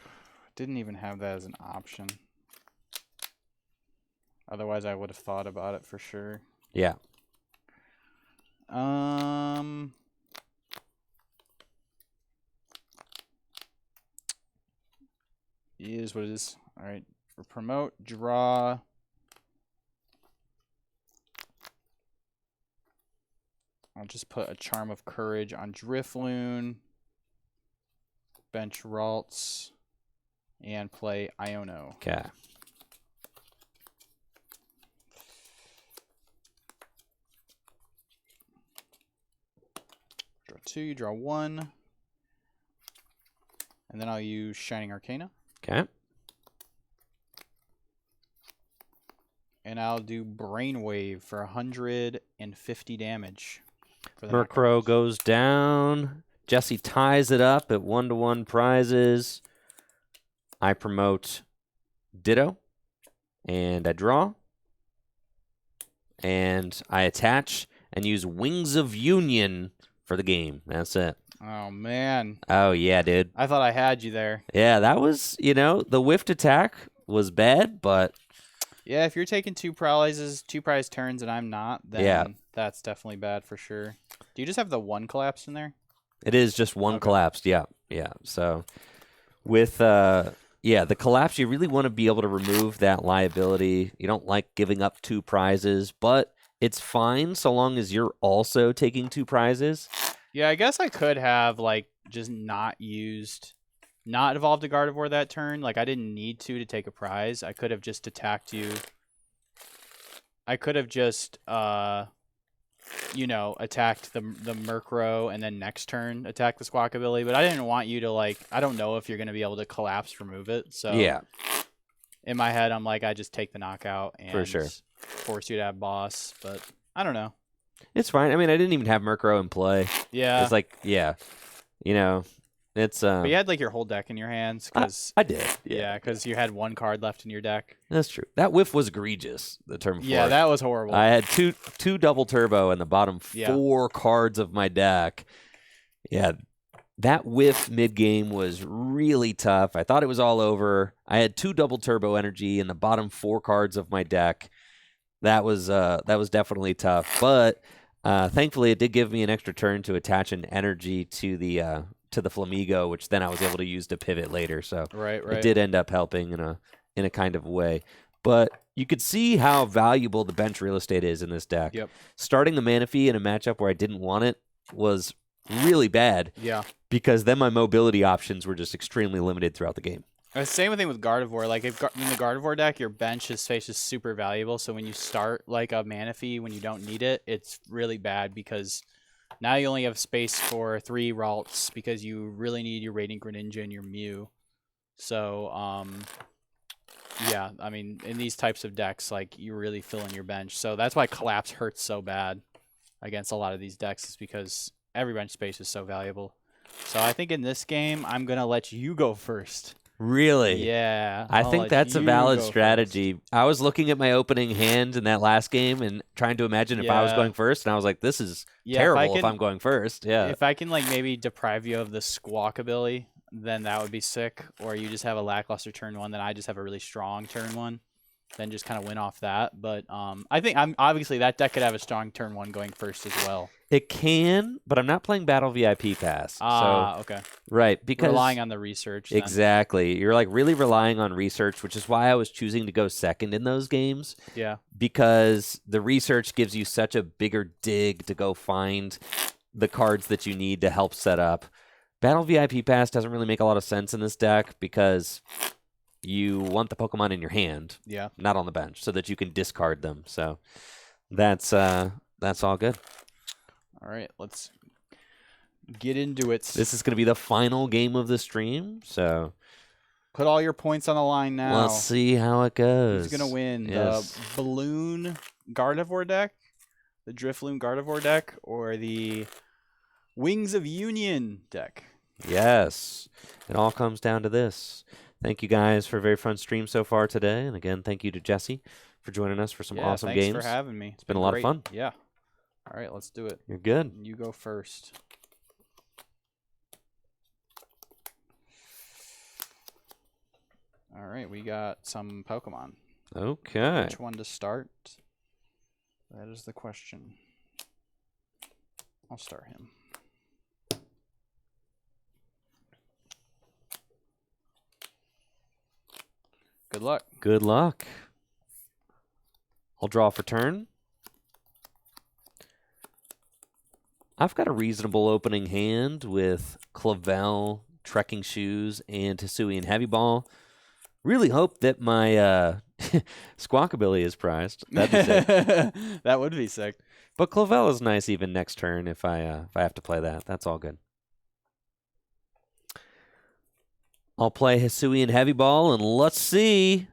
Didn't even have that as an option. Otherwise, I would have thought about it for sure. Yeah. It is what it is. All right. For promote, draw. I'll just put a Charm of Courage on Drifloon. Bench Ralts. And play Iono. Okay. Draw 2, you draw 1. And then I'll use Shining Arcana. Okay. And I'll do Brainwave for 150 damage. Murkrow goes down. Jesse ties it up at 1-1 prizes. I promote Ditto. And I draw. And I attach and use Wings of Union for the game. That's it. Oh, man. Oh, yeah, dude. I thought I had you there. Yeah, that was, the whiffed attack was bad, but... Yeah, if you're taking 2 prize turns and I'm not, then that's definitely bad for sure. Do you just have the 1 collapse in there? It is just 1 collapsed, yeah. So with the collapse, you really want to be able to remove that liability. You don't like giving up 2 prizes, but it's fine so long as you're also taking 2 prizes. Yeah, I guess I could have just not evolved a Gardevoir that turn. I didn't need to take a prize. I could have just attacked you I could have just you know, attacked the Murkrow and then next turn attack the Squawkabilly, but I didn't want you to like. I don't know if you're gonna be able to collapse remove it. So Yeah. In my head, I'm like, I just take the knockout and For sure. force you to have boss. But I don't know. It's fine. I mean, I didn't even have Murkrow in play. Yeah. It's like, yeah, you know, it's. But you had like your whole deck in your hands because I did. Yeah, because you had one card left in your deck. That's true. That whiff was egregious. The turn before. Yeah, that was horrible. I had two double turbo in the bottom 4 cards of my deck. Yeah, that whiff mid game was really tough. I thought it was all over. I had 2 double turbo energy in the bottom 4 cards of my deck. That was definitely tough. But thankfully, it did give me an extra turn to attach an energy to the Flamigo, which then I was able to use to pivot later. So right. It did end up helping in a kind of way. But you could see how valuable the bench real estate is in this deck. Yep. Starting the Manaphy in a matchup where I didn't want it was really bad. Yeah. Because then my mobility options were just extremely limited throughout the game. Same thing with Gardevoir. Like if in the Gardevoir deck, your bench space is super valuable. So when you start like a Manaphy when you don't need it, it's really bad because now you only have space for 3 Ralts because you really need your Radiant Greninja and your Mew. So yeah, I mean in these types of decks, like you really fill in your bench. So that's why Collapse hurts so bad against a lot of these decks, is because every bench space is so valuable. So I think in this game, I'm gonna let you go first. Really? Yeah. I think that's a valid strategy. First. I was looking at my opening hand in that last game and trying to imagine if I was going first, and I was like, this is terrible if I'm going first. Yeah. If I can like maybe deprive you of the Squawkabilly, then that would be sick. Or you just have a lackluster turn 1, then I just have a really strong turn 1. Then just kind of win off that. But I think obviously that deck could have a strong turn 1 going first as well. It can, but I'm not playing Battle VIP Pass. Okay. Right, because relying on the research. Then. Exactly. You're like really relying on research, which is why I was choosing to go second in those games. Yeah. Because the research gives you such a bigger dig to go find the cards that you need to help set up. Battle VIP Pass doesn't really make a lot of sense in this deck because you want the Pokemon in your hand, not on the bench, so that you can discard them. So that's all good. All right, let's get into it. This is going to be the final game of the stream, so put all your points on the line now. Let's see how it goes. Who's going to win? Yes. The Balloon Gardevoir deck, the Drifloon Gardevoir deck, or the Wings of Union deck? Yes. It all comes down to this. Thank you guys for a very fun stream so far today. And again, thank you to Jesse for joining us for some awesome games. Thanks for having me. It's been a lot of fun. Yeah. All right, let's do it. You're good. You go first. All right, we got some Pokemon. Okay. Which one to start? That is the question. I'll start him. Good luck. Good luck. I'll draw for turn. I've got a reasonable opening hand with Clavel, Trekking Shoes, and Hisuian Heavy Ball. Really hope that my Squawkabilly is prized. That'd be sick. That would be sick. But Clavel is nice even next turn if I have to play that. That's all good. I'll play Hisuian Heavy Ball, and let's see.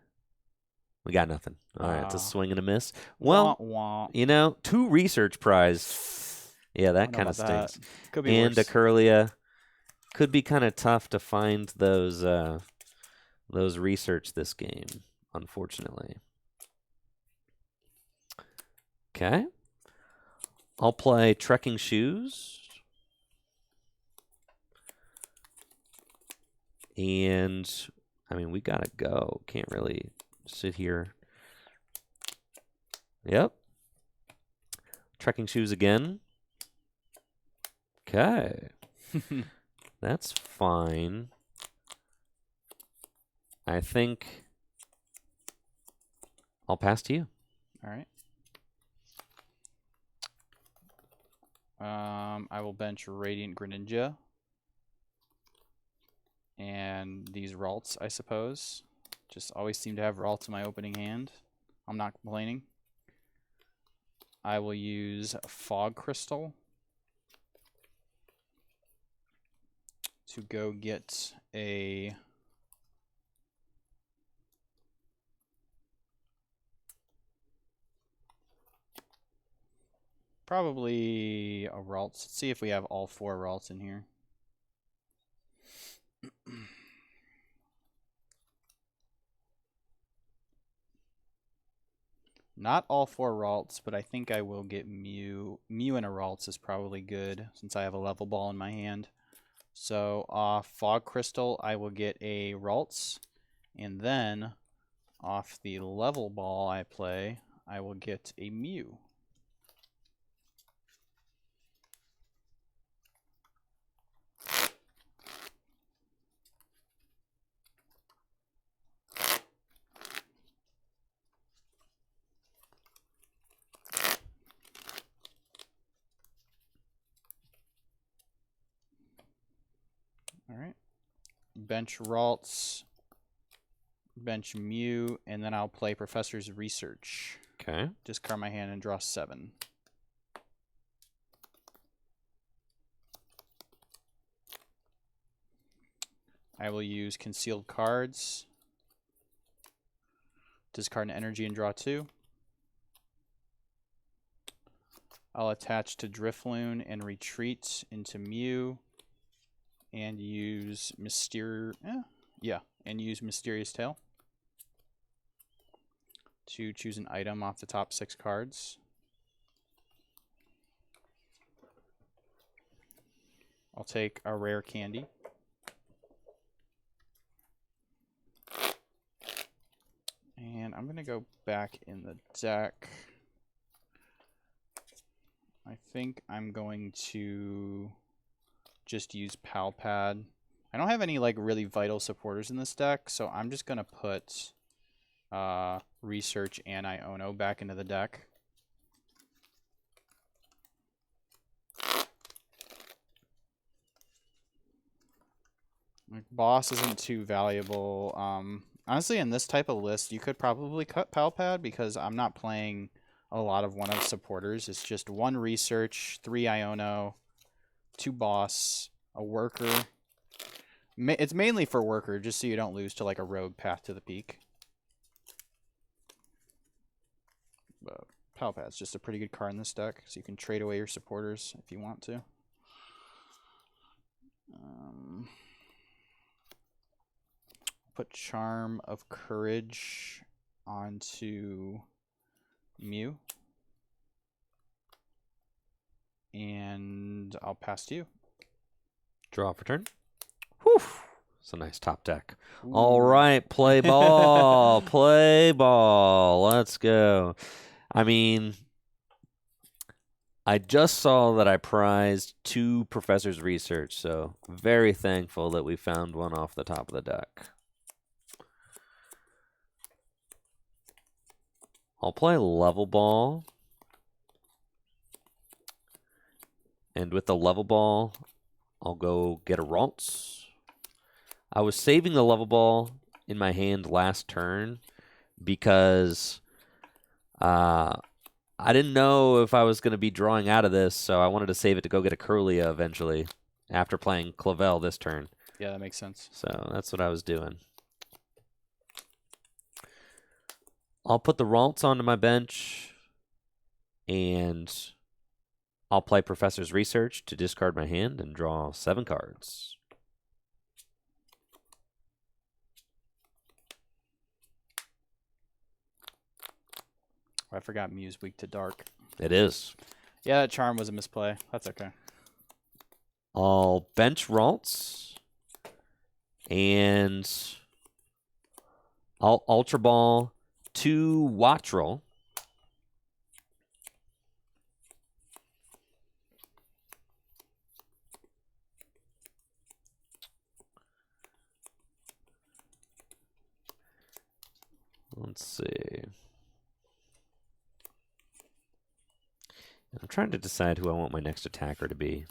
We got nothing. All right, it's a swing and a miss. Well, you know, 2 research prize. Yeah, that kind of stinks. Could be and worse. a Curlia. Could be kind of tough to find those research this game, unfortunately. Okay. I'll play Trekking Shoes. And, I mean, we got to go. Can't really sit here. Yep. Trekking Shoes again. Okay. That's fine. I think I'll pass to you. All right. I will bench Radiant Greninja. And these Ralts, I suppose. Just always seem to have Ralts in my opening hand. I'm not complaining. I will use Fog Crystal to go get a probably a Ralts. Let's see if we have all 4 Ralts in here. Not all 4 Ralts, but I think I will get Mew. Mew and a Ralts is probably good since I have a level ball in my hand. So off Fog Crystal, I will get a Ralts, and then off the level ball I play, I will get a Mew. All right. Bench Ralts, bench Mew, and then I'll play Professor's Research. Okay. Discard my hand and draw 7. I will use Concealed Cards. Discard an energy and draw 2. I'll attach to Drifloon and retreat into Mew. And use Mysterious Tail to choose an item off the top 6 cards. I'll take a rare candy. And I'm going to go back in the deck. I think I'm going to just use Pal Pad. I don't have any like really vital supporters in this deck, so I'm just gonna put Research and Iono back into the deck. Like, Boss isn't too valuable. Honestly, in this type of list, you could probably cut Pal Pad because I'm not playing a lot of one-of supporters. It's just 1 Research, 3 Iono, 2 Boss, a Worker. It's mainly for Worker, just so you don't lose to like a Rogue Path to the Peak. But Pal Pad's just a pretty good card in this deck, so you can trade away your supporters if you want to. Put Charm of Courage onto Mew. And I'll pass to you. Draw for turn. Whew. It's a nice top deck. Ooh. All right, play ball. Play ball. Let's go. I mean, I just saw that I prized 2 Professor's Research, so very thankful that we found one off the top of the deck. I'll play Level Ball. And with the Level Ball, I'll go get a Ralts. I was saving the Level Ball in my hand last turn because I didn't know if I was going to be drawing out of this, so I wanted to save it to go get a Curlia eventually after playing Clavel this turn. Yeah, that makes sense. So that's what I was doing. I'll put the Ralts onto my bench, and I'll play Professor's Research to discard my hand and draw 7 cards. I forgot Mew's weak to dark. It is. Yeah, that Charm was a misplay. That's okay. I'll bench Ralts, and I'll Ultra Ball 2 Wattrel. Let's see. I'm trying to decide who I want my next attacker to be.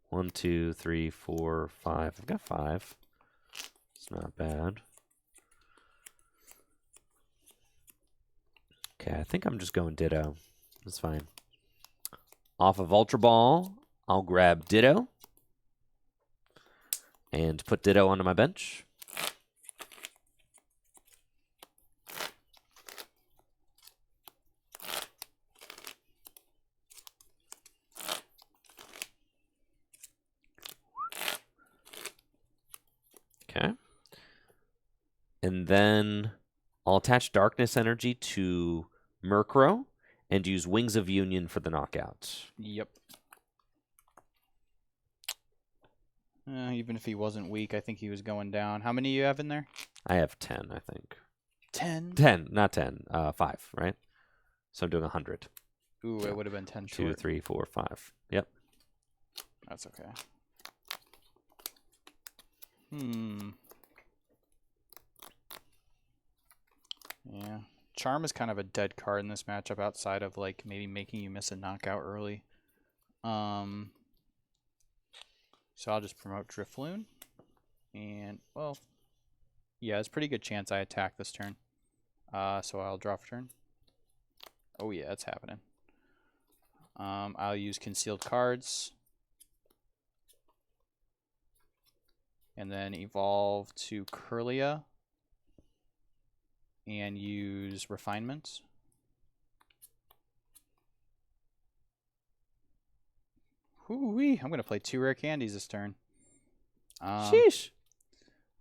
1, 2, 3, 4, 5. I've got 5. It's not bad. Okay, I think I'm just going Ditto. That's fine. Off of Ultra Ball, I'll grab Ditto and put Ditto onto my bench. Okay. And then I'll attach Darkness Energy to Murkrow and use Wings of Union for the knockout. Yep. Even if he wasn't weak, I think he was going down. How many you have in there? I have 10, I think. 10? 10, not 10. 5, right? So I'm doing 100. Ooh, it would have been 10 short. 2, 3, 4, 5. Yep. That's okay. Yeah. Charm is kind of a dead card in this matchup outside of like maybe making you miss a knockout early. So I'll just promote Drifloon. And, well, yeah, it's a pretty good chance I attack this turn. So I'll draw for turn. Oh, yeah, it's happening. I'll use Concealed Cards. And then evolve to Curlia. And use Refinement. Hoo-wee, I'm going to play 2 rare candies this turn. Sheesh.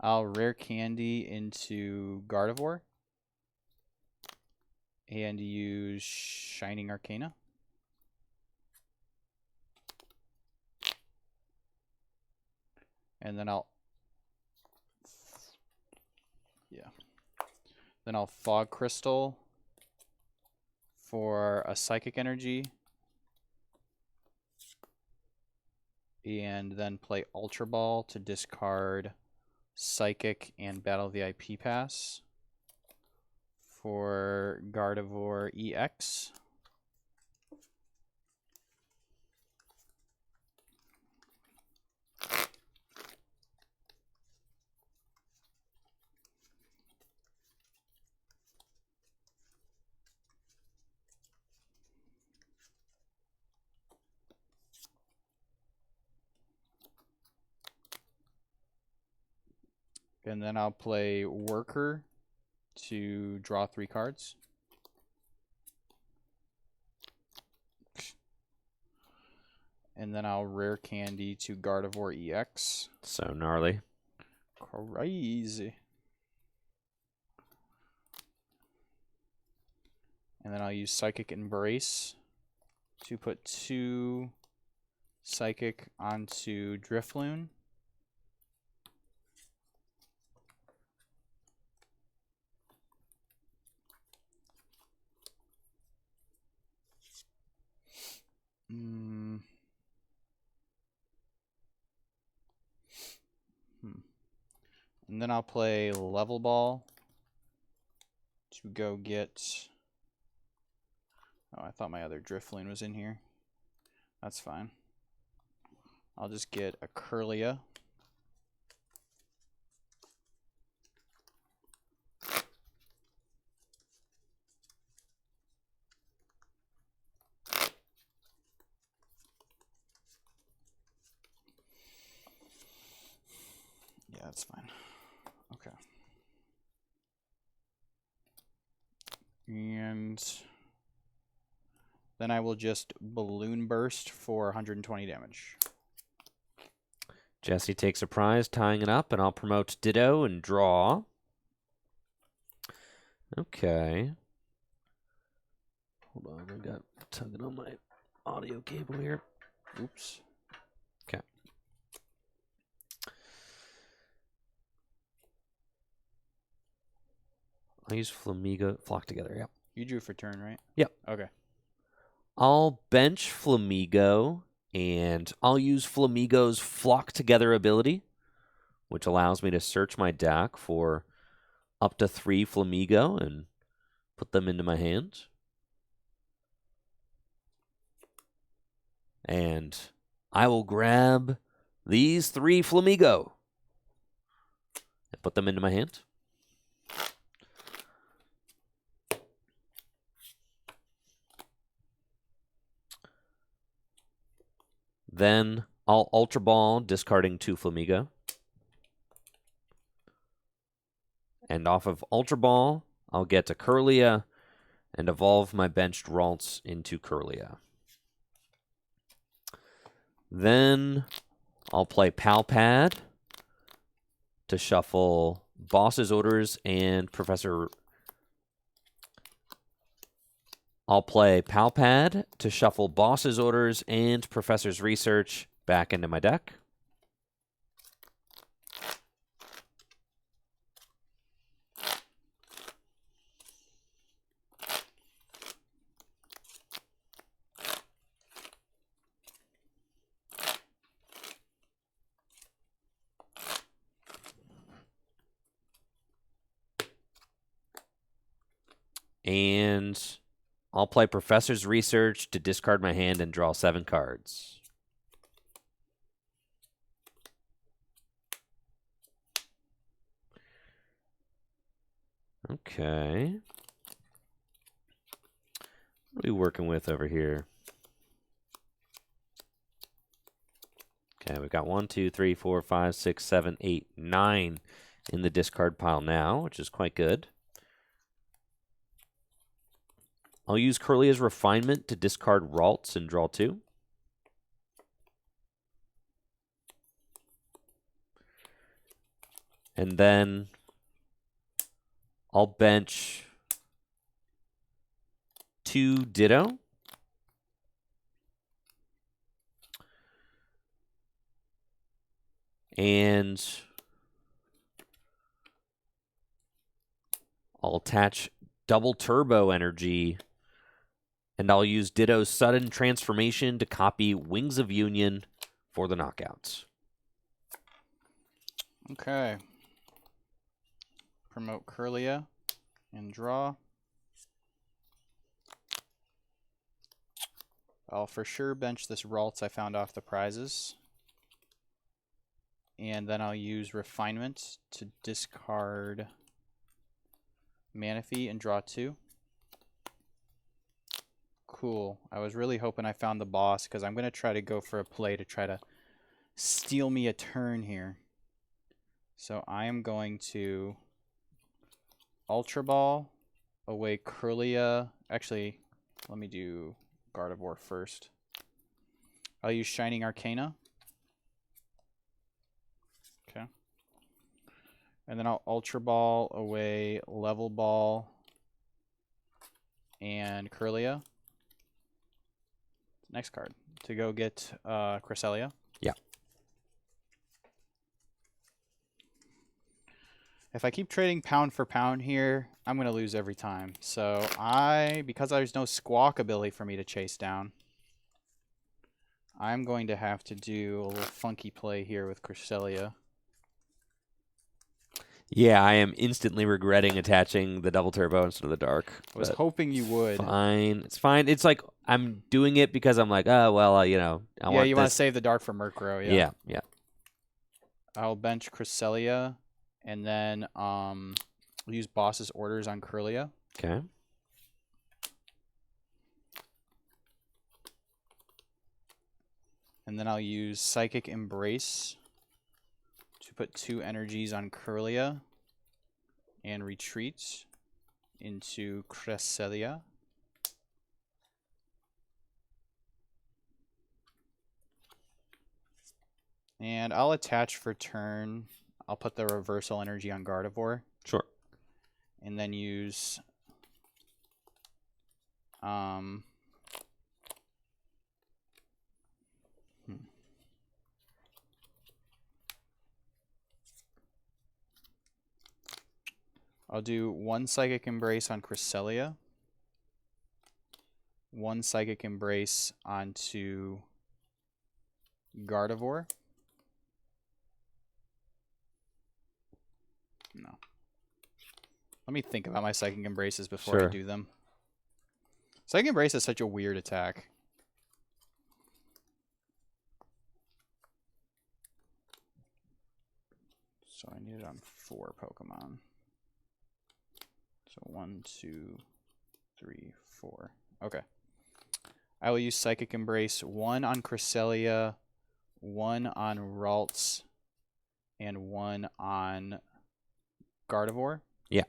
I'll rare candy into Gardevoir. And use Shining Arcana. And then I'll... Yeah. Then I'll Fog Crystal for a Psychic Energy. And then play Ultra Ball to discard Psychic and Battle VIP Pass for Gardevoir EX. And then I'll play Worker to draw 3 cards. And then I'll rare candy to Gardevoir EX. So gnarly. Crazy. And then I'll use Psychic Embrace to put 2 Psychic onto Drifloon. And then I'll play Level Ball to go get... Oh, I thought my other Drifloon was in here. That's fine. I'll just get a Curlia. Yeah, that's fine. Okay. And then I will just Balloon Burst for 120 damage. Jesse takes a prize, tying it up, and I'll promote Ditto and draw. Okay. Hold on, I got tugging on my audio cable here. Oops. Okay. I'll use Flamigo. Flock together, yep. You drew for turn, right? Yep. Okay. I'll bench Flamigo, and I'll use Flamigo's Flock Together ability, which allows me to search my deck for up to 3 Flamigo and put them into my hand. And I will grab these 3 Flamigo and put them into my hand. Then I'll Ultra Ball, discarding 2 Flamigo. And off of Ultra Ball, I'll get to Kirlia and evolve my benched Ralts into Kirlia. Then I'll play Pal Pad to shuffle Boss's Orders and Professor. I'll play Pal Pad to shuffle Boss's Orders and Professor's Research back into my deck. And I'll play Professor's Research to discard my hand and draw 7 cards. Okay. What are we working with over here? Okay, we've got 1, 2, 3, 4, 5, 6, 7, 8, 9 in the discard pile now, which is quite good. I'll use Kirlia's Refinement to discard Ralts and draw 2. And then I'll bench 2 Ditto. And I'll attach Double Turbo Energy, and I'll use Ditto's Sudden Transformation to copy Wings of Union for the knockouts. Okay. Promote Kirlia and draw. I'll for sure bench this Ralts I found off the prizes. And then I'll use Refinement to discard Manaphy and draw 2. Cool. I was really hoping I found the boss because I'm going to try to go for a play to try to steal me a turn here. So I am going to Ultra Ball away Kirlia. Actually, let me do Gardevoir first. I'll use Shining Arcana. Okay. And then I'll Ultra Ball away Level Ball and Kirlia. Next card to go get Cresselia. Yeah. If I keep trading pound for pound here, I'm going to lose every time. So because there's no Squawk ability for me to chase down, I'm going to have to do a little funky play here with Cresselia. Yeah, I am instantly regretting attaching the Double Turbo instead of the Dark. I was hoping you would. Fine. It's fine. It's like I'm doing it because I'm like, oh, well, you know. I want you want to save the Dark for Murkrow. Yeah. Yeah. I'll bench Cresselia, and then use Boss's Orders on Kirlia. Okay. And then I'll use Psychic Embrace to put 2 energies on Kirlia and retreat into Cresselia. And I'll attach for turn. I'll put the reversal energy on Gardevoir. Sure. And then use I'll do 1 Psychic Embrace on Cresselia, 1 Psychic Embrace onto Gardevoir. No. Let me think about my Psychic Embraces before I do them. Psychic Embrace is such a weird attack. So I need it on 4 Pokemon. So 1, 2, 3, 4. Okay. I will use Psychic Embrace 1 on Cresselia 1 on Ralts and 1 on Gardevoir. Yeah.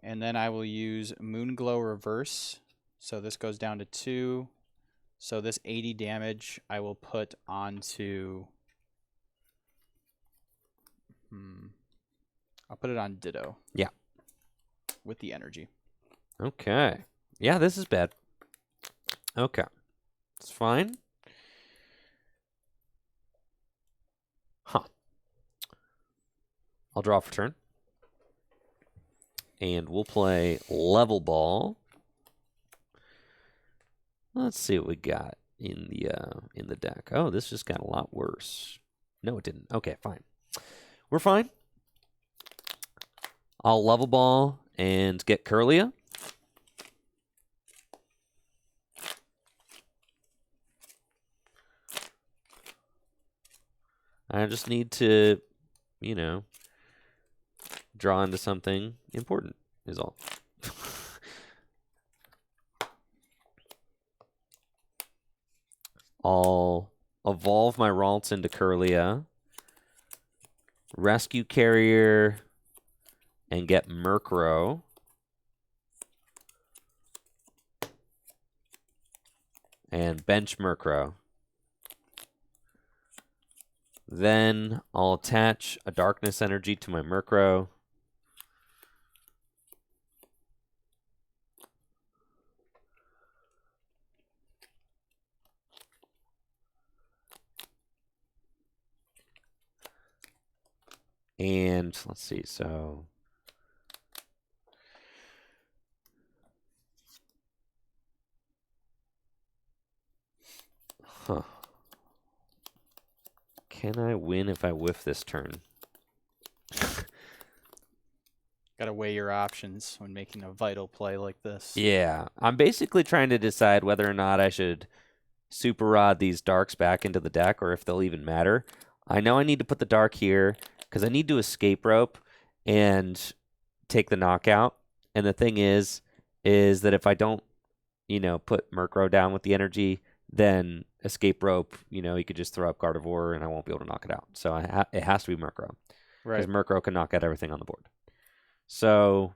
And then I will use Moonglow Reverse. So this goes down to 2. So this 80 damage I will put onto... I'll put it on Ditto. Yeah. With the energy. Okay. Yeah, this is bad. Okay. It's fine. Huh. I'll draw for turn. And we'll play Level Ball. Let's see what we got in the deck. Oh, this just got a lot worse. No, it didn't. Okay, fine. We're fine. I'll Level Ball and get Kirlia. I just need to, you know, draw into something important is all. I'll evolve my Ralts into Kirlia, Rescue Carrier, and get Murkrow. And bench Murkrow. Then I'll attach a Darkness Energy to my Murkrow. And let's see, so can I win if I whiff this turn? Got to weigh your options when making a vital play like this. Yeah, I'm basically trying to decide whether or not I should Super Rod these darks back into the deck or if they'll even matter. I know I need to put the dark here because I need to escape rope and take the knockout. And the thing is that if I don't, you know, put Murkrow down with the energy, then escape rope, you know, he could just throw up Gardevoir and I won't be able to knock it out. So it has to be Murkrow. Right. Because Murkrow can knock out everything on the board. So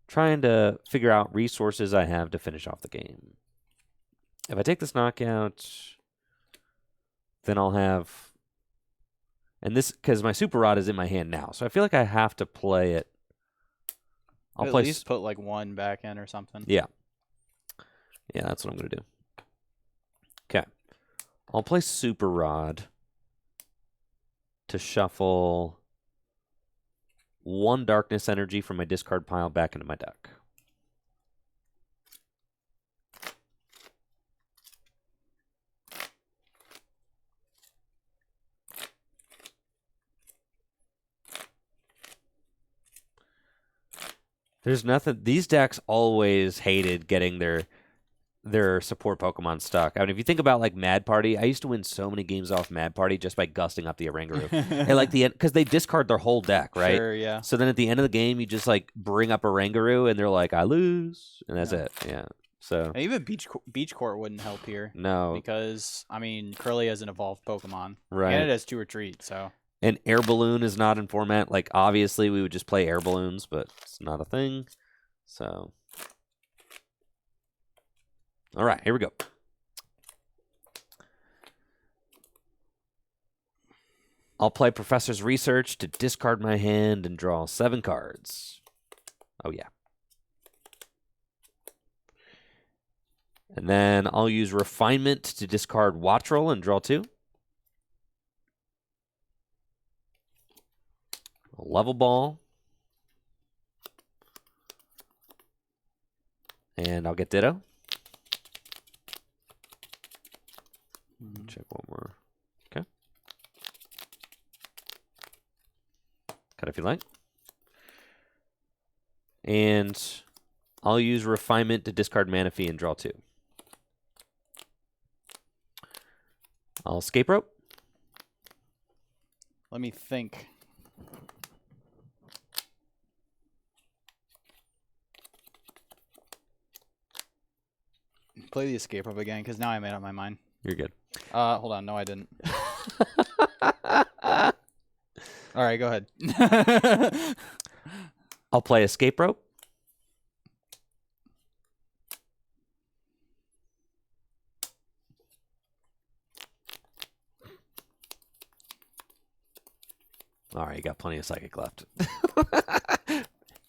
trying to figure out resources I have to finish off the game. If I take this knockout, then I'll have... And this, because my Super Rod is in my hand now, so I feel like I have to play it. I'll at least put like 1 back in or something. Yeah. Yeah, that's what I'm going to do. Okay. I'll play Super Rod to shuffle 1 Darkness Energy from my discard pile back into my deck. There's nothing. These decks always hated getting their support Pokemon stuck. I mean, if you think about like Mad Party, I used to win so many games off Mad Party just by gusting up the Oranguru. And like the end, because they discard their whole deck, right? Sure, yeah. So then at the end of the game, you just like bring up Oranguru, and they're like, "I lose," and that's it. Yeah. So and even Beach Court wouldn't help here. No, because I mean, Curly has an evolved Pokemon, right? And it has 2 retreat, so. And Air Balloon is not in format. Like, obviously, we would just play Air Balloons, but it's not a thing. So, all right, here we go. I'll play Professor's Research to discard my hand and draw 7 cards. Oh, yeah. And then I'll use Refinement to discard Wattrel and draw 2. Level Ball. And I'll get Ditto. Check one more. Okay. Cut if you like. And I'll use Refinement to discard Manaphy and draw 2. I'll Escape Rope. Let me think. Play the escape rope again, because now I made up my mind. You're good. Hold on. No, I didn't. All right, go ahead. I'll play escape rope. All right, you got plenty of psychic left.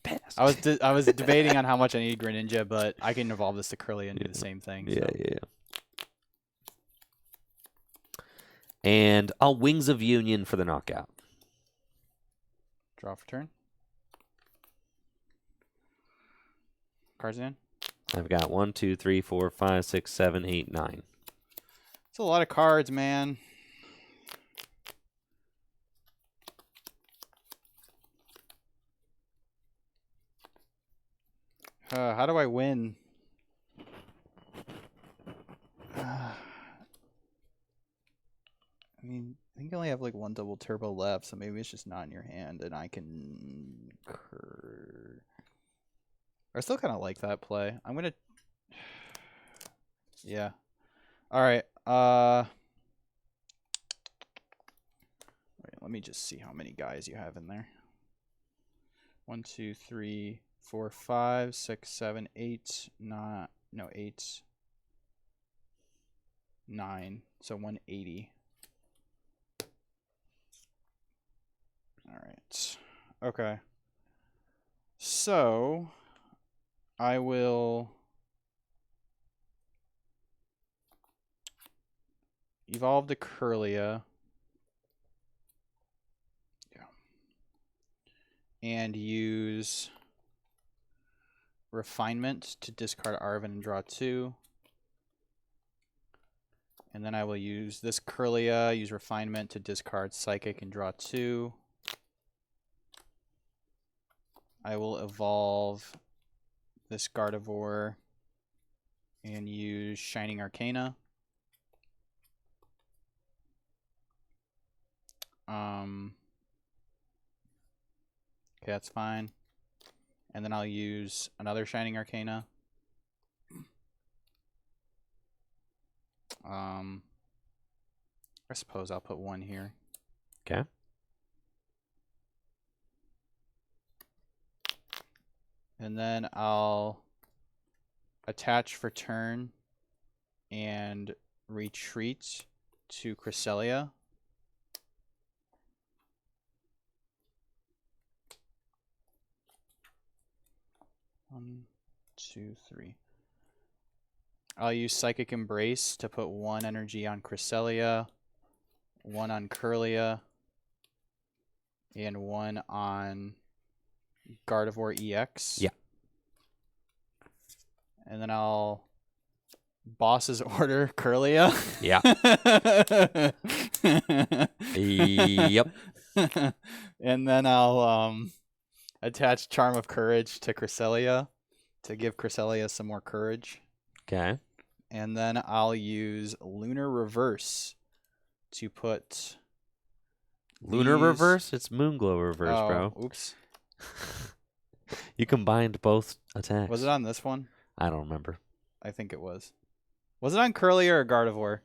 Pass. I was debating on how much I need Greninja, but I can evolve this to Curly and do the same thing. Yeah, so. yeah. And I'll Wings of Union for the knockout. Draw for turn. Cards in. I've got 1, 2, 3, 4, 5, 6, 7, 8, 9. It's a lot of cards, man. How do I win? I mean, I think I only have like one double turbo left, so maybe it's just not in your hand, and I can. I still kind of like that play. I'm gonna. Yeah. All right. Wait, let me just see how many guys you have in there. 1, 2, 3, 4, 5, 6, 7, 8, 9. No, 8, 9. So 180. All right. Okay. So I will evolve the Curlia. Yeah. And use Refinement to discard Arven and draw 2. And then I will use this Curlia, use Refinement to discard Psychic and draw 2. I will evolve this Gardevoir and use Shining Arcana. Okay, that's fine. And then I'll use another Shining Arcana. I suppose I'll put one here. Okay. And then I'll attach for turn and retreat to Cresselia. One, 2, 3. I'll use Psychic Embrace to put 1 energy on Cresselia, 1 on Curlia, and 1 on Gardevoir EX. Yeah. And then I'll Boss's Order Curlia. Yeah. Yep. And then I'll attach Charm of Courage to Cresselia to give Cresselia some more courage. Okay. And then I'll use Lunar Reverse to put Lunar Reverse? It's Moonglow Reverse, bro. Oops. You combined both attacks. Was it on this one? I don't remember. I think it was. Was it on Curlia or Gardevoir?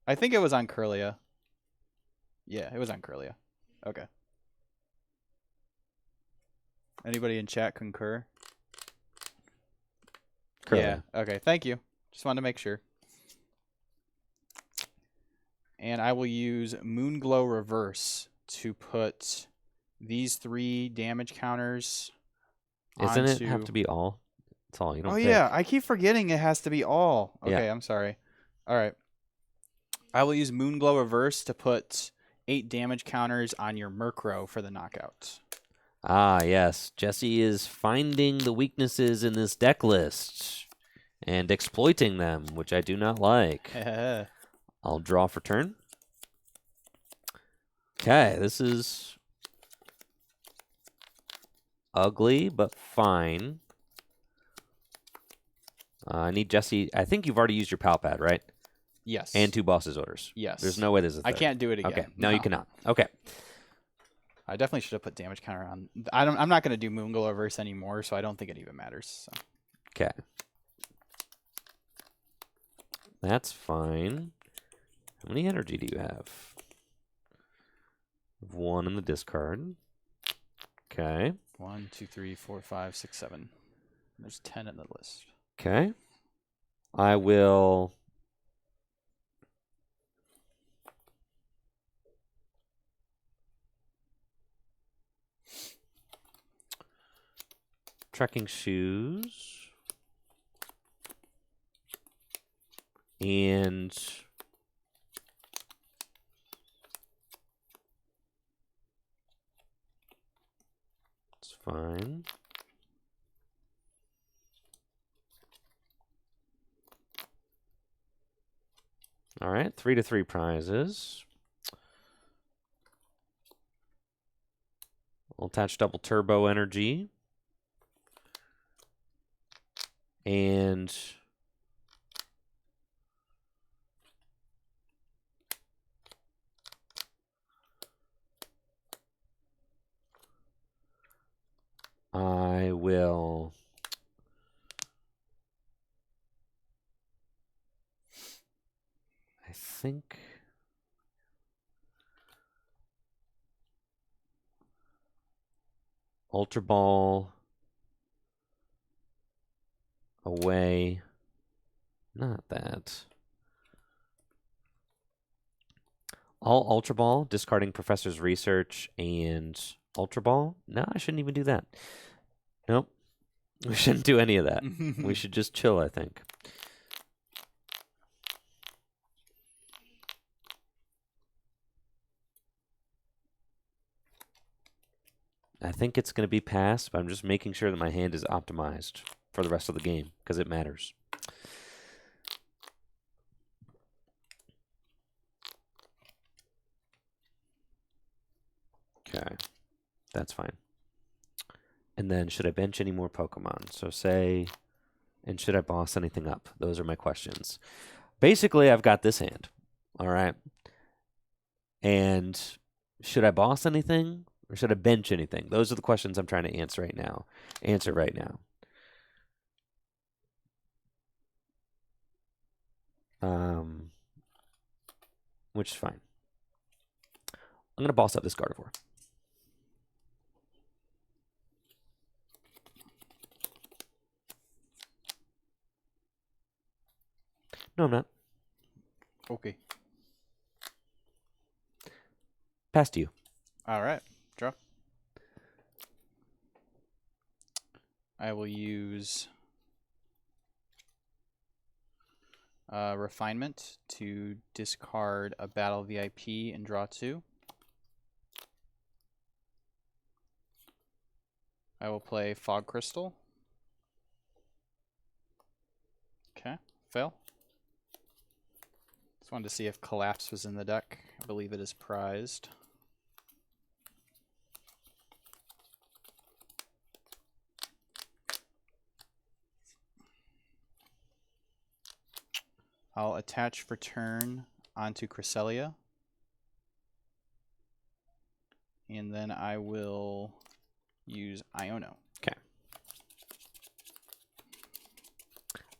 I think it was on Curlia. Yeah, it was on Curlia. Okay. Anybody in chat concur? Curlia. Yeah. Okay. Thank you. Just wanted to make sure. And I will use Moonglow Reverse to put these 3 damage counters. Isn't it have to be all? It's all. You don't pick. Yeah. I keep forgetting it has to be all. Okay. Yeah. I'm sorry. All right. I will use Moonglow Reverse to put 8 damage counters on your Murkrow for the knockout. Ah, yes. Jesse is finding the weaknesses in this deck list and exploiting them, which I do not like. I'll draw for turn. Okay, this is ugly, but fine. I need Jesse. I think you've already used your Pal Pad, right? Yes. And 2 Boss's Orders. Yes. There's no way there's a third. I can't do it again. Okay. No, you cannot. Okay. I definitely should have put damage counter on. I'm not going to do Moonglow Reverse anymore, so I don't think it even matters. So. Okay. That's fine. How many energy do you have? 1 in the discard. Okay. 1, 2, 3, 4, 5, 6, 7. There's 10 in the list. Okay. I will... Trekking shoes. And... It's fine. All right, 3 to 3 prizes. I'll attach double turbo energy. And I will I think Ultra Ball away. Not that. All Ultra Ball, discarding Professor's Research and Ultra Ball. No, I shouldn't even do that. Nope. We shouldn't do any of that. We should just chill, I think. I think it's going to be passed, but I'm just making sure that my hand is optimized for the rest of the game, because it matters. Okay, that's fine. And then, should I bench any more Pokemon? So say, and should I boss anything up? Those are my questions. Basically, I've got this hand, all right? And should I boss anything? Or should I bench anything? Those are the questions I'm trying to answer right now. Which is fine. I'm going to boss up this Gardevoir. No, I'm not. Okay. Pass to you. All right. Draw. I will use Refinement to discard a Battle VIP and draw 2. I will play Fog Crystal. Okay, fail. Just wanted to see if Collapse was in the deck. I believe it is prized. I'll attach for turn onto Cresselia. And then I will use Iono. Okay.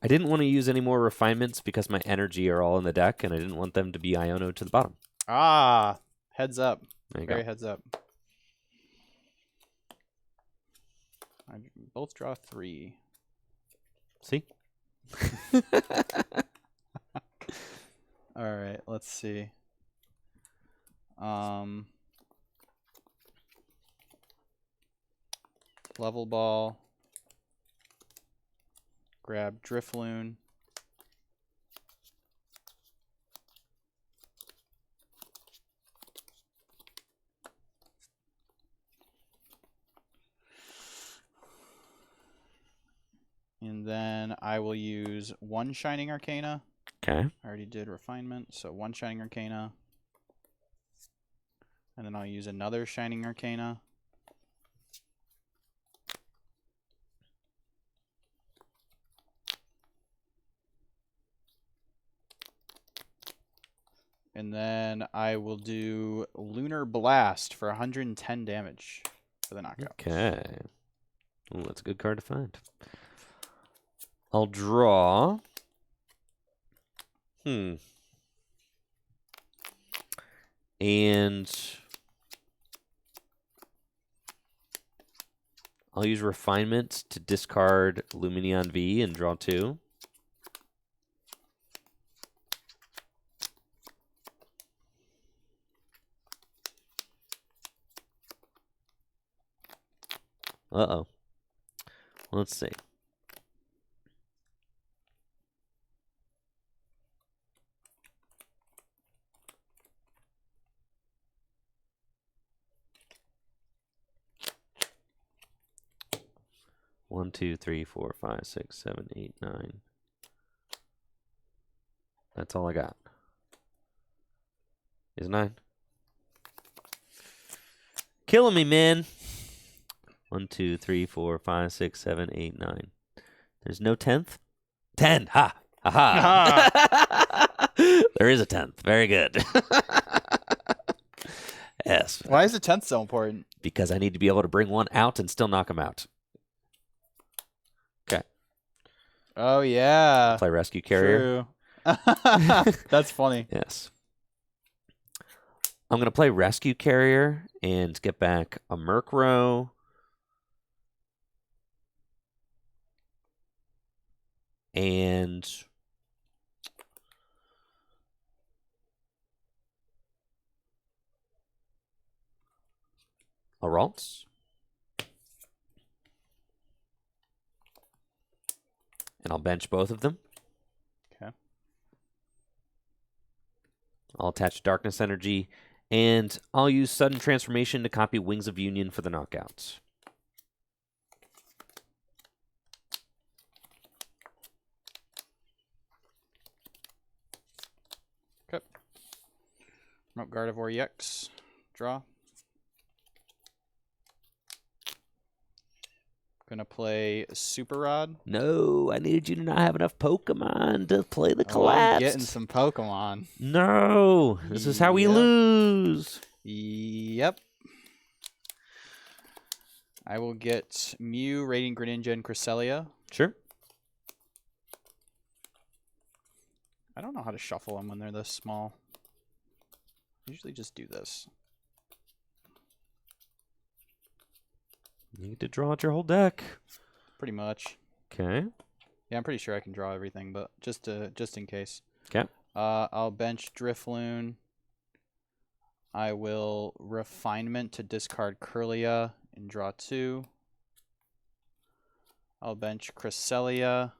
I didn't want to use any more refinements because my energy are all in the deck, and I didn't want them to be Iono to the bottom. Ah, heads up. There you Very go. heads up. I both draw 3. See? All right, let's see. Level Ball. Grab Drifloon. And then I will use 1 Shining Arcana. Okay. I already did Refinement, so 1 Shining Arcana. And then I'll use another Shining Arcana. And then I will do Lunar Blast for 110 damage for the knockout. Okay. Ooh, that's a good card to find. I'll draw. And I'll use Refinement to discard Lumineon V and draw 2. Uh-oh. Let's see. One, two, three, 4, 5, 6, 7, 8, 9. That's all I got. Is 9? Killing me, man. 1, 2, 3, 4, 5, 6, 7, 8, 9. There's no 10th? 10! Ha! Ha! There is a 10th. Very good. Yes. Why is the 10th so important? Because I need to be able to bring one out and still knock him out. Okay. Oh, yeah. Play Rescue Carrier. True. That's funny. Yes. I'm going to play Rescue Carrier and get back a Murkrow. And a Ralts. And I'll bench both of them. Okay. I'll attach Darkness Energy, and I'll use Sudden Transformation to copy Wings of Union for the knockouts. Okay. Gardevoir EX. Draw. Gonna play Super Rod. No, I needed you to not have enough Pokemon to play the I'm collapse. getting some Pokemon. No, this is how we lose. Yep. I will get Mew, Radiant Greninja, and Cresselia. Sure. I don't know how to shuffle them when they're this small. I usually just do this. You need to draw out your whole deck. Pretty much. Okay. Yeah, I'm pretty sure I can draw everything, but just in case. Okay. I'll bench Drifloon. I will Refinement to discard Kirlia and draw 2. I'll bench Cresselia.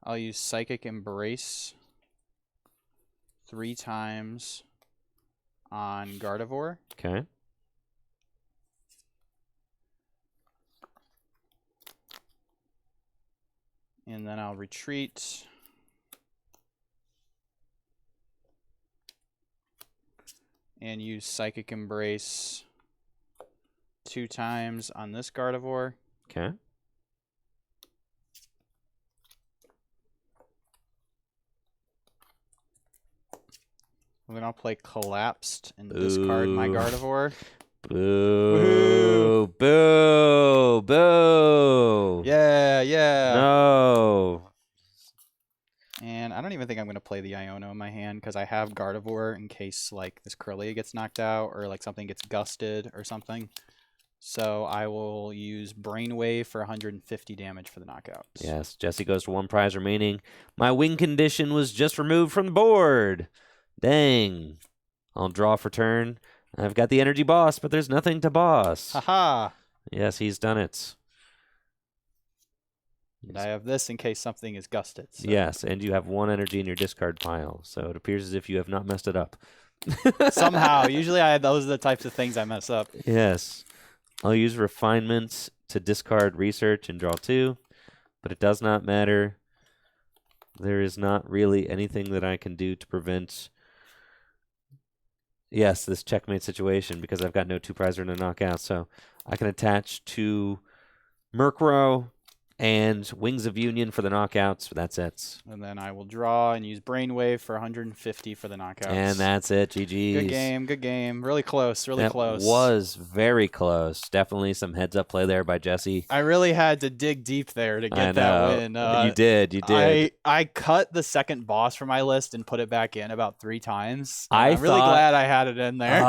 I'll use Psychic Embrace 3 times on Gardevoir. Okay. And then I'll retreat. And use Psychic Embrace 2 times on this Gardevoir. Okay. And then I'll play Collapsed and discard my Gardevoir. Boo. Boo. Boo. Yeah, yeah. No. And I don't even think I'm going to play the Iono in my hand because I have Gardevoir in case like this Kirlia gets knocked out or like something gets gusted or something. So I will use Brainwave for 150 damage for the knockouts. Yes, Jesse goes to 1 prize remaining. My win condition was just removed from the board. Dang. I'll draw for turn. I've got the energy boss, but there's nothing to boss. Haha. Yes, he's done it. And I have this in case something is gusted. So. Yes, and you have 1 energy in your discard pile, so it appears as if you have not messed it up. Somehow. Usually those are the types of things I mess up. Yes. I'll use Refinement to discard Research and draw 2, but it does not matter. There is not really anything that I can do to prevent... Yes, this checkmate situation, because I've got no 2 prize or no knockout, so I can attach to Murkrow, And Wings of Union for the knockouts. That's it. And then I will draw and use Brainwave for 150 for the knockouts. And that's it. GG's. Good game. Good game. Really close. Really close. That was very close. Definitely some heads-up play there by Jesse. I really had to dig deep there to get that win. You did. You did. I cut the second boss from my list and put it back in about 3 times. I'm really glad I had it in there.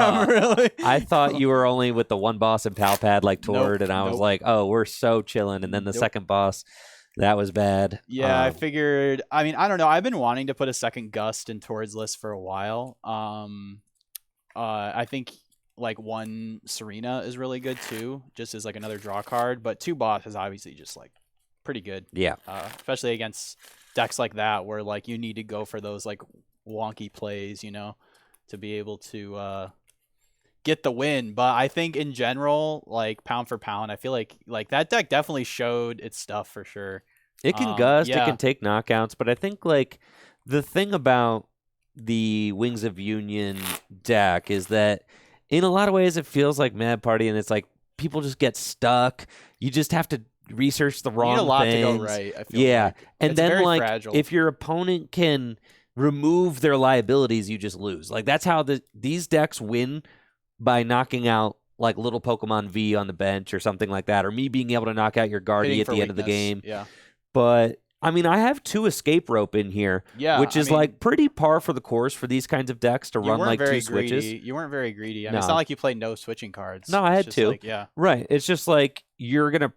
I thought you were only with the one boss in Palpad like Tord, and I was like, oh, we're so chilling. And then the second boss, that was bad. Yeah, I figured. I mean, I don't know. I've been wanting to put a second Gust in Tord's list for a while. I think like 1 Serena is really good too, just as like another draw card. But 2 boss is obviously just like pretty good. Yeah. Especially against decks like that where like you need to go for those like wonky plays, you know, to be able to get the win. But I think in general, like pound for pound, I feel like that deck definitely showed its stuff for sure. It can gust, it can take knockouts, but I think like the thing about the Wings of Union deck is that in a lot of ways it feels like Mad Party, and it's like people just get stuck. You just have to research the wrong things. You need a lot to go right, I feel like. And it's then very like fragile. if your opponent can remove their liabilities, you just lose. Like that's how these decks win, by knocking out like little Pokemon V on the bench or something like that, or me being able to knock out your Guardy at the end of the game. Yeah. But I mean, I have 2 Escape Rope in here, which is like pretty par for the course for these kinds of decks to run like 2 switches. You weren't very greedy. I mean, it's not like you played no switching cards. No, I had 2. Like, yeah. Right. It's just like you're going to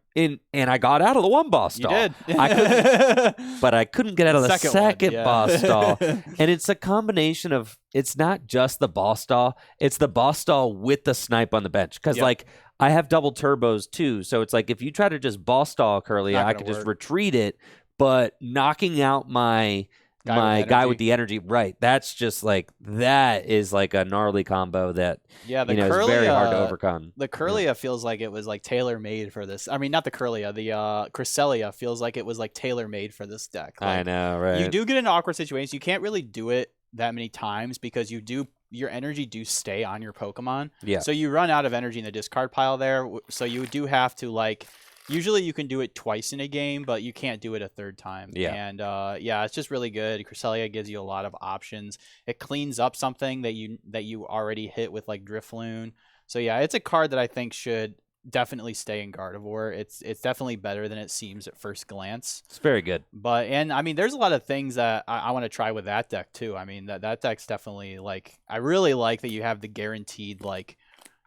and I got out of the 1 boss stall. You did. But I couldn't get out of the second boss stall. And it's a combination of, it's not just the boss stall, it's the boss stall with the snipe on the bench. Because like I have double turbos too. So it's like if you try to just boss stall Curlia, I could just retreat it. But knocking out my guy with the energy, right? That's just like, that is like a gnarly combo that the Curlia, is very hard to overcome. The Curlia feels like it was like tailor made for this. I mean, not the Curlia, the Cresselia feels like it was like tailor made for this deck. Like, I know, right? You do get in awkward situations. You can't really do it that many times because your energy do stay on your Pokemon. Yeah. So you run out of energy in the discard pile there. So you do have to like. Usually you can do it twice in a game, but you can't do it a 3rd time. Yeah. And it's just really good. Cresselia gives you a lot of options. It cleans up something that you already hit with like Drifloon. So yeah, it's a card that I think should definitely stay in Gardevoir. It's definitely better than it seems at first glance. It's very good. And I mean, there's a lot of things that I want to try with that deck too. I mean, that deck's definitely like, I really like that you have the guaranteed, like,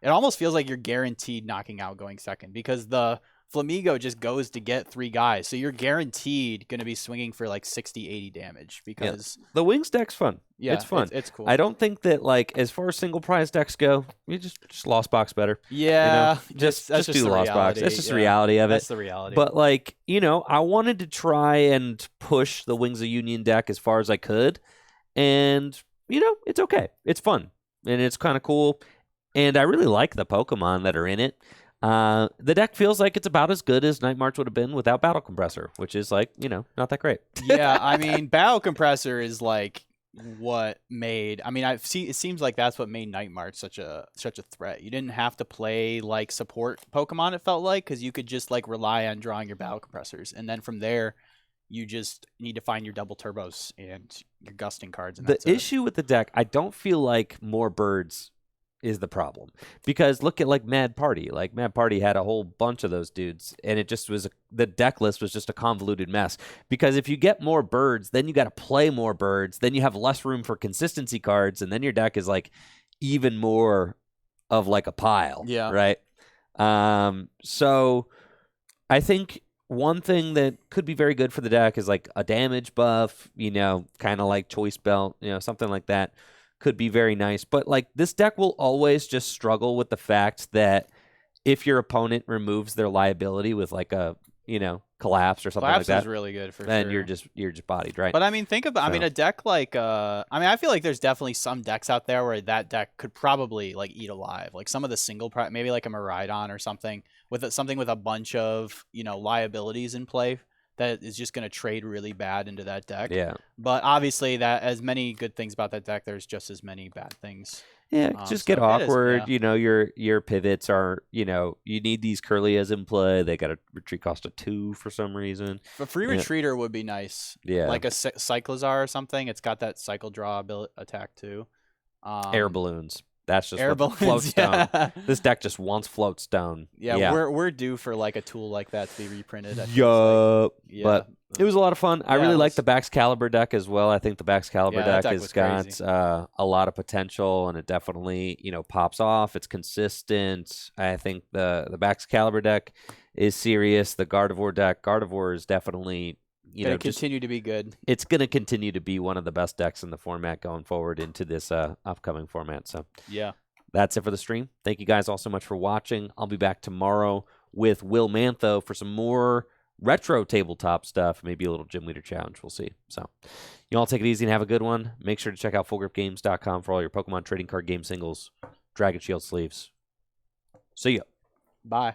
it almost feels like you're guaranteed knocking out going second because the Flamigo just goes to get 3 guys. So you're guaranteed going to be swinging for like 60, 80 damage because the Wings deck's fun. Yeah, it's fun. It's cool. I don't think that like as far as single prize decks go, you just Lost Box better. Yeah. You know? Just do Lost Box. That's just the reality of it. That's the reality. But like, I wanted to try and push the Wings of Union deck as far as I could. And, it's okay. It's fun. And it's kind of cool. And I really like the Pokemon that are in it. The deck feels like it's about as good as Night March would have been without Battle Compressor, which is like, not that great. Yeah, I mean, Battle Compressor is like what made. I mean, it seems like that's what made Night March such a threat. You didn't have to play like support Pokemon. It felt like because you could just like rely on drawing your Battle Compressors, and then from there, you just need to find your double turbos and your gusting cards. And the issue with the deck, I don't feel like more birds is the problem, because look at like Mad Party. Like Mad Party had a whole bunch of those dudes, and it just was the deck list was just a convoluted mess. Because if you get more birds, then you got to play more birds, then you have less room for consistency cards, and then your deck is like even more of like a pile. Yeah. Right. So I think one thing that could be very good for the deck is like a damage buff, kind of like Choice Belt, something like that. Could be very nice, but like this deck will always just struggle with the fact that if your opponent removes their liability with like a collapse or something like that, collapse is really good for then sure. you're just bodied, right? But I mean, think about I mean a deck like I feel like there's definitely some decks out there where that deck could probably like eat alive, like some of the single maybe like a Miraidon or something with something with a bunch of liabilities in play. that is just going to trade really bad into that deck. Yeah. But obviously, that as many good things about that deck, there's just as many bad things. Yeah, just get awkward. You know, your pivots are, you know, you need these Curlias in play. They got a retreat cost of 2 for some reason. A free retreater would be nice. Yeah. Like a Cyclizar or something. It's got that cycle draw attack too. Air balloons. That's just air balloons, float stone. This deck just wants float stone. Yeah, we're due for like a tool like that to be reprinted. Yup. But it was a lot of fun. I really like the Baxcalibur deck as well. I think the Baxcalibur deck has got a lot of potential, and it definitely, you know, pops off. It's consistent. I think the Baxcalibur deck is serious. The Gardevoir is definitely, you know, continue to be good. It's going to continue to be one of the best decks in the format going forward into this upcoming format. So yeah, that's it for the stream. Thank you guys all so much for watching. I'll be back tomorrow with Will Mantho for some more retro tabletop stuff, maybe a little gym leader challenge. We'll see. So you all take it easy and have a good one. Make sure to check out fullgripgames.com for all your Pokemon trading card game singles, Dragon Shield sleeves. See ya. Bye.